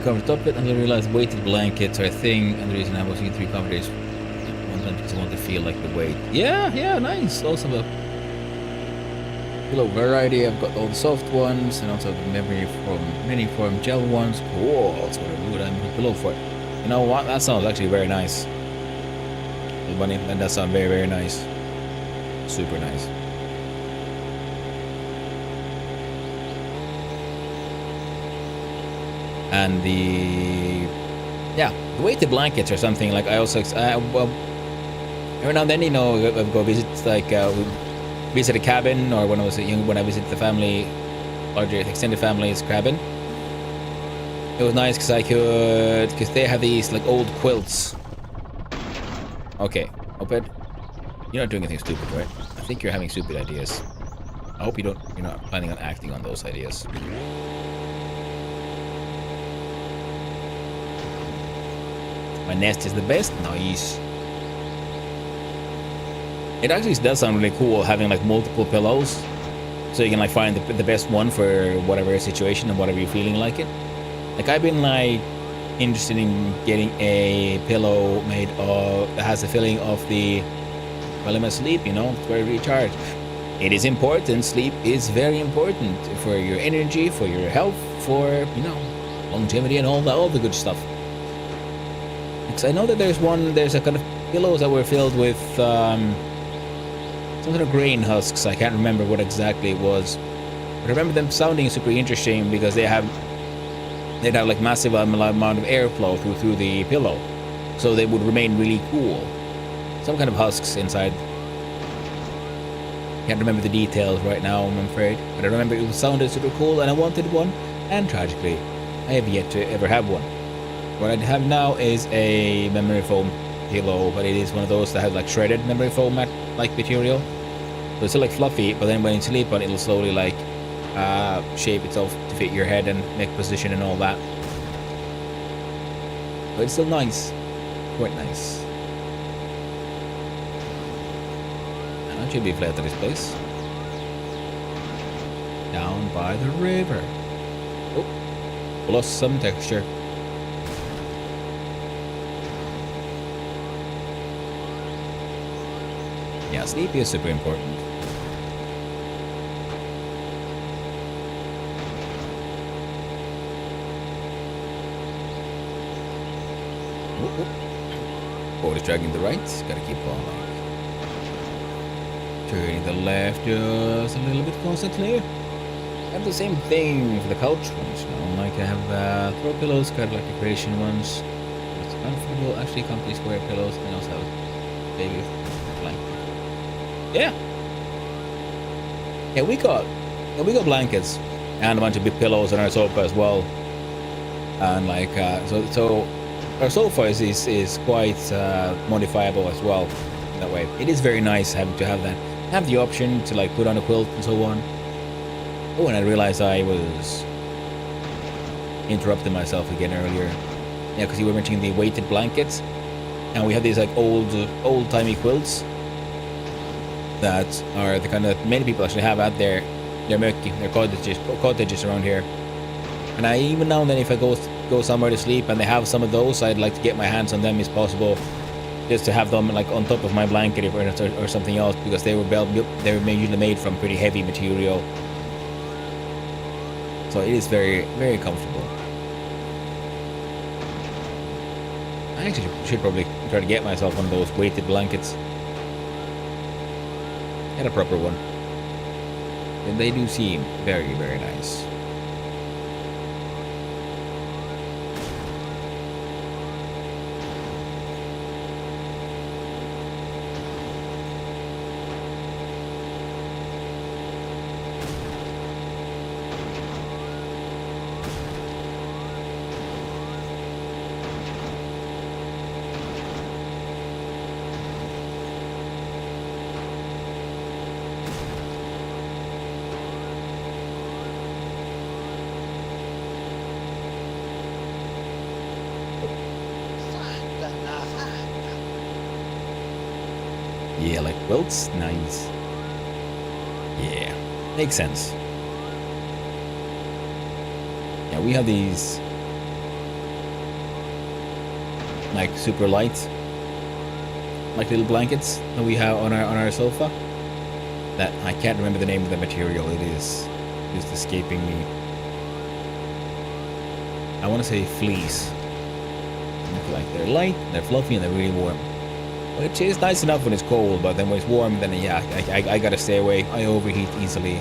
Speaker 1: Cover top it, and I realized weighted blankets are a thing, and the reason I was using 3 comforters because I want to feel like the weight. Yeah, nice. Also the pillow variety. I've got all the soft ones, and also the many form gel ones. Cool. That's what I would I'm a pillow for it. You know what? That sounds actually very nice. That does sound very, very nice. Super nice. And the weighted blankets or something, like I also well, every now and then, you know, I go visit visit a cabin, or when I was young, when I visited the family, larger extended family's cabin. It was nice because they have these like old quilts. Okay, Oped, you're not doing anything stupid, right? I think you're having stupid ideas. I hope you're not planning on acting on those ideas. My nest is the best. Nice. It actually does sound really cool having like multiple pillows, so you can like find the best one for whatever situation and whatever you're feeling like it. Like I've been like interested in getting a pillow made of that has the feeling of the while I'm asleep, you know, it's very recharged. It is important. Sleep is very important for your energy, for your health, for, you know, longevity and all the good stuff. I know that there's a kind of pillows that were filled with some sort of grain husks. I can't remember what exactly it was. But I remember them sounding super interesting because they'd have like massive amount of airflow through the pillow, so they would remain really cool. Some kind of husks inside. Can't remember the details right now, I'm afraid. But I remember it sounded super cool, and I wanted one. And tragically, I have yet to ever have one. What I have now is a memory foam pillow, but it is one of those that has like shredded memory foam like material. So it's still like fluffy, but then when you sleep on it, it'll slowly like shape itself to fit your head and neck position and all that. But it's still nice, quite nice. And that should be flat to this place. Down by the river. Oh, lost some texture. Yeah, sleep is super important. Boat is dragging the right, gotta keep on like turning the left just a little bit constantly. I have the same thing for the couch ones, you know, like I have throw pillows, got like decoration ones. It's comfortable, actually comfy square pillows, and also have baby blanket. Yeah. Yeah, we got blankets and a bunch of big pillows on our sofa as well. And like so our sofa is quite modifiable as well that way. It is very nice having to have that. Have the option to like put on a quilt and so on. Oh, and I realized I was interrupting myself again earlier. Yeah, because you were mentioning the weighted blankets. And we have these like old-timey quilts that are the kind that many people actually have out there. They're mökki, they're cottages around here. And I even now and then if I go somewhere to sleep and they have some of those, I'd like to get my hands on them if possible, just to have them like on top of my blanket or something else, because they were usually made from pretty heavy material. So it is very, very comfortable. I actually should probably try to get myself one of those weighted blankets. Get a proper one. And they do seem very, very nice. Yeah, like quilts, nice. Yeah, makes sense. Yeah, we have these like super light, like little blankets that we have on our sofa. That I can't remember the name of the material. It is just escaping me. I want to say fleece. Like they're light, they're fluffy, and they're really warm. Which is nice enough when it's cold, but then when it's warm, then yeah, I gotta stay away. I overheat easily.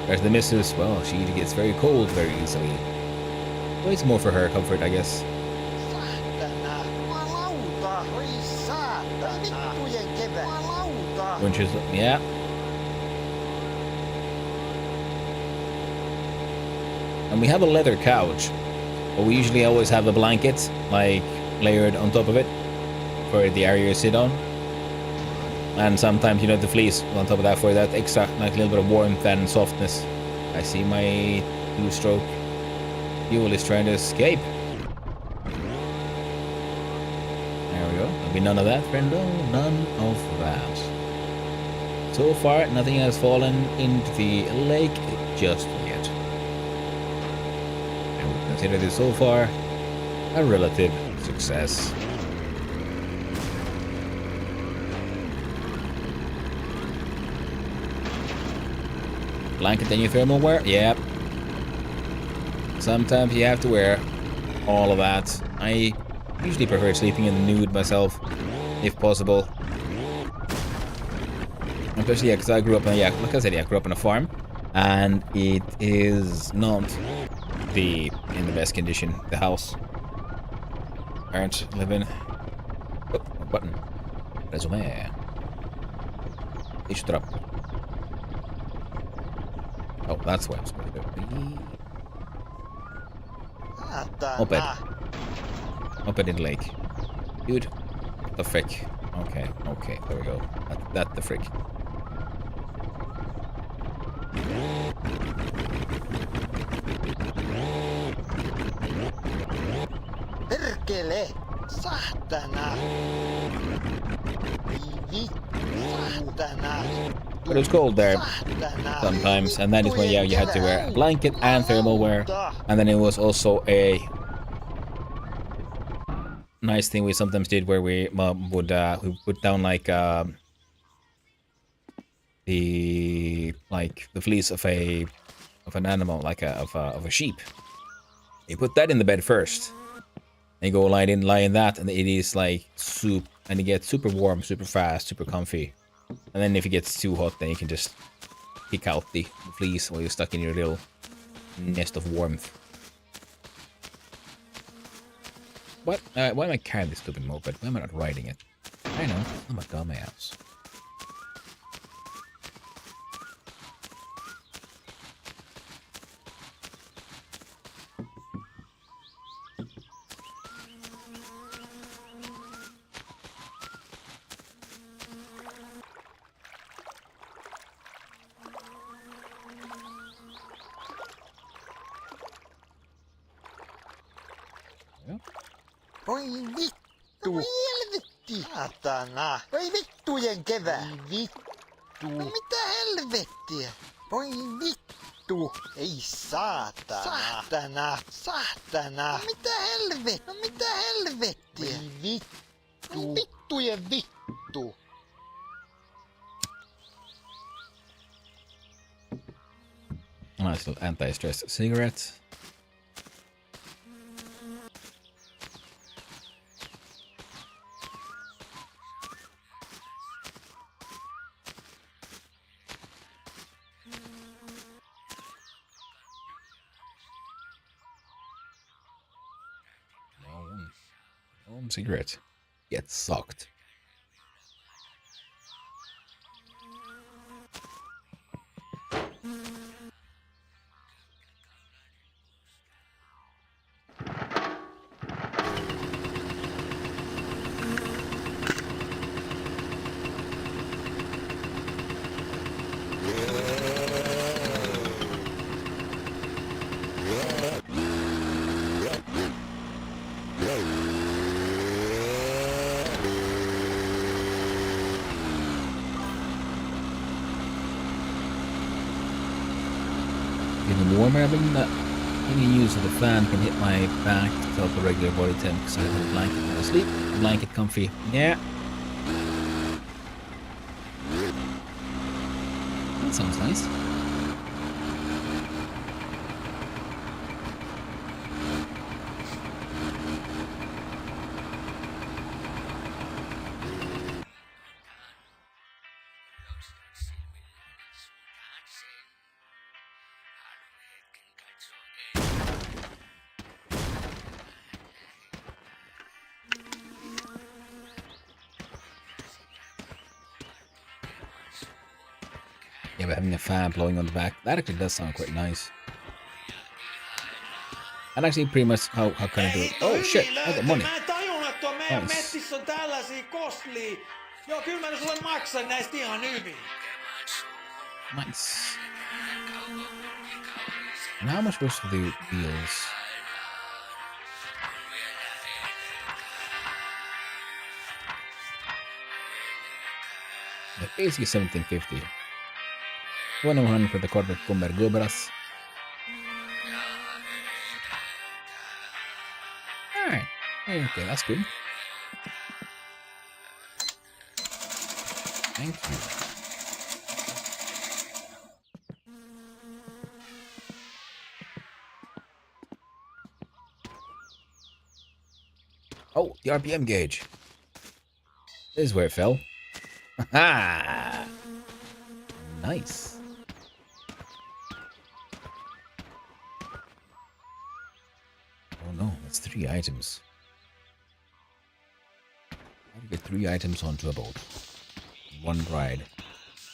Speaker 1: Whereas the missus, well, she gets very cold very easily. So it's more for her comfort, I guess. When she's, yeah. And we have a leather couch, but we usually always have a blanket, like, layered on top of it for the area you sit on. And sometimes, you know, the fleece on top of that for that extra, like, little bit of warmth and softness. I see my two-stroke fuel is trying to escape. There we go. There'll be none of that, friendo. None of that. So far, nothing has fallen into the lake just yet. I would consider this so far a relative success. Blanket and your thermal wear? Yep. Sometimes you have to wear all of that. I usually prefer sleeping in the nude myself, if possible. Especially, yeah, because I grew up in, yeah, like I said, yeah, I grew up on a farm, and it is not in the best condition. The house aren't living. Oh, button. Resume. Ishtrap. Oh, that's why I'm supposed to go. Moped. Moped in the lake. Dude, the frick? Okay, there we go. That the frick.
Speaker 2: Perkele! Saatana! Saatana!
Speaker 1: But it was cold there
Speaker 2: Saatana!
Speaker 1: sometimes, and that is when you had to wear a blanket and thermal wear. And then it was also a nice thing we sometimes did where we would put down like the fleece of an animal, like of a sheep. You put that in the bed first. And you go lie in that, and it is like soup, and it gets super warm, super fast, super comfy. And then if it gets too hot, then you can just kick out the fleece while you're stuck in your little nest of warmth. What? Why am I carrying this stupid moped? Why am I not riding it? I know, I'm a dumbass.
Speaker 2: Voi vittu! Voi helvetti! Saatana! Voi vittujen kevää! Voi vittu! No mitä helvettiä? Voi vittu! Ei saatana! Saatana! Saatana! No mitä helvettiä? No mitä helvettiä? Voi vittu! Voi vittujen vittu!
Speaker 1: Nice little anti-stress cigarette. Cigarette gets sucked. Getting warmer, I've been making use of the fan, can hit my back to tell the regular body temp because I have a blanket when I sleep. Blanket comfy. Yeah. That sounds nice. Yeah, but having a fan blowing on the back, that actually does sound quite nice. And actually pretty much how can I do it? Oh shit, I got money.
Speaker 7: Mä en tajunnut, että tuon meidän
Speaker 1: Nice.
Speaker 7: messissä on tällaisia koslia. Joo, kyllä mä sulle maksan näistä ihan hyvin.
Speaker 1: Nice. And how much was the wheels? But basically 1750. 100 for the Corvette Kummer Gubras. Alright. Okay, that's good. Thank you. Oh, the RPM gauge. This is where it fell. Ha! Nice. Oh no, that's 3 items. How do you get 3 items onto a boat? One ride.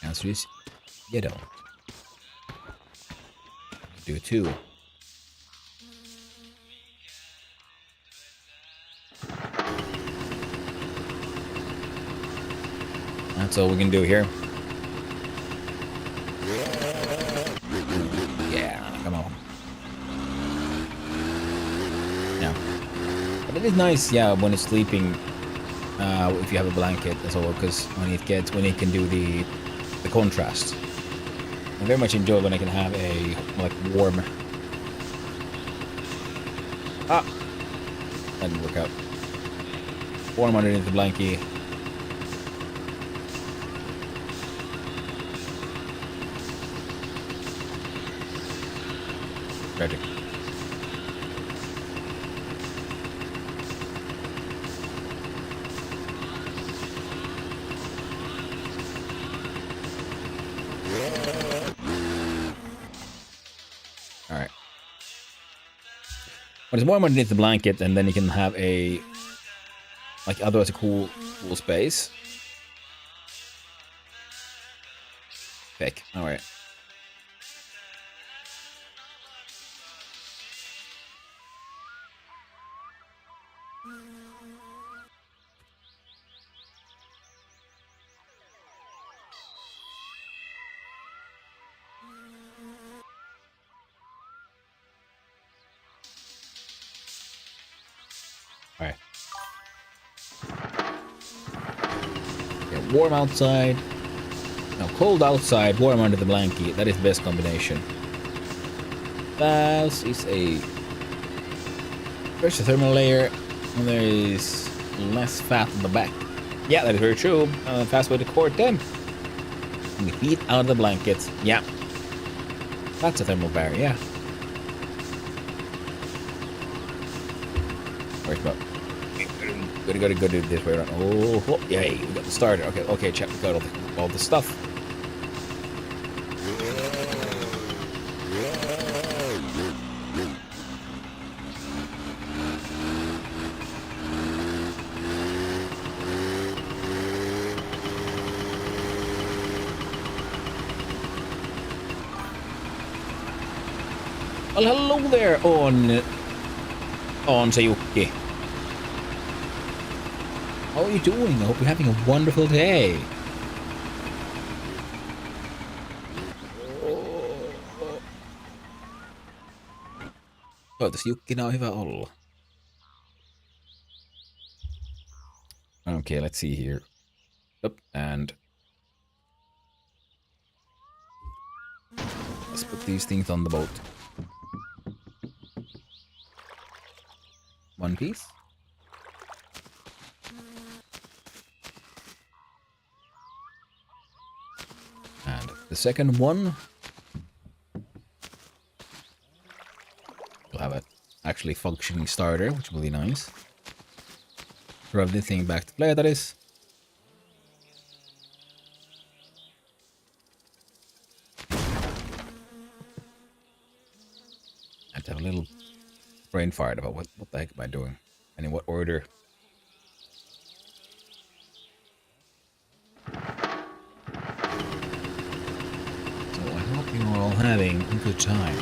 Speaker 1: Answer is, you don't. Do 2. That's all we can do here. Yeah, come on. Yeah. But it is nice, yeah, when it's sleeping, if you have a blanket as well, because when it can do the contrast. I very much enjoy when I can have a like warm. That didn't work out. Warm underneath the blankie. Tragic. Alright. But it's warm underneath the blanket, and then you can have a like otherwise a cool space. Pick. Alright. Alright. Yeah, warm outside. No, cold outside, warm under the blanket. That is the best combination. That is a... First a thermal layer, and there is less fat on the back. Yeah, that is very true. Fast way to court them. And the feet out of the blankets. Yeah. That's a thermal barrier, yeah. Where's my... Gotta do it this way around. Oh, yeah, we got the starter. Okay, check. We got all the stuff. Well, hello there on Sayuki. How are you doing? I hope you're having a wonderful day. Toivottavasti Jukkina on hyvä olla. Okay, let's see here. Up and let's put these things on the boat. One piece. And the second one will have an actually functioning starter, which will be nice. Throw everything back to play, that is. I have to have a little brain fart about what the heck am I doing and in what order. I hope you're all having a good time.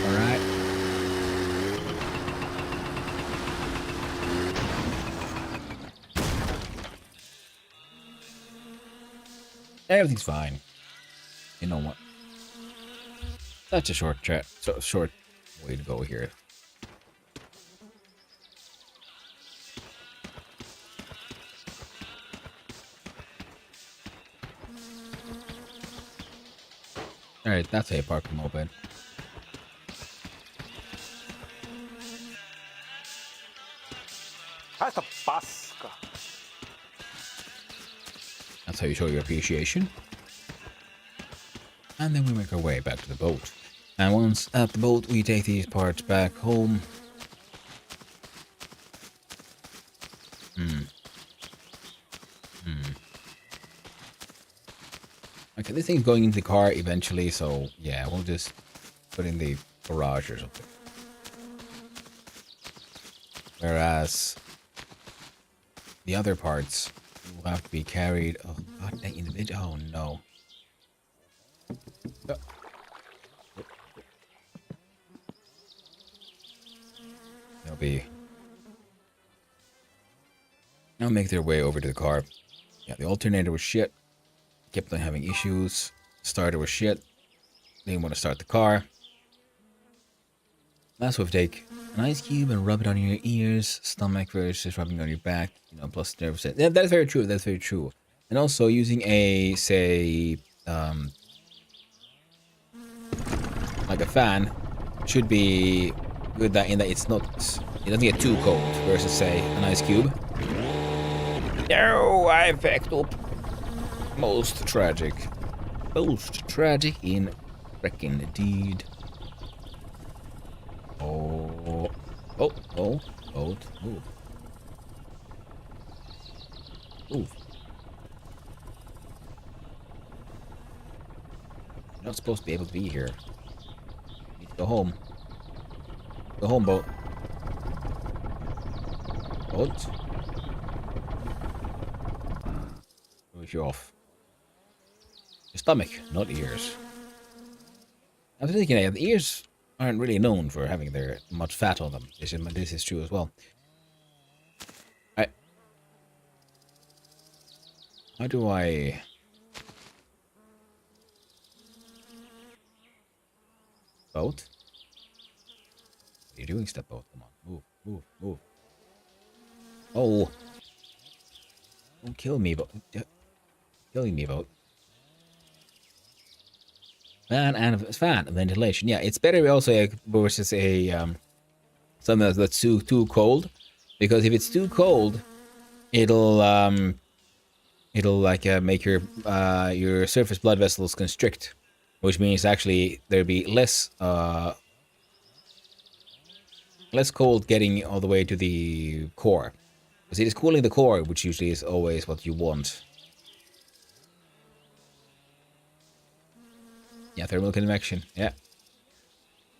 Speaker 1: All right. Everything's fine. You know what? That's a short chat. So short way to go here. All right, that's a parking moped.
Speaker 2: Haista paska.
Speaker 1: That's how you show your appreciation. And then we make our way back to the boat. And once at the boat, we take these parts back home. Okay, this thing's going into the car eventually, so yeah, we'll just put in the garage or something. Whereas the other parts will have to be carried. Oh, god dang individual. Oh no. Oh. They'll make their way over to the car. Yeah, the alternator was shit. Kept on having issues. Starter was shit. Didn't want to start the car. Last we'll take an ice cube and rub it on your ears, stomach versus rubbing on your back. You know, plus nerve set. Yeah, that's very true. That's very true. And also using a, say, like a fan should be good that in that it doesn't get too cold versus, say, an ice cube. No, I backed up. Most tragic. Most tragic in freaking indeed. Oh. Oh, oh, oh, move. Move. You're not supposed to be able to be here. You need to go home. Go home, boat. Boat. Move you off. Your stomach, not ears. I was thinking, the ears aren't really known for having their much fat on them. This is true as well. How do I... Boat? What are you doing, step boat? Come on, move, move, move. Oh! Don't kill me, boat. Killing me, boat. Fan and ventilation. Yeah, it's better also versus a something that's too cold, because if it's too cold, it'll like make your surface blood vessels constrict, which means actually there'll be less cold getting all the way to the core, because it is cooling the core, which usually is always what you want. Yeah, thermal convection. Yeah,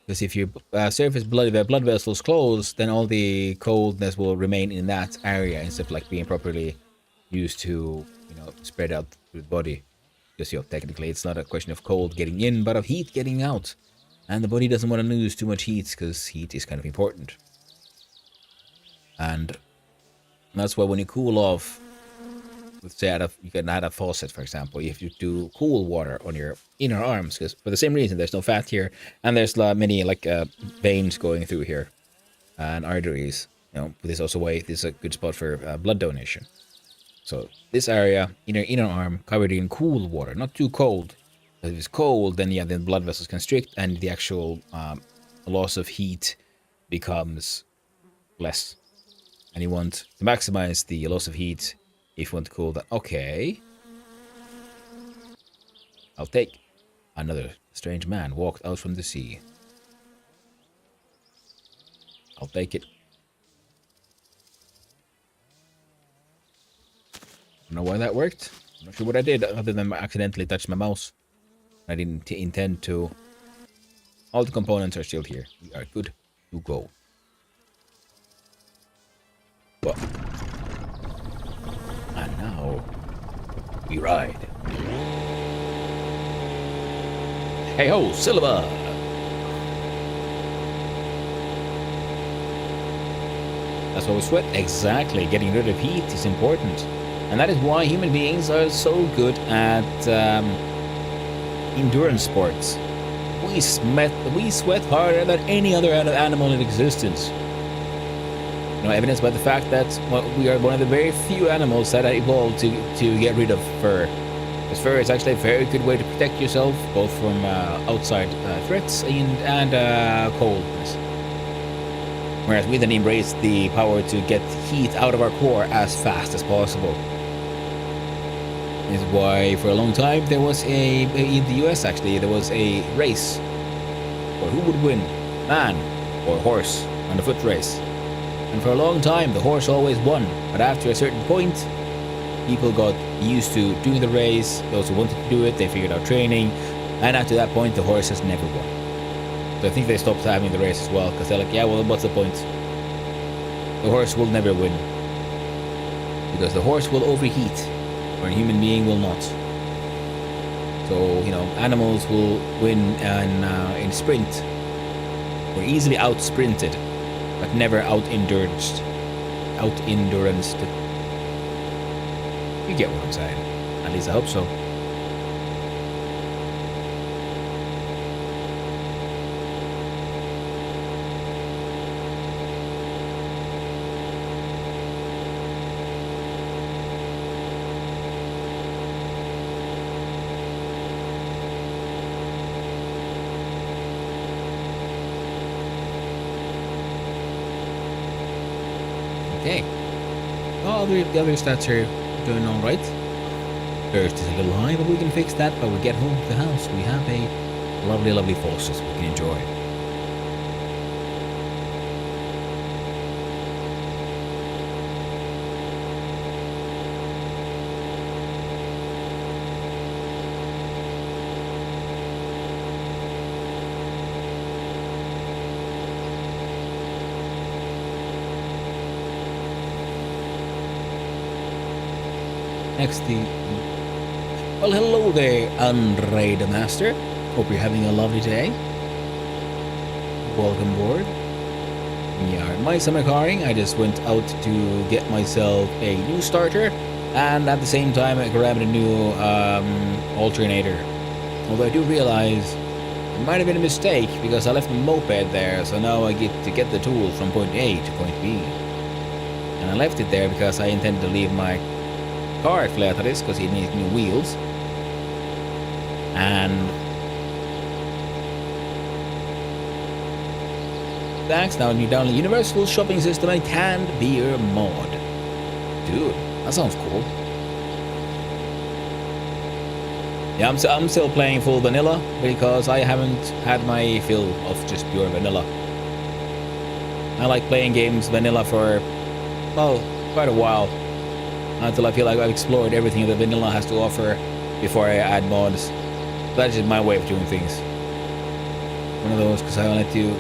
Speaker 1: because if your surface blood vessels close, then all the coldness will remain in that area instead of like being properly used to, you know, spread out through the body. Because, you know, technically it's not a question of cold getting in, but of heat getting out, and the body doesn't want to lose too much heat because heat is kind of important. And that's why when you cool off, let's say you can add a faucet, for example, if you do cool water on your inner arms, because for the same reason there's no fat here, and there's many like veins going through here and arteries. You know, this is also why this is a good spot for blood donation. So this area, inner arm, covered in cool water, not too cold. If it's cold, then yeah, then blood vessels constrict, and the actual loss of heat becomes less. And you want to maximize the loss of heat. If you want to cool that, okay. I'll take. Another strange man walked out from the sea. I'll take it. Don't know why that worked. I'm not sure what I did other than accidentally touch my mouse. I didn't intend to. All the components are still here. We are good to go. But and now we ride. Hey ho, Silver! That's why we sweat. Exactly. Getting rid of heat is important. And that is why human beings are so good at endurance sports. We sweat harder than any other animal in existence. You know, evidenced by the fact that we are one of the very few animals that are evolved to get rid of fur. Because fur is actually a very good way to protect yourself, both from outside threats and coldness. Whereas we then embrace the power to get heat out of our core as fast as possible. This is why for a long time there was in the US actually, there was a race for who would win, man or horse, on the foot race. And for a long time the horse always won, but after a certain point people got used to doing the race. Those who wanted to do it, they figured out training, and after that point the horse has never won. So I think they stopped having the race as well, because they're like, yeah, well, what's the point? The horse will never win. because the horse will overheat, where a human being will not. So, you know, animals will win in sprint, or easily out-sprinted, but never out-enduranced. Out-enduranced. You get what I'm saying. At least I hope so. Okay. Well, the other stats are doing all right. Thirst is a little high, but we can fix that when we get home to the house. We have a lovely, lovely faucet we can enjoy. Next, well, hello there, Andre the Master. Hope you're having a lovely day. Welcome aboard. We are in my summer carring. I just went out to get myself a new starter, and at the same time I grabbed a new alternator. Although I do realize it might have been a mistake because I left the moped there, so now I get to get the tool from point A to point B. And I left it there because I intended to leave my car at Flätaris because he needs new wheels. And thanks, now you download Universal Shopping System and canned beer mod. Dude, that sounds cool. Yeah, I'm still playing full vanilla because I haven't had my fill of just pure vanilla. I like playing games vanilla for, well, quite a while. Until I feel like I've explored everything that vanilla has to offer before I add mods. That's just my way of doing things. One of those, because I wanted to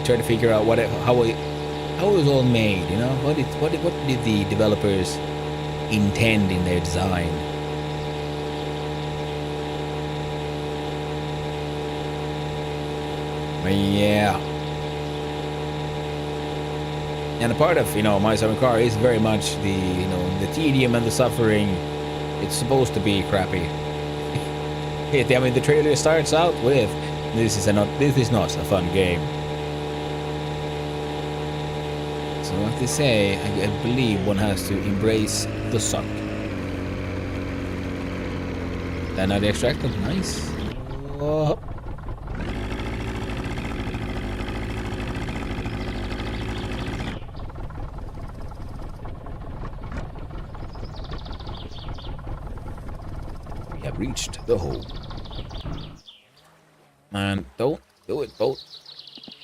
Speaker 1: try to figure out how it was all made. You know, what did the developers intend in their design? But yeah. And a part of, you know, My Summer Car is very much the, you know, the tedium and the suffering. It's supposed to be crappy. I mean, the trailer starts out with, this is not a fun game. So what they say, I believe one has to embrace the suck. Then I extract them, nice. Oh. Reached the hole. Man, don't do it, boat.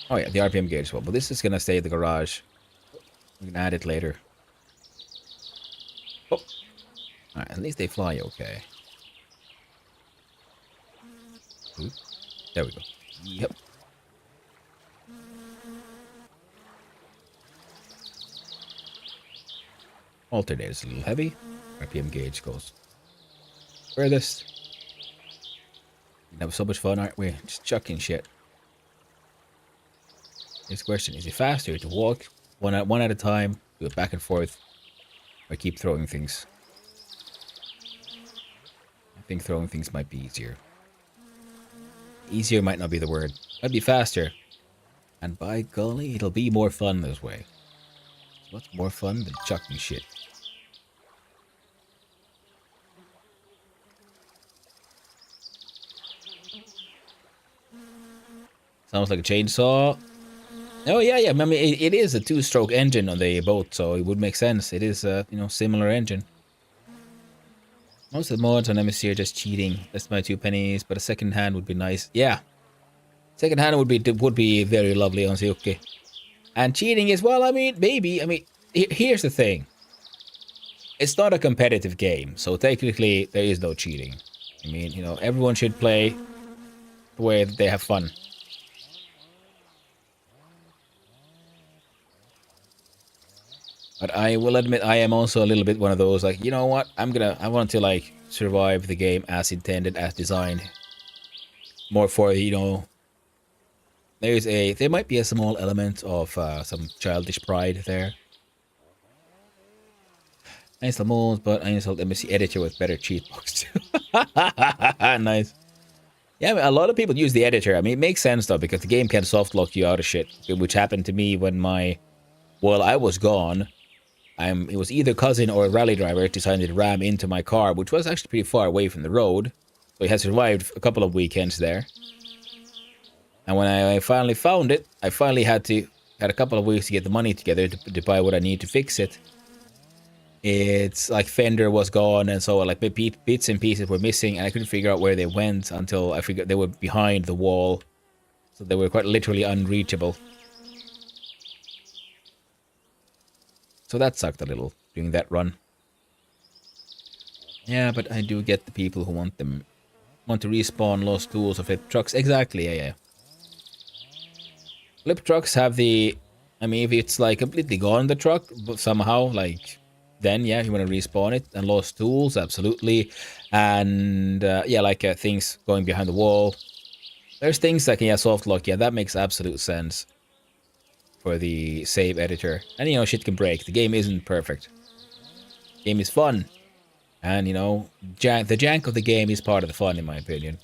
Speaker 1: Oh yeah, the RPM gauge as well, but this is gonna stay at the garage. We can add it later. Oh. Alright, at least they fly okay. Ooh. There we go. Yep. Alternator's a little heavy. RPM gauge goes furthest. That was so much fun, aren't we? Just chucking shit. Next question, is it faster to walk one at a time, do it back and forth, or keep throwing things? I think throwing things might be easier. Easier might not be the word. Might be faster. And by golly, it'll be more fun this way. What's more fun than chucking shit? Sounds like a chainsaw. Oh yeah. I mean, it is a two-stroke engine on the boat, so it would make sense. It is a, you know, similar engine. Most of the mods on MSC are just cheating. That's my 2 pennies, but a second hand would be nice. Yeah, second hand would be very lovely on Siuki. And cheating as well. I mean, maybe. I mean, here's the thing. It's not a competitive game, so technically there is no cheating. I mean, you know, everyone should play the way that they have fun. But I will admit I am also a little bit one of those like, you know what? I want to like survive the game as intended, as designed. More for, you know, there might be a small element of some childish pride there. I installed mods, but I installed MSC editor with better cheat box too. Nice. Yeah, I mean, a lot of people use the editor. I mean, it makes sense though, because the game can soft lock you out of shit, which happened to me when I was gone. It was either cousin or a rally driver decided to ram into my car, which was actually pretty far away from the road. So he had survived a couple of weekends there. And when I finally found it, I finally had a couple of weeks to get the money together to buy what I need to fix it. It's like fender was gone, and so like bits and pieces were missing, and I couldn't figure out where they went until I figured they were behind the wall. So they were quite literally unreachable. So that sucked a little, doing that run. Yeah, but I do get the people who want to respawn lost tools or flip trucks. Exactly, yeah. Flip trucks have the... I mean, if it's like completely gone, the truck, but somehow, like... Then, yeah, you want to respawn it. And lost tools, absolutely. And, yeah, like things going behind the wall. There's things like, yeah, soft lock. Yeah, that makes absolute sense for the save editor. And, you know, shit can break. The game isn't perfect. The game is fun. And, you know, the jank of the game is part of the fun, in my opinion.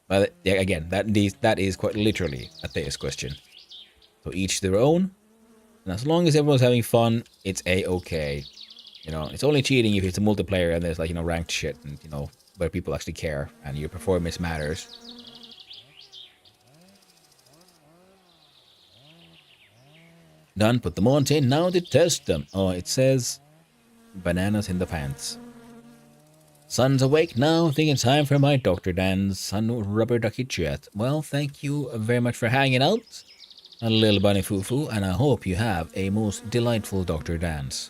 Speaker 1: But, yeah, again, that is quite literally a theist question. So each their own. And as long as everyone's having fun, it's a-okay. You know, it's only cheating if it's a multiplayer and there's like, you know, ranked shit and, you know, where people actually care and your performance matters. Done, put them on tin, now to test them. Oh, it says bananas in the pants. Sun's awake now, I think it's time for my Dr. Dan's Sun Rubber Ducky Chat. Well, thank you very much for hanging out. A little bunny foo-foo, and I hope you have a most delightful Dr. Dance.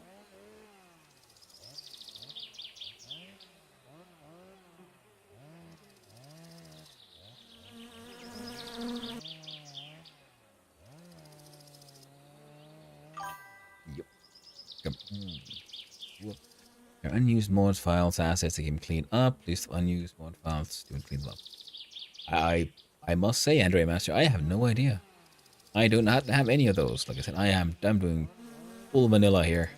Speaker 1: Yep. Your unused mods files assets that can clean up. List of unused mod files to clean them up. I must say, Andre Master, I have no idea. I do not have any of those. Like I said, I'm doing full vanilla here,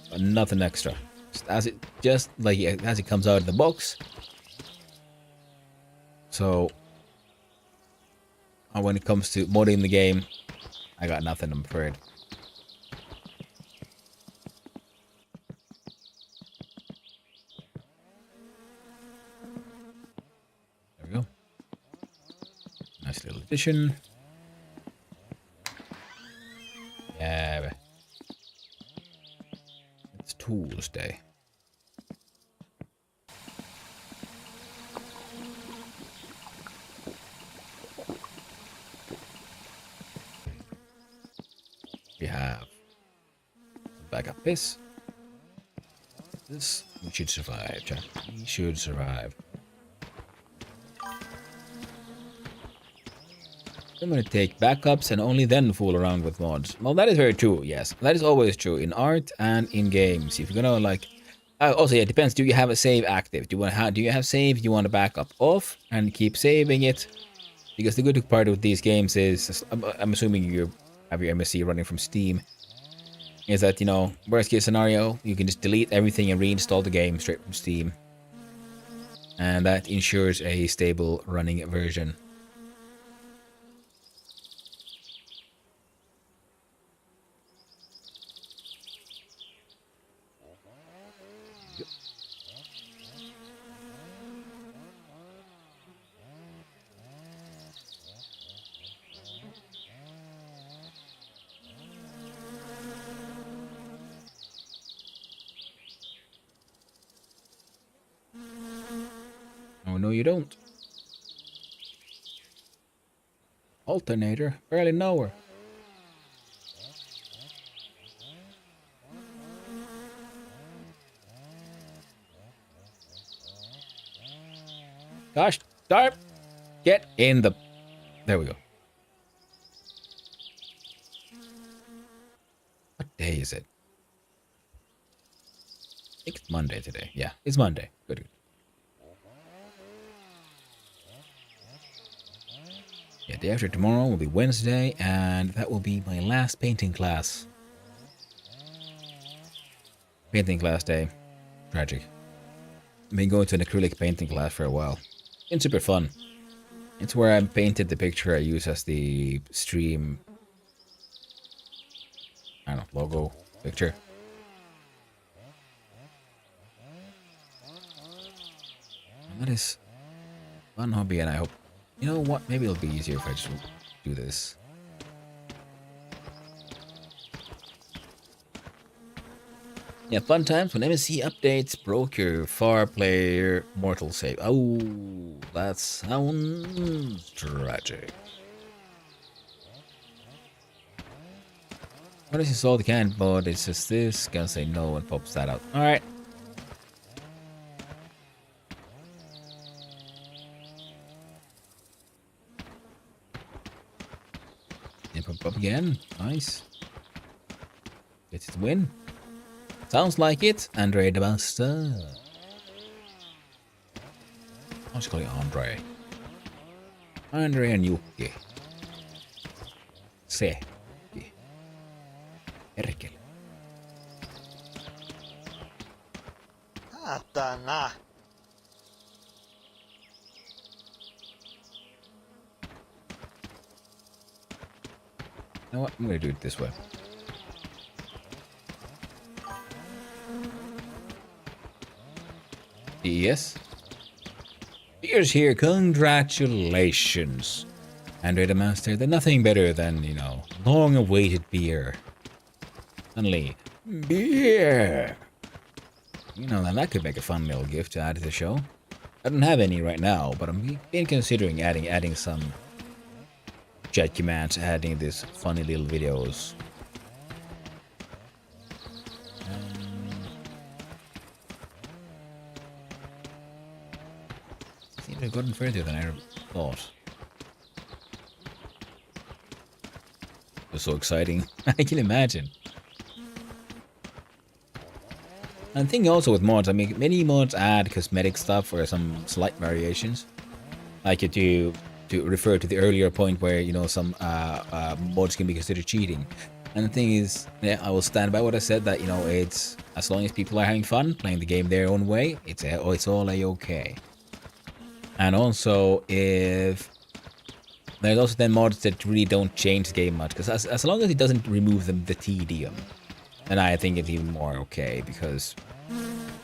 Speaker 1: but nothing extra. As it comes out of the box. So when it comes to modding the game, I got nothing, I'm afraid. There we go. Nice little addition. Yeah, it's Tools Day. We have backup this. This we should survive, chat. We should survive. I'm going to take backups and only then fool around with mods. Well, that is very true, yes. That is always true in art and in games. If you're going to, like... also, yeah, it depends. Do you have a save active? Do you have save? Do you want a backup off and keep saving it? Because the good part with these games is... I'm assuming you have your MSC running from Steam. Is that, you know, worst case scenario, you can just delete everything and reinstall the game straight from Steam. And that ensures a stable running version. Oh, no, you don't. Alternator? Barely know her. Gosh, darn! Get in the... There we go. day is it? I think it's Monday today. Yeah, it's Monday. Good. Yeah, day after tomorrow will be Wednesday, and that will be my last painting class. Painting class day. Tragic. I've been going to an acrylic painting class for a while. It's super fun. It's where I painted the picture I use as the stream, I don't know, logo picture. And that is fun hobby, and I hope, you know what, maybe it'll be easier if I just do this. Yeah, fun times when MSC updates broke your far player mortal save. Oh, that sounds tragic. What is install the can mod? It says this. Gonna say no and pops that out. Alright. And pop up again. Nice. Get it win. Sounds like it, Andre the Master. I'll just call it Andre. Andre and Jukki. Se. Erkel.
Speaker 2: Saatana.
Speaker 1: You know what? I'm gonna do it this way. Yes. Beer's here. Congratulations. Andre the Master, they're nothing better than, you know, long-awaited beer. Suddenly, beer. You know, that could make a fun little gift to add to the show. I don't have any right now, but I'm been considering adding some chat commands, adding these funny little videos. Seems to have gotten further than I thought. It was so exciting. I can imagine. And the thing also with mods, I mean, many mods add cosmetic stuff or some slight variations. Like to refer to the earlier point where, you know, some mods can be considered cheating. And the thing is, yeah, I will stand by what I said, that, you know, it's, as long as people are having fun, playing the game their own way, it's all a-okay. And also, if there's also then mods that really don't change the game much, because as long as it doesn't remove the tedium, then I think it's even more okay, because, you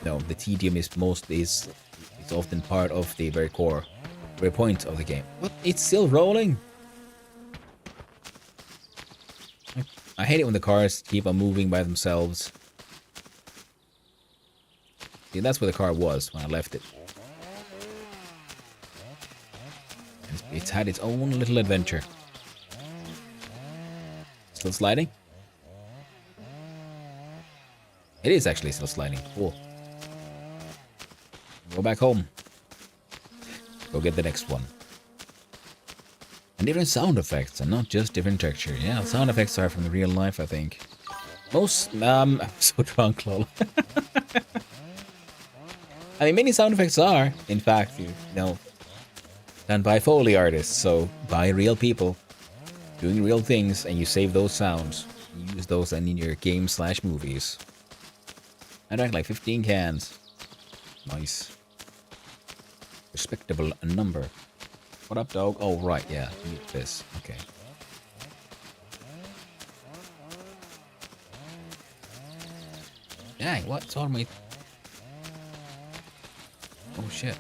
Speaker 1: know, the tedium is often part of the very point of the game. What? It's still rolling? I hate it when the cars keep on moving by themselves. See, that's where the car was when I left it. It's had its own little adventure. Still sliding? It is actually still sliding. Cool. Go back home. Go get the next one. And different sound effects, and not just different texture. Yeah, sound effects are from the real life, I think. Most, I'm so drunk, lol. I mean, many sound effects are, in fact, you know, done by Foley artists, so by real people doing real things, and you save those sounds. You use those in your games/movies. I drank like 15 cans. Nice. Respectable number. What up, dog? Oh, right, yeah. Need this. Okay. Dang, what's on my... Oh, shit.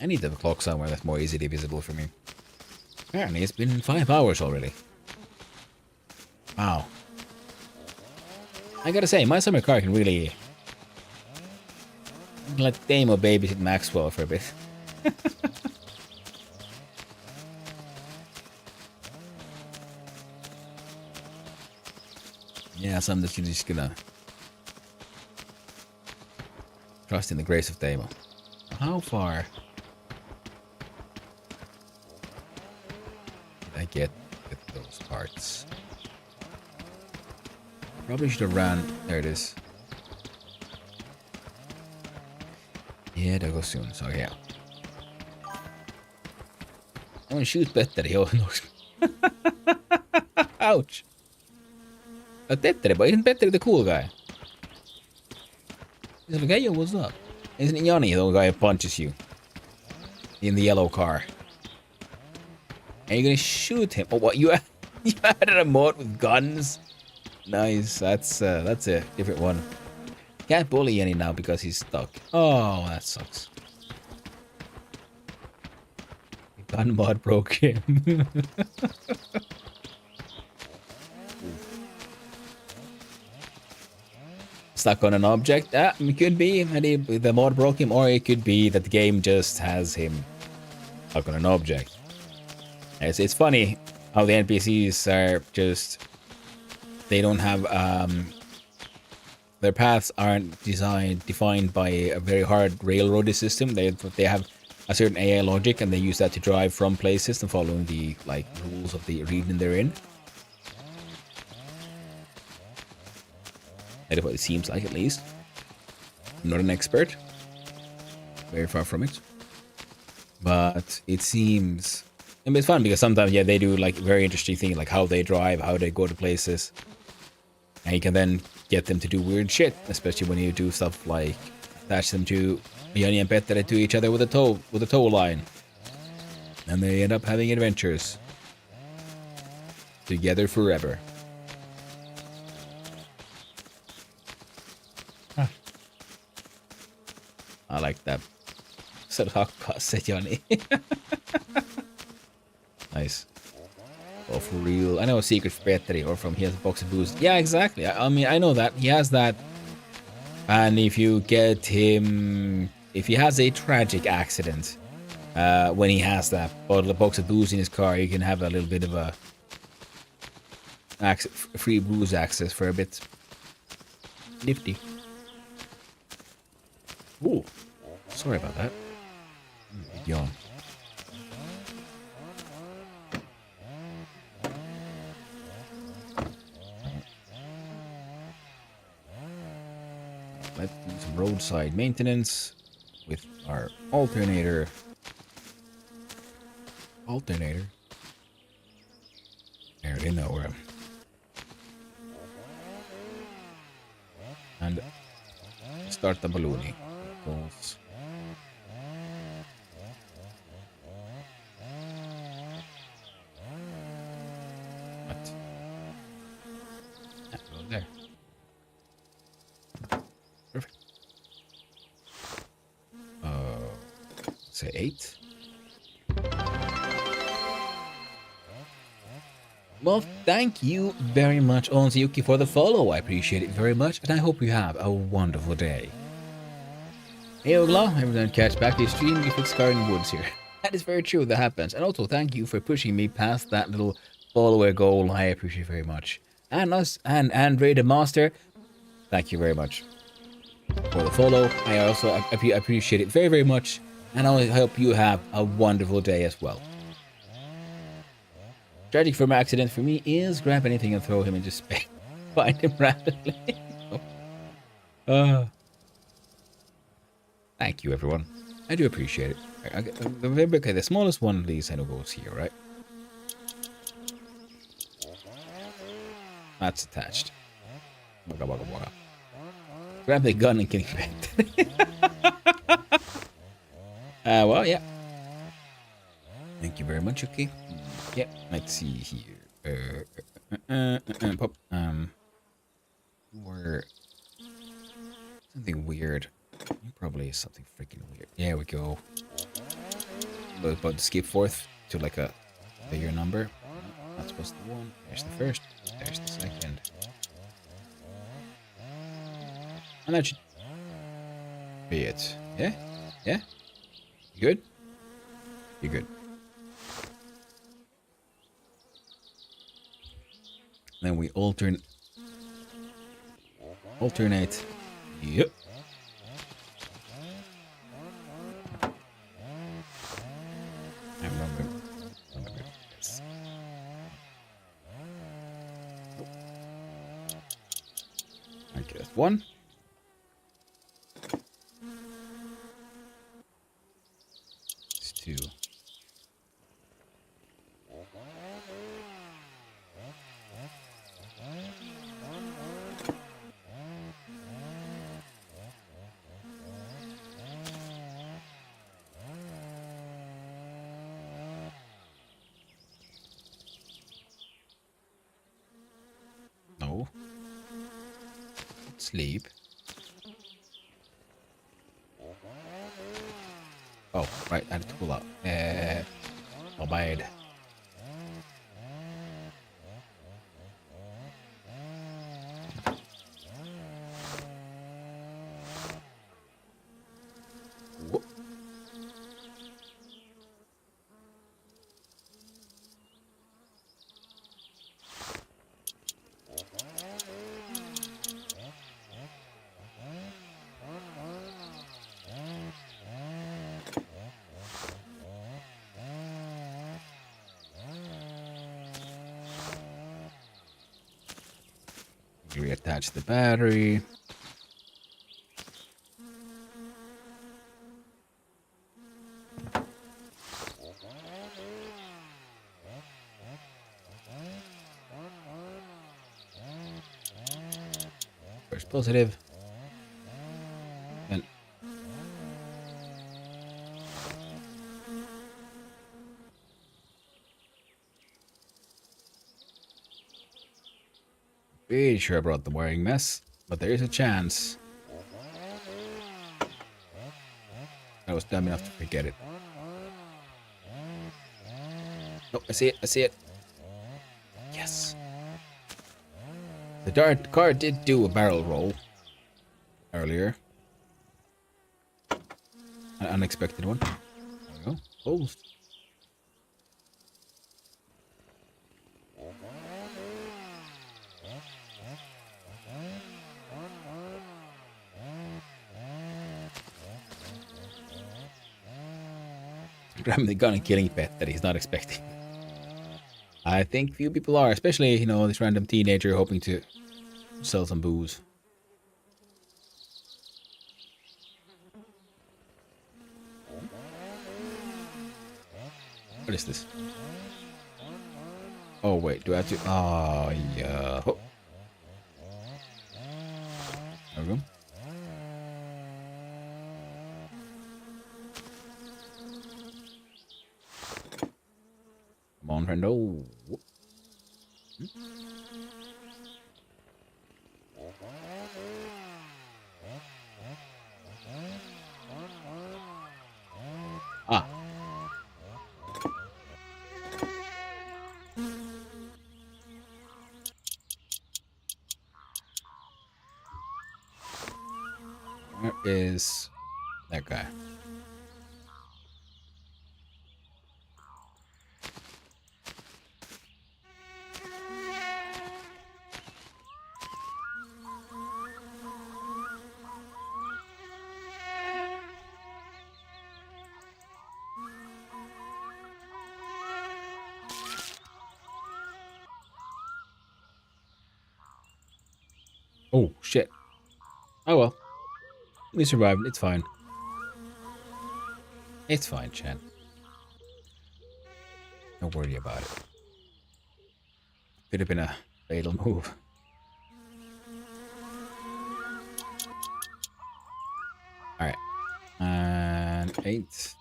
Speaker 1: I need to have a clock somewhere that's more easily visible for me. Apparently, it's been 5 hours already. Wow. I gotta say, my summer car can really... let Damo babysit Maxwell for a bit. Yeah, so I'm just gonna trust in the grace of Damo. How far did I get with those parts. Probably should have ran. There it is. Yeah, that goes soon. So yeah. I want to shoot Petteri. Oh no. Ouch. Petteri, but isn't Petteri the cool guy? He's like, hey, yo, what's up? Isn't it Yanni, the guy who punches you? In the yellow car. And you're gonna shoot him. Oh, what? You added a mod with guns? Nice. That's a different one. Can't bully Yanni now because he's stuck. Oh, that sucks. The gun mod broke him. Stuck on an object? It could be the mod broke him, or it could be that the game just has him stuck on an object. It's funny how the NPCs are just... They don't have... their paths aren't defined by a very hard railroady system. They have a certain AI logic, and they use that to drive from places and following the rules of the region they're in. That's what it seems like, at least. I'm not an expert. Very far from it. But it seems... I mean, it's fun because sometimes, yeah, they do like very interesting things, like how they drive, how they go to places. And you can then get them to do weird shit, especially when you do stuff like attach them to Yanni and Petteri to each other with a tow line. And they end up having adventures. Together forever. I like that. Så hakkaset, Johnny. Nice. Oh, for real. I know a secret for Petteri, or from he has a box of booze. Yeah, exactly. I mean, I know that. He has that. And if you get him... If he has a tragic accident, when he has that box of booze in his car, you can have a little bit of a... free booze access for a bit. Nifty. Ooh. Sorry about that. Yawn. Let's do some roadside maintenance with our alternator. There in nowhere. And start the ballooning. Goes. What? Go there. Perfect. Say 8. Well, thank you very much, Onziyuki, for the follow. I appreciate it very much, and I hope you have a wonderful day. Hey Ogla, I'm going to catch back to your stream if it's Garden Woods here. That is very true, that happens. And also, thank you for pushing me past that little follower goal. I appreciate it very much. And us, and Andre the Master, thank you very much for the follow. I also appreciate it very, very much. And I hope you have a wonderful day as well. Tragic from accident for me is grab anything and throw him into space. Find him randomly. Thank you, everyone. I do appreciate it. Okay, the smallest one of these I know goes here, right? That's attached. Waka waka waka. Grab the gun and get infected. Well, yeah. Thank you very much, okay. Yeah, let's see here. Pop. Or something weird. Probably something freaking weird. There we go. But skip forth to like a bigger number. That's what's the one. There's the first. There's the second. And that should be it. Yeah? Yeah? You good? You're good. Then we alternate. Yep. I remember this. That's one. It's two. No. Sleep. Oh, right, I had to pull out. Oh, bad. Whoop. Reattach the battery. First positive. And pretty sure I brought the wiring mess, but there is a chance. I was dumb enough to forget it. Oh, I see it, I see it. Yes. The car did do a barrel roll earlier. An unexpected one. There we go. Closed. Grabbing the gun and killing pet that he's not expecting. I think few people are, especially, you know, this random teenager hoping to sell some booze. What is this? Oh, wait, do I have to... Oh, yeah. Oh. There we go. Come on, friendo. Ah. Where is that guy? Oh, shit. Oh, well. We survived. It's fine. It's fine, Chan. Don't worry about it. Could have been a fatal move. Alright. And 8.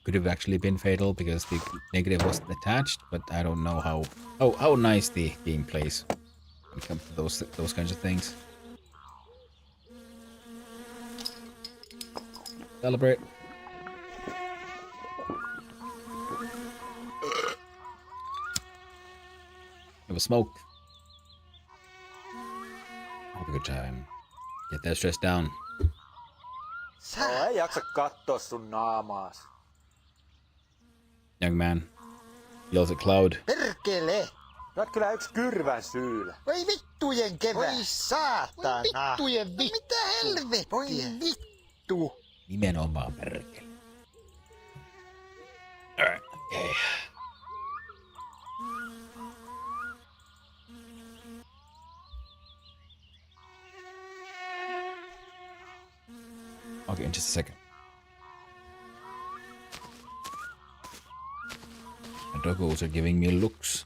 Speaker 1: Could have actually been fatal because the negative wasn't attached, but I don't know how nice the game plays when it comes to those kinds of things. Celebrate. Have a smoke. Have a good time. Get that stress down.
Speaker 7: Ei jaksa katsoa sun naamaas.
Speaker 1: Young man. Yells at Cloud.
Speaker 2: Perkele!
Speaker 7: Sä oot kyllä yks kyrvän syylä.
Speaker 2: Voi vittujen kevää! Voi saatana! Voi vittujen vittu! Mitä helvettiä? Voi vittu!
Speaker 1: Nimenomaan perkele. Alright, okay. Okay, in just a second. The doggos are giving me looks.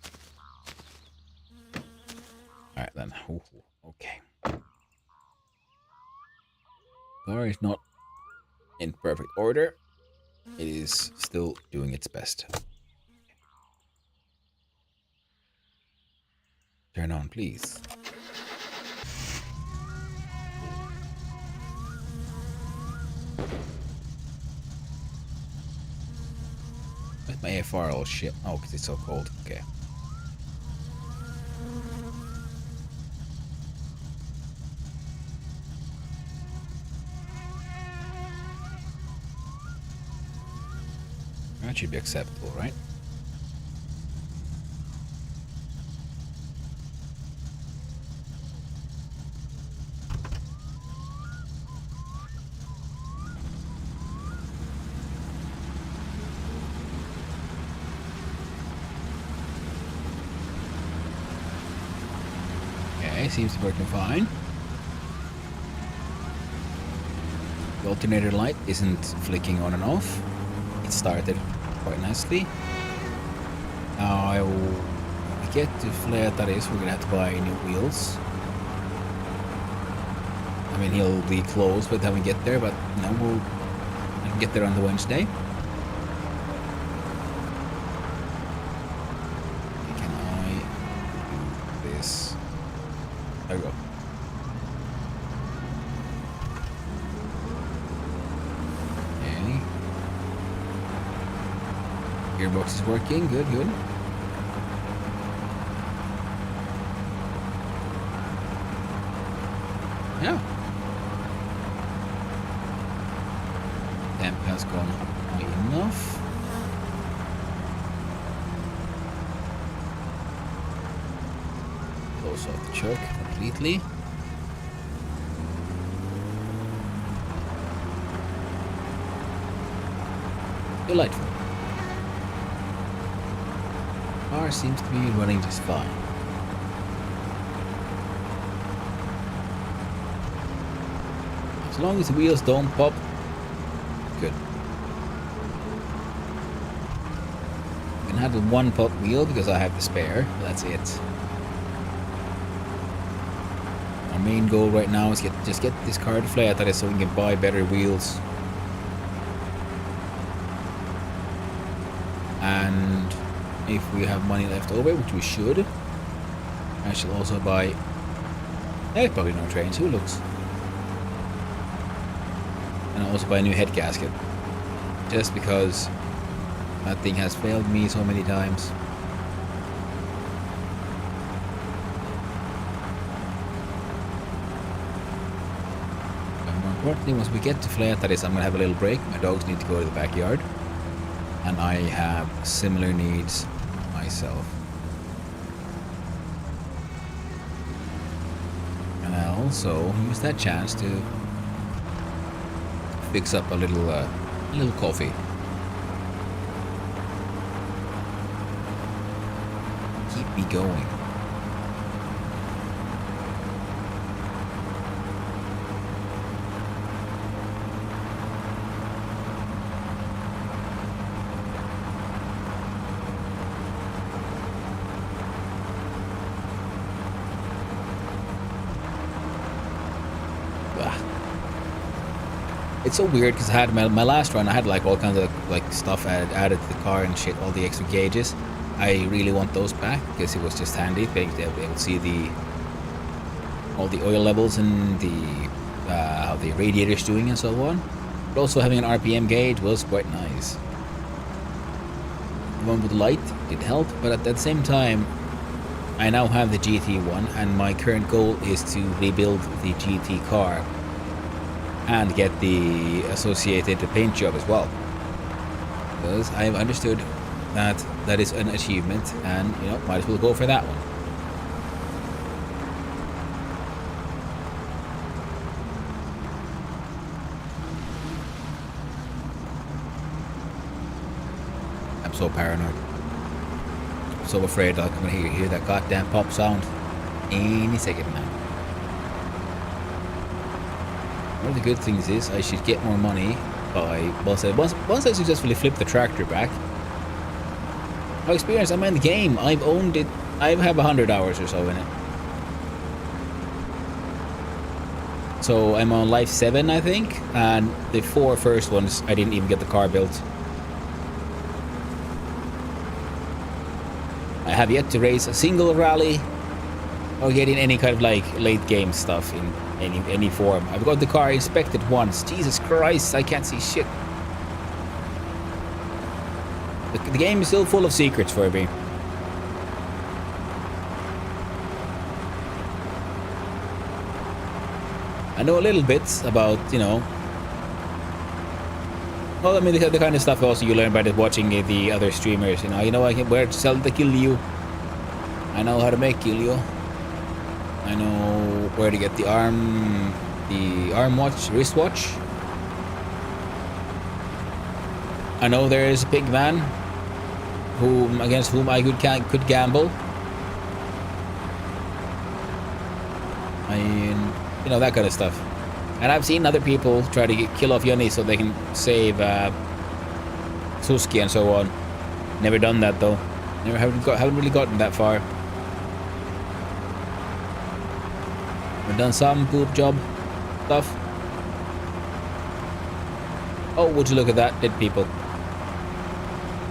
Speaker 1: Alright then. Ooh, okay. Car is not in perfect order. It is still doing its best. Turn on, please. Where's my AFR all shit? Oh, because it's so cold. Okay. That should be acceptable, right? Okay, seems to be working fine. The alternator light isn't flicking on and off. It started quite nicely. Now when we get to Flertaris, we're gonna have to buy new wheels. I mean, he'll be close by the time we get there, but you know, we'll get there on the Wednesday. Can I do this? There we go. Okay. Gearbox is working. Good, good. Yeah. Temp has gone high enough. Close off the choke completely. Delightful. Car seems to be running just fine. As long as the wheels don't pop, good. I can handle one pop wheel because I have the spare. That's it. Our main goal right now is just get this car to Flertaris so we can buy better wheels. And if we have money left over, which we should, I shall also buy... There's probably no trains, who looks? And I'll also buy a new head gasket. Just because that thing has failed me so many times. And more importantly, once we get to Flertaris, I'm gonna have a little break. My dogs need to go to the backyard. And I have similar needs myself. And I also use that chance to fix up a little coffee. Keep me going. It's so weird because I had my last run. I had like all kinds of like stuff added to the car and shit, all the extra gauges. I really want those back because it was just handy being able to see all the oil levels and how the radiator's doing and so on. But also having an RPM gauge was quite nice. The one with the light did help, but at the same time, I now have the GT1, and my current goal is to rebuild the GT car and get the associated paint job as well, because I have understood that that is an achievement, and you know, might as well go for that one. I'm so paranoid, so afraid I'm gonna hear that goddamn pop sound any second now. One of the good things is I should get more money by once I successfully flip the tractor back. My experience, I'm in the game. I've owned it. I have 100 hours or so in it. So I'm on life 7, I think, and the 4 first ones I didn't even get the car built. I have yet to race a single rally or get in any kind of like late game stuff in any form. I've got the car inspected once. Jesus Christ, I can't see shit. The game is still full of secrets for me. I know a little bit about, you know... Well, I mean, the kind of stuff also you learn by watching the other streamers. You know, I can where to sell the Killio. I know how to make Killio. I know where to get the arm wristwatch. I know there is a big man against whom I could gamble. I mean, you know, that kind of stuff. And I've seen other people try to kill off Yoni so they can save Suski and so on. Never done that though. Haven't really gotten that far. I've done some poop job stuff. Oh, would you look at that, dead people.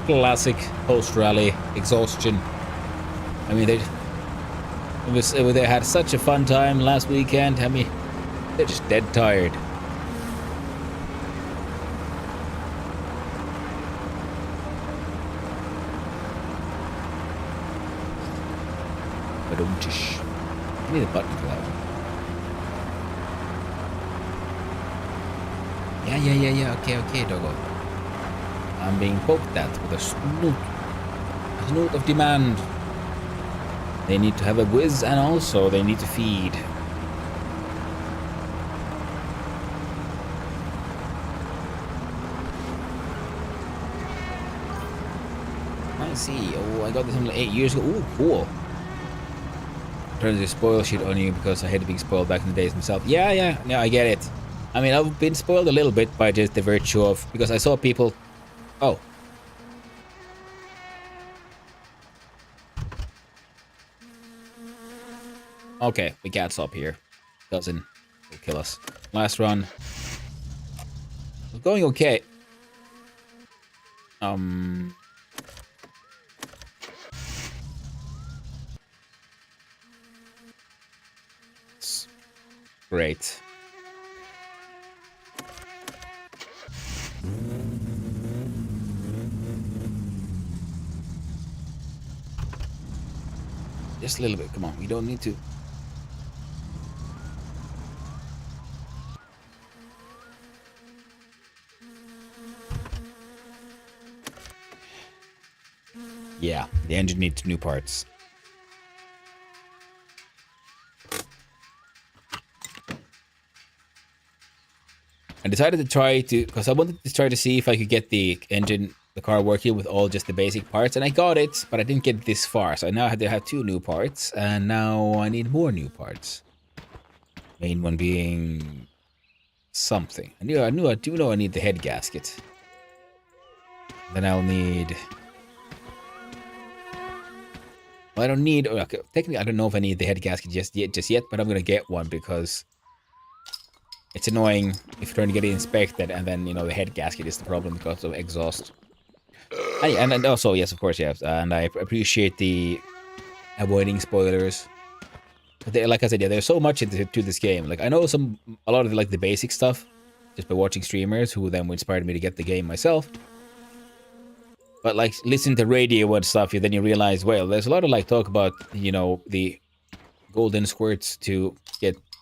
Speaker 1: Classic post-rally exhaustion. I mean, they had such a fun time last weekend. I mean, they're just dead tired. I need a button for that one. Yeah. Okay, doggo. I'm being poked at with a snoot. A snoot of demand. They need to have a whiz and also they need to feed. I see. Oh, I got this only 8 years ago. Ooh, cool. Turns the spoil shit on you because I hated being spoiled back in the days myself. Yeah, I get it. I mean, I've been spoiled a little bit by just the virtue of... Because I saw people... Oh. Okay, we can't stop here. Doesn't kill us. Last run. It's going okay. Great. Just a little bit. Come on, we don't need to. Yeah, the engine needs new parts. I decided to try to, because I wanted to try to see if I could get the car working with all just the basic parts, and I got it, but I didn't get this far, so now I had to have 2 new parts, and now I need more new parts. Main one being something. I do know I need the head gasket. Then I'll need... Well, I don't need... Okay, technically, I don't know if I need the head gasket just yet, but I'm gonna get one because... It's annoying if you're trying to get it inspected and then, you know, the head gasket is the problem because of exhaust. And also, yes, of course, yes. And I appreciate the avoiding spoilers. But like I said, yeah, there's so much to this game. Like, I know a lot of the basic stuff just by watching streamers who then inspired me to get the game myself. But, like, listen to radio and stuff, then you realize, well, there's a lot of, talk about, you know, the golden squirts to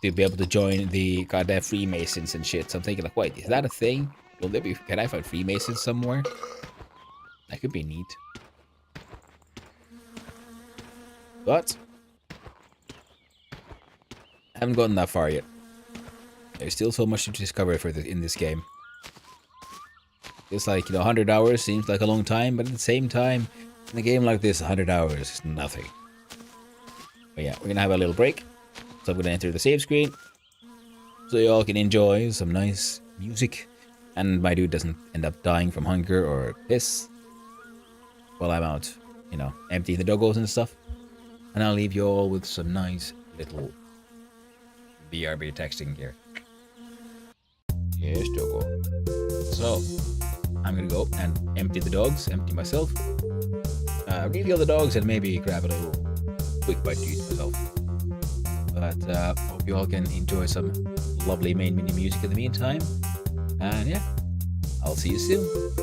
Speaker 1: be able to join the goddamn Freemasons and shit. So I'm thinking, wait, is that a thing? Can I find Freemasons somewhere? That could be neat. But I haven't gotten that far yet. There's still so much to discover in this game. It's like, 100 hours seems like a long time, but at the same time, in a game like this, 100 hours is nothing. But yeah, we're gonna have a little break. So I'm gonna enter the save screen. so y'all can enjoy some nice music, and my dude doesn't end up dying from hunger or piss while I'm out, you know, emptying the doggos and stuff. And I'll leave you all with some nice little BRB texting here. Yes, doggo. So, I'm gonna go and empty the dogs, empty myself, refill the dogs, and maybe grab a little quick bite to eat myself. But hope you all can enjoy some lovely main menu music in the meantime. And yeah, I'll see you soon.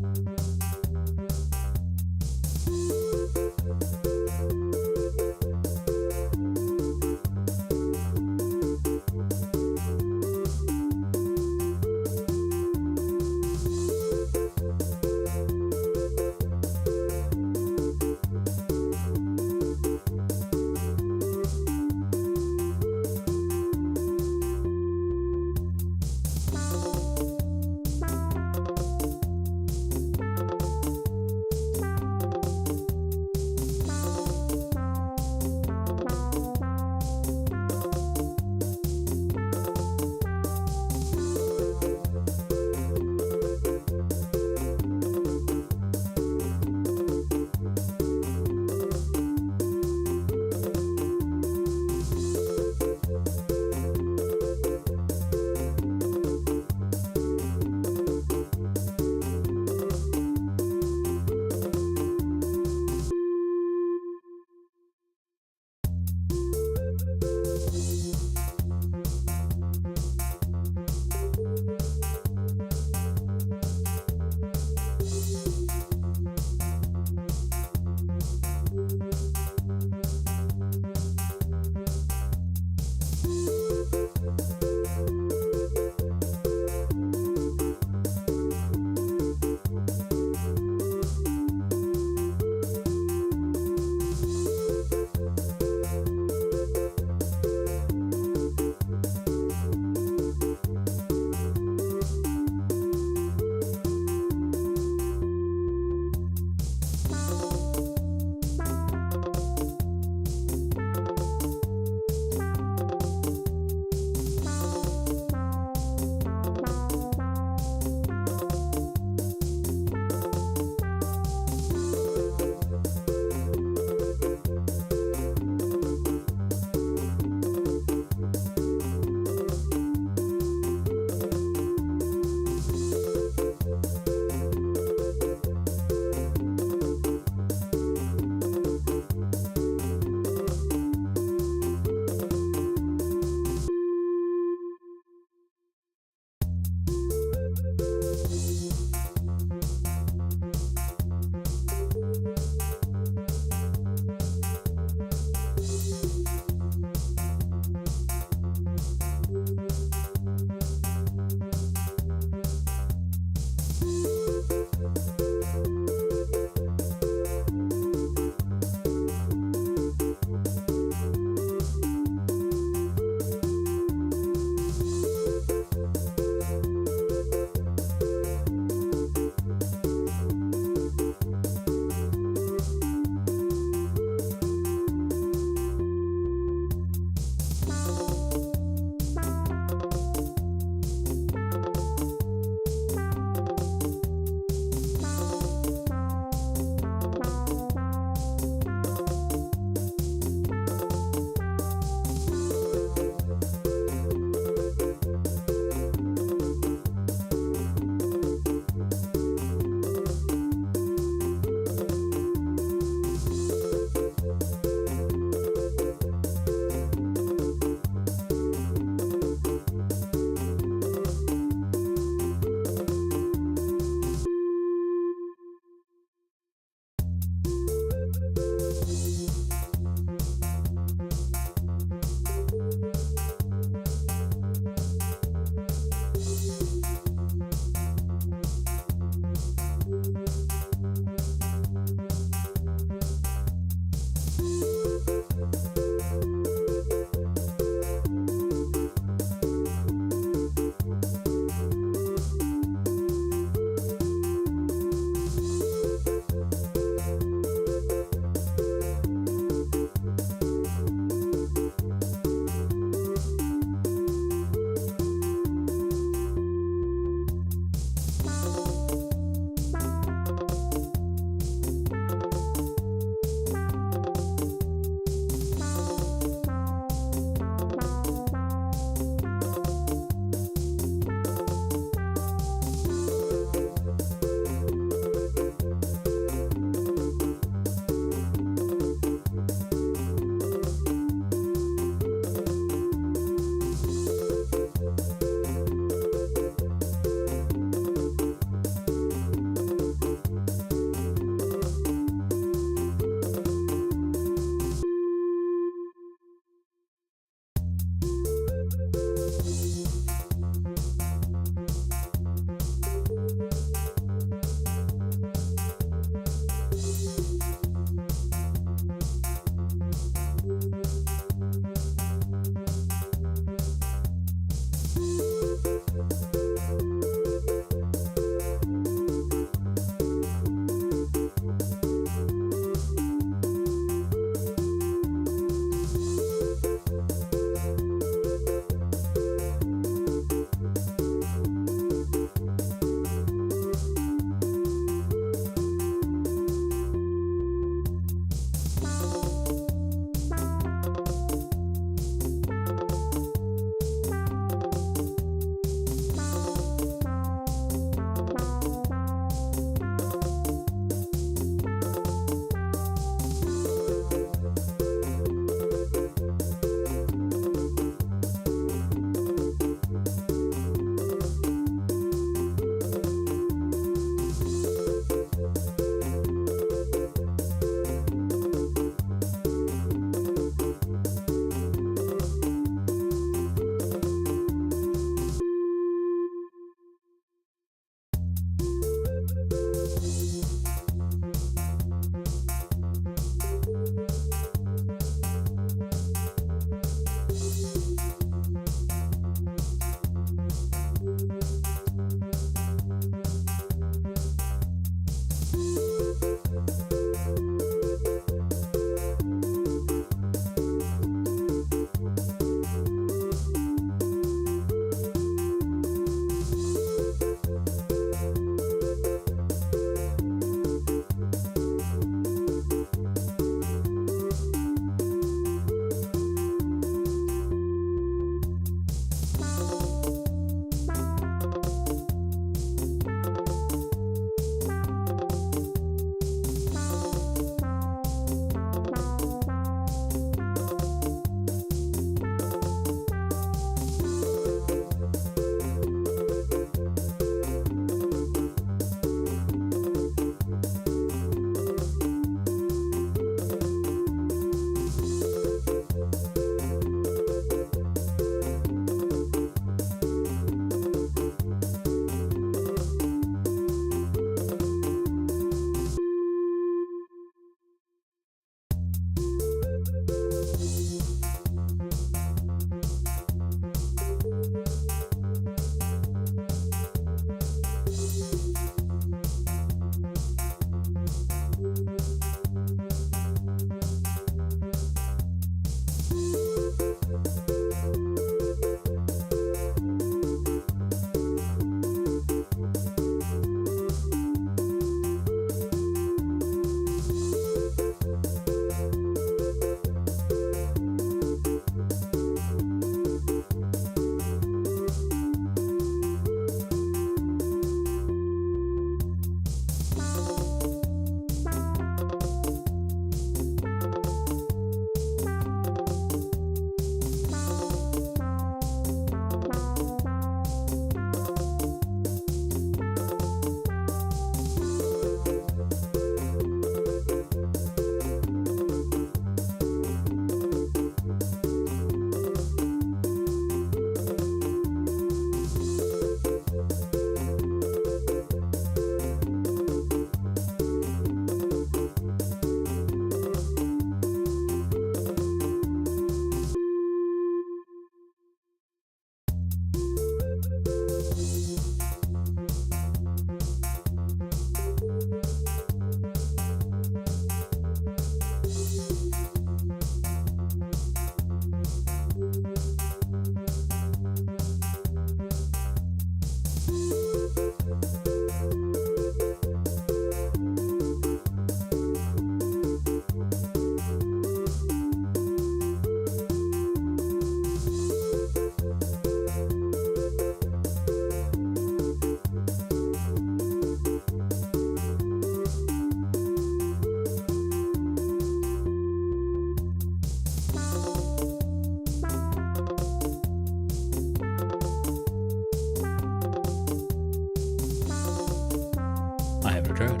Speaker 1: return.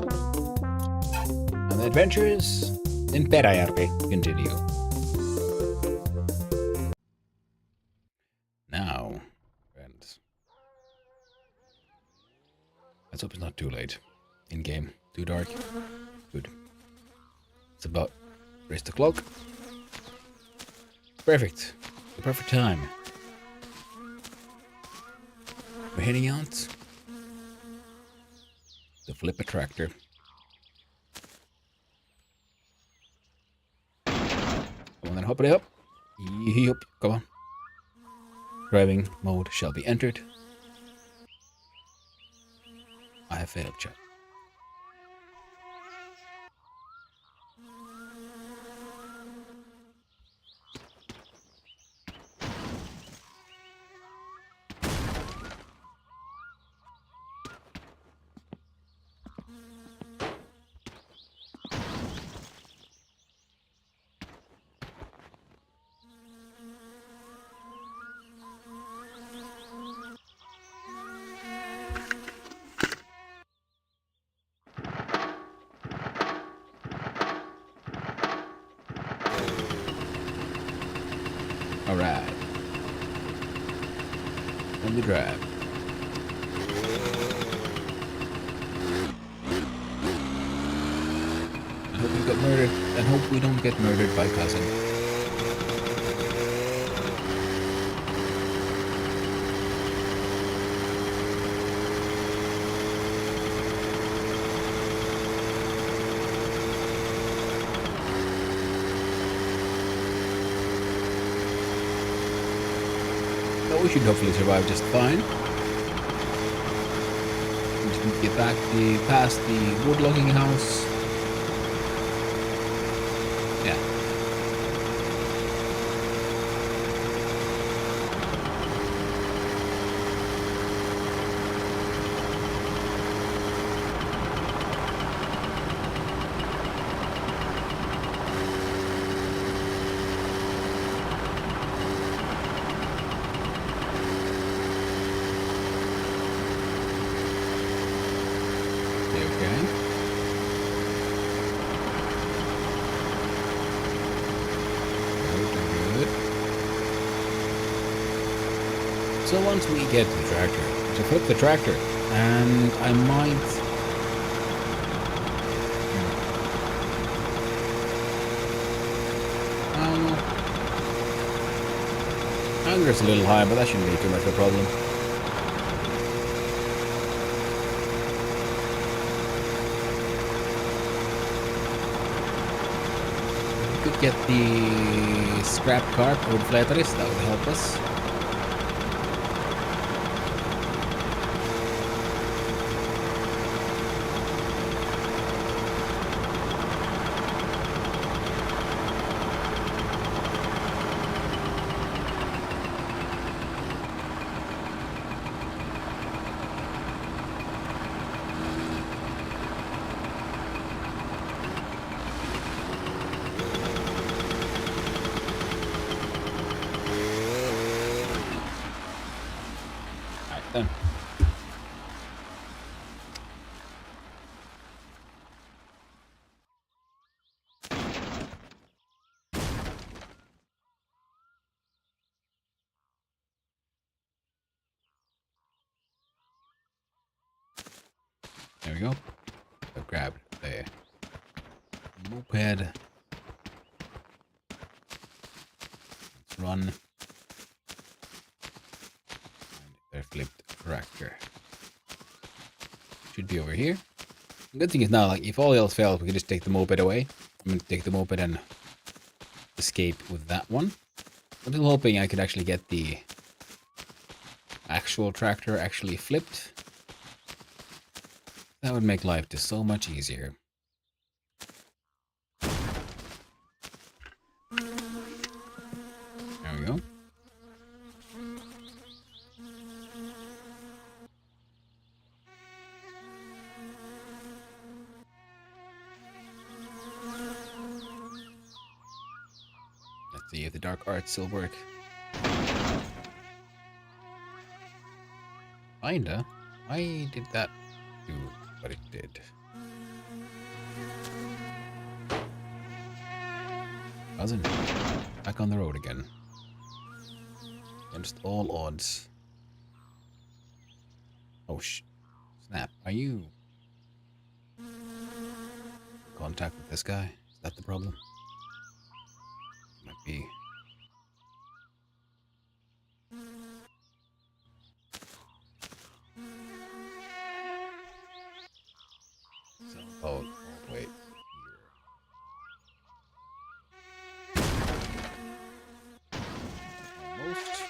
Speaker 1: And the adventures in Peräjärvi continue. Now, friends. Let's hope it's not too late. In game. Too dark. Good. It's about raise the clock. Perfect. The perfect time. We're heading out. The flip a tractor. Come on then, hop it up. Yep, come on. Driving mode shall be entered. I have failed, chat. Alright. On the drive. I hope we got murdered. And hope we don't get murdered by cousin. But we should hopefully survive just fine. We just need to get back past the woodlogging house. Yeah. Okay. Good. So once we get the tractor, to flip the tractor, and I might. Anger's a little high, but that shouldn't be too much of a problem. We could get the scrap cart with flatteries, that would help us. Then. There we go. I grabbed the moped. Let's run. Their flipped tractor. Should be over here. The good thing is now, like, if all else fails, we can just take the moped away. I'm gonna take the moped and escape with that one. I'm still hoping I could actually get the actual tractor actually flipped. That would make life just so much easier. There we go. Let's see if the dark arts still work. Kinda. Why did that do what it did? cousin. Back on the road again. Against all odds. Oh, snap. Are you in contact with this guy? Is that the problem? Might be. So, oh, wait. Almost.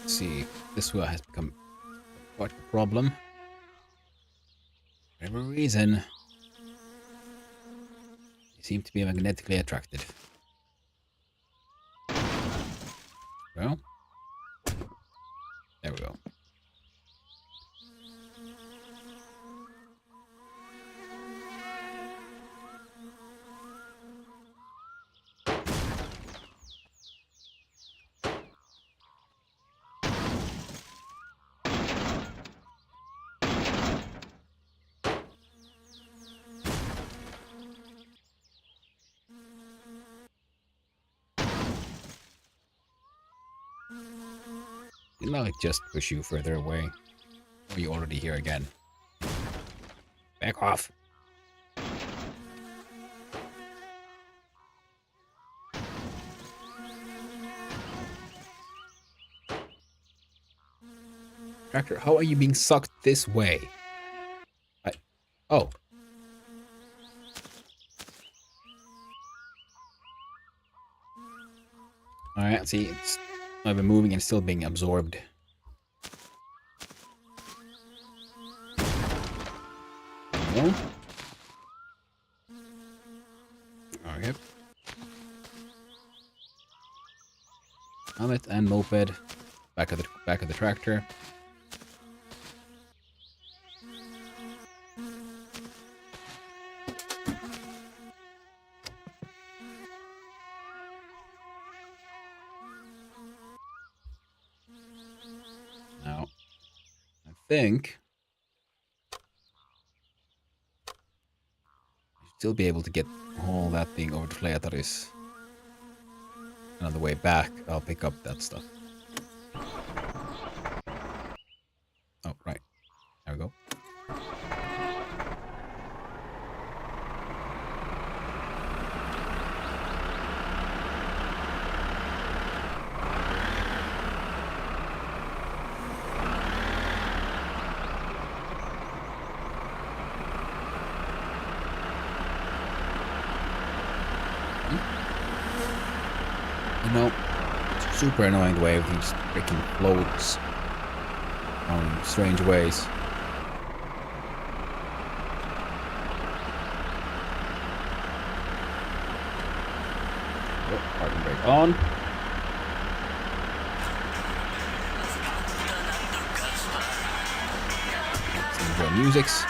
Speaker 1: Let's see, this wheel has become quite a problem. For whatever reason, they seem to be magnetically attracted. Well, there we go. Didn't I just push you further away? Or are you already here again? Back off! Tractor, how are you being sucked this way? Oh. Alright, see, it's not even moving and still being absorbed. No. Okay. Helmet and moped. Back of the tractor. Now, I think you should still be able to get all that thing over to Fleataris. And on the way back, I'll pick up that stuff. Oh, right. There we go. You know, it's super annoying the way everything just freaking floats on strange ways. Oh, parking brake on. Let's enjoy musics.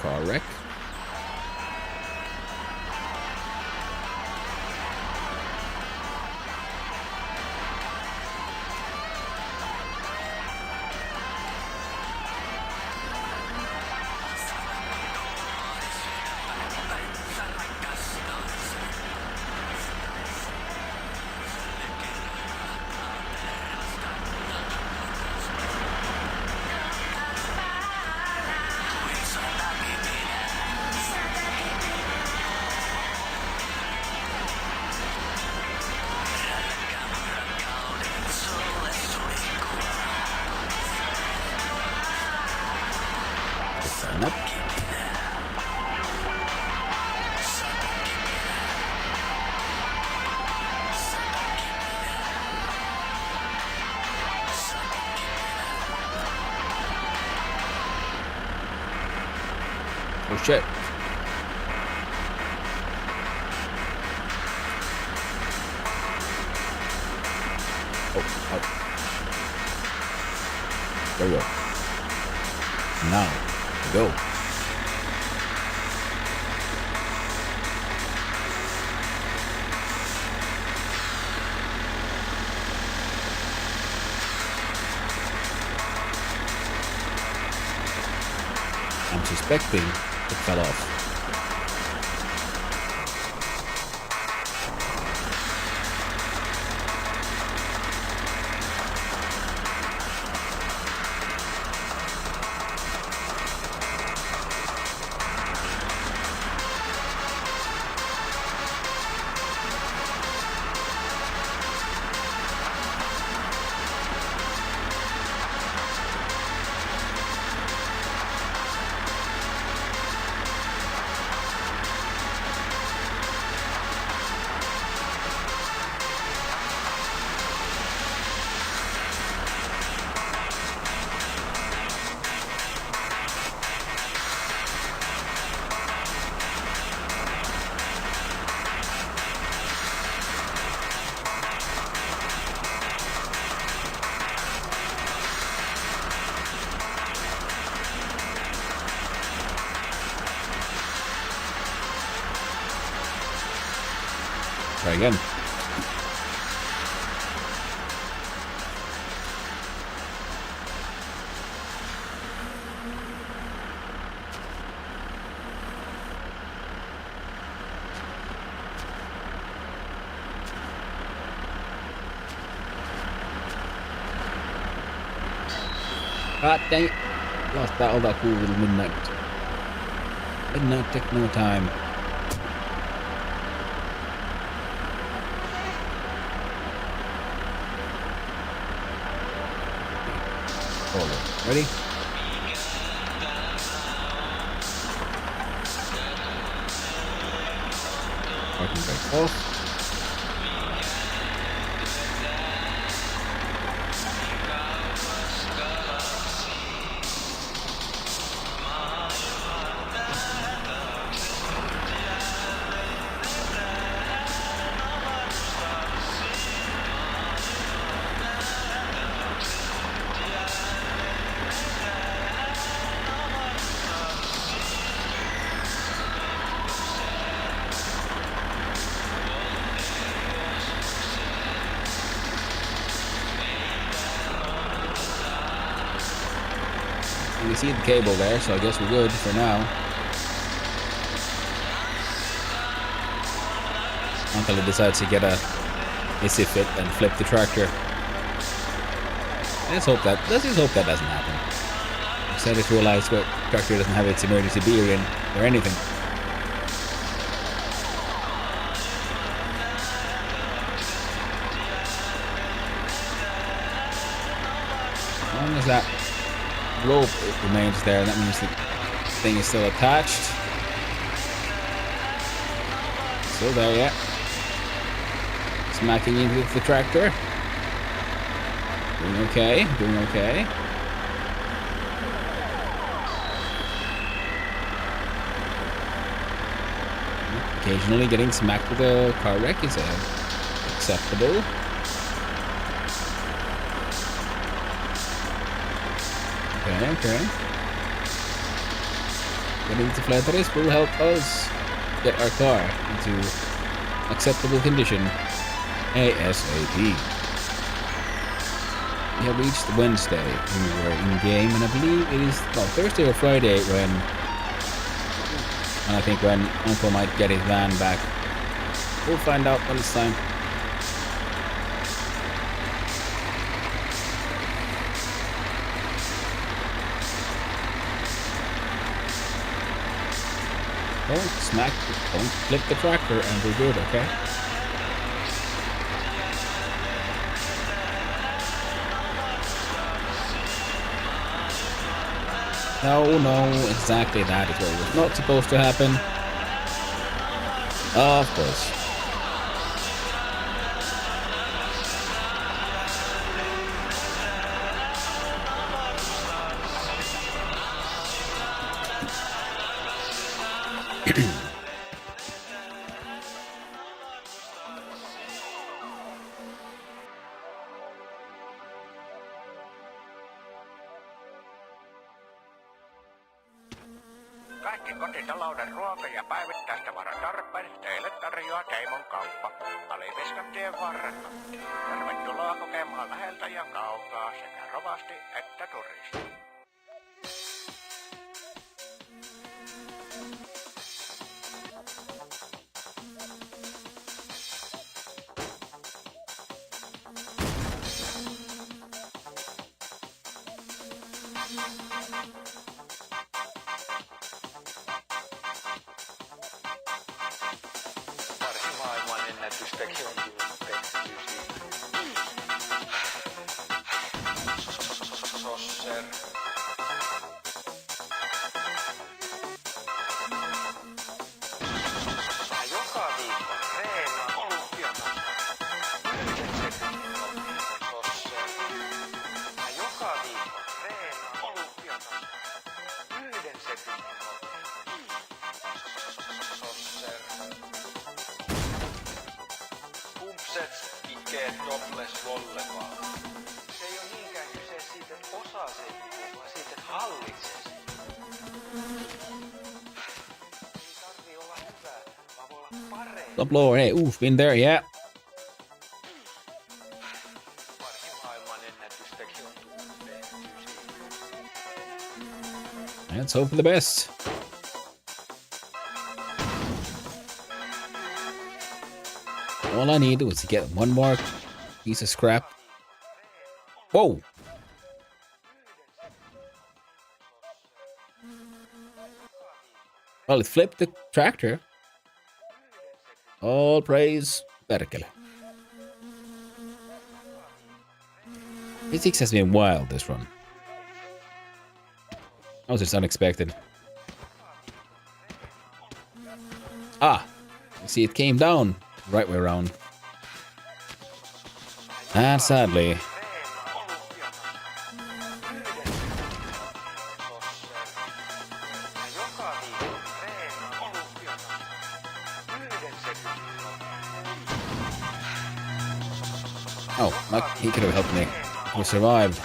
Speaker 1: Car wreck. Oh shit. Oh. There we go. Now, go. I'm suspecting it fell off. Try again. God dang it. Lost all that cool little midnight techno time. Ready? Parking brake off. You can see the cable there, so I guess we're good for now. Until he decides to get a Issy fit and flip the tractor. Let's just hope that doesn't happen. Instead, just realize the tractor doesn't have its emergency bearing or anything. As long as that rope remains there, that means the thing is still attached. Still there, yeah. Smacking into the tractor. Doing okay, doing okay. Occasionally getting smacked with a car wreck is acceptable. Okay. Getting to flat race will help us get our car into acceptable condition ASAP. We have reached Wednesday. We were in game, and I believe it is Thursday or Friday when I think when Uncle might get his van back. We'll find out when it's time. Don't flip the tractor and we're good, okay? No, exactly that is what was not supposed to happen. Of course.
Speaker 5: Kaikki kotitalouden ruoka- ja päivittäistavaratarpeet teille tarjoaa Teimon kauppa Alipiskan tien varrella. Tervetuloa kokemaan läheltä ja kaukaa sekä rovasti että turisti.
Speaker 2: Maailmanennätystäkin on tehty Sosser. Mä joka viikko treenaan olympiatasolla. Yhden sekunnin Sosser. Mä joka viikko treenaan olympiatasolla. Yhden sekunnin Sosser. Pumpsets, ikeet, topless, volleyball. Se ei ole niinkään kyse siitä, että osaa sen, vaan siitä, että hallitsee sen. Ei tarvii olla hyvää, vaan voi olla parempi.
Speaker 1: Top lower, hey, oof, been there, yeah.
Speaker 2: Varsin maailmanennätystäkin on tehty siinä.
Speaker 1: Let's hope for the best. All I need was to get one more piece of scrap. Whoa! Well, it flipped the tractor. All praise Perkele. Physics has been wild this run. That was just unexpected. Ah! You see, it came down right way around. And sadly, oh, he could have helped me. We survived.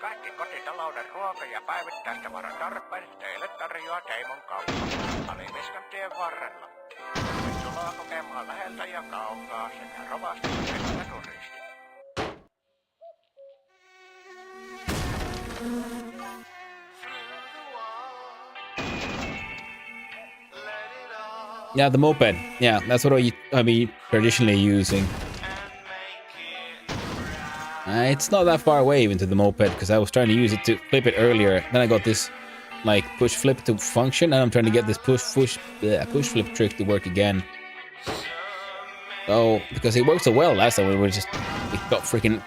Speaker 5: Kaikki kotitalouden ruoka- ja päivittäistavaratarpeet teille tarjoaa Teimon kauppa Alipiskan tien varrella. Tervetuloa kokemaan läheltä ja kaukaa sekä rovasti että turisti.
Speaker 1: Yeah, the moped. Yeah, that's what I be traditionally using. It's not that far away even to the moped because I was trying to use it to flip it earlier. Then I got this like push flip to function, and I'm trying to get this push flip trick to work again. So because it worked so well last time, we got freaking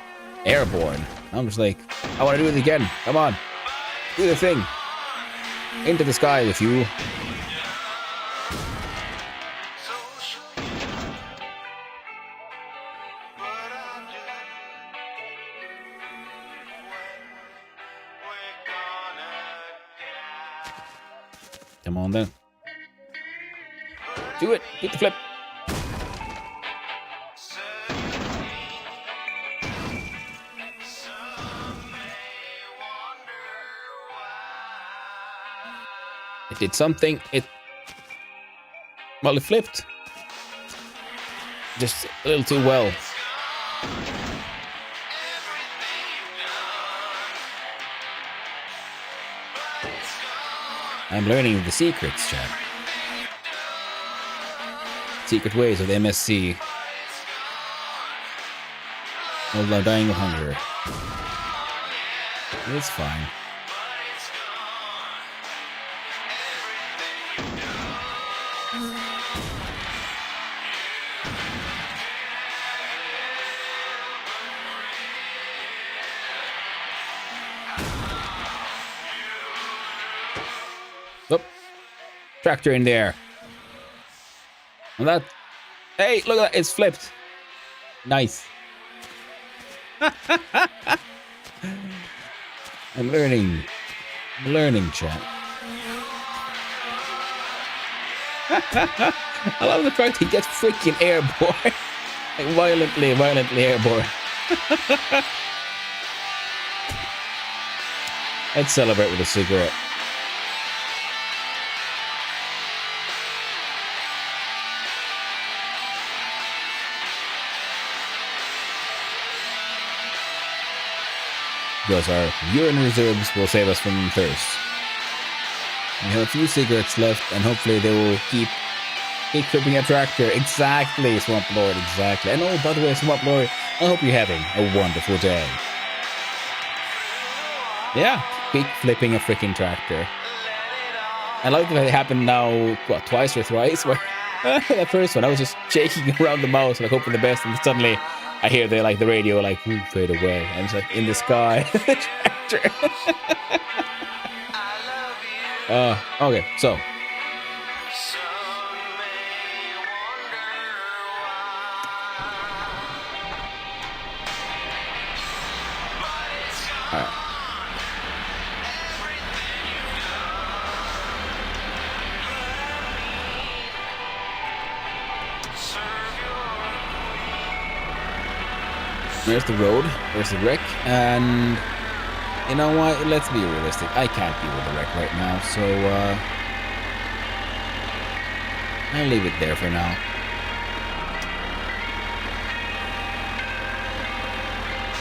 Speaker 1: airborne. I'm just like, I want to do it again. Come on, do the thing. Into the sky with you. Come on then. Do it. Get the flip. It did something. Well, it flipped. Just a little too well. I'm learning the secrets, Chad. Secret ways of MSC. While I'm dying of hunger. It's fine. tractor in there. And that... Hey, look at that. It's flipped. Nice. I'm learning. I'm learning, chat. I love the fact he gets freaking airborne. Like violently airborne. Let's celebrate with a cigarette. Because our urine reserves will save us from thirst. We have a few cigarettes left, and hopefully they will keep flipping a tractor. Exactly, Swamp Lord, exactly. And oh, by the way, Swamp Lord, I hope you're having a wonderful day. Yeah, keep flipping a freaking tractor. I like that it happened now, what, twice or thrice? The first one, I was just shaking around the mouse, like hoping the best, and suddenly I hear the radio fade away, and it's like in the sky. The tractor. Okay, so. Alright. There's the road, there's the wreck, and you know what? Let's be realistic. I can't deal with the wreck right now, so I'll leave it there for now.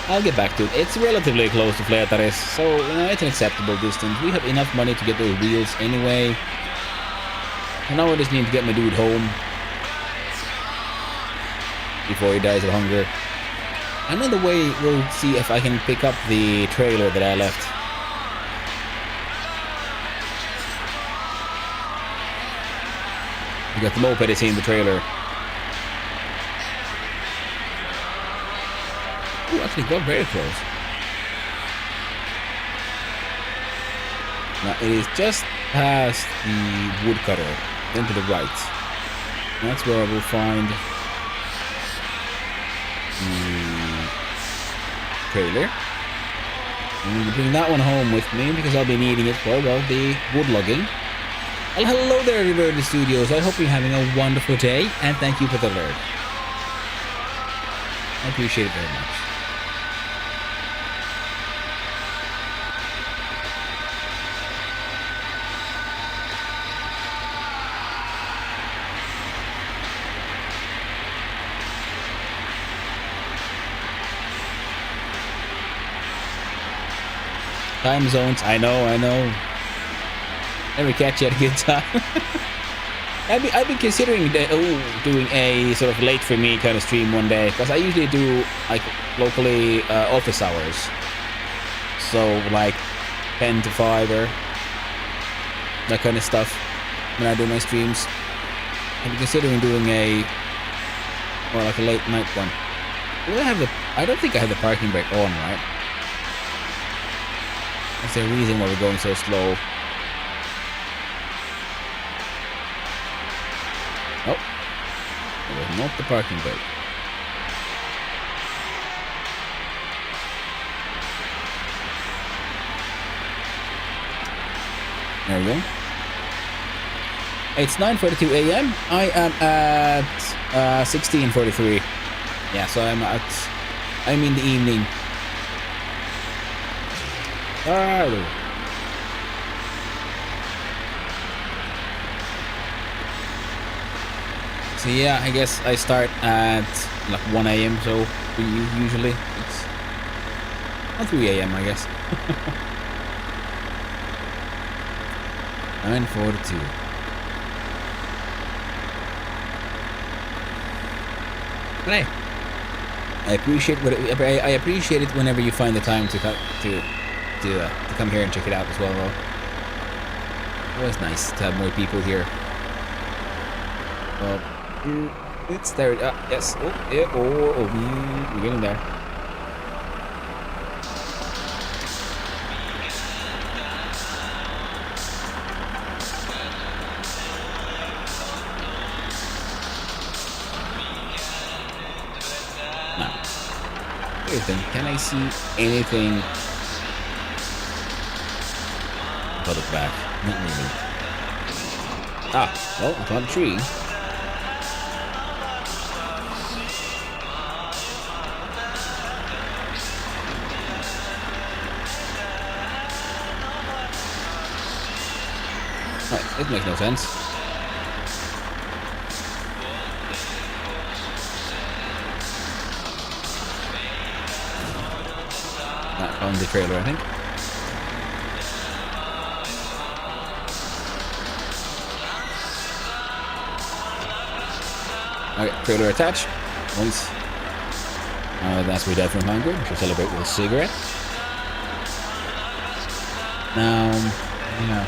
Speaker 1: I'll get back to it. It's relatively close to Fleetaris, so it's an acceptable distance. We have enough money to get those wheels anyway. And now I just need to get my dude home before he dies of hunger. And on the way, we'll see if I can pick up the trailer that I left. We got the moped is in the trailer. Ooh, actually got very close. Now it is just past the woodcutter, then to the right. That's where I will find trailer. I'm going to bring that one home with me because I'll be needing it for, well, the wood logging. Well, hello there, Reverted Studios. I hope you're having a wonderful day, and thank you for the alert. I appreciate it very much. Time zones, I know. Never catch you at a good time. I've been considering doing a sort of late for me kind of stream one day, because I usually do like locally office hours, so like 10 to 5 or that kind of stuff when I do my streams. I've been considering doing like a late night one. I don't think I have the parking brake on, right? Is there a reason why we're going so slow? Nope. It was not the parking brake. There we go. It's 9:42 a.m. I am at 16:43. Yeah, so I'm in the evening. So yeah, I guess I start at like 1 a.m. so usually it's not 3 a.m. I guess. 9:42. But hey, I appreciate it whenever you find the time to come here and check it out as well, though. Always nice to have more people here. Well, it's there. Yes. Oh, yeah. We're getting there. Here's the thing. Can I see anything? If I look back, not really. Ah, well, I found a tree. Right, it makes no sense. I found the trailer, I think. Alright, trailer attached. Once. That's we died from hunger. We should celebrate with a cigarette. Now, yeah.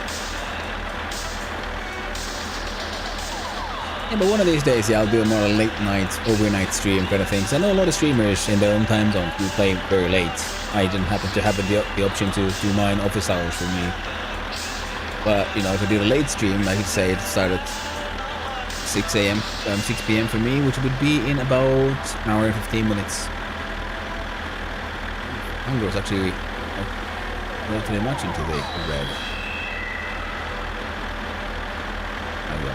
Speaker 1: Yeah, but one of these days, yeah, I'll do a more late night, overnight stream kind of things. I know a lot of streamers in their own time zone who play very late. I didn't happen to have the option to do mine office hours for me. But, you know, if I do a late stream, like you say, it started 6 a.m., 6 p.m. for me, which would be in about an hour and 15 minutes. Hunger was actually relatively much into the red. There we go.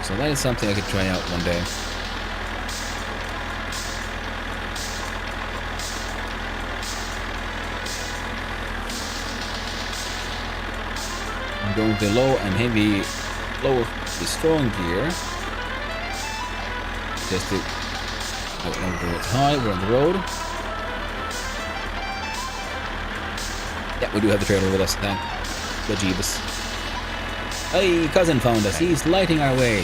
Speaker 1: So that is something I could try out one day. I'm going with the low and heavy, lower the strong gear. Just to I don't know what's high, we're on the road. Yeah, we do have the trailer with us, thank the Jeebus. Hey, cousin found us. He's lighting our way.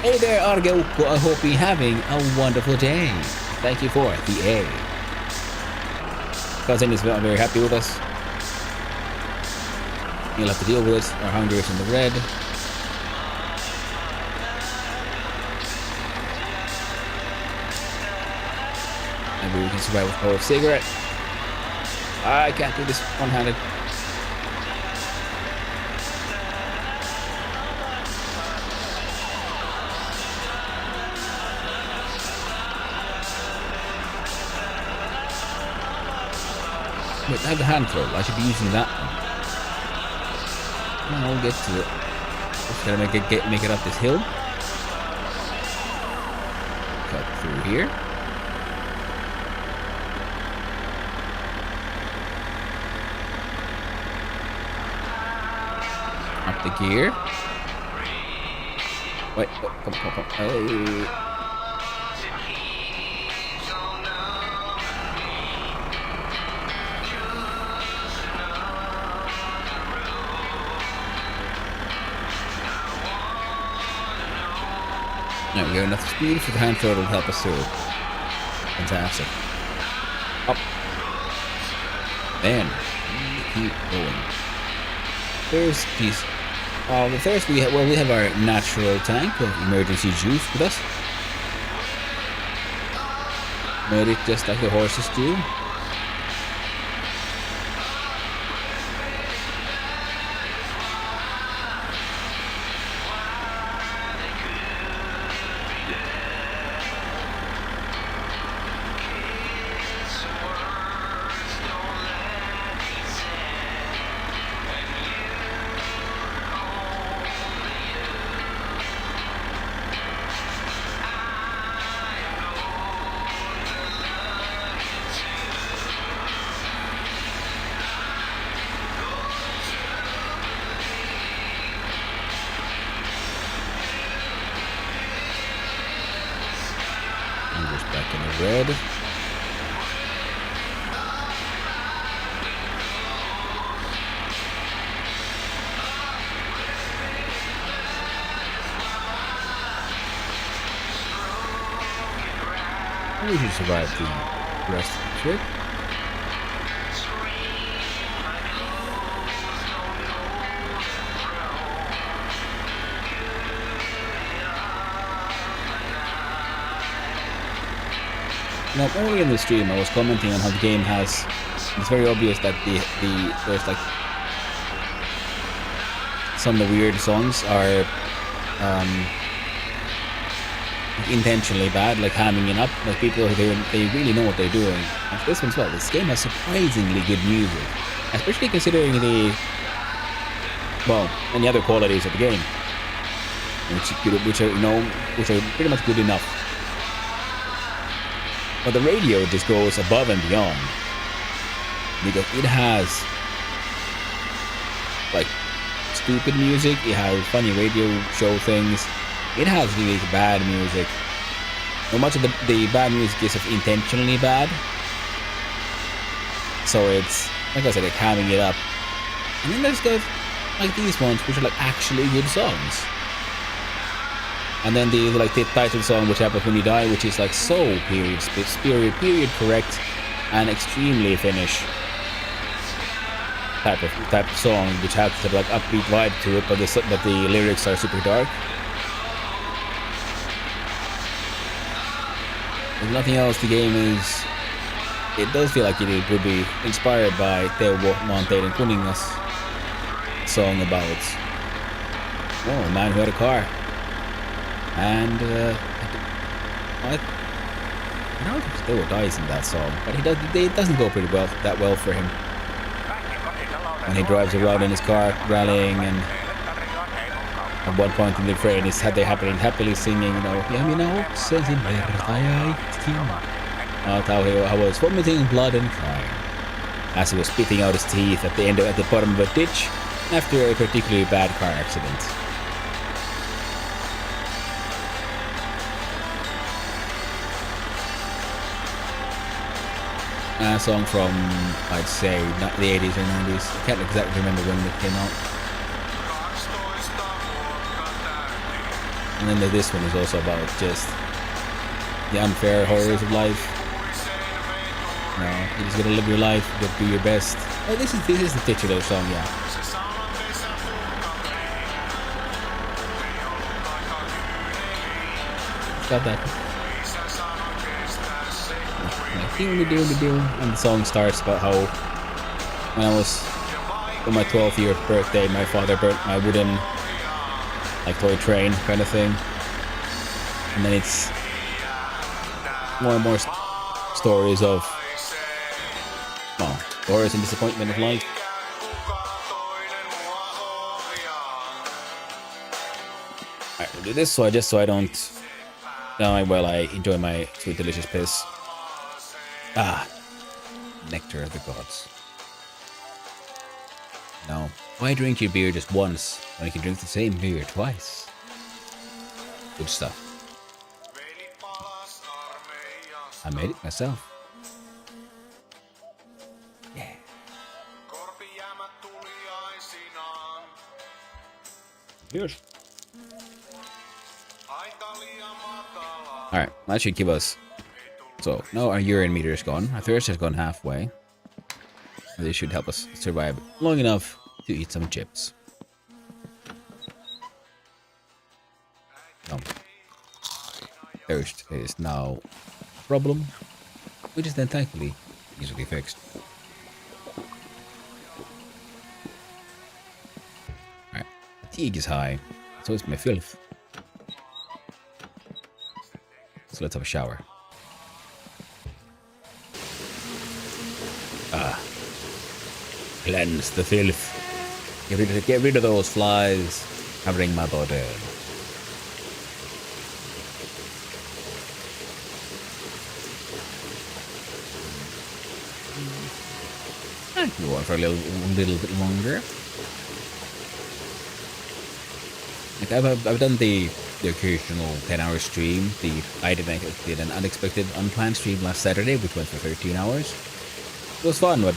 Speaker 1: Hey there, Argeukko. I hope you're having a wonderful day. Thank you for the A. Cousin is very happy with us. You'll have to deal with it. Our hunger is in the red. Maybe we can survive with power of cigarette. I can't do this one-handed. Wait, I have the hand throw. I should be using that one. I'll get to it. Just gotta make it up this hill. Cut through here. Up the gear. Wait, come. Hey. There we go, enough speed for the hand throw to help us through. Fantastic. Up. Then, keep going. There's these. The first we have our natural tank of emergency juice with us. Made it just like the horses do. Back in the red. We should survive the rest of the trip. Now, early in the stream, I was commenting on how the game has. It's very obvious that there's like some of the weird songs are intentionally bad, like hamming it up. Like people they really know what they're doing. And this one as well. This game has surprisingly good music, especially considering the and the other qualities of the game, which are pretty much good enough. But the radio just goes above and beyond because it has like stupid music, it has funny radio show things, it has really bad music. Not much of the bad music is intentionally bad, so it's like I said, like hamming it up. And then there's like these ones which are like actually good songs. And then the title song, which happens when you die, which is like so period correct and extremely Finnish type of song, which has sort of like upbeat vibe to it, but the lyrics are super dark. If nothing else, the game it does feel like it would be inspired by Teuvo Manteiden Kuningas song about a man who had a car. And I don't think Teuvo dies in that song, but it doesn't go that well for him. When he drives around in his car, rallying, and at one point in the frame, they're happily singing, ja minä oksensin verta ja itkin. About how he was vomiting blood and crying as he was spitting out his teeth at the bottom of a ditch after a particularly bad car accident. A song from, I'd say, not the 80s or 90s. I can't exactly remember when it came out. And then this one is also about just the unfair horrors of life. You just gotta live your life, you gotta do your best. Oh, this is the titular song, yeah. It's got that. And the song starts about how when I was on my 12th birthday, my father burnt my wooden toy train kind of thing. And then it's more and more stories of horrors and disappointment of life. Alright, we'll do this just so I don't die while I enjoy my sweet delicious piss. Nectar of the gods. Now, why drink your beer just once when you can drink the same beer twice? Good stuff. I made it myself. Yeah. Cheers. Alright, that should give us. So, now our urine meter is gone. Our thirst has gone halfway. This should help us survive long enough to eat some chips. Thirst is now a problem, which is then thankfully easily fixed. Alright, fatigue is high, so is my filth. So let's have a shower. Cleanse the filth. Get rid of those flies covering my body. I can go on for a little bit longer. I've done the occasional 10-hour stream. I did an unexpected, unplanned stream last Saturday, which went for 13 hours. It was fun, but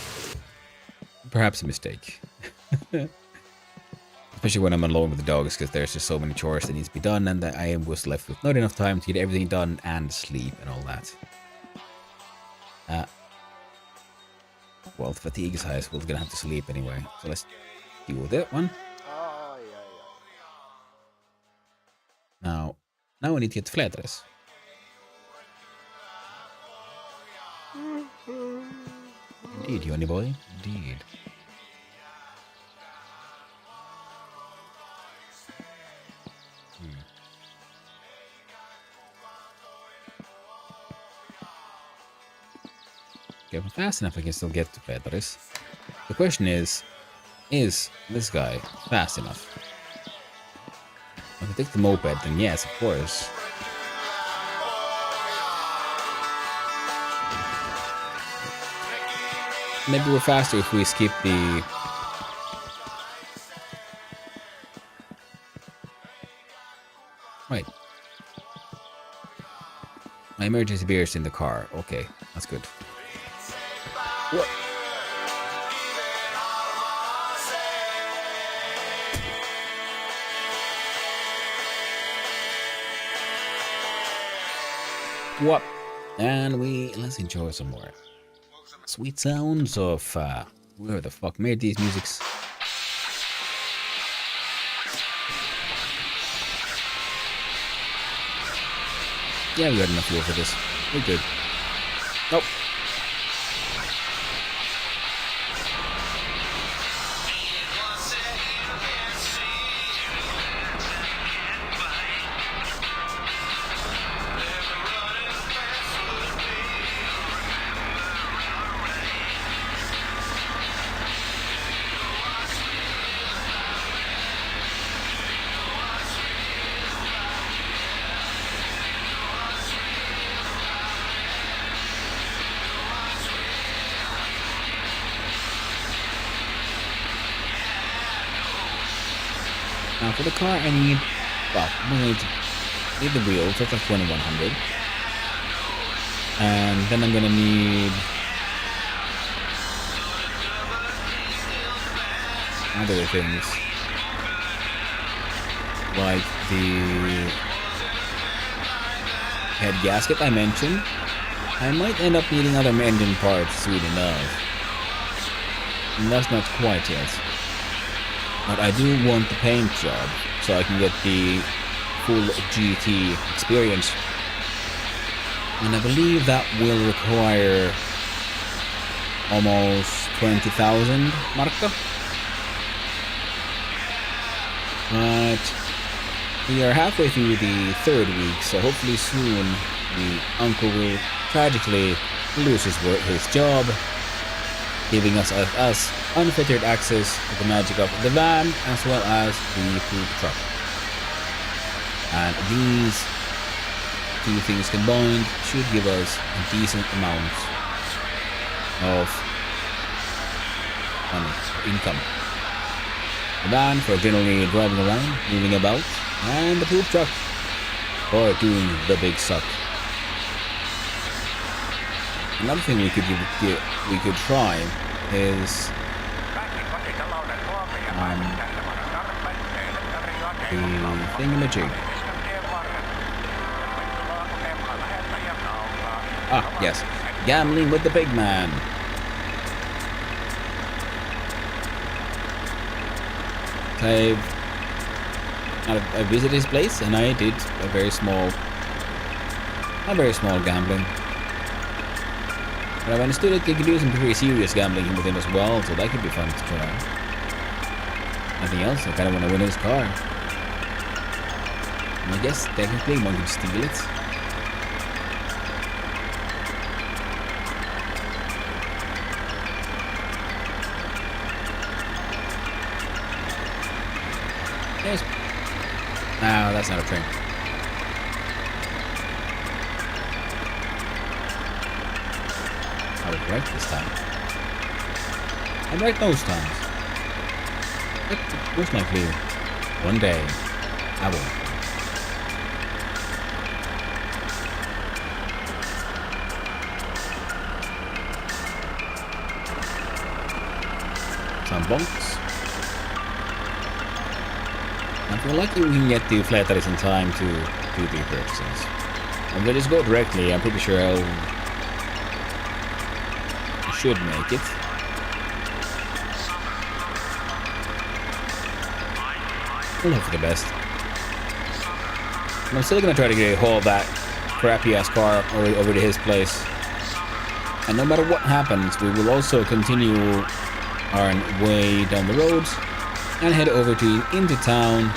Speaker 1: perhaps a mistake. Especially when I'm alone with the dogs, because there's just so many chores that needs to be done, and I was left with not enough time to get everything done and sleep and all that. Well, the fatigue is high, so we're gonna have to sleep anyway. So let's deal with that one. Now we need to get flätades. Indeed, Johnny boy. Indeed. Okay, if I'm fast enough, I can still get to Peteris. The question is this guy fast enough? If I take the moped, then yes, of course. Maybe we're faster if we skip the... Wait. My emergency beer is in the car. Okay, that's good. What? What? And let's enjoy some more sweet sounds of whoever the fuck made these musics. Yeah, we got enough fuel for this. We're good. Nope. Now for the car I need, well, I need the wheels, that's like 2100. And then I'm gonna need other things. Like the head gasket I mentioned. I might end up needing other engine parts soon enough. And that's not quite yet. But I do want the paint job, so I can get the full GT experience. And I believe that will require almost 20,000 marka. But we are halfway through the 3rd week, so hopefully soon the uncle will tragically lose his job, giving us unfettered access to the magic of the van as well as the food truck. And these two things combined should give us a decent amount of money, income. The van for generally driving around, moving about, and the food truck for doing the big suck. Another thing we could try is the thingamajig. Ah, yes, gambling with the big man. I visited his place and I did a very small gambling. But I've understood that you can do some pretty serious gambling with him as well, so that could be fun to try. Nothing else, I kind of want to win his car. And I guess technically one could steal it. Yes. No, that's not a train. I was right this time. I'm right most times. But most likely, one day, I will. Some bunks. If we're lucky, we can get to Flätaris in time to do the purchases. And we'll just go directly. I'm pretty sure I should make it. We'll hope for the best. And I'm still gonna try to haul that crappy ass car over to his place. And no matter what happens, we will also continue our way down the roads and head over into town.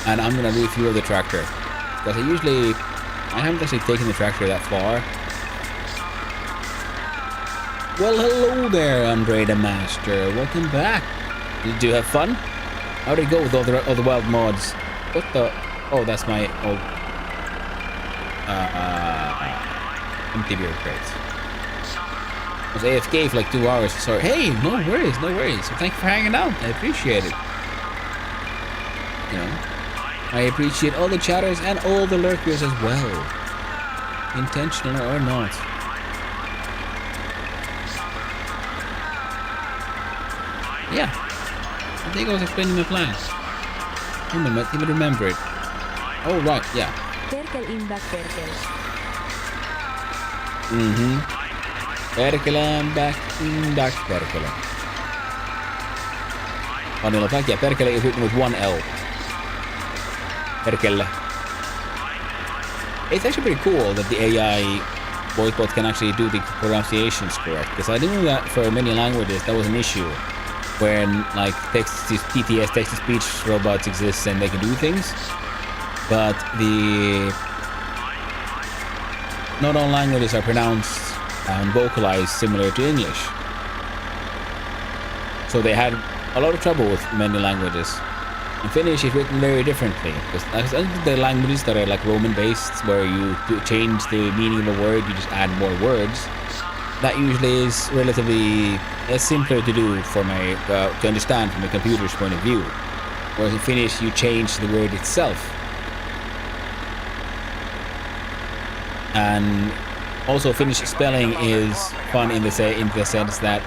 Speaker 1: And I'm gonna refuel the tractor because I haven't actually taken the tractor that far. Well, hello there, Andre the Master. Welcome back. Did you have fun? How did it go with all the wild mods? What the? Oh, that's my old empty beer crate. I was AFK for like 2 hours. Sorry. Hey, no worries, no worries. So thank you for hanging out. I appreciate it. You know, I appreciate all the chatters and all the lurkers as well, intentional or not. Yeah, I think I was explaining my plan. I didn't even remember it. Oh right, yeah.
Speaker 3: Perkel in back perkel.
Speaker 1: Perkele, back, perkele. Funny fact, yeah, perkele is written with 1 L. Perkele. It's actually pretty cool that the AI voice bot can actually do the pronunciations correct. Because I knew that for many languages that was an issue. When like TTS, text-to-speech robots exist and they can do things. But not all languages are pronounced and vocalized similar to English. So they had a lot of trouble with many languages. In Finnish is written very differently. Because there are languages that are like Roman based, where you change the meaning of a word, you just add more words. That usually is relatively simpler to do for to understand from a computer's point of view. Whereas in Finnish you change the word itself. And also Finnish spelling is fun in the sense that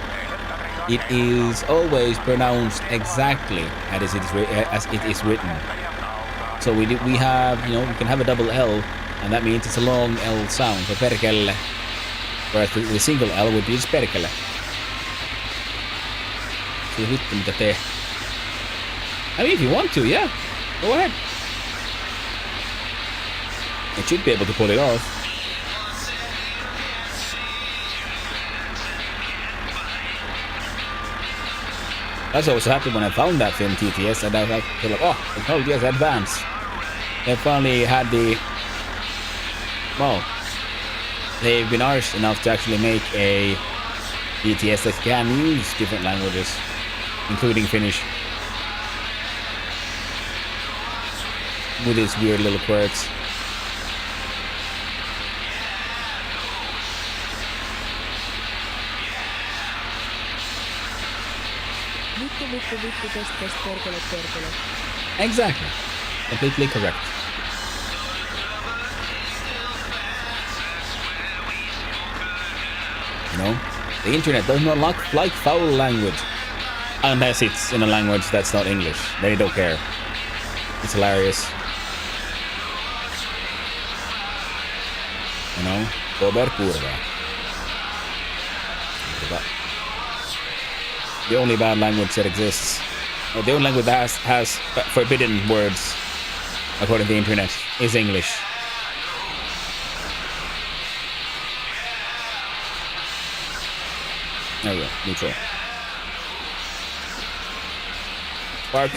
Speaker 1: it is always pronounced exactly as it is written. So we have, you know, we can have a double L, and that means it's a long L sound, so perkele. Whereas the single L would be just perkele. So vittu mitä tee. I mean, if you want to, yeah, go ahead. It should be able to pull it off. I was also happy when I found that film TTS, and I was like, oh, yes, advanced. They finally had they've been arse enough to actually make a TTS that can use different languages, including Finnish, with its weird little quirks.
Speaker 3: Vittu, test, perkele.
Speaker 1: Exactly. Completely correct. You know, the internet does not like foul language. Unless it's in a language that's not English. They don't care. It's hilarious. You know? Kurva. The only bad language that exists, or the only language that has forbidden words, according to the internet, is English. There we go, neutral. Spark.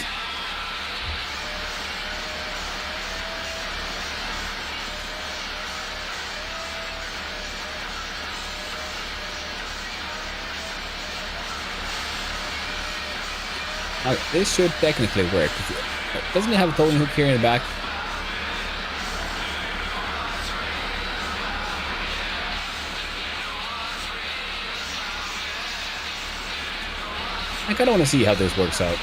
Speaker 1: Okay, this should technically work. Doesn't it have a towing hook here in the back? I kind of want to see how this works out.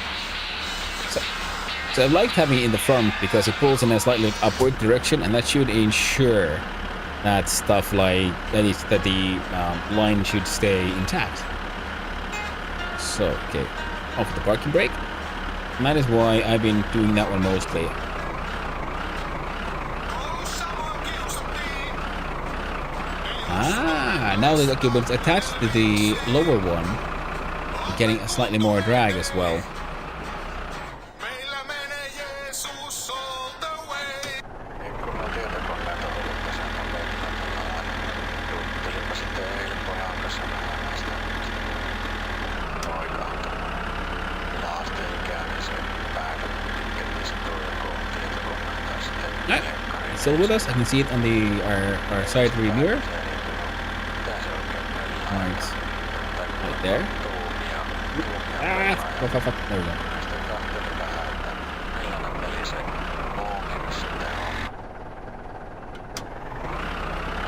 Speaker 1: So I liked having it in the front because it pulls in a slightly upward direction, and that should ensure that stuff like that the line should stay intact. So, okay, off the parking brake. And that is why I've been doing that one mostly. Ah, now that okay, but it's attached to the lower one, you're getting a slightly more drag as well. Still with us? I can see it on our side reviewer. Right. Right there. Fuck. There we go.
Speaker 5: Millainen peli se Moonkin sitten on.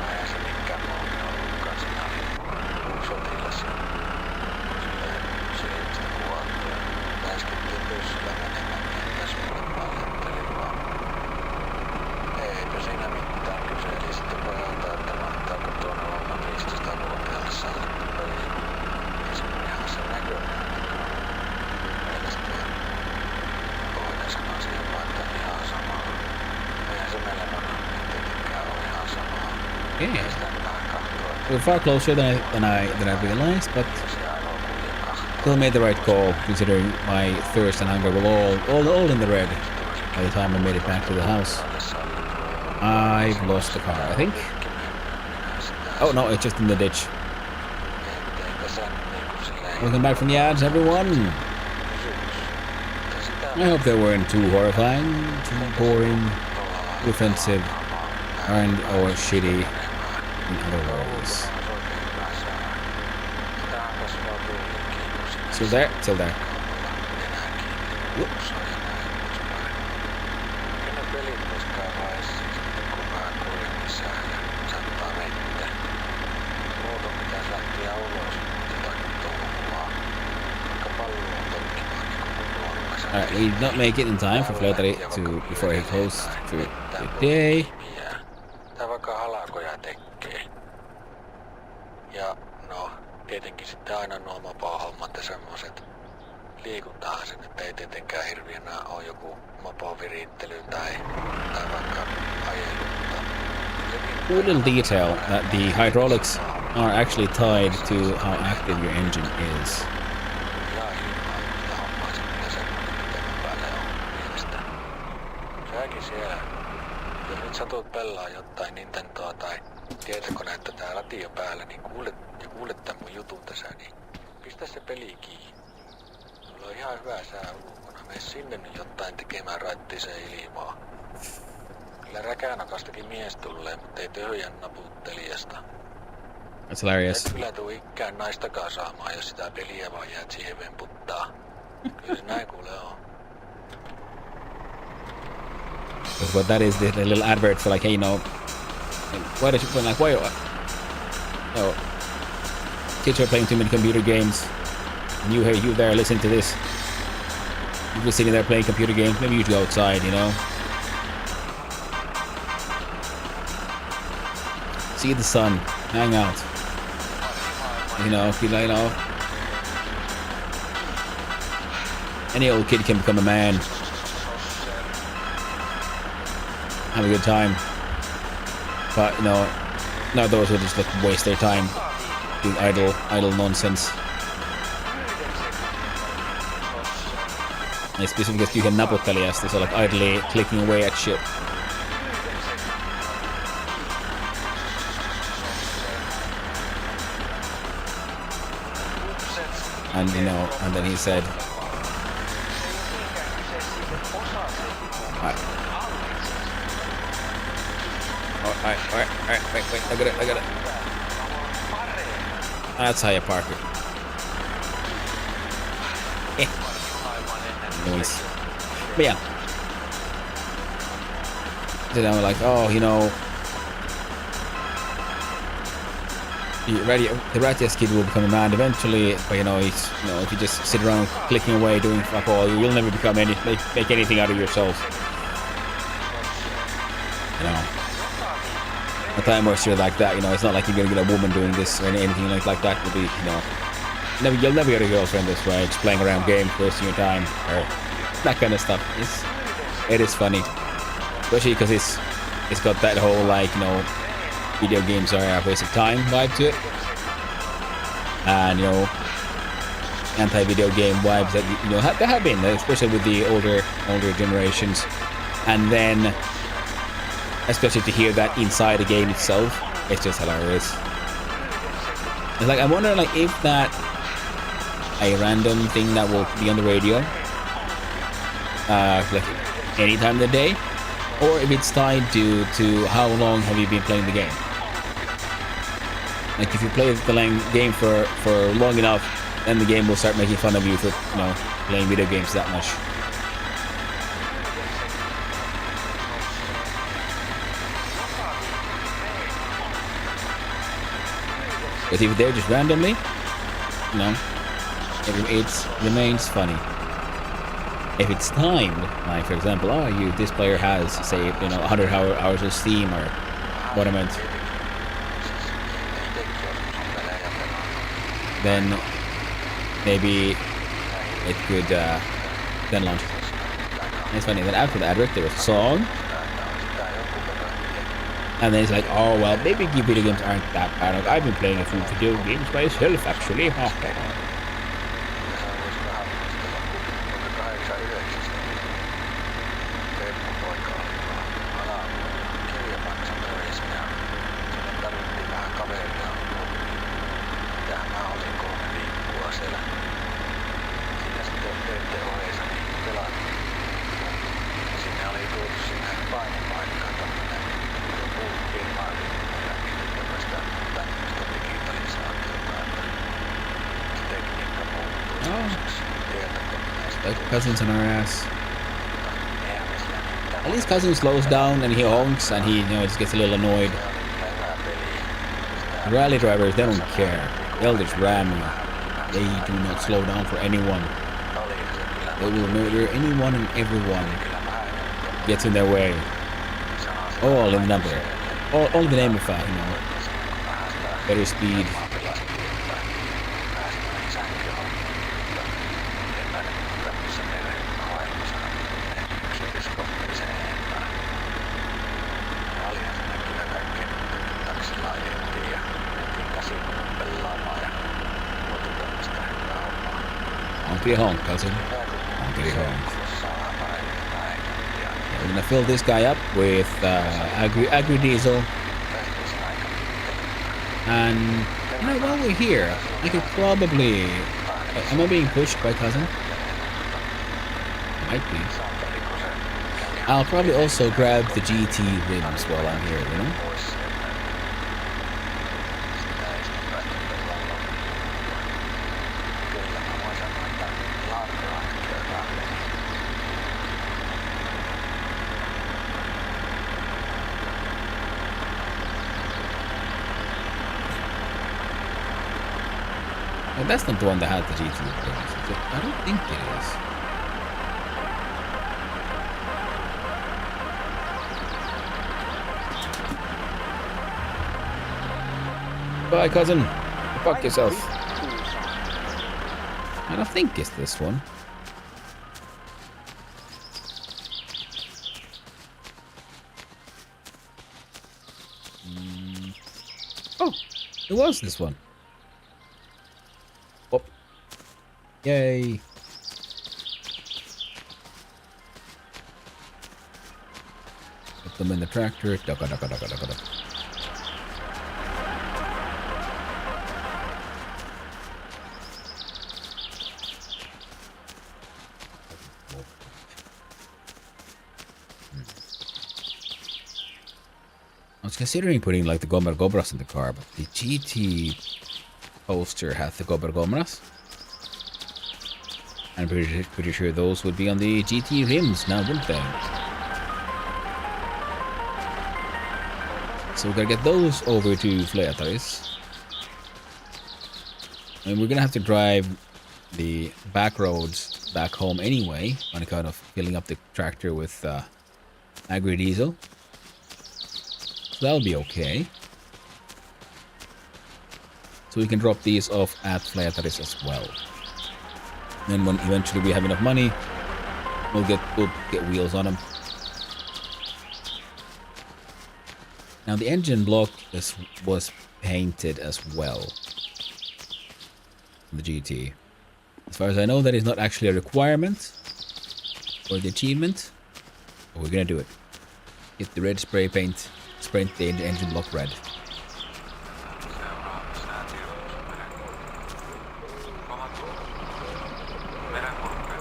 Speaker 5: Eihän se mikään Moonkin ollutkaan. Siinä oli sotilas ja silleen se ihmistä kuvattu ja läskittiin pyssyllä menemään niin käsmille paljettelin vaan. Eipä siinä mitään. Kyseli sitten pojalta, että mahtaako tuonne olla 15-vuotiaalle sallettu peli. Ja se on ihan sen näköinen. Mielestäni voidaan sanoa siihen vaan, että on ihan sama. Eihän se meille vanhemmille tietenkään ole ihan sama.
Speaker 1: Yeah.
Speaker 5: Ei sitä mitään kahtoa.
Speaker 1: We're far closer than I realized, but
Speaker 5: Se ainoa kulje kahtoa.
Speaker 1: still made the right call considering my thirst and hunger were all in the red by the time I made it back to the house. I've lost the car, I think. Oh no, it's just in the ditch. Welcome back from the ads, everyone. I hope they weren't too horrifying, too boring, too offensive, or shitty in other ways. Still there? Still there. Whoop. Alright, we did not make it in time for Flettery to before he closed for the day.
Speaker 5: Tää vaikka halakoja tekee. Ja no, tietenkin sitten aina nuo mopo-hommat ja semmoset. Liikuntahan sen, että ei tietenkään hirviönä ole joku mopovirittely tai vaikka ajelu.
Speaker 1: Cool little detail that the hydraulics are actually tied to how active your engine is.
Speaker 5: Säkin siellä. Jos nyt satut pelaa jotain Nintendoa tai tietokonetta tää radio päällä, niin kuulet tän mun jutun tässä, niin pistä se peli kiinni. Mulla on ihan hyvä sää ulkona. Mene sinne nyt jotain tekemään raittiseen ilmaa. Kyllä räkänakastakin mies tulee, mutta ei töhjän naputtelijasta.
Speaker 1: That's hilarious.
Speaker 5: Et kyllä tuu ikään naistakaan saamaan, jos sitä peliä vaan jäät siihen vemputtaa. Kyllä se näin kuule on.
Speaker 1: Because what that is, the little advert for like, hey, why does you like, why, kids are playing too many computer games, and you there listen to this. You're just sitting there playing computer games. Maybe you should go outside, see the sun, hang out. Any old kid can become a man. Have a good time. But not those who just like waste their time doing idle nonsense. And specifically because you can naputtelijasta, so like idly clicking away at shit. And and then he said, Alright, wait, I got it. That's how you park it. Noise. But yeah. Then I'm like, the rattiest kid will become a man eventually, but if you just sit around clicking away doing fuck all, you'll never become make anything out of yourself. A time waster like that, it's not like you're gonna get a woman doing this or anything like that. Will be, you'll never get a girlfriend this way, just playing around games, wasting your time, or that kind of stuff. It is funny, especially because it's got that whole video games are a waste of time vibe to it, and anti-video game vibes that there have been, especially with the older generations, and then especially to hear that inside the game itself, it's just hilarious. It's like I wonder if that a random thing that will be on the radio, like any time of the day, or if it's tied to how long have you been playing the game. Like if you play the game for long enough, then the game will start making fun of you for playing video games that much. But if they're just randomly, it remains funny. If it's timed, like for example, this player has say 100 hours of Steam or what I meant, then maybe it could then launch. And it's funny. Then after the advert, there was a song. And then it's like, oh well, maybe video games aren't that bad. Like, I've been playing a few video games myself, actually. Like Cousins on our ass. At least Cousins slows down and he honks and he just gets a little annoyed. Rally drivers, they don't care. They'll just ram you. They do not slow down for anyone. They will murder anyone and everyone gets in their way. All in the number. All in the name of better speed. Honkity honk, cousin. Honkity honk. We're gonna fill this guy up with agri diesel. And while we're here, I could probably. Am I being pushed by cousin? Might be. I'll probably also grab the GT rims while I'm here, Well, that's not the one that had the GT rims. I don't think it is. Bye, cousin. Fuck yourself. I don't think it's this one. Oh, it was this one. Oh. Yay. Put them in the tractor. Ducka, ducka, ducka, ducka, ducka. I was considering putting like the Gomer Gobras in the car, but the GT poster has the Gomer Gomras. I'm pretty sure those would be on the GT rims now, wouldn't they? So we gotta get those over to Fleataris. And we're gonna have to drive the back roads back home anyway, on account of filling up the tractor with agri diesel. So that'll be okay. So we can drop these off at Fleataris as well. Then when eventually we have enough money, we'll get wheels on them. Now the engine block was painted as well. The GT. As far as I know, that is not actually a requirement for the achievement, but we're gonna do it. Get the red spray paint. Sprint the engine block red.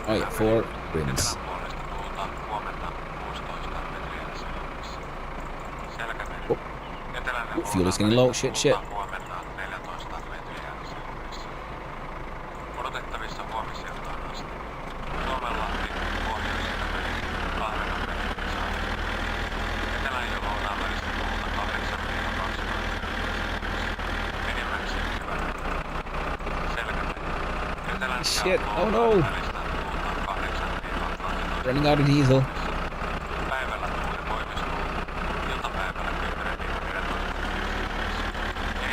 Speaker 1: Oh yeah, 4 rims. Oh. Fuel is getting low. Shit. shit. Oh no. Running out of diesel.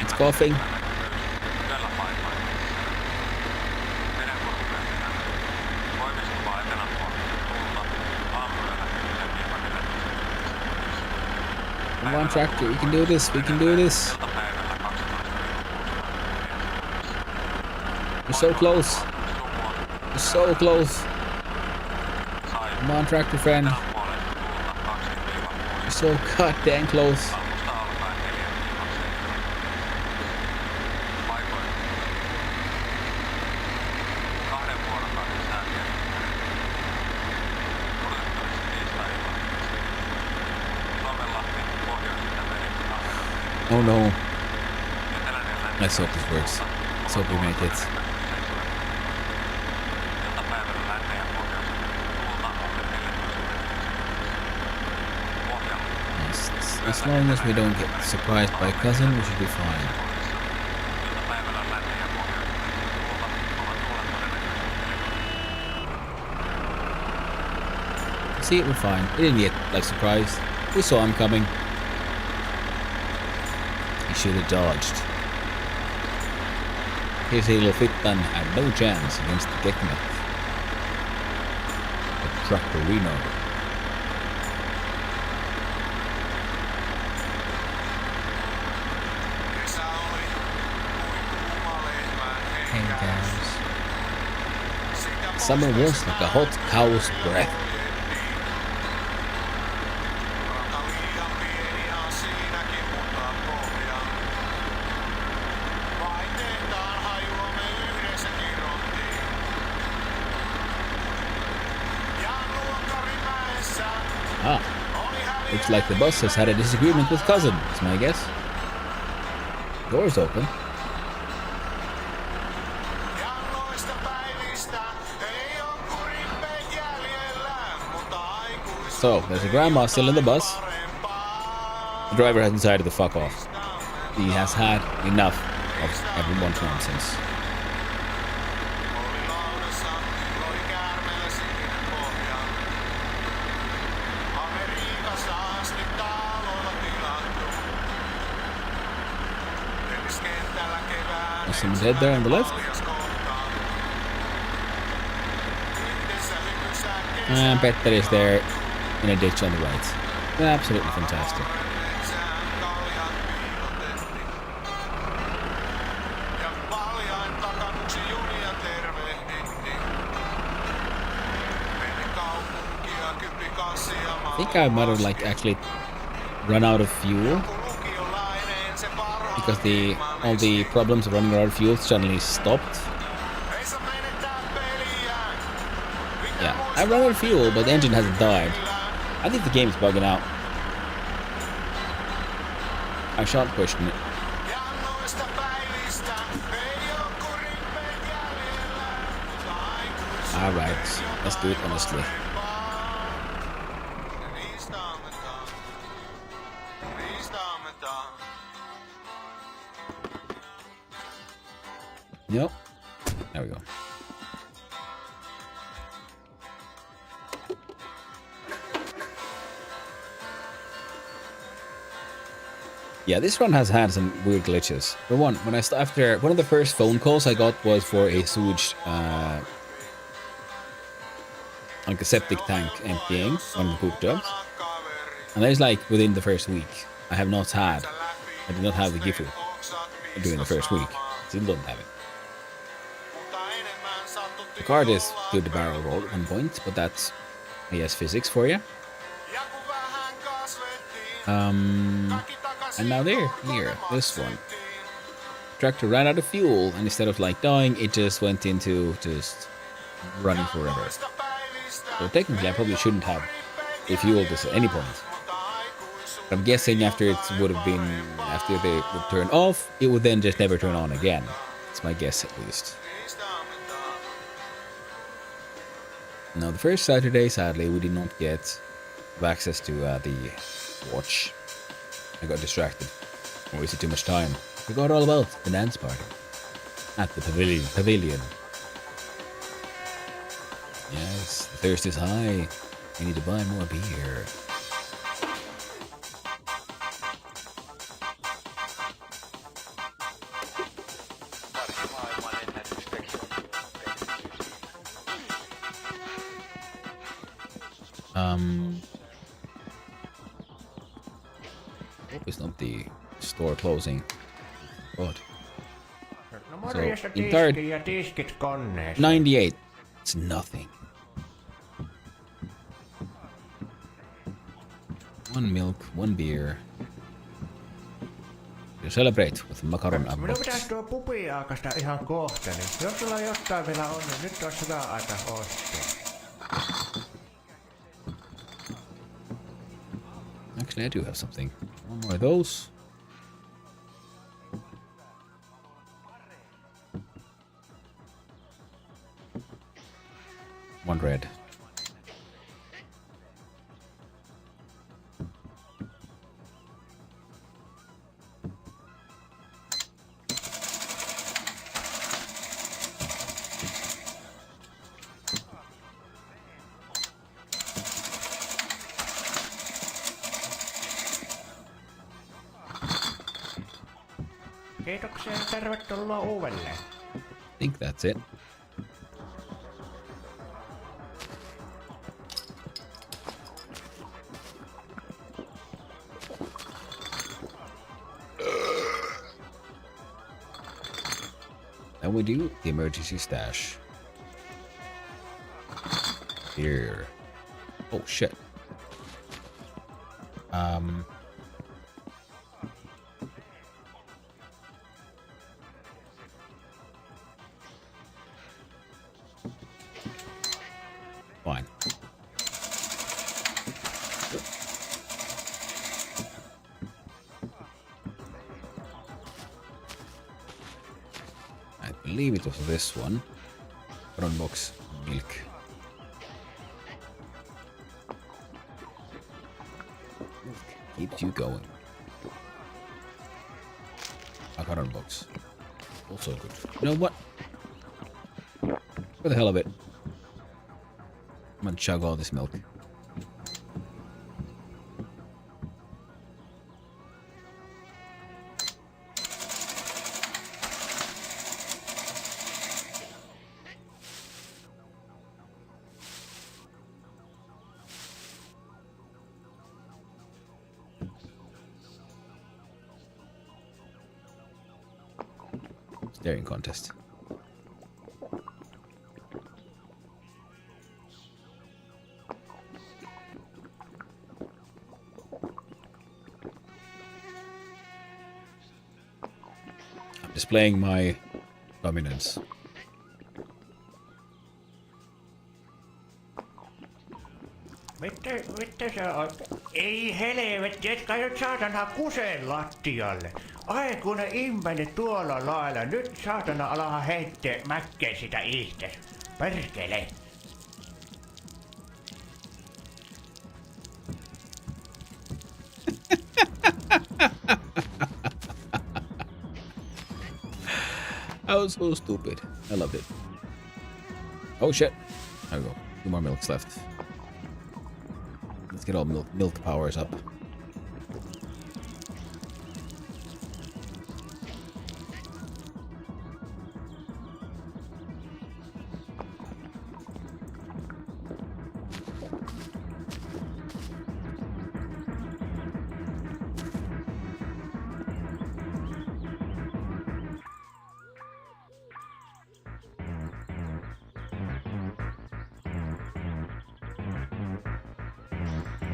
Speaker 1: It's coughing. Come on, tractor. We can do this. We can do this. We're so close. We're so close. Come on, tractor friend. We're so goddamn close. Oh no. Let's hope this works. Let's hope we make it. As long as we don't get surprised by cousin, we should be fine. See, we're fine. We didn't get like surprised. We saw him coming. He should have dodged. His little Fitban had no chance against the Gekmet. The Tractorino. Hey guys. Summer was like a hot cow's breath. Ah, looks like the bus has had a disagreement with cousin, is my guess. Door's open. So, there's a grandma still in the bus. The driver has decided to fuck off. He has had enough of everyone's nonsense. There's someone dead there on the left. And Petter is there in a ditch on the right. Absolutely fantastic. I think I might have like actually run out of fuel because all the problems of running out of fuel suddenly stopped. Yeah, I ran out of fuel, but the engine hasn't died. I think the game's bugging out. I shan't question it. Alright, let's do it honestly. Yep. There we go. Yeah, this run has had some weird glitches. For one, after one of the first phone calls I got was for a sewage, like a septic tank emptying, one of the poop jobs. And that is like within the first week. I did not have the Gifu during the first week. Still don't have it. The card is to the barrel roll at one point, but that's, I guess, physics for you. And now here, this one. Tractor ran out of fuel, and instead of like dying, it just went into just running forever. So technically, I probably shouldn't have refueled this at any point. But I'm guessing after they would turn off, it would then just never turn on again. That's my guess, at least. Now, the first Saturday, sadly, we did not get access to the watch. I got distracted. I wasted too much time. Forgot all about the dance party at the pavilion. Yes, the thirst is high. We need to buy more beer.
Speaker 2: Pari maailman ennätystekijä.
Speaker 1: Hope it's not the store closing. God.
Speaker 6: No morjesta
Speaker 1: in third-
Speaker 6: tiski ja tiskit koneessa.
Speaker 1: 98. It's nothing. 1 milk, 1 beer. You celebrate with macaron and
Speaker 6: Minun pitäisi tuo pupi aakasta ihan kohta, niin jos sulla jotain vielä on, niin nyt olisi hyvä aika ostaa.
Speaker 1: Actually, I do have something. One more of those. One red.
Speaker 6: Kiitoksia ja tervetuloa uudelleen.
Speaker 1: I think that's it. Then we do the emergency stash. Here. Oh shit. Fine. I believe it was this one. Front box milk. Milk keeps you going. Macaron box. Also good. You know what? For the hell of it. I'm gonna chug all this milk. Staring contest. I'm displaying my dominance.
Speaker 6: Mitä sä oot? Ei helvetti, et kai nyt saatana kuseen lattialle. Ai kun ne immeni tuolla lailla, nyt saatana alaha heittää mäkkeen sitä itse. Perkele.
Speaker 1: I was so stupid. I loved it. Oh shit. There we go. 2 more milks left. Let's get all milk powers up.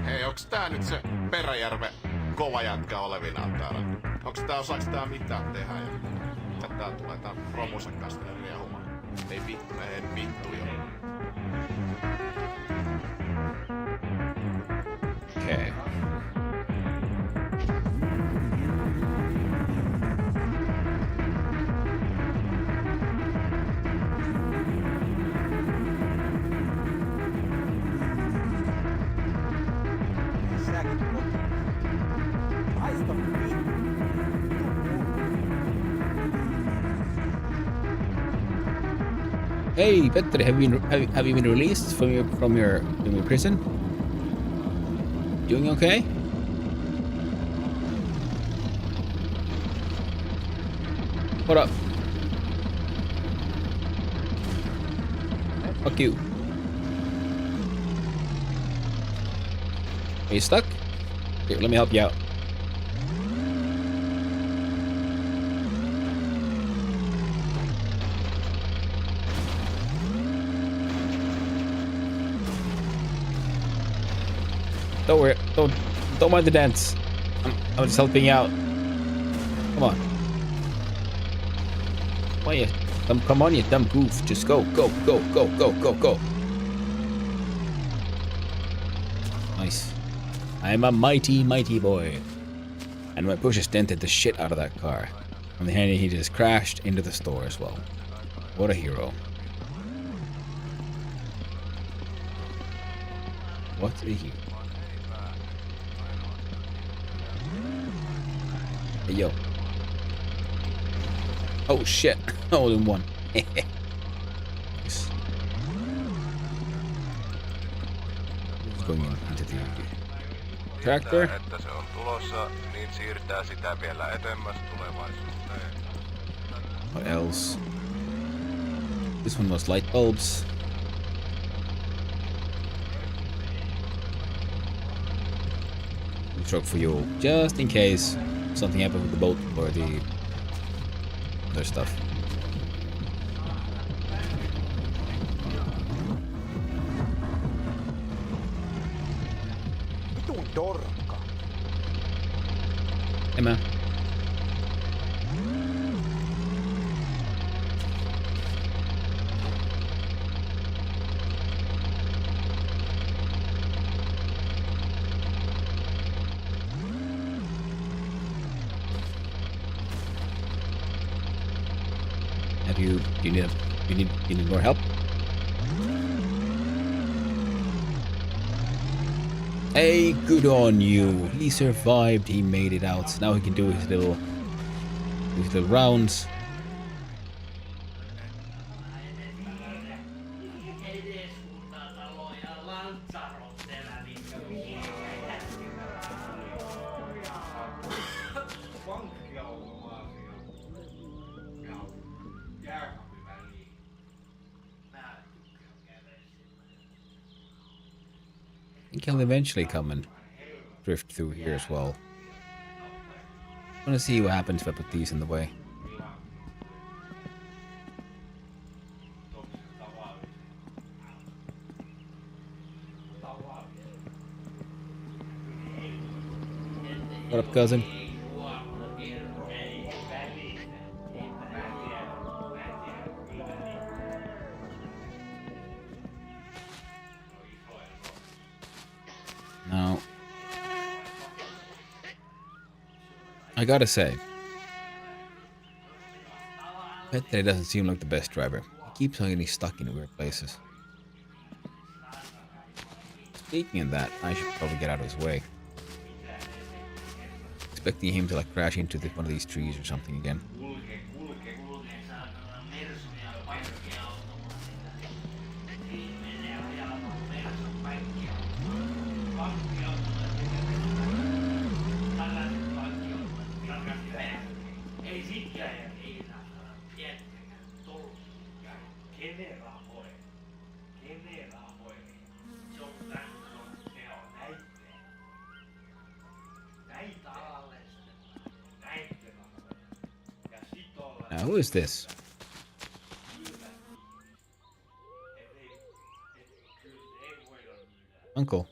Speaker 5: Hei, onks tää nyt se Peräjärven kova jätkä olevinaan täällä? Onks osaaks tää mitään tehdä ja tää tulee tää romusen kanssa tänne riehumaan? Ei vittu, ei vittu jo.
Speaker 1: Okay. Hey, Petter, have you been released from your prison? Doing okay? What up? Fuck you. Are you stuck? Here, let me help you out. Don't worry. Don't mind the dance. I'm just helping you out. Come on. Why you? Come on, you dumb goof. Just go. Nice. I'm a mighty boy. And my push has dented the shit out of that car. On the hand, he just crashed into the store as well. What a hero. What a hero. Hey, yo. Oh, shit. All in one. Nice. Going into the tractor.
Speaker 5: Että se on tulossa, niin siirtää sitä vielä etemmäs tulevaisuuteen.
Speaker 1: What else? This one was light bulbs. Truck fuel, just in case something happened with the boat or the other stuff.
Speaker 4: Vitun dorkka.
Speaker 1: Hey man. You need more help? Hey, good on you. He survived. He made it out. Now he can do his little rounds. I think he'll eventually come and drift through here as well. I want to see what happens if I put these in the way. What up, cousin? Now, I gotta say, Petter doesn't seem like the best driver. He keeps on getting stuck in weird places. Speaking of that, I should probably get out of his way. Expecting him to like crash into one of these trees or something again. Now, who is this? Uncle.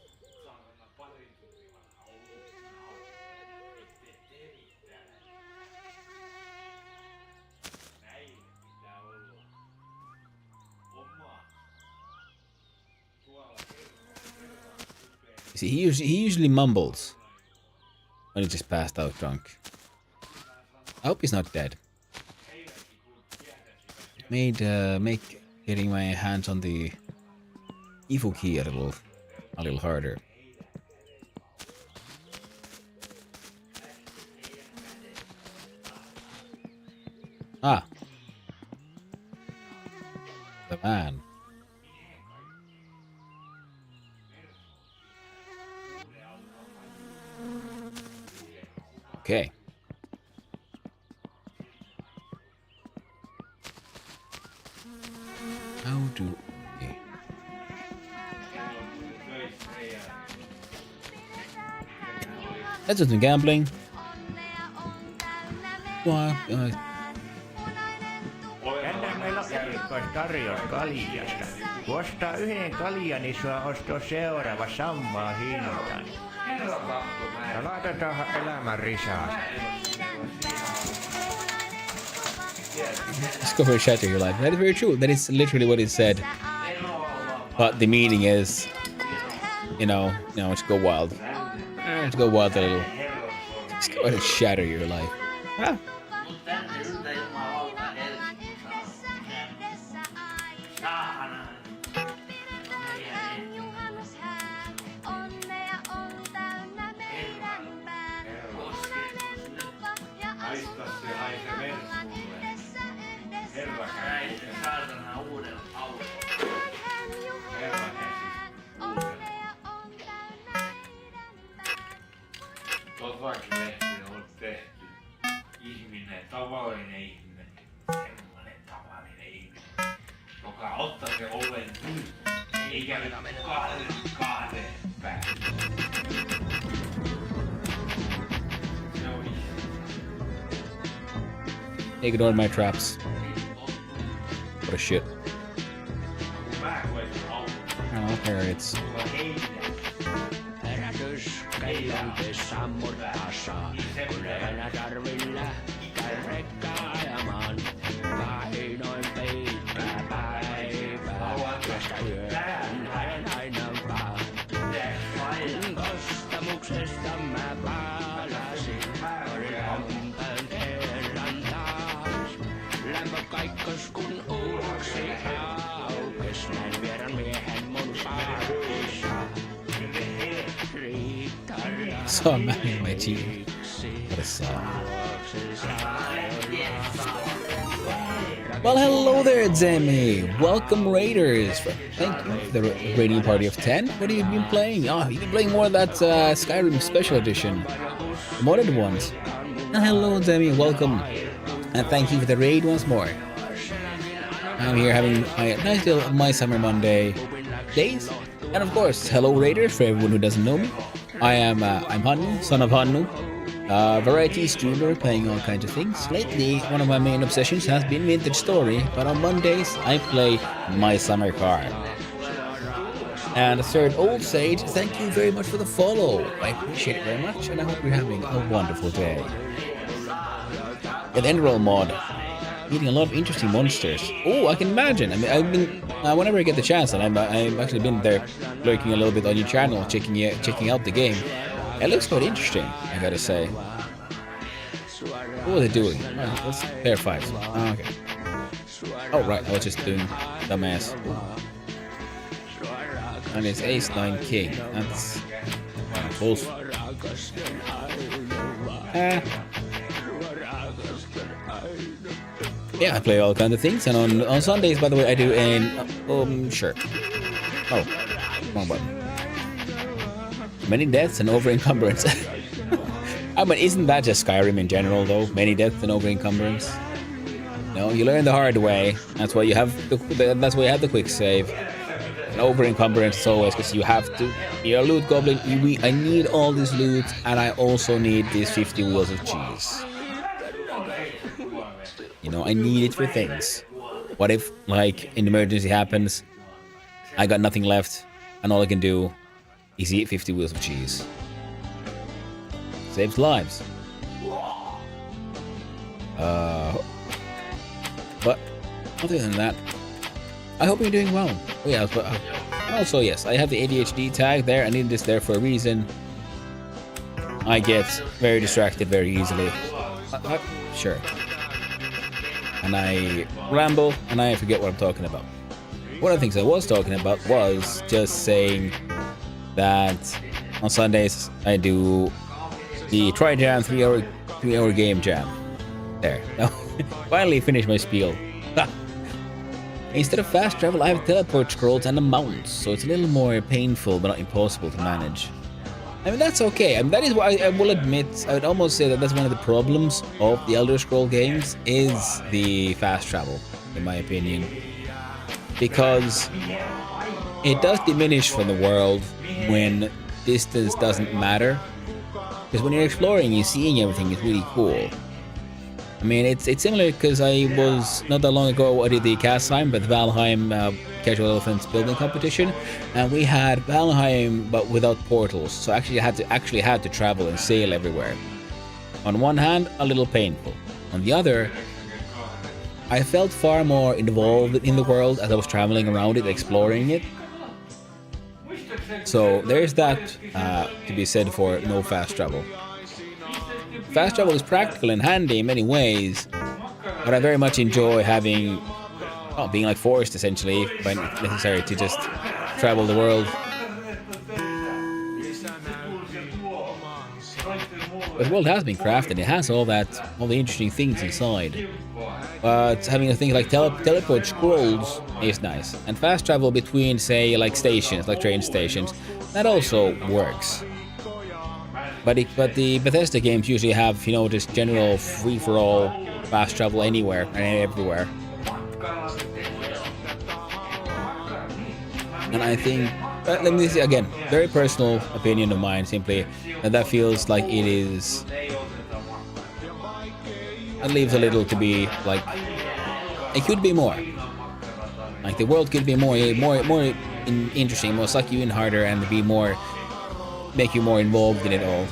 Speaker 1: See, he usually mumbles when he just passed out drunk. I hope he's not dead. Make getting my hands on the Evo key a little harder. Ah. The Man. Okay. How do we... Let's do some gambling. Why?
Speaker 6: Tänään meillä on erikoistarjous kaljasta. Kun ostaa yhden kaljan, niin sua ostaa seuraava samaa hintaan. Ja laitetaan elämän risaa.
Speaker 1: Discover shatter your life. That is very true. That is literally what it said. But the meaning is, just go wild. Just go wild a little. Just go ahead and shatter your life. Ah.
Speaker 8: Tavallinen ihminen, semmoinen tavallinen ihminen, joka ottaa se oven nyt, eikä kahden päin. Se on
Speaker 1: Ignore my traps. What a shit. Oh, there it's.
Speaker 9: Herätys kellanteessa murtaassa, kun yöllä tarvin lähteä rekkaa ajamaan. Vainoin peittää päivää, josta yön haen aina vaan. Kun kostamuksesta mä palasin, oli lämpöön kerran taas. Lämpö kaikkos kun uusi aukes, näin vieran miehen mun parkissa.
Speaker 1: Saw a man in my team. What a song. Well, hello there, Demi. Welcome, Raiders. Thank you for the raiding party of 10. What have you been playing? Oh, you've been playing more of that Skyrim Special Edition. Modded ones. And hello, Demi. Welcome. And thank you for the raid once more. I'm here having a nice little My Summer Monday days. And of course, hello, Raiders, for everyone who doesn't know me. I'm Hannu, son of Hannu, variety streamer playing all kinds of things. Lately, one of my main obsessions has been Vintage Story, but on Mondays I play My Summer Car. And third, Old Sage, thank you very much for the follow. I appreciate it very much, and I hope you're having a wonderful day. An Enroll mod, meeting a lot of interesting monsters. Oh, I can imagine. I mean, I've been whenever I get the chance, and I've actually been there, lurking a little bit on your channel, checking out the game. It looks quite interesting, I gotta say. What was it doing? Oh, let's pair 5. Oh, okay. Oh right, I was just doing dumbass. And it's Ace 9 King. That's close. Yeah, I play all kinds of things, and on Sundays, by the way, I do an sure. Oh, wrong button. Many deaths and over encumbrance. I mean, isn't that just Skyrim in general, though? Many deaths and over encumbrance. No, you learn the hard way. That's why you have that's why you have the quick save. And over encumbrance is always because you have to. You're a loot goblin. I need all this loot, and I also need these 50 wheels of cheese. You know, I need it for things. What if, like, an emergency happens, I got nothing left, and all I can do is eat 50 wheels of cheese. Saves lives. But other than that, I hope you're doing well. Oh yeah, but also yes, I have the ADHD tag there. I need this there for a reason. I get very distracted very easily. Sure. And I ramble, and I forget what I'm talking about. One of the things I was talking about was just saying that on Sundays I do the Try Jam 3-hour game jam. There. Now, finally finished my spiel. Instead of fast travel, I have teleport scrolls and a mount, so it's a little more painful but not impossible to manage. I mean, that's okay. I mean, that is what I will admit. I would almost say that that's one of the problems of the Elder Scroll games is the fast travel, in my opinion. Because it does diminish from the world when distance doesn't matter. Because when you're exploring, you're seeing everything is really cool. I mean, it's similar because I was, not that long ago, I did the Kastheim, but the Valheim Casual Elephants building competition, and we had Valheim but without portals, so actually I had to travel and sail everywhere. On one hand, a little painful. On the other, I felt far more involved in the world as I was traveling around it, exploring it. So there's that to be said for no fast travel. Fast travel is practical and handy in many ways, but I very much enjoy having, being like forced essentially, when necessary, to just travel the world. But the world has been crafted, it has all the interesting things inside. But having a thing like teleport scrolls is nice. And fast travel between, say, like stations, like train stations, that also works. But the Bethesda games usually have, you know, just general free-for-all fast travel anywhere and everywhere. And I think, let me see again, very personal opinion of mine, simply that feels like it is. It leaves a little to be like. It could be more. Like the world could be more interesting, more suck you in harder, and be more, make you more involved in it all.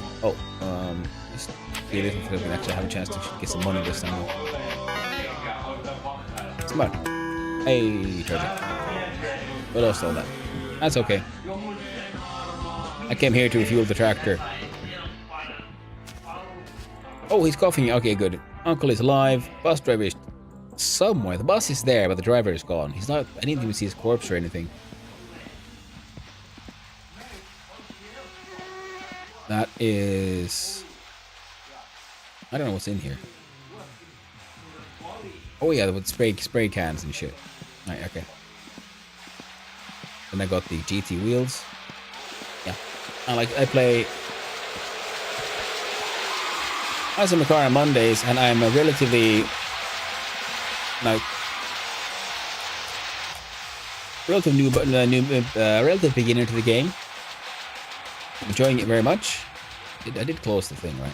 Speaker 1: Just see this if we can actually have a chance to get some money this time. Smart. Hey, treasure. We lost all that. That's okay. I came here to refuel the tractor. Oh, he's coughing. Okay, good. Uncle is alive. Bus driver is somewhere. The bus is there, but the driver is gone. He's not. I didn't even see his corpse or anything. That is. I don't know what's in here. Oh yeah, with spray cans and shit. Right, okay. Then I got the GT wheels. Yeah, I play. I was in my car on Mondays, and I'm a relatively relative beginner to the game. Enjoying it very much. I did close the thing, right?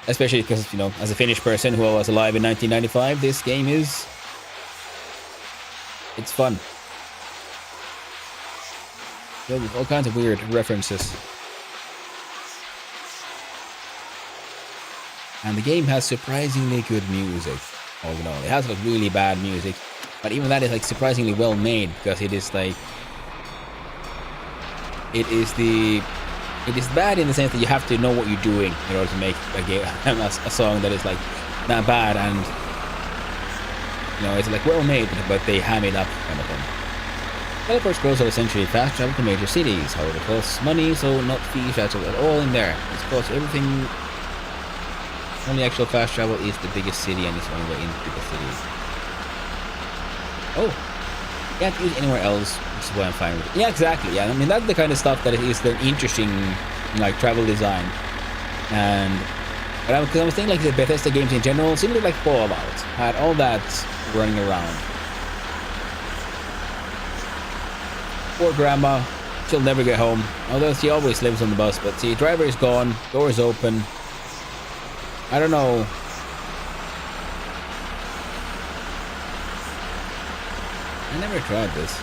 Speaker 1: Especially because, you know, as a Finnish person who was alive in 1995, this game is. It's fun. With all kinds of weird references. And the game has surprisingly good music. All in all, it has like really bad music, but even that is like surprisingly well made, because it is like. It is bad in the sense that you have to know what you're doing in order to make a song that is like not bad, and you know, it's like well made, but they ham it up kind of thing. Teleport scrolls are essentially fast travel to major cities. However, it costs money, so not free fast travel at all in there. It's costs everything. Only actual fast travel is the biggest city, and it's only way into the city. Oh, can't use anywhere else, which is why I'm fine with it. Yeah, exactly. Yeah, I mean that's the kind of stuff that is the interesting, like travel design. And because I was thinking like the Bethesda games in general, similar like Fallout, had all that running around. Poor grandma, she'll never get home. Although she always lives on the bus, but see, driver is gone, door's open. I don't know. I never tried this.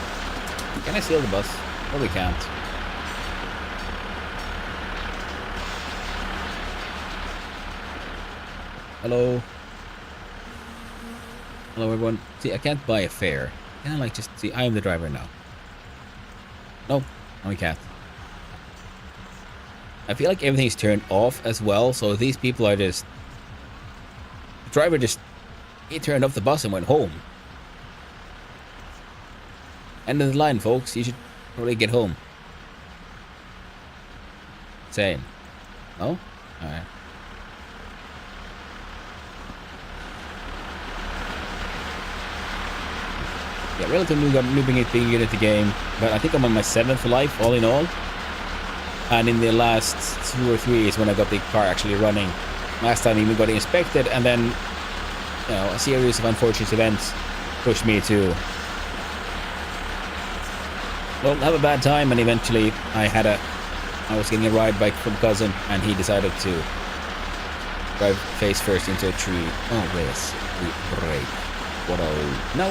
Speaker 1: Can I steal the bus? Probably can't. Hello. Hello everyone. See, I can't buy a fare. Can I like just see, I am the driver now. Nope, I can't. I feel like everything's turned off as well, so these people are just. The driver just. He turned off the bus and went home. End of the line, folks. You should probably get home. Same. No? Alright. yeah, relatively new beginning to the game, but I think I'm on my 7th life all in all. And in the last 2 or 3 is when I got the car actually running. Last time even got it inspected, and then, you know, a series of unfortunate events pushed me to, well, have a bad time, and eventually I was getting a ride bike from cousin, and he decided to drive face first into a tree. Oh, yes, great. What a... No.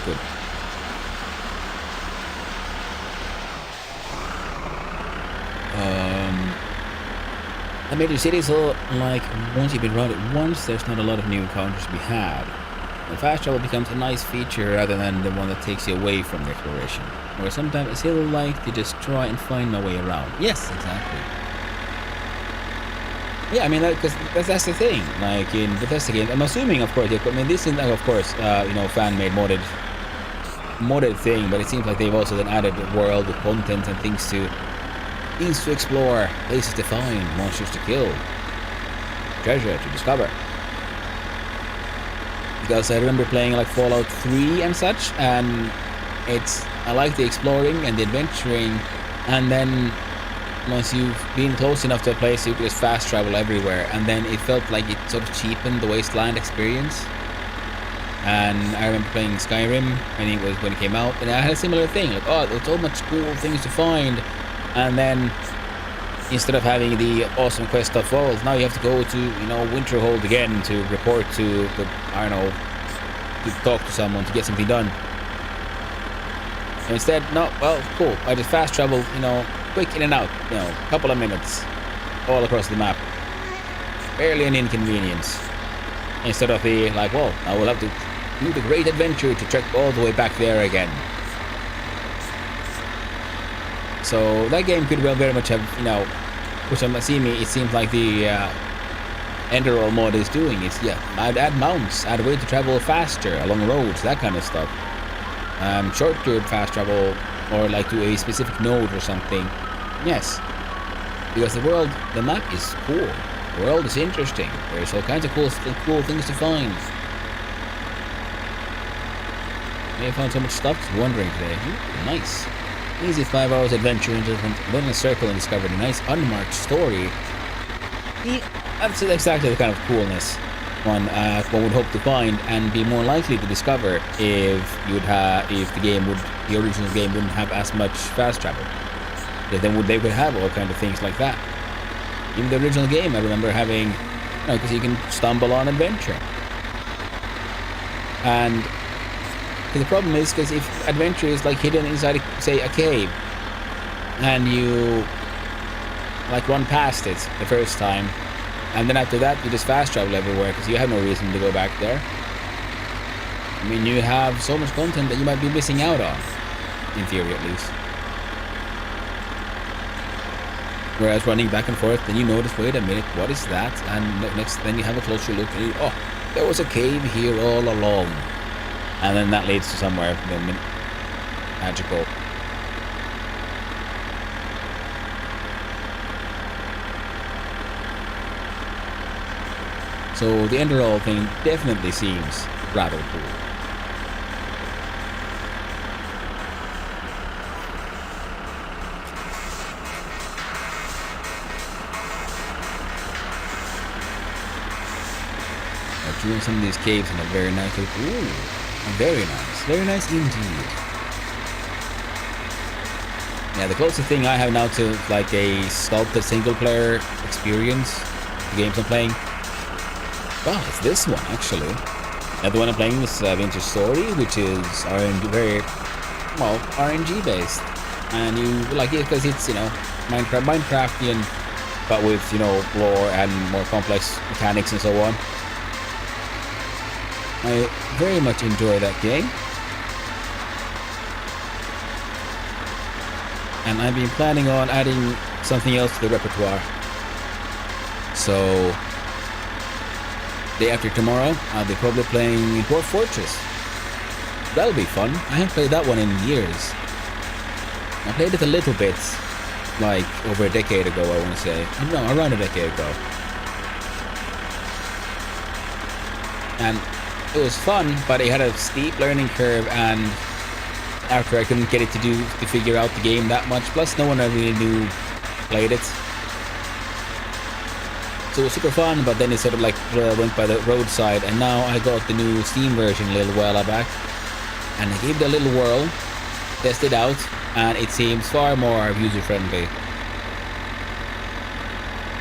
Speaker 1: Good. I mean, the cities are like, once you've been around it once, there's not a lot of new encounters to be had. The fast travel becomes a nice feature rather than the one that takes you away from the exploration. Or sometimes I still like to just try and find my way around. Yes, exactly. Yeah, I mean, because that's the thing. Like in Bethesda games, I'm assuming, of course, I mean, this is, of course, you know, fan-made modded thing, but it seems like they've also then added a world with content and things to explore, places to find, monsters to kill, treasure to discover. Because I remember playing like Fallout 3 and such, and I like the exploring and the adventuring, and then once you've been close enough to a place, you can just fast travel everywhere, and then it felt like it sort of cheapened the Wasteland experience. And I remember playing Skyrim when it came out, and I had a similar thing, like, oh, there's so much cool things to find, and then instead of having the awesome quest of, well, now you have to go to, you know, Winterhold again to report to the, I don't know, to talk to someone to get something done. And instead, no, well, cool, I just fast travel, you know, quick in and out, you know, couple of minutes, all across the map. Barely an inconvenience. Instead of the, like, well, I will have to do the great adventure to trek all the way back there again. So that game could well very much have, you know, which I'm assuming it seems like the Enderall mod is doing. It's, yeah, add mounts, add a way to travel faster along roads, that kind of stuff. Shorter fast travel, or like to a specific node or something. Yes, because the map is cool. The world is interesting. There's all kinds of cool things to find. I found so much stuff just wandering today. Ooh, nice. Easy 5 hours adventure into a circle and discovered a nice unmarked story. Yeah, that's exactly the kind of coolness one would hope to find and be more likely to discover if the original game wouldn't have as much fast travel. Because then they would have all kind of things like that. Even the original game, I remember having, you know, because you can stumble on adventure. And the problem is, because if adventure is like hidden inside, say, a cave, and you like run past it the first time, and then after that you just fast travel everywhere because you have no reason to go back there. I mean, you have so much content that you might be missing out on, in theory at least. Whereas running back and forth, then you notice, wait a minute, what is that? And next, then you have a closer look, and oh, there was a cave here all along. And then that leads to somewhere magical. So the Enderall thing definitely seems rather cool. Doing some of these caves in a very nice look. Ooh, very nice indeed. Yeah, the closest thing I have now to like a sculpted single player experience, the games I'm playing, well, it's this one actually. And the one I'm playing is Winter Story, which is RNG based, and you like it because it's, you know, Minecraftian, but with, you know, lore and more complex mechanics and so on. I very much enjoy that game, and I've been planning on adding something else to the repertoire. So day after tomorrow, I'll be probably playing Dwarf Fortress. That'll be fun. I haven't played that one in years. I played it a little bit, like over a decade ago, I want to say. No, around a decade ago. And It was fun, but it had a steep learning curve, and after I couldn't get it to figure out the game that much. Plus, no one I really knew played it. So it was super fun, but then it sort of like went by the roadside, and now I got the new Steam version a little while back, and I gave it a little whirl, tested it out, and it seems far more user-friendly.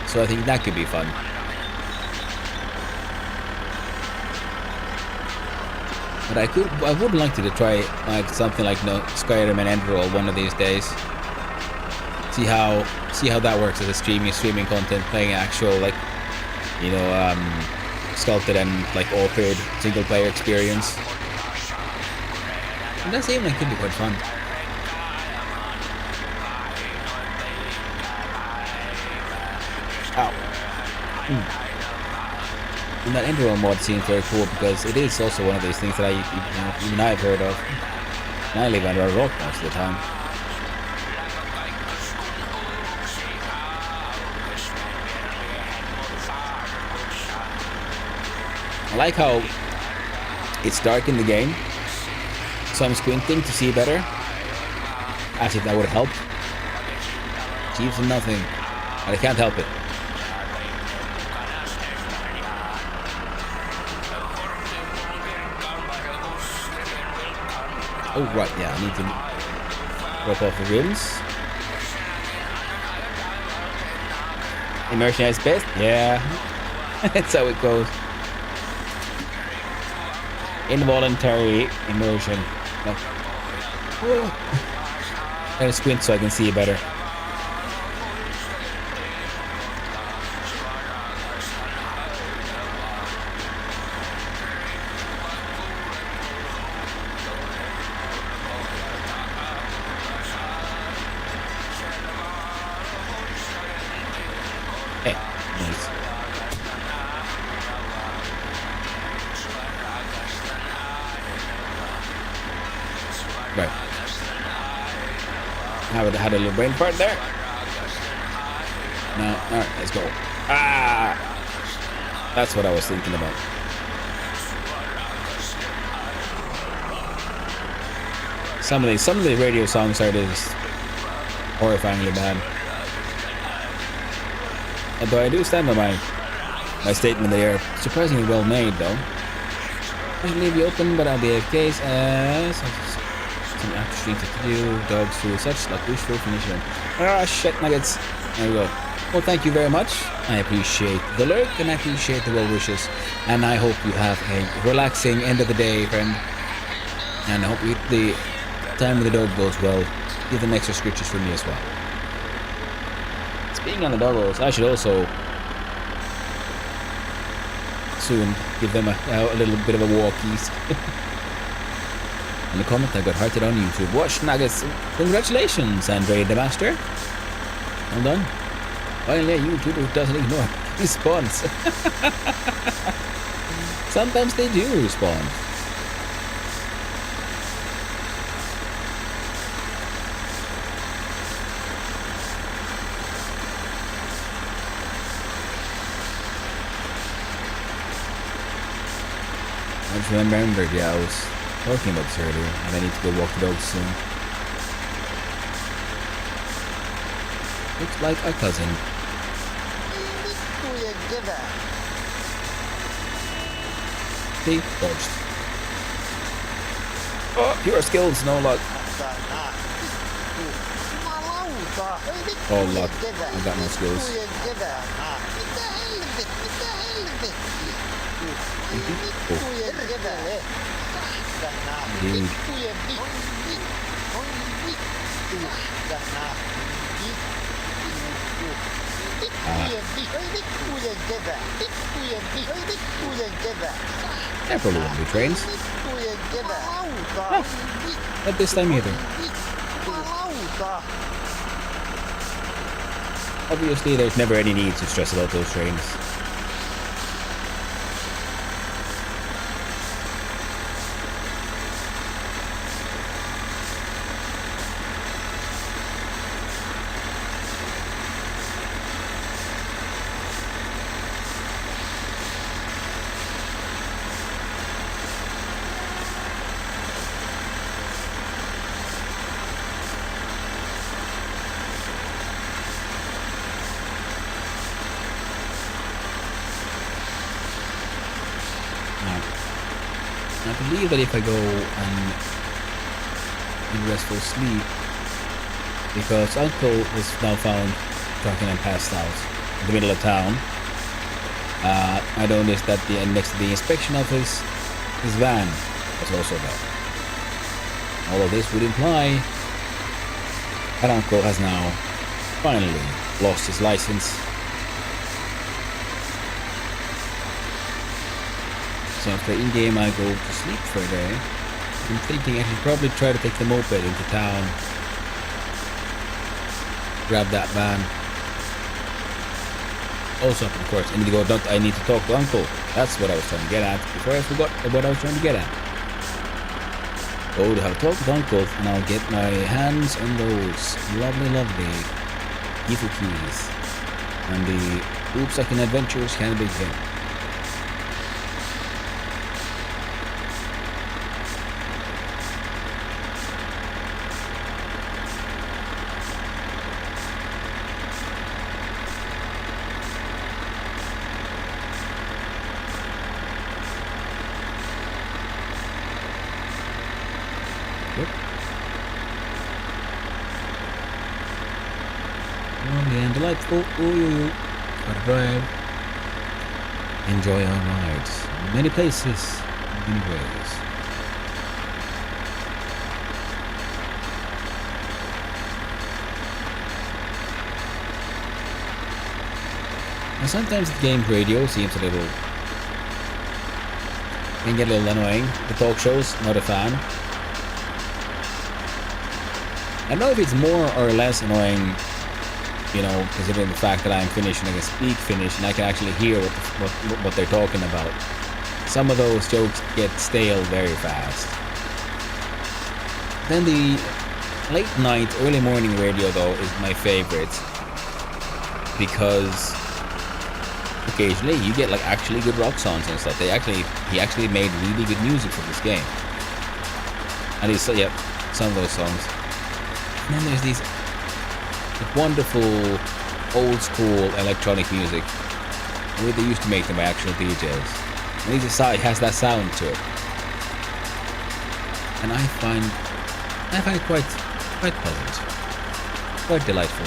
Speaker 1: So I think that could be fun. But I would like to try like something like Skyrim and Enderroll one of these days. See how that works as a streaming content, playing actual like sculpted and like authored single player experience. And that seems like could be quite fun. Ow. And that Enderroll mod seems very cool because it is also one of these things that even I've heard of. And I live under a rock most of the time. I like how it's dark in the game, so I'm squinting to see better, as if that would help. Achieves nothing, but I can't help it. Oh right, yeah, I need to rip off the rims. Immersion is best? Yeah, that's how it goes. Involuntary immersion. No. I gotta squint so I can see better. Hey, nice. Right. I had a little brain fart there. No, alright, let's go. Ah! That's what I was thinking about. Some of the radio songs are just horrifyingly bad. Although I do stand by my statement that they are surprisingly well made though. I should leave you open, but I'll be AFK as some after streams to do, dogs through such like wishful finishing. Ah shit nuggets. There we go. Well, thank you very much. I appreciate the lurk and I appreciate the well wishes. And I hope you have a relaxing end of the day, friend. And I hope the time with the dog goes well. Give them extra scritches for me as well. Speaking on the doggos, I should also soon give them a little bit of a walk east. In the comment I got hearted on YouTube. Watch Nuggets. Congratulations, Andre the Master. Well done. Finally a YouTuber who doesn't ignore response. Sometimes they do respond. I just remembered, yeah, I was talking about this earlier, and I need to go walk the dogs soon. Looks like a cousin. See? Dodged. Oh, pure skills, no luck. Oh, luck. I got no skills. Indeed. That probably won't be trains. Huh. Not this time either. Obviously, there's never any need to stress about those trains. I believe that if I go and in restful sleep, because Uncle was now found drunken and passed out in the middle of town, I noticed that next to the inspection office, his van was also there. All of this would imply that Uncle has now finally lost his license. So after in-game I go to sleep for a day. I'm thinking I should probably try to take the moped into town. Grab that van. Also, of course, I need to talk to Uncle. That's what I was trying to get at before I forgot what I was trying to get at. Oh, to have a talk with Uncle, and I'll get my hands on those lovely Gifu keys. And the Oops Like an Adventures can begin. Lovely and delightful. Ooh, gotta drive. Enjoy our rides. Many places, many ways. And sometimes the game radio seems a little... can get a little annoying. The talk shows, not a fan. I don't know if it's more or less annoying, you know, considering the fact that I'm Finnish and I can speak Finnish and I can actually hear what they're talking about. Some of those jokes get stale very fast. Then the late night, early morning radio though is my favorite, because occasionally you get like actually good rock songs and stuff. He actually made really good music for this game. And he's some of those songs. And then there's these wonderful old school electronic music, the way they used to make them by actual DJs. And it has that sound to it, and I find it quite pleasant, quite delightful.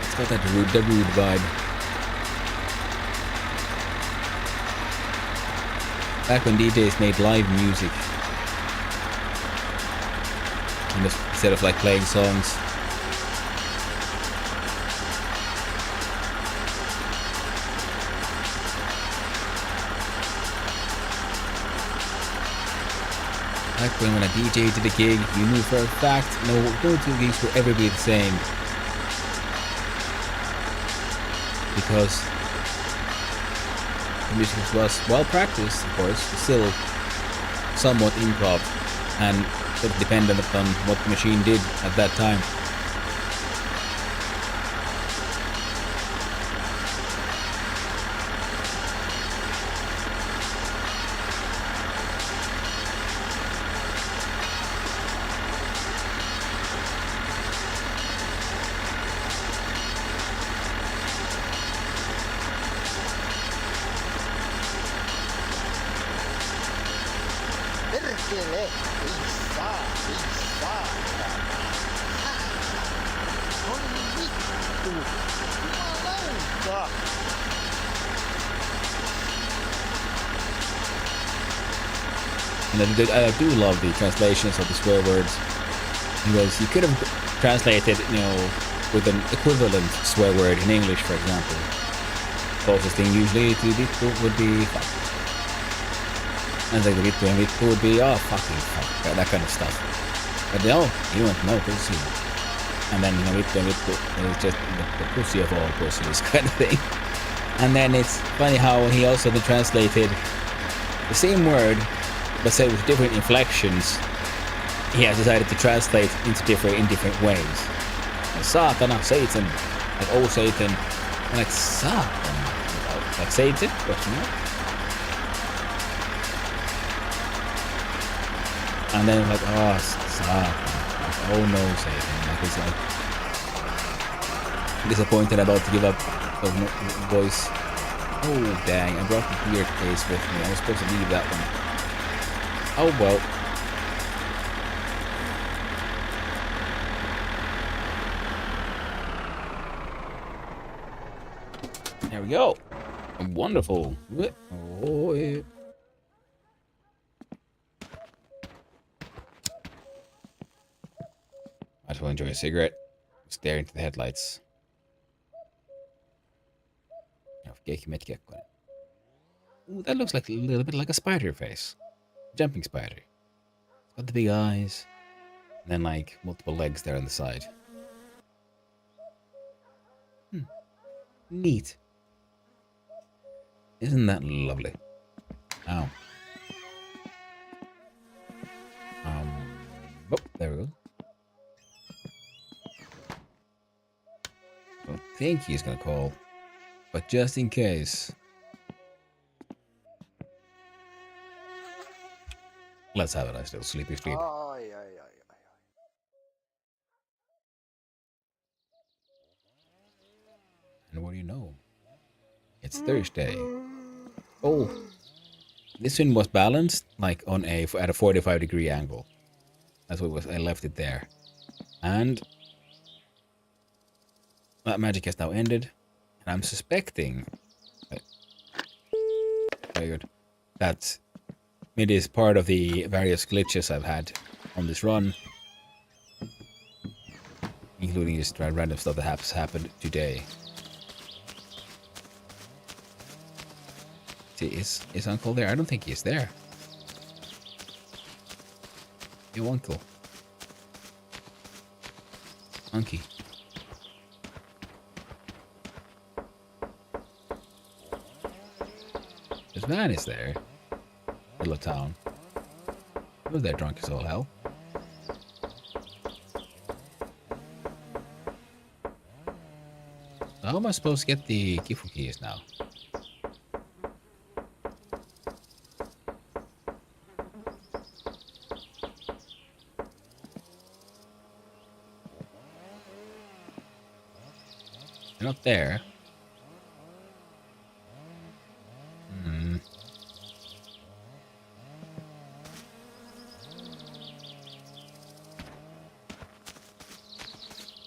Speaker 1: It's got that rude vibe. Back when DJs made live music, instead of like playing songs. Back when a DJ did a gig, you knew for a fact no two gigs will ever be the same, because the music was well practiced, of course, still somewhat improv and sort of dependent upon what the machine did at that time. And I do love the translations of the swear words, because you could have translated, with an equivalent swear word in English, for example. Closest thing usually to vittu would be fuck. And like the vittu and vittu would be fucking fuck, that kind of stuff. But no, you went no pussy. And then vittu and vittu is just the pussy of all pussies kind of thing. And then it's funny how he also translated the same word, but said with different inflections. He has decided to translate in different ways. Like Satana, Satan, like oh Satan, and like Satan, like Satan, and then like Satan, Oh no, Satan. Like it's like disappointed about to give up the voice. Oh dang, I brought the beard case with me. I was supposed to leave that one. Oh well. There we go. Wonderful. Oh, yeah. Might as well enjoy a cigarette. Stare into the headlights. Ooh, that looks like a little bit like a spider face. Jumping spider. It's got the big eyes. And then like multiple legs there on the side. Neat. Isn't that lovely? Ow. Oh, there we go. I don't think he's gonna call, but just in case, let's have a nice little sleepy sleep. And what do you know? It's Thursday. Oh, this one was balanced like on at a 45-degree angle. That's what it was. I left it there, and that magic has now ended. And I'm suspecting very good that it is part of the various glitches I've had on this run, including just random stuff that has happened today. Is Uncle there? I don't think he's there. Yo, Uncle. Unky. His van is there. Middle of town. He was there drunk as all hell. So how am I supposed to get the Gifu keys now? They're not there.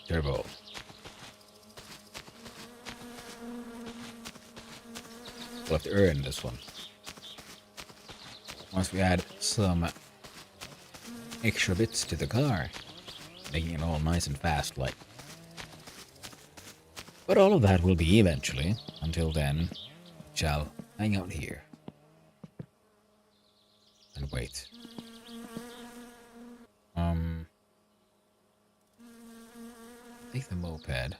Speaker 1: Turbo. We'll have to earn this one. Once we add some extra bits to the car, making it all nice and fast like. But all of that will be eventually. Until then, shall hang out here and wait. Take the moped.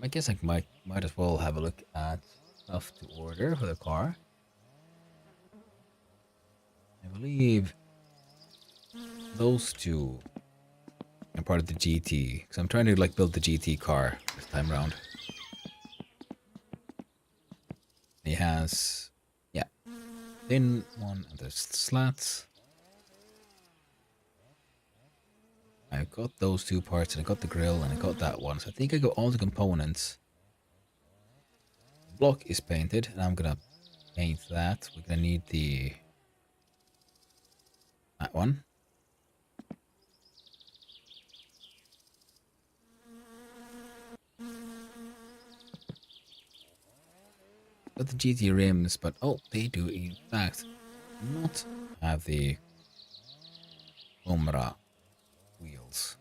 Speaker 1: I guess I might as well have a look at stuff to order for the car. I believe those two are part of the GT, because I'm trying to like build the GT car this time around. He has, yeah, thin one and there's slats. I got those two parts, and I got the grill, and I got that one. So I think I got all the components. The block is painted, and I'm gonna paint that. We're gonna need that one. Got the GT rims, but oh, they do in fact not have the Omra wheels.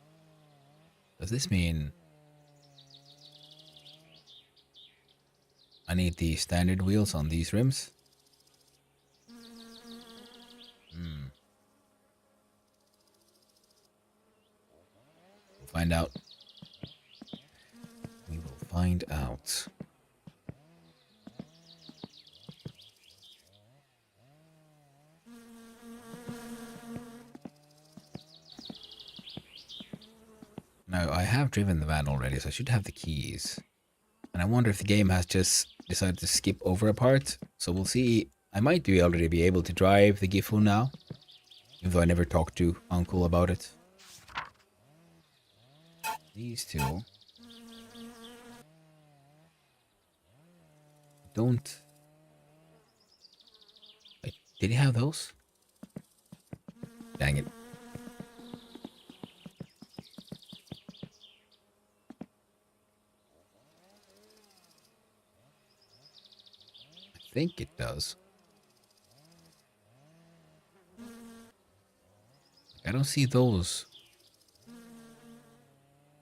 Speaker 1: Does this mean I need the standard wheels on these rims? We'll find out. We will find out. Now, I have driven the van already, so I should have the keys. And I wonder if the game has just decided to skip over a part. So we'll see. I might already be able to drive the Gifu now. Even though I never talked to Uncle about it. These two don't. Wait, did he have those? Dang it. I think it does. I don't see those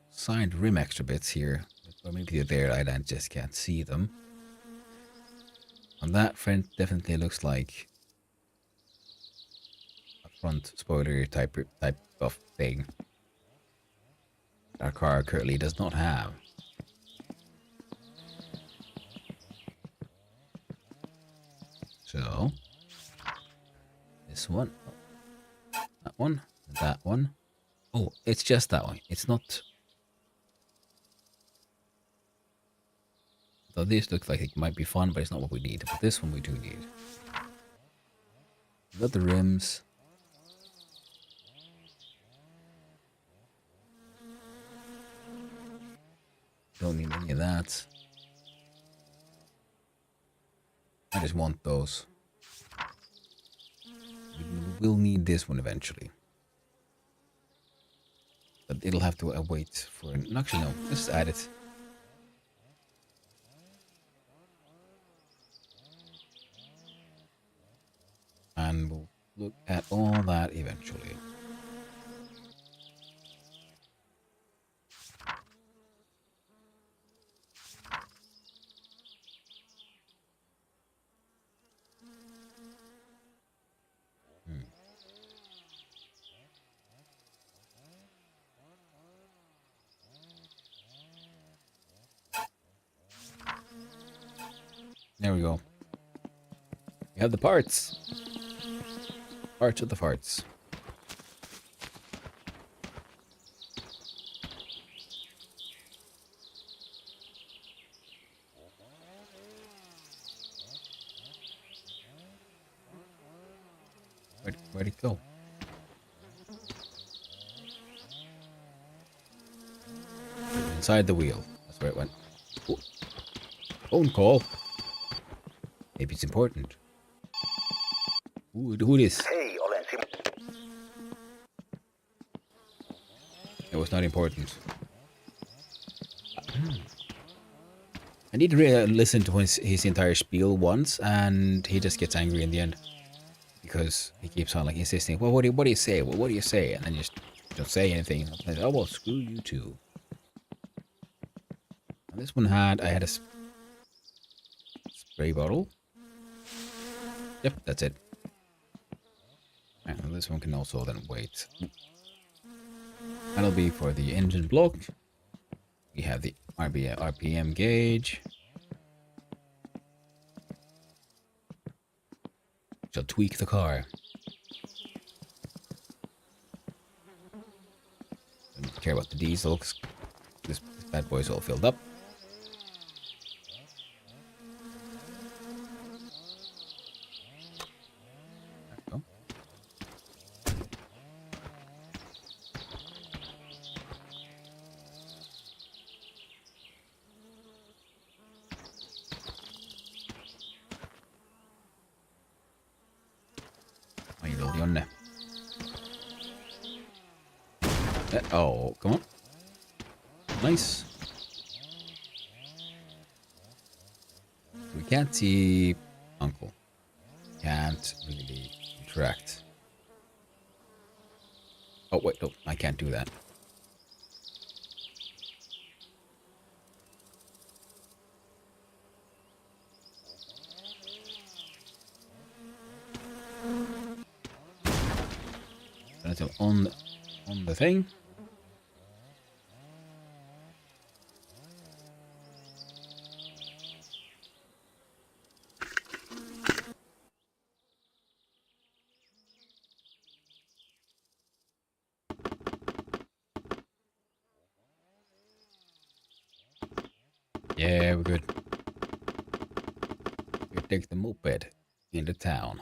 Speaker 1: signed rim extra bits here. Or maybe they're there, I just can't see them. On that front, definitely looks like a front spoiler type of thing. Our car currently does not have. So, this one, that one, that one. Oh, it's just that one. It's not. So this looks like it might be fun, but it's not what we need. But this one we do need. We got the rims. Don't need any of that. I just want those. We will need this one eventually. But it'll have to wait for... Actually, no. Let's add it. And we'll look at all that eventually. There we go. We have the parts. Parts of the farts. Where'd it go? Inside the wheel. That's where it went. Oh. Phone call. Maybe it's important. Who is?
Speaker 10: Hei, olen
Speaker 1: It was not important. I need to really listen to his entire spiel once, and he just gets angry in the end. Because he keeps on like insisting, well, what do you say? Well, what do you say? And then you just don't say anything. Like, oh, well, screw you too. And this one I had a spray bottle. Yep, that's it. And this one can also then wait. That'll be for the engine block. We have the RPM gauge. Shall tweak the car. Don't care about the diesel, 'cause this bad boy's all filled up. There we go. Jonne. Oh, come on. Nice. We can't see Uncle. Can't really interact. Oh, wait, no, I can't do that. Until on the thing. Yeah, we're good. We take the moped into town.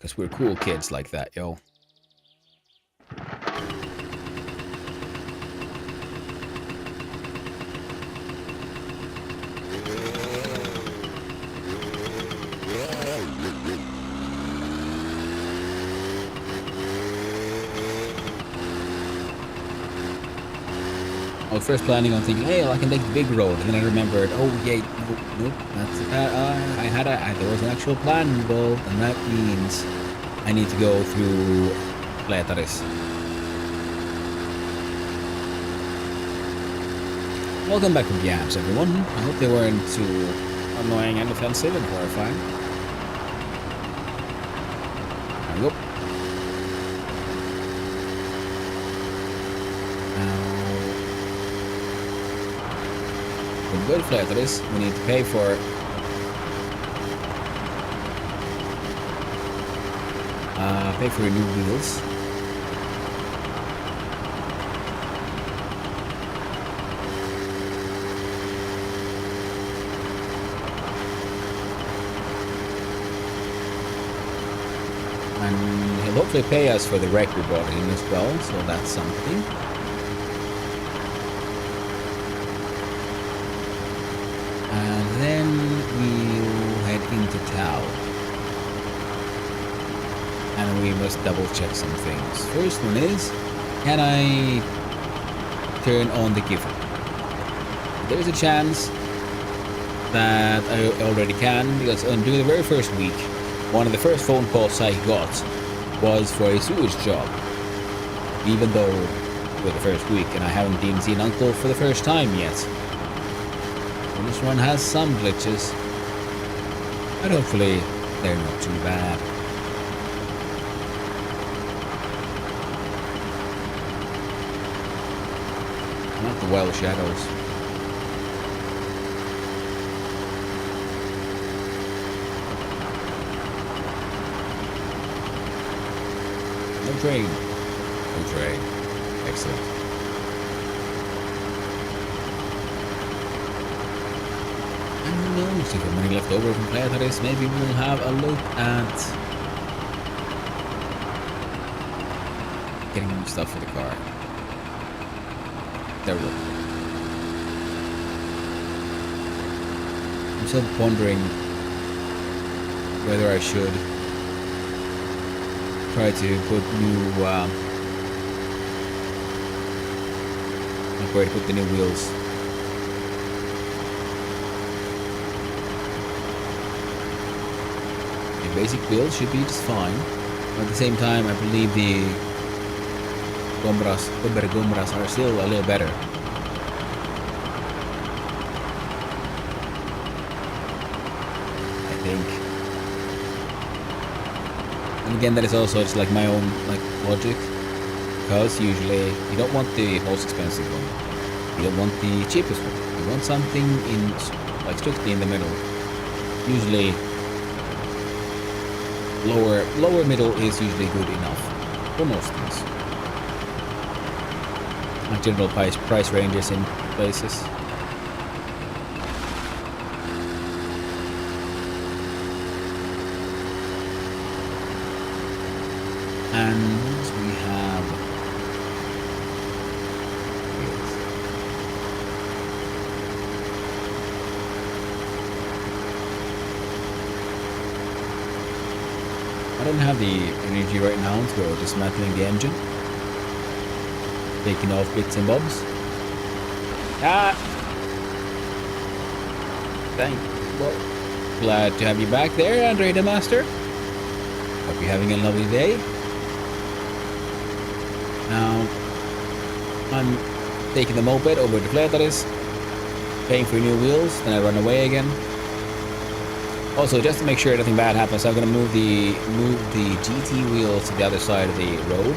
Speaker 1: Because we're cool kids like that, yo. I was first planning on thinking, hey, I can take the big road, and then I remembered, oh yeah, nope, that's there was an actual plan involved, and that means I need to go through Pletaris. Welcome back from Yams, everyone. I hope they weren't too annoying and offensive and horrifying. There we go. When we go to Pletaris, we need to pay for new wheels. And he'll hopefully pay us for the wreck we brought in as well, so that's something. And then we'll head into town. And we must double check some things. First one is, can I turn on the giver? There's a chance that I already can, because during the very first week, one of the first phone calls I got was for a sewage job. Even though for the first week, and I haven't even seen Uncle for the first time yet. So this one has some glitches, but hopefully they're not too bad. Not the well shadows. No train. No train. Excellent. And who knows, if there's money left over from Pletaris, maybe we'll have a look at getting new stuff for the car. There we go. I'm still wondering whether I should try to put new where to put the new wheels. The basic wheels should be just fine. But at the same time, I believe the Gombras are still a little better. I think. And again, that is also just like my own logic. Because usually you don't want the most expensive one. You don't want the cheapest one. You want something in strictly in the middle. Usually lower middle is usually good enough for most things. Like general price ranges in places. And we have wheels. I don't have the energy right now to go dismantling the engine. Taking off bits and bobs. Well, glad to have you back there, Andre the Master. Hope you're having a lovely day. Now, I'm taking the moped over to Pletaris, paying for new wheels, then I run away again. Also, just to make sure nothing bad happens, I'm gonna move the GT wheels to the other side of the road.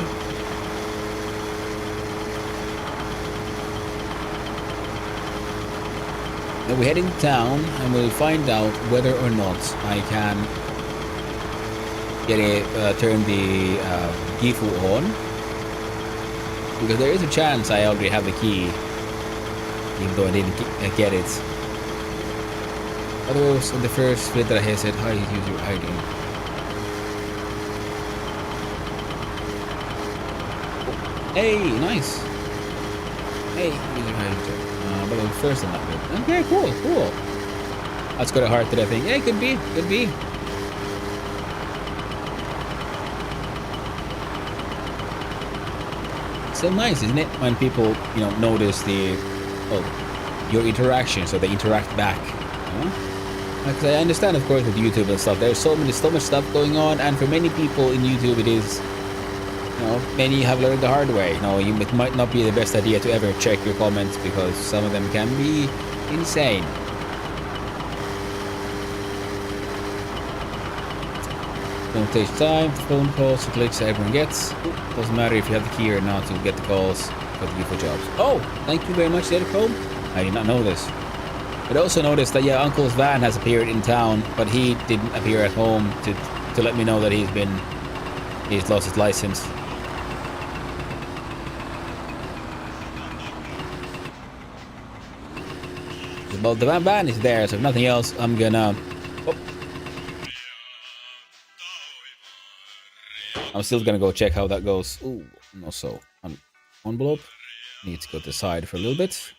Speaker 1: Then we head into town and we'll find out whether or not I can turn the Gifu on. Because there is a chance I already have the key, even though I didn't get it. Otherwise, in the first bit that I said, hi, use your ID. Hey, nice. Hey, but the first one not good. Okay, cool, cool. Let's go to heart today, I think. Yeah, could be, could be. So nice, isn't it? When people, you know, notice your interaction, so they interact back. You know? Because I understand, of course, with YouTube and stuff, there's so much stuff going on, and for many people in YouTube, it is, you know, many have learned the hard way. You know, it might not be the best idea to ever check your comments because some of them can be insane. Don't take time for phone calls, glitch everyone gets. Doesn't matter if you have the key or not, you'll get the calls for the UFO jobs. Oh, thank you very much, Chrome. I did not know this. But I also noticed that, yeah, Uncle's van has appeared in town, but he didn't appear at home to let me know that he's lost his license. Well, the van is there, so if nothing else, I'm gonna... Oh. I'm still gonna go check how that goes. Ooh, no, so envelope. Need to go to the side for a little bit.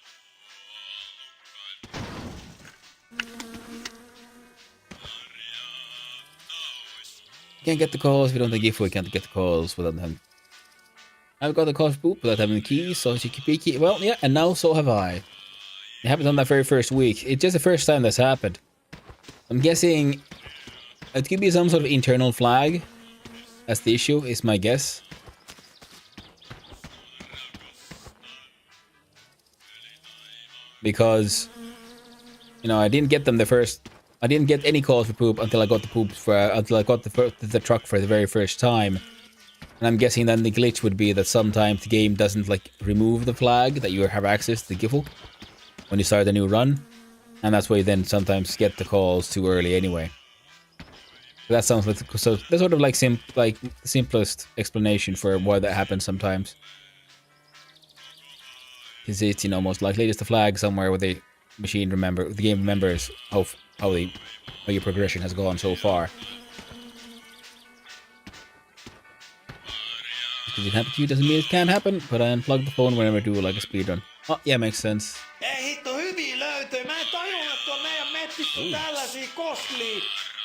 Speaker 1: Can't get the calls. We don't think if we can't get the calls without having. I've got the calls boop without having the keys, so she keep key. Well, yeah, and now so have I. It happened on that very first week. It's just the first time that's happened. I'm guessing it could be some sort of internal flag. That's the issue, is my guess. Because, you know, I didn't get them the first. I didn't get any calls for poop until I got the poop until I got the truck for the very first time. And I'm guessing then the glitch would be that sometimes the game doesn't like remove the flag that you have access to the GIFL when you start a new run, and that's why you then sometimes get the calls too early anyway. That sounds like so. That's sort of like the simplest explanation for why that happens sometimes. Because it's, you know, most likely just a flag somewhere where the game remembers how your progression has gone so far. Because it happened to you doesn't mean it can't happen, but I unplug the phone whenever I do like a speedrun. Oh, yeah, makes sense.
Speaker 7: Ei hitto, hyviä löytöjä. Mä en tajunnut, että on meidän metsissä tällaisia koslia.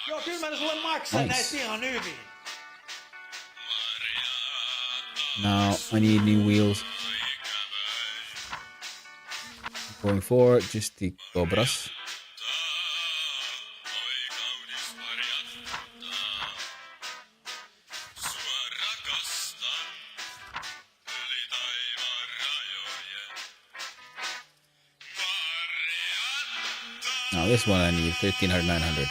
Speaker 7: Joo, kyllä mä sulle maksan näistä ihan hyvin.
Speaker 1: Now I need new wheels. Going forward, just the Cobras. Now this one I need 1300, 900.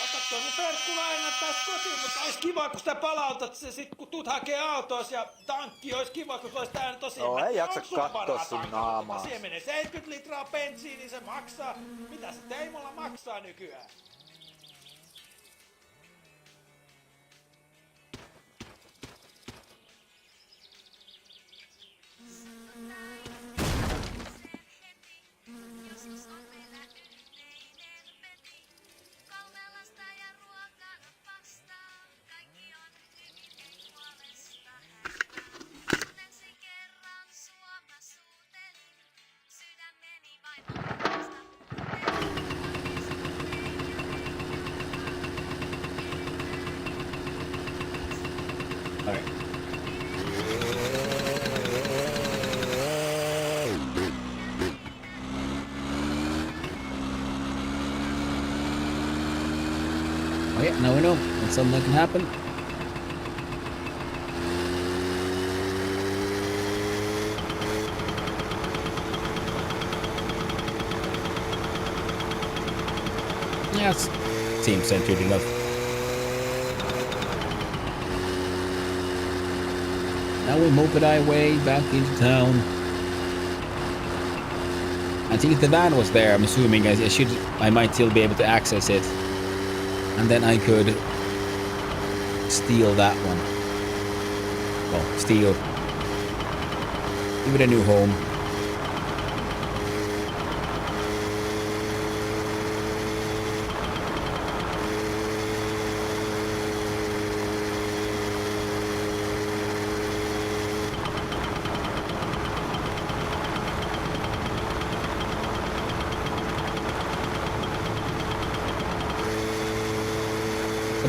Speaker 7: Ota tuon mun perkkulaina taas kotiin, mutta olisi kiva, kun sitä palautat se sit, kun tuut hakee autoos ja tankki. Olisi kiva, kun se olisi täällä tosiaan.
Speaker 4: No ei jaksa kattoo sun naamaa.
Speaker 7: Siihen menee 70 litraa bensiiniä, niin se maksaa. Mitä se Teimolla maksaa nykyään? Oh yeah, now we know when something can happen. Yeah, it seems centered enough. Now we moped our way back into town. I think if the van was there, I'm assuming I might still be able to access it. And then I could steal that one. Well, steal. Give it a new home.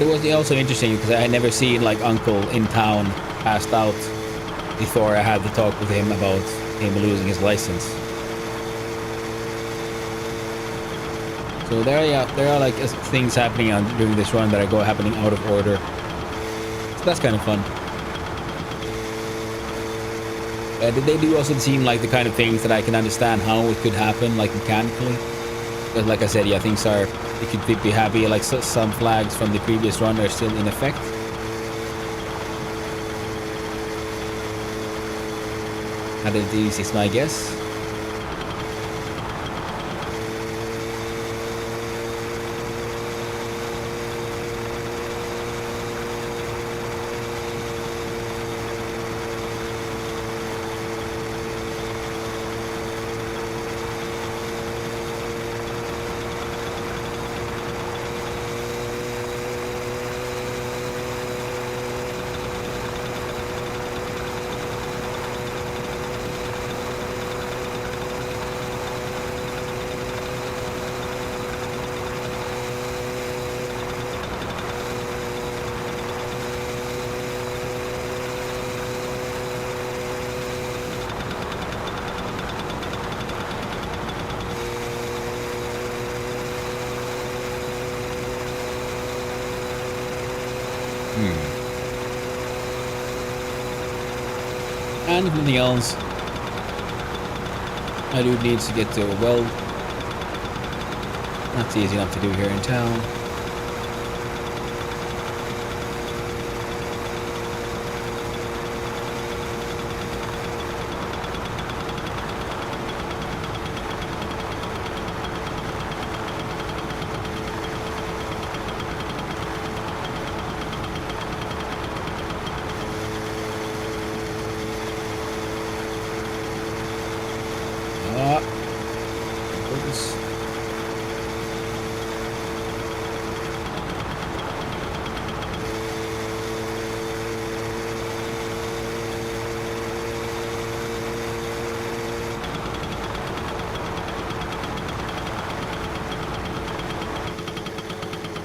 Speaker 7: But it was also interesting because I had never seen like Uncle in town passed out before I had to talk with him about him losing his license. So there are like things happening during this run that are happening out of order. So that's kind of fun. They do also seem like the kind of things that I can understand how it could happen, like mechanically. But like I said, yeah, things are, you could be happy, like some flags from the previous run are still in effect. Had it easy is my guess. And if nothing else, my dude needs to get to a weld. That's easy enough to do here in town.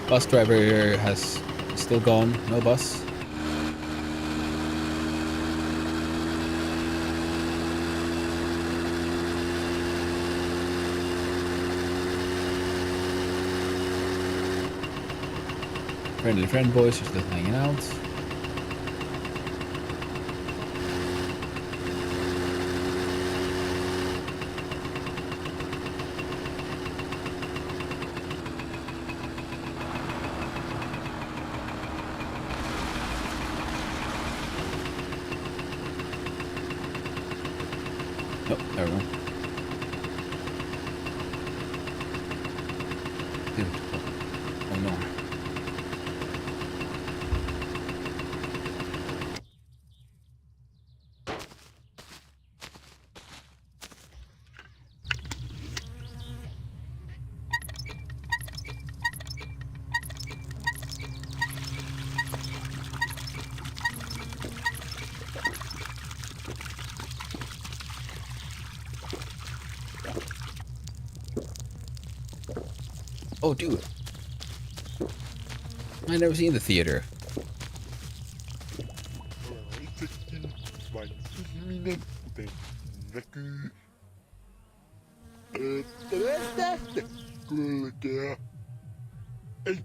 Speaker 7: Bus driver here has still gone, no bus. Friendly friend boys are still hanging out. Oh, there we go. Dude. Oh no. Oh, dude. I've never seen the theater.
Speaker 10: Itsekin vain ihminen, kuten näkyy. Tästä kulkea. Ei.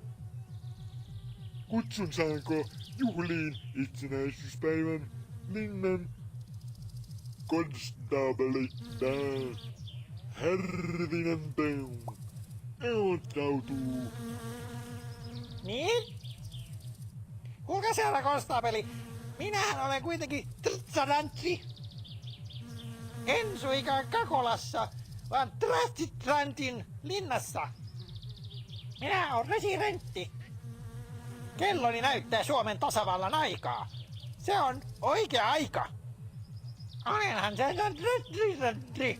Speaker 10: Kutsun saanko juhliin itsenäisyyspäivän linnan konstaapeli Härvinen Peun ilmoittautuu.
Speaker 11: Niin? Kuinka siellä, konstaapeli? Minähän olen kuitenkin Trtsadantsi. En suinkaan Kakolassa, vaan Trastitrantin linnassa. Minä olen residentti. Kelloni näyttää Suomen tasavallan aikaa. Se on oikea aika. Olenhan se residentti.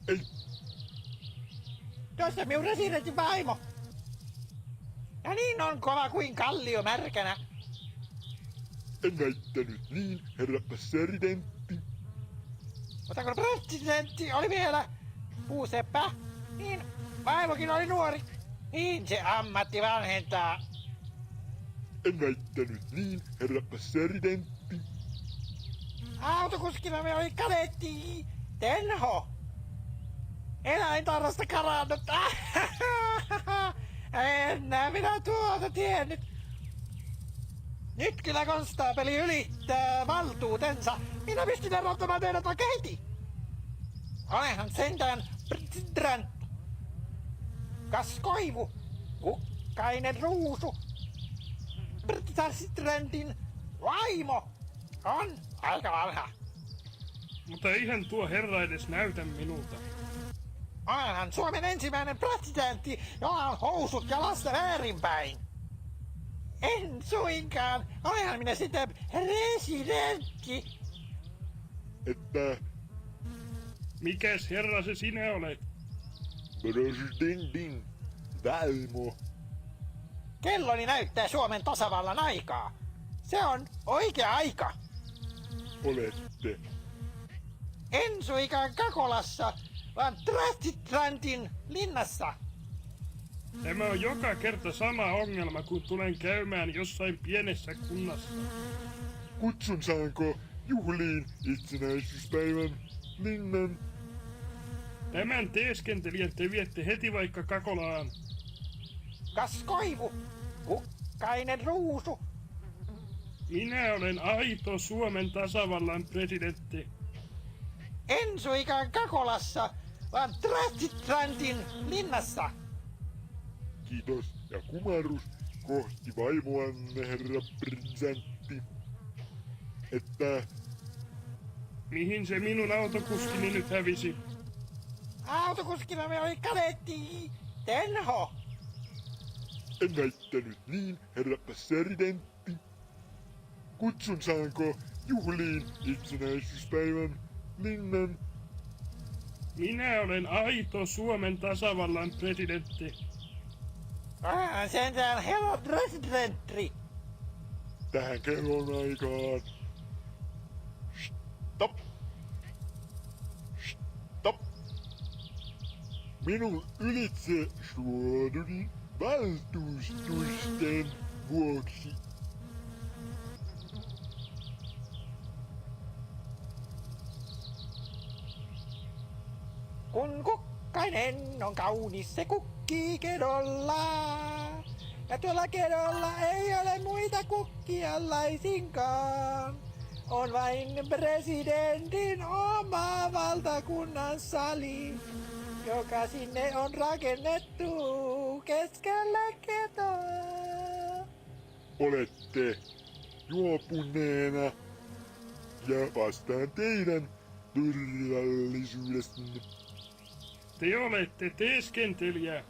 Speaker 10: Ei.
Speaker 11: Tuossa minun residentin vaimo. Ja niin on kova kuin kallio märkänä.
Speaker 10: En väittänyt niin, herra presidentti.
Speaker 11: Mutta kun presidentti oli vielä puuseppä, niin vaimokin oli nuori. Niin se ammatti vanhentaa.
Speaker 10: En väittänyt niin, herra presidentti.
Speaker 11: Autokuskina me oli kadetti Tenho. Eläintarhasta karannut. Enää minä tuota tiennyt. Nyt kyllä konstaapeli ylittää valtuutensa. Minä pystyn erottamaan teidät vaikka heti. Olenhan sentään president. Kas koivu, kukkainen ruusu. Presidentin vaimo on aika vanha.
Speaker 12: Mutta eihän tuo herra edes näytä minulta.
Speaker 11: Olenhan Suomen ensimmäinen presidentti, jolla on housut jalassa väärinpäin. En suinkaan. Olenhan minä sitten presidentti.
Speaker 10: Että
Speaker 12: Mikäs herra se sinä olet?
Speaker 10: presidentin vaimo.
Speaker 11: Kelloni näyttää Suomen tasavallan aikaa. Se on oikea aika.
Speaker 10: Olette.
Speaker 11: En suinkaan Kakolassa, vaan Trastitrantin linnassa.
Speaker 12: Tämä on joka kerta sama ongelma, kun tulen käymään jossain pienessä kunnassa.
Speaker 10: Kutsun saanko juhliin itsenäisyyspäivän linnan?
Speaker 12: Tämän teeskentelijän te viette heti vaikka Kakolaan.
Speaker 11: Kas koivu, kukkainen ruusu.
Speaker 12: Minä olen aito Suomen tasavallan presidentti.
Speaker 11: En suinkaan Kakolassa, vaan Trastitrantin linnassa.
Speaker 10: Kiitos ja kumarrus kohti vaimoanne, herra presidentti. Että
Speaker 12: Mihin se minun autokuskini nyt hävisi?
Speaker 11: Autokuskina me oli kadetti Tenho.
Speaker 10: en väittänyt niin, herra presidentti. Kutsun saanko juhliin itsenäisyyspäivän linnan?
Speaker 12: Minä olen aito Suomen tasavallan presidentti.
Speaker 11: Sentään herra presidentti.
Speaker 10: Tähän kellon aikaan. Stop! Stop! Minun ylitse suoduni valtuustusten vuoksi.
Speaker 11: Kun kukkainen on kaunis, se kukkii kedolla. Ja tuolla kedolla ei ole muita kukkia laisinkaan. On vain presidentin oma valtakunnan sali, joka sinne on rakennettu keskellä ketoa.
Speaker 10: Olette juopuneena ja vastaan teidän turvallisuudestanne.
Speaker 12: Te olette teeskentelijä.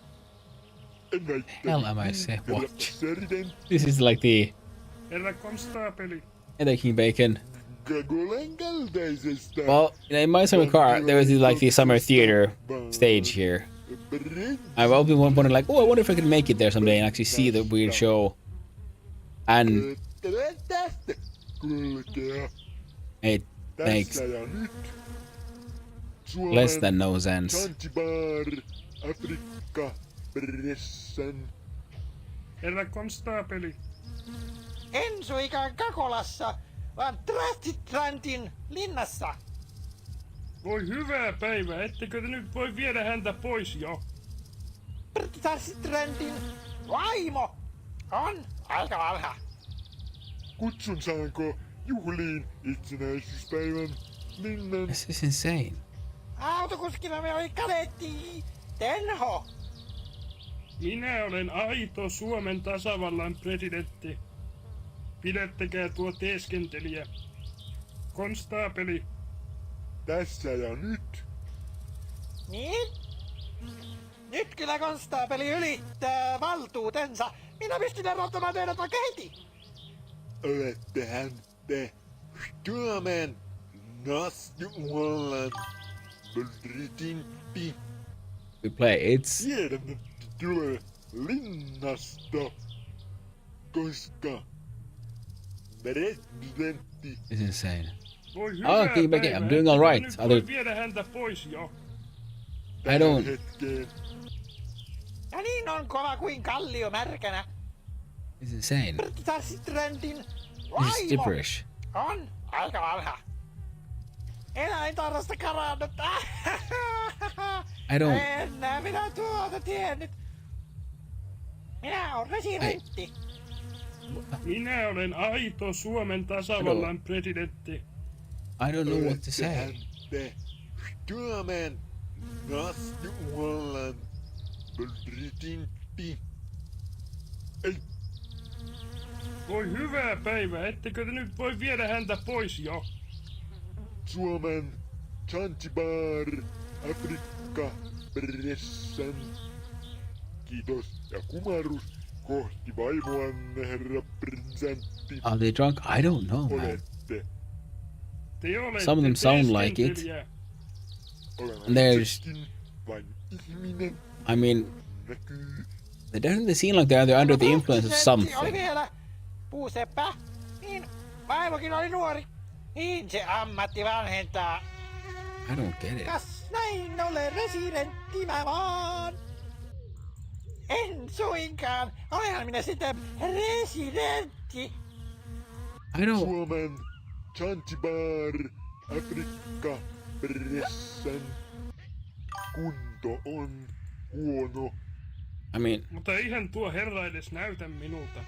Speaker 10: En väittänyt
Speaker 7: Hell am I
Speaker 10: niin,
Speaker 7: say?
Speaker 10: herra
Speaker 7: What?
Speaker 10: presidentti.
Speaker 7: This is like the
Speaker 12: Herra konstaapeli.
Speaker 7: Taking Bacon.
Speaker 10: Gagolan kaltaisesta.
Speaker 7: Well, in my summer car, there was like the summer theater stage here. I've been wondering, like, oh, I wonder if I could make it there someday and actually see the weird show. And
Speaker 10: Tästä kulkea.
Speaker 7: it makes
Speaker 10: Tässä ja nyt.
Speaker 7: less than no sense.
Speaker 10: Zanzibar, Afrikka, Pressan.
Speaker 12: Herra konstaapeli.
Speaker 11: En suinkaan Kakolassa, vaan Trastitrantin linnassa.
Speaker 12: Voi hyvää päivää, ettekö te nyt voi viedä häntä pois jo?
Speaker 11: Trastitrantin vaimo on aika vanha.
Speaker 10: Kutsun saanko juhliin itsenäisyyspäivän linnan?
Speaker 7: This is insane.
Speaker 11: Autokuskina me oli kadetti Tenho.
Speaker 12: Minä olen aito Suomen tasavallan presidentti. Pidättekää tuo teeskentelijä. Konstaapeli.
Speaker 10: Tässä ja nyt.
Speaker 11: Niin? Nyt kyllä konstaapeli ylittää valtuutensa. Minä pystyn erottamaan teidät vaikka heti.
Speaker 10: Olettehän te Suomen naisvallan presidentti.
Speaker 7: We play. It's
Speaker 10: Tiedän, että tulee linnasta, koska presidentti.
Speaker 7: it's insane.
Speaker 12: Voi hyvää
Speaker 7: Oh, King Bacon,
Speaker 12: päivää,
Speaker 7: I'm doing all
Speaker 12: ettekö
Speaker 7: right.
Speaker 12: nyt voi viedä häntä pois jo?
Speaker 7: I don't.
Speaker 10: Hetkeen.
Speaker 11: Ja niin on kova kuin kallio märkänä.
Speaker 7: It's insane.
Speaker 11: Trendin
Speaker 7: It's
Speaker 11: laivo
Speaker 7: gibberish.
Speaker 11: on aika vanha. Eläintarhasta karannut.
Speaker 7: I don't...
Speaker 11: Enää minä tuota tiennyt. Minä oon residentti.
Speaker 12: Minä olen aito Suomen tasavallan presidentti.
Speaker 7: I don't know what to say.
Speaker 10: Häntä Suomen tasavallan presidentti. Ei,
Speaker 12: Voi hyvää päivää, ettekö te nyt voi viedä häntä pois jo?
Speaker 10: Suomen Zanzibar, Afrikka, pressan. Kiitos ja kumarus kohti vaimoanne, herra presidentti.
Speaker 7: Are they drunk? I don't know, man.
Speaker 10: Olette.
Speaker 12: Te olette
Speaker 7: Some of them sound like it.
Speaker 12: teeskentelijä.
Speaker 10: Olen
Speaker 7: And there's...
Speaker 10: itsekin vain ihminen.
Speaker 7: I mean,
Speaker 10: Näkyy.
Speaker 7: they doesn't seem like they're under the influence of
Speaker 11: Oli
Speaker 7: something.
Speaker 11: vielä puuseppä. Niin vaimokin oli nuori. Niin se ammatti vanhentaa.
Speaker 7: I don't get it.
Speaker 11: Kas näin ole residentti mä vaan. En suinkaan. Olenhan minä sitten residentti.
Speaker 7: I don't...
Speaker 10: Suomen Zanzibar, Afrikka, pressan. Kunto on huono.
Speaker 7: I mean,
Speaker 12: Mutta eihän tuo herra edes näytä minulta.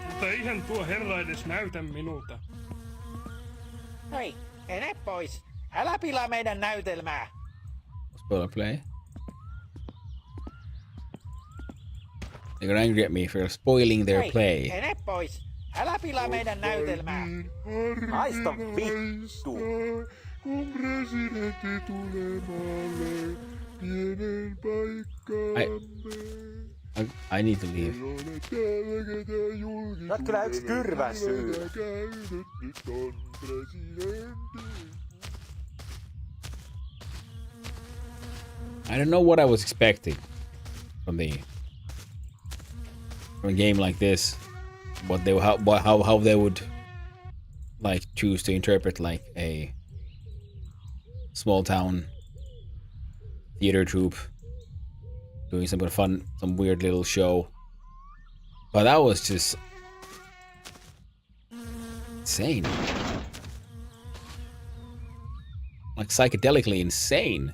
Speaker 12: Mutta eihän tuo herra edes näytä minulta.
Speaker 11: Hei, mene pois. Älä pilaa meidän näytelmää.
Speaker 7: spoiler play. They're gonna angry at me for spoiling their
Speaker 11: Hei,
Speaker 7: play.
Speaker 11: mene pois. Älä pilaa meidän näytelmää. Haista vittu.
Speaker 10: Kun presidentti tulee maalle, pienen paikkaamme.
Speaker 7: I need to leave.
Speaker 11: Sä oot kyllä yksi kyrvä syy.
Speaker 10: Nyt on presidentti.
Speaker 7: I don't know what I was expecting from a game like this. What they how they would like choose to interpret like a small town theater troupe doing some fun, some weird little show. But that was just insane. Like psychedelically insane.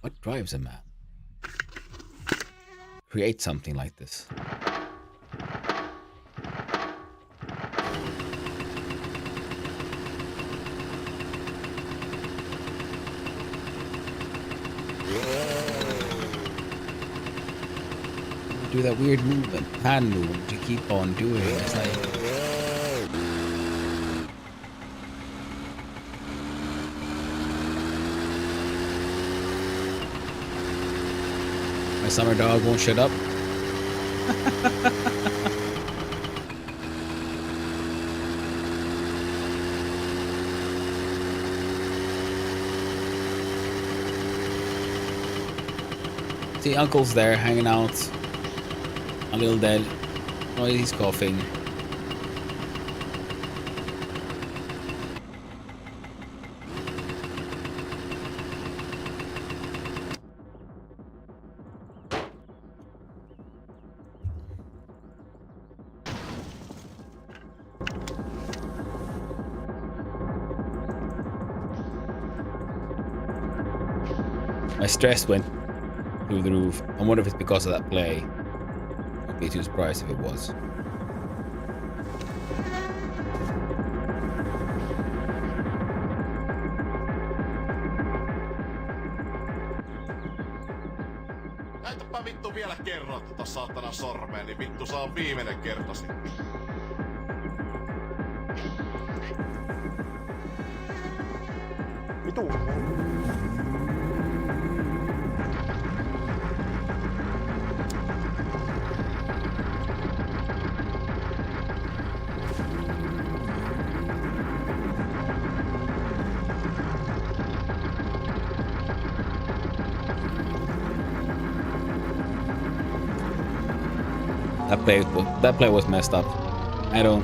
Speaker 7: What drives a man? Create something like this. Do that weird movement, hand movement to keep on doing it. It's like my summer dog won't shut up. See, Uncle's there hanging out. A little dead. Oh, he's coughing. My stress went through the roof. I wonder if it's because of that play. I'd be too surprised if it was.
Speaker 5: Näytäpä vittu vielä kerran tota saatana sormeen, niin vittu saa viimeinen kertasi.
Speaker 11: Vitu.
Speaker 7: That play was messed up. I don't.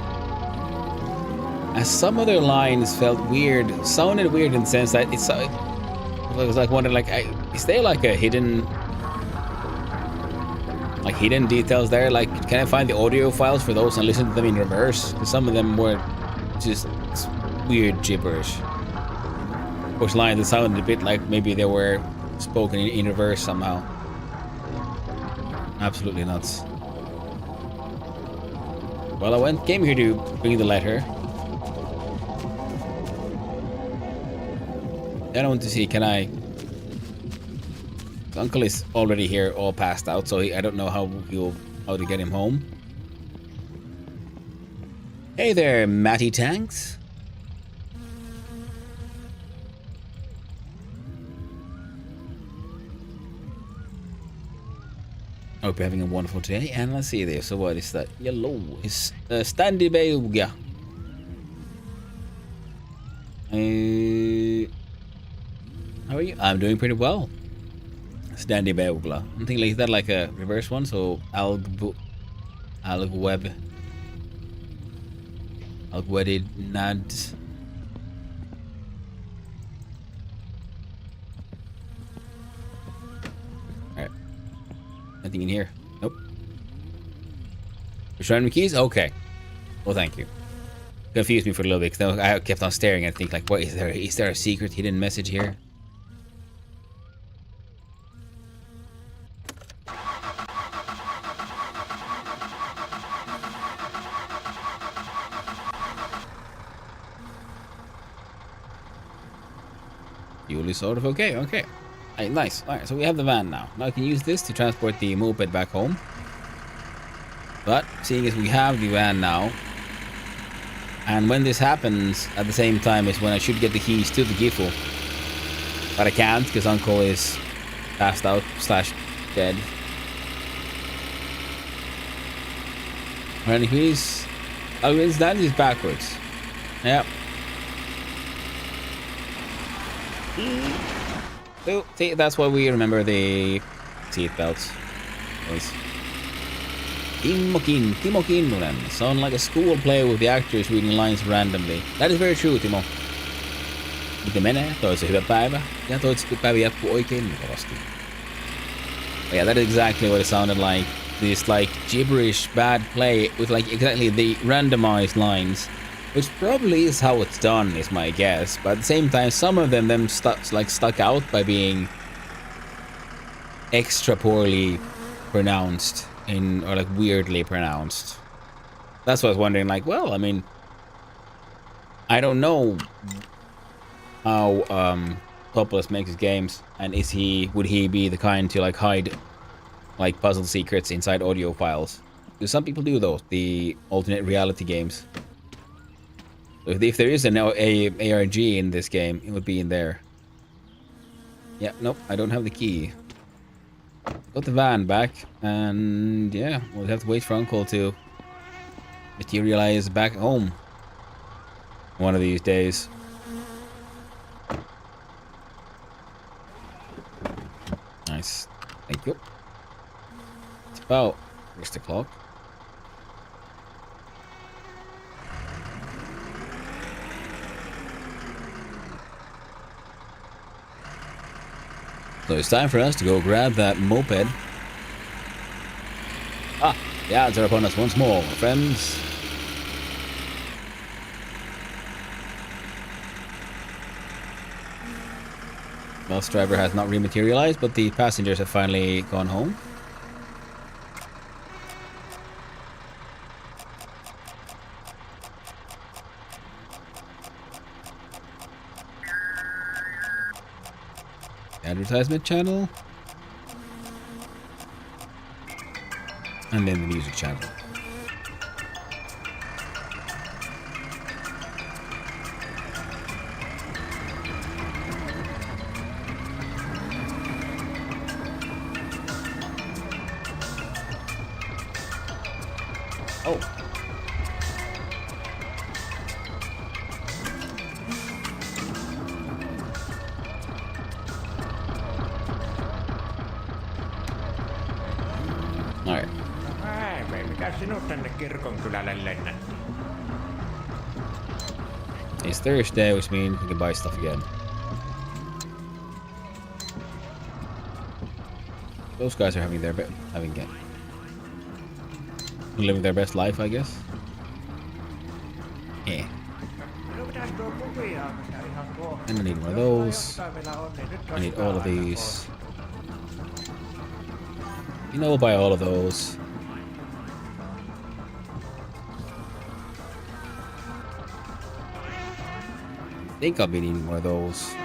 Speaker 7: As some other lines felt weird, sounded weird in the sense that I was like wondering, like, is there like a hidden like hidden details there. Like, can I find the audio files for those and listen to them in reverse? Because some of them were just weird gibberish. Of course, lines that sounded a bit like maybe they were spoken in reverse somehow. Absolutely nuts. Well, came here to bring the letter. Then I want to see, can I... His uncle is already here, all passed out, so I don't know how to get him home. Hey there, Matty Tanks. Hope you're having a wonderful day. And let's see there. So what is that? Yellow is Standy Beuga. How are you? I'm doing pretty well. Standy Beugla. Something like that, like a reverse one. So Algweb. Algwedid Nads. Alright. Nothing in here. Nope. Random keys? Okay. Well, thank you. Confused me for a little bit because I kept on staring and think like, what is there? Is there a secret hidden message here? Fuel is sort of okay. Okay. Hey, nice. All right, so we have the van now. Now I can use this to transport the moped back home. But seeing as we have the van now, and when this happens at the same time is when I should get the keys to the Gifu. But I can't because Uncle is passed out / dead. Running keys. Oh, that is backwards. Yep. So, see, that's why we remember the seat belts. Timo Kinnunen. Sound like a school play with the actors reading lines randomly. That is very true, Timo. Miten menee? Toisi hyvä päivä. Ja toisi päivä jatkuu oikein mukavasti. But yeah, that is exactly what it sounded like. This like gibberish bad play with like exactly the randomized lines. Which probably is how it's done, is my guess. But at the same time, some of them stuck out by being extra poorly pronounced or like weirdly pronounced. That's what I was wondering. Like, well, I mean, I don't know how Populous makes his games, and would he be the kind to like hide like puzzle secrets inside audio files? Because some people do those, the alternate reality games. If there is an ARG in this game, it would be in there. Yeah, nope, I don't have the key. Got the van back, and yeah, we'll have to wait for Uncle to materialize back home one of these days. Nice, thank you. It's about, where's the clock? So it's time for us to go grab that moped. Ah, the odds are upon us once more, friends. Bus driver has not rematerialized, but the passengers have finally gone home. Advertisement channel, and then the music channel. Oh. Alright.
Speaker 6: Mikä sinut tänne kirkonkylälle lennätti?
Speaker 7: It's Thursday, which means we can buy stuff again. Those guys are having game. Living their best life, I guess. Yeah. And I need one of those. I need all of these. You know, we'll buy all of those. I think I'll be needing one of those.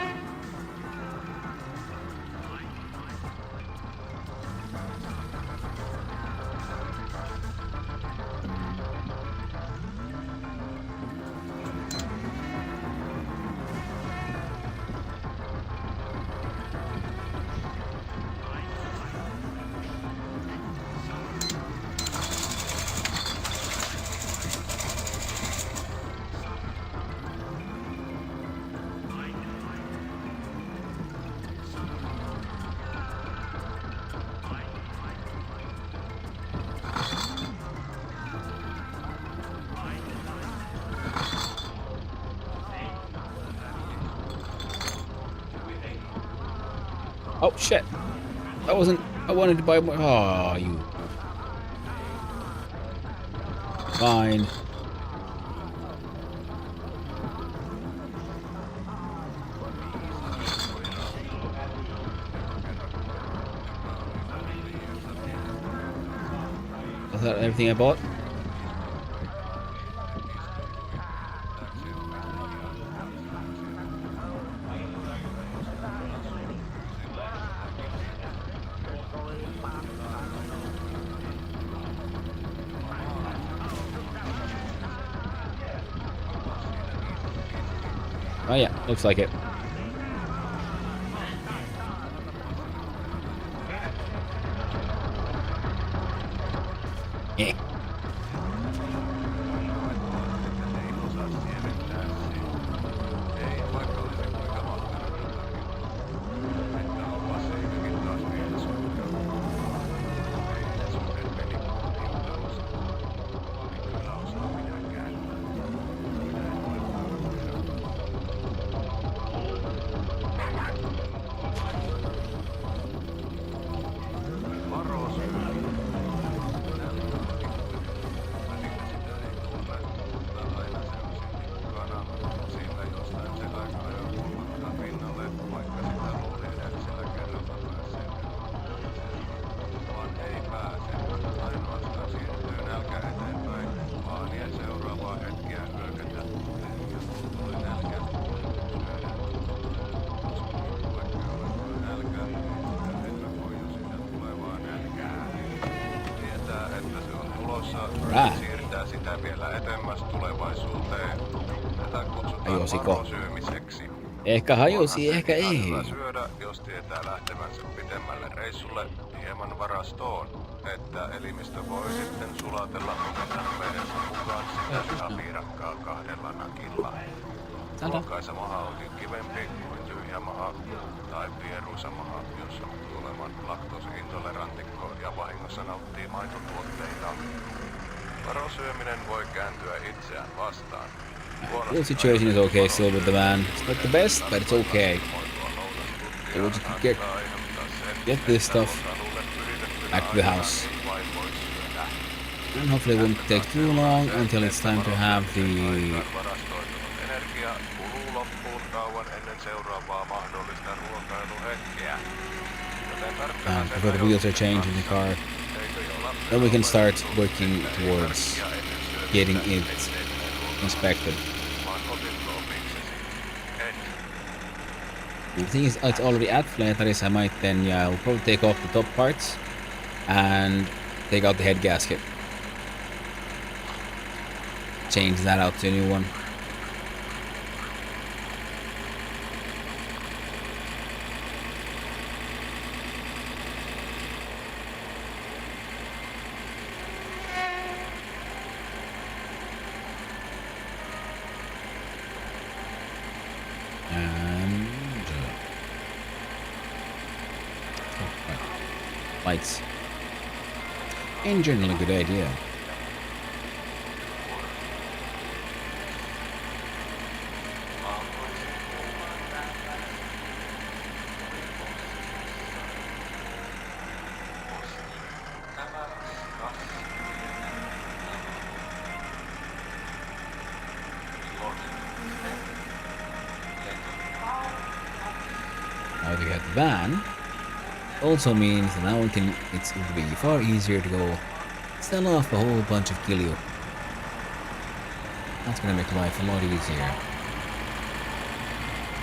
Speaker 7: Oh shit! That wasn't. I wanted to buy more. Oh, you. Fine. Was that everything I bought? Oh yeah, looks like it. Yeah.
Speaker 5: Siirtää sitä vielä etemmäs tulevaisuuteen. Tätä kutsutaan
Speaker 7: Hajosiko?
Speaker 5: varosyömiseksi.
Speaker 7: Ehkä hajosi, ehkä ei.
Speaker 5: Hyvä syödä, jos tietää lähtemänsä pitemmälle reissulle hieman varastoon, että elimistö voi sitten sulatella tarpeidensa mukaan sitä lihapiirakkaa 2 nakilla. Ruokaisa maha onkin kivempi kuin tyhjä maha tai pieruisa maha, jos sattuu olemaan laktoosiintolerantikko ja vahingossa nauttii maitotuotteita. Varosyöminen voi kääntyä itseään vastaan.
Speaker 7: The situation is okay still with the van. It's not the best, but it's okay. So we'll just get this stuff back to the house. And hopefully it won't take too long until it's time to have the...
Speaker 5: Energia kuluu loppuun kauan ennen seuraavaa mahdollista ruokailuhetkeä.
Speaker 7: before the wheels are changed in the car. Then we can start working towards getting it inspected. The thing is, it's already at Flantaris. I might then, yeah, I'll probably take off the top parts and take out the head gasket. Change that out to a new one. And lights. In general, a good idea. now that we have the van, also means that now it will be far easier to go sell off a whole bunch of Kilio. That's gonna make life a lot easier.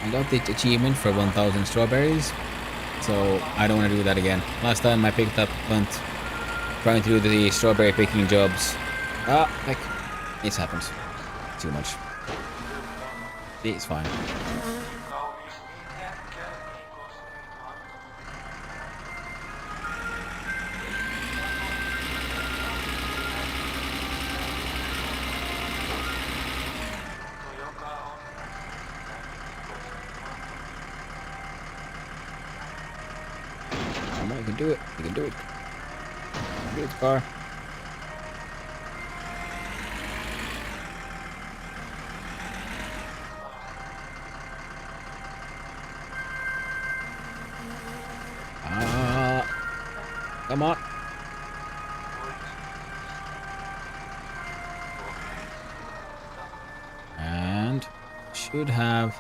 Speaker 7: I got the achievement for 1,000 strawberries, so I don't want to do that again. Last time I went trying to do the strawberry picking jobs. Heck, it happens. Too much. It's fine. Come on, you can do it. You can do it. Do it, car. Come on. And should have.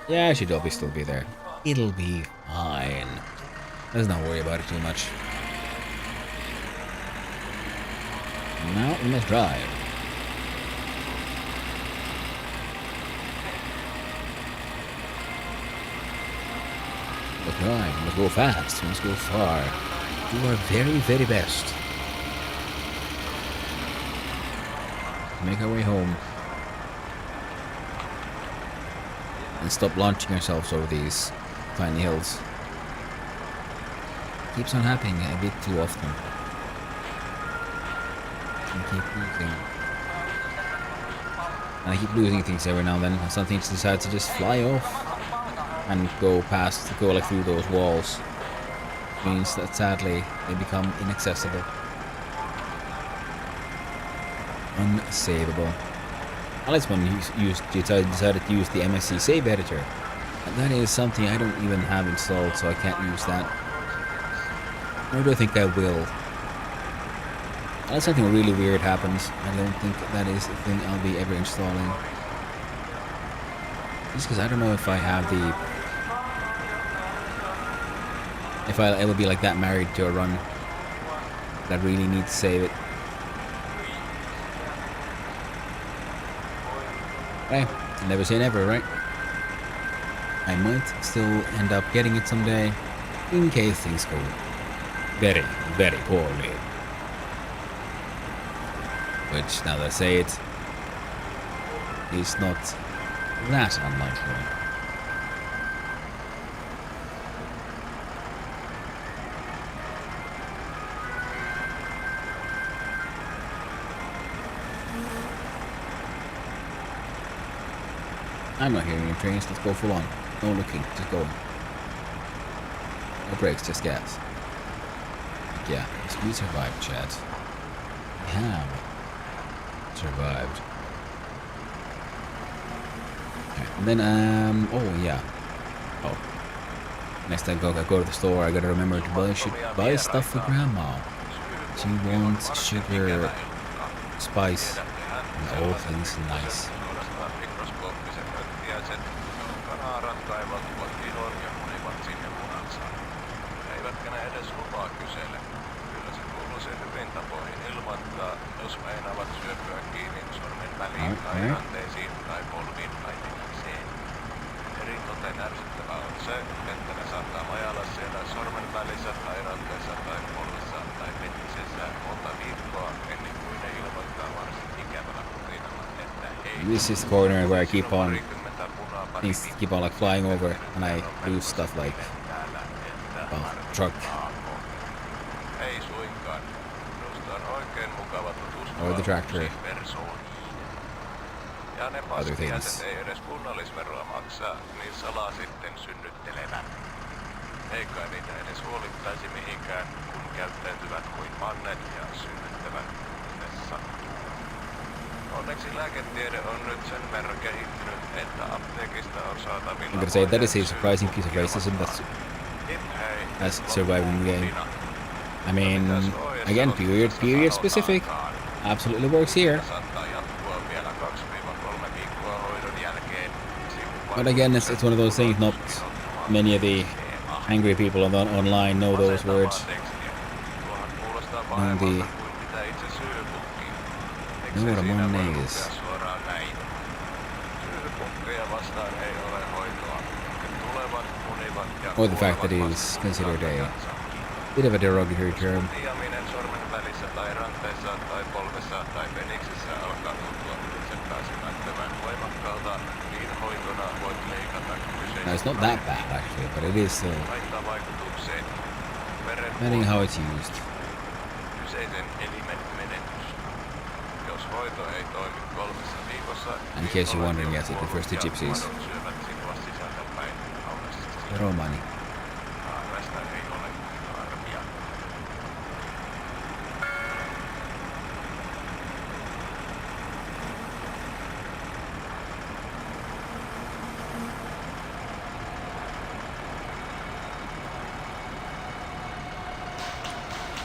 Speaker 7: Yeah, should still be there. It'll be fine. Let's not worry about it too much. Now we must drive. Let's drive. We must go fast. We must go far. Do our very, very best. Make our way home. And stop launching ourselves over these tiny hills. Keeps on happening a bit too often. And I keep losing things every now and then. And some things decide to just fly off and go like through those walls. Means that sadly they become inaccessible. Unsavable. Unless when you decided to use the MSC save editor. And that is something I don't even have installed, so I can't use that. Nor do I think I will. Unless something really weird happens, I don't think that is a thing I'll be ever installing. Just because I don't know if I have the... If I'll ever be like that married to a run that really needs to save it. Hey, never say never, right? I might still end up getting it someday, in case things go very, very poorly. Which, now that I say it, is not that unlikely. I'm not hearing any trains, let's go full on. No looking, just going. No brakes, just gas. Yeah, we survived, Chad. We have survived. Okay, and then, oh yeah. Oh. Next time I go to the store, I gotta remember to buy stuff for Grandma. She wants sugar, spice, and all things nice. This is the corner where I keep on things keep on like flying over and I lose stuff like truck or the tractor, other things.
Speaker 5: Ei kai niitä edes huolittaisi mihinkään, kun käyttäytyvät kuin mannet ja synnyttävät, ne sattuu. Onneksi lääketiede on nyt sen verran kehittynyt, että apteekista on saatavilla...
Speaker 7: I'm gonna say that is a surprising piece of racism that's survived in the game. I mean, again, period specific, absolutely works here. But again, it's one of those things. Not many of the angry people online know those words. Know the know what a Monday is. Or the fact that it is considered a bit of a derogatory term. No, it's not that bad actually, but it is still depending how it's used. In case you're wondering, yes, it refers to gypsies. Romani.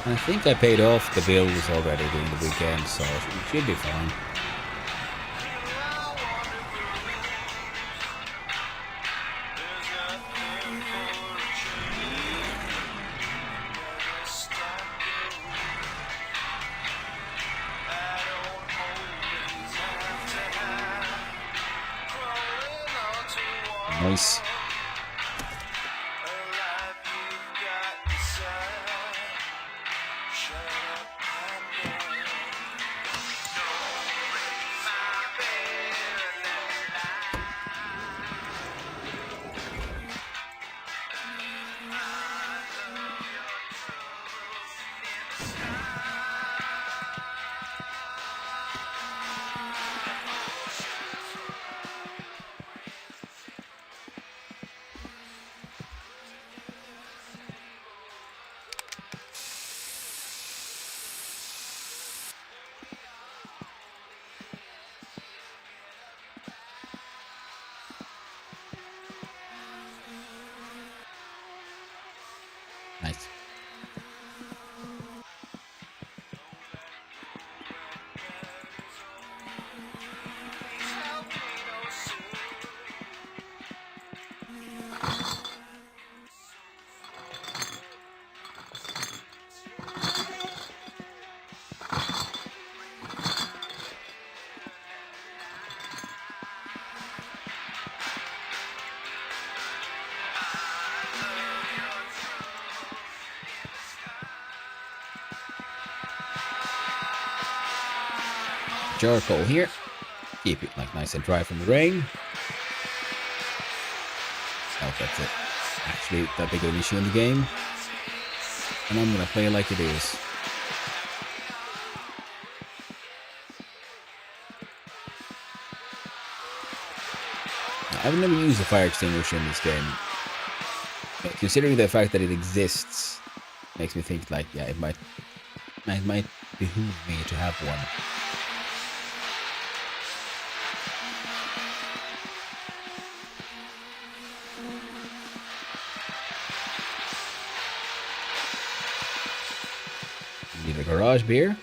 Speaker 7: I think I paid off the bills already during the weekend, so it should be fine. Nice. Nice. Charcoal here. Keep it like nice and dry from the rain. Oh, that's it. Actually, that big of an issue in the game. And I'm gonna play it like it is. I've never used a fire extinguisher in this game. But considering the fact that it exists, makes me think like, yeah, it might behoove me to have one. Need a garage beer.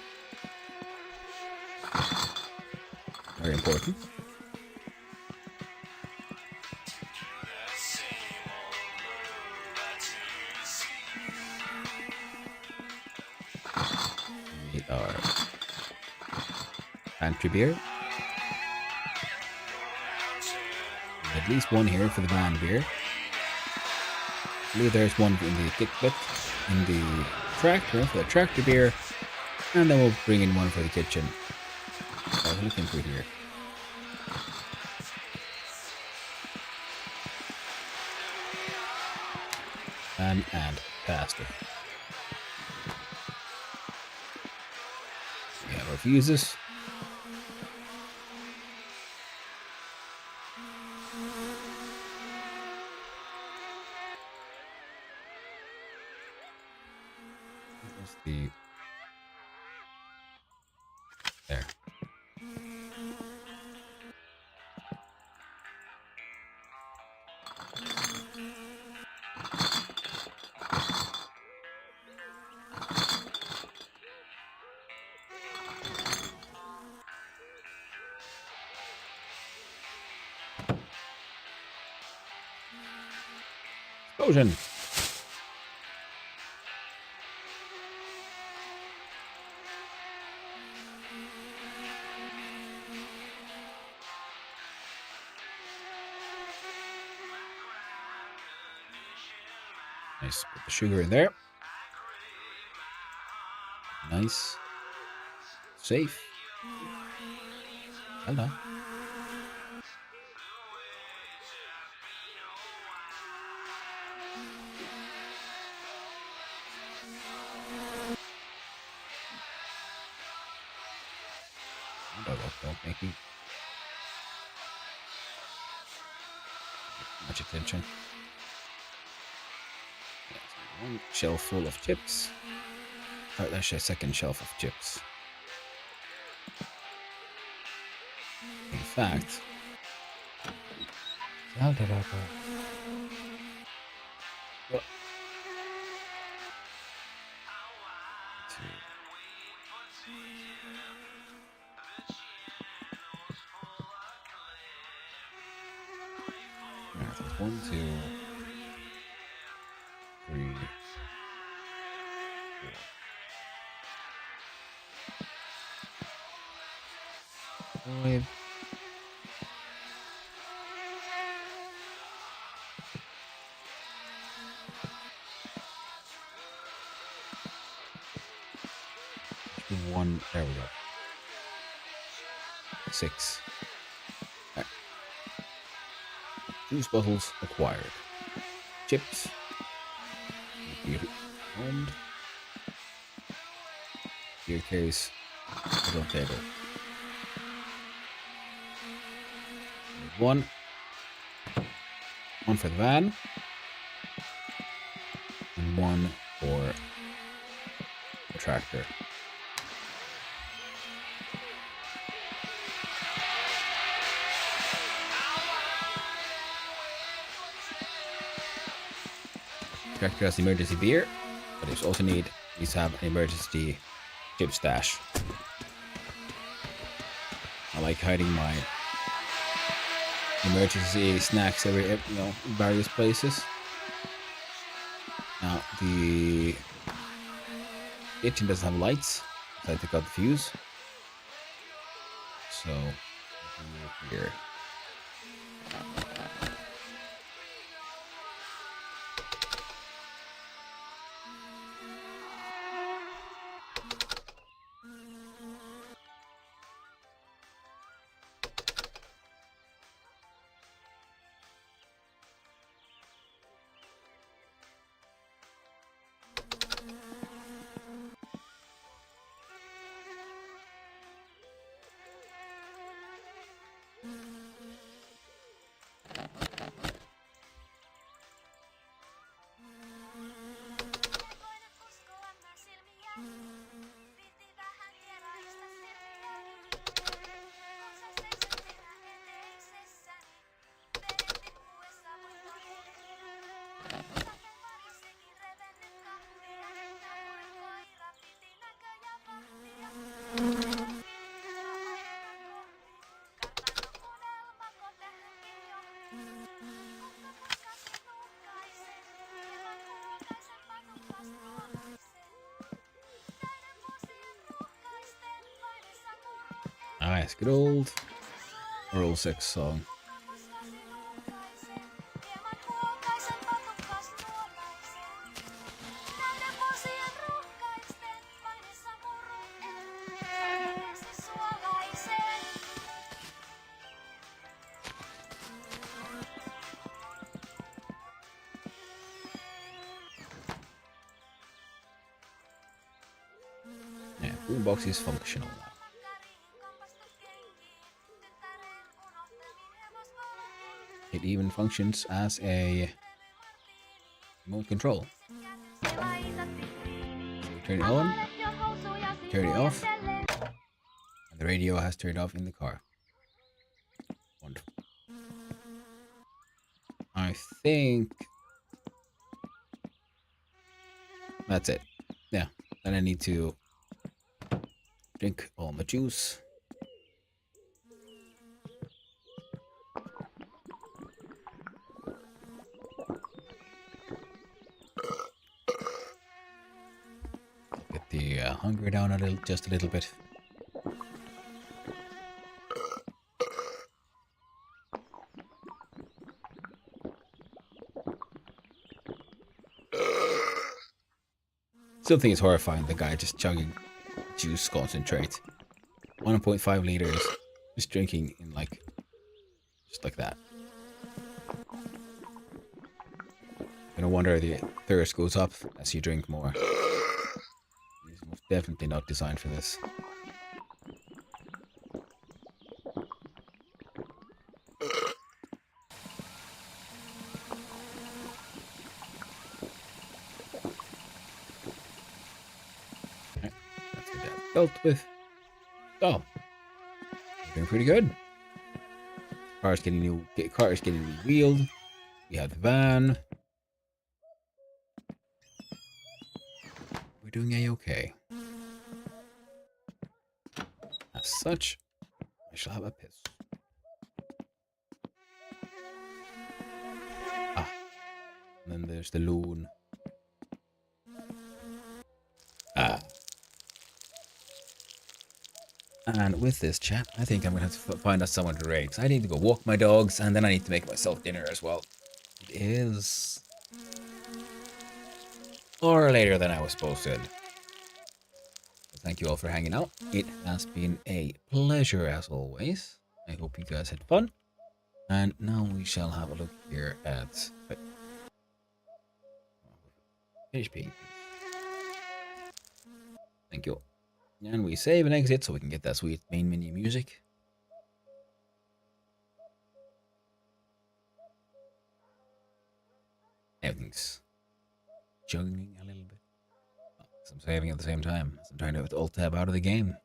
Speaker 7: Very important. Need our pantry beer. At least one here for the van beer. I believe there's one in the kitchen, in the tractor for the tractor beer, and then we'll bring in one for the kitchen. So looking through here. And pasta. We have our fuses. The there. Explosion. Nice. Put the sugar in there. Nice. Safe. Well done. Don't make me much attention. Yeah, so one shelf full of chips. Oh, that's a second shelf of chips. In fact, how did I go? Well, one, two, three, four, five. One, there we go. 6. Right. Juice bottles acquired. Chips. Owned. Beer case. Put on table. One for the van. And one for the tractor. Tractor has emergency beer, but it also needs to have an emergency chip stash. I like hiding my emergency snacks in various places. Now the kitchen doesn't have lights, so I took out the fuse. So here. Nice, good old oral sex song. Yeah, boombox is functional now. It even functions as a remote control. Turn it on, turn it off, and the radio has turned off in the car. Wonderful. I think that's it. Yeah, then I need to drink all my juice. hunger down just a little bit. Still think it's horrifying, the guy just chugging juice concentrate. 1.5 liters. Just drinking in like... just like that. No wonder the thirst goes up as you drink more. He's most definitely not designed for this. Okay, let's get that dealt with. Oh, doing pretty good. Car's getting re-wheeled. We have the van. We're doing a-okay. As such, I shall have a piss. Ah, and then there's the loon. Ah. And with this chat, I think I'm gonna have to find us someone to raid. 'Cause I need to go walk my dogs, and then I need to make myself dinner as well. It is... or later than I was supposed to. Thank you all for hanging out. It has been a pleasure as always. I hope you guys had fun. And now we shall have a look here at... HP. Thank you. And we save and exit so we can get that sweet main menu music. Everything's juggling a little bit. Oh, I'm saving at the same time. I'm trying to alt tab out of the game.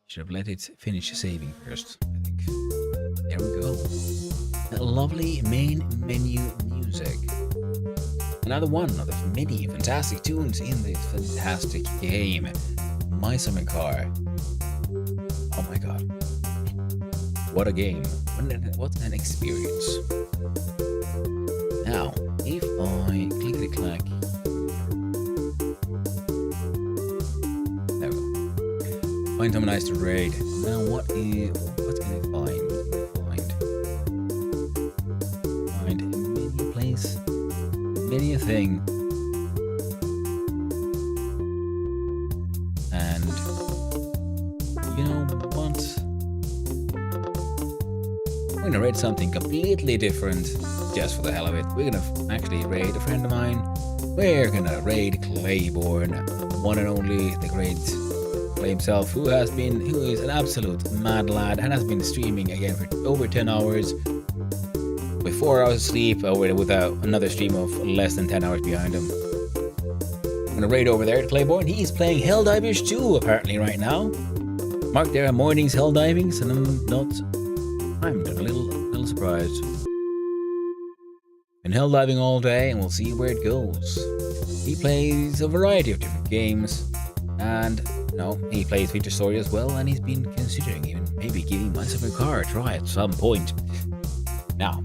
Speaker 7: Should have let it finish saving first, I think. There we go. A lovely main menu music. Another one of the many fantastic tunes in this fantastic game. My Summer Car. Oh my god. What a game. What an experience. Now, if I clickety-clack. There we go. Find someone nice to raid. Now what can I find? Find a menu place. Many a thing. And you know what? We're gonna raid something completely different just for the hell of it. We're gonna actually raid a friend of mine. We're gonna raid Claiborne, one and only, the great Clay himself, who is an absolute mad lad and has been streaming again for over 10 hours. With 4 hours of sleep, without another stream of less than 10 hours behind him. I'm gonna raid over there to Claiborne. He's playing Helldivers 2 apparently right now. Mark, there are mornings Helldivings, and I'm a little surprised. Been Helldiving all day, and we'll see where it goes. He plays a variety of different games, and he plays Winter Story as well, and he's been considering even maybe giving My Summer Car a try at some point. Now,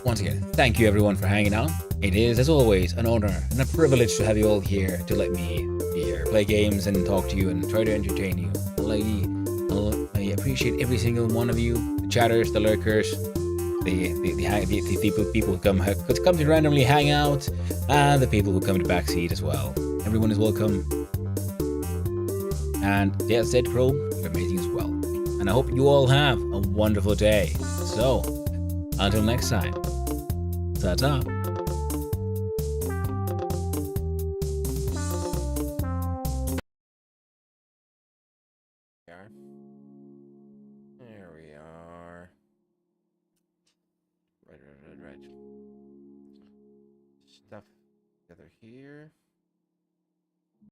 Speaker 7: once again, thank you everyone for hanging out. It is, as always, an honor and a privilege to have you all here to let me be here, play games and talk to you and try to entertain you. I appreciate every single one of you, the chatters, the lurkers, the people who come to randomly hang out, and the people who come to backseat as well. Everyone is welcome. And yeah, Zed Crow, you're amazing as well. And I hope you all have a wonderful day. So, until next time, ta-ta.
Speaker 5: There we are. Right. Stuff together here.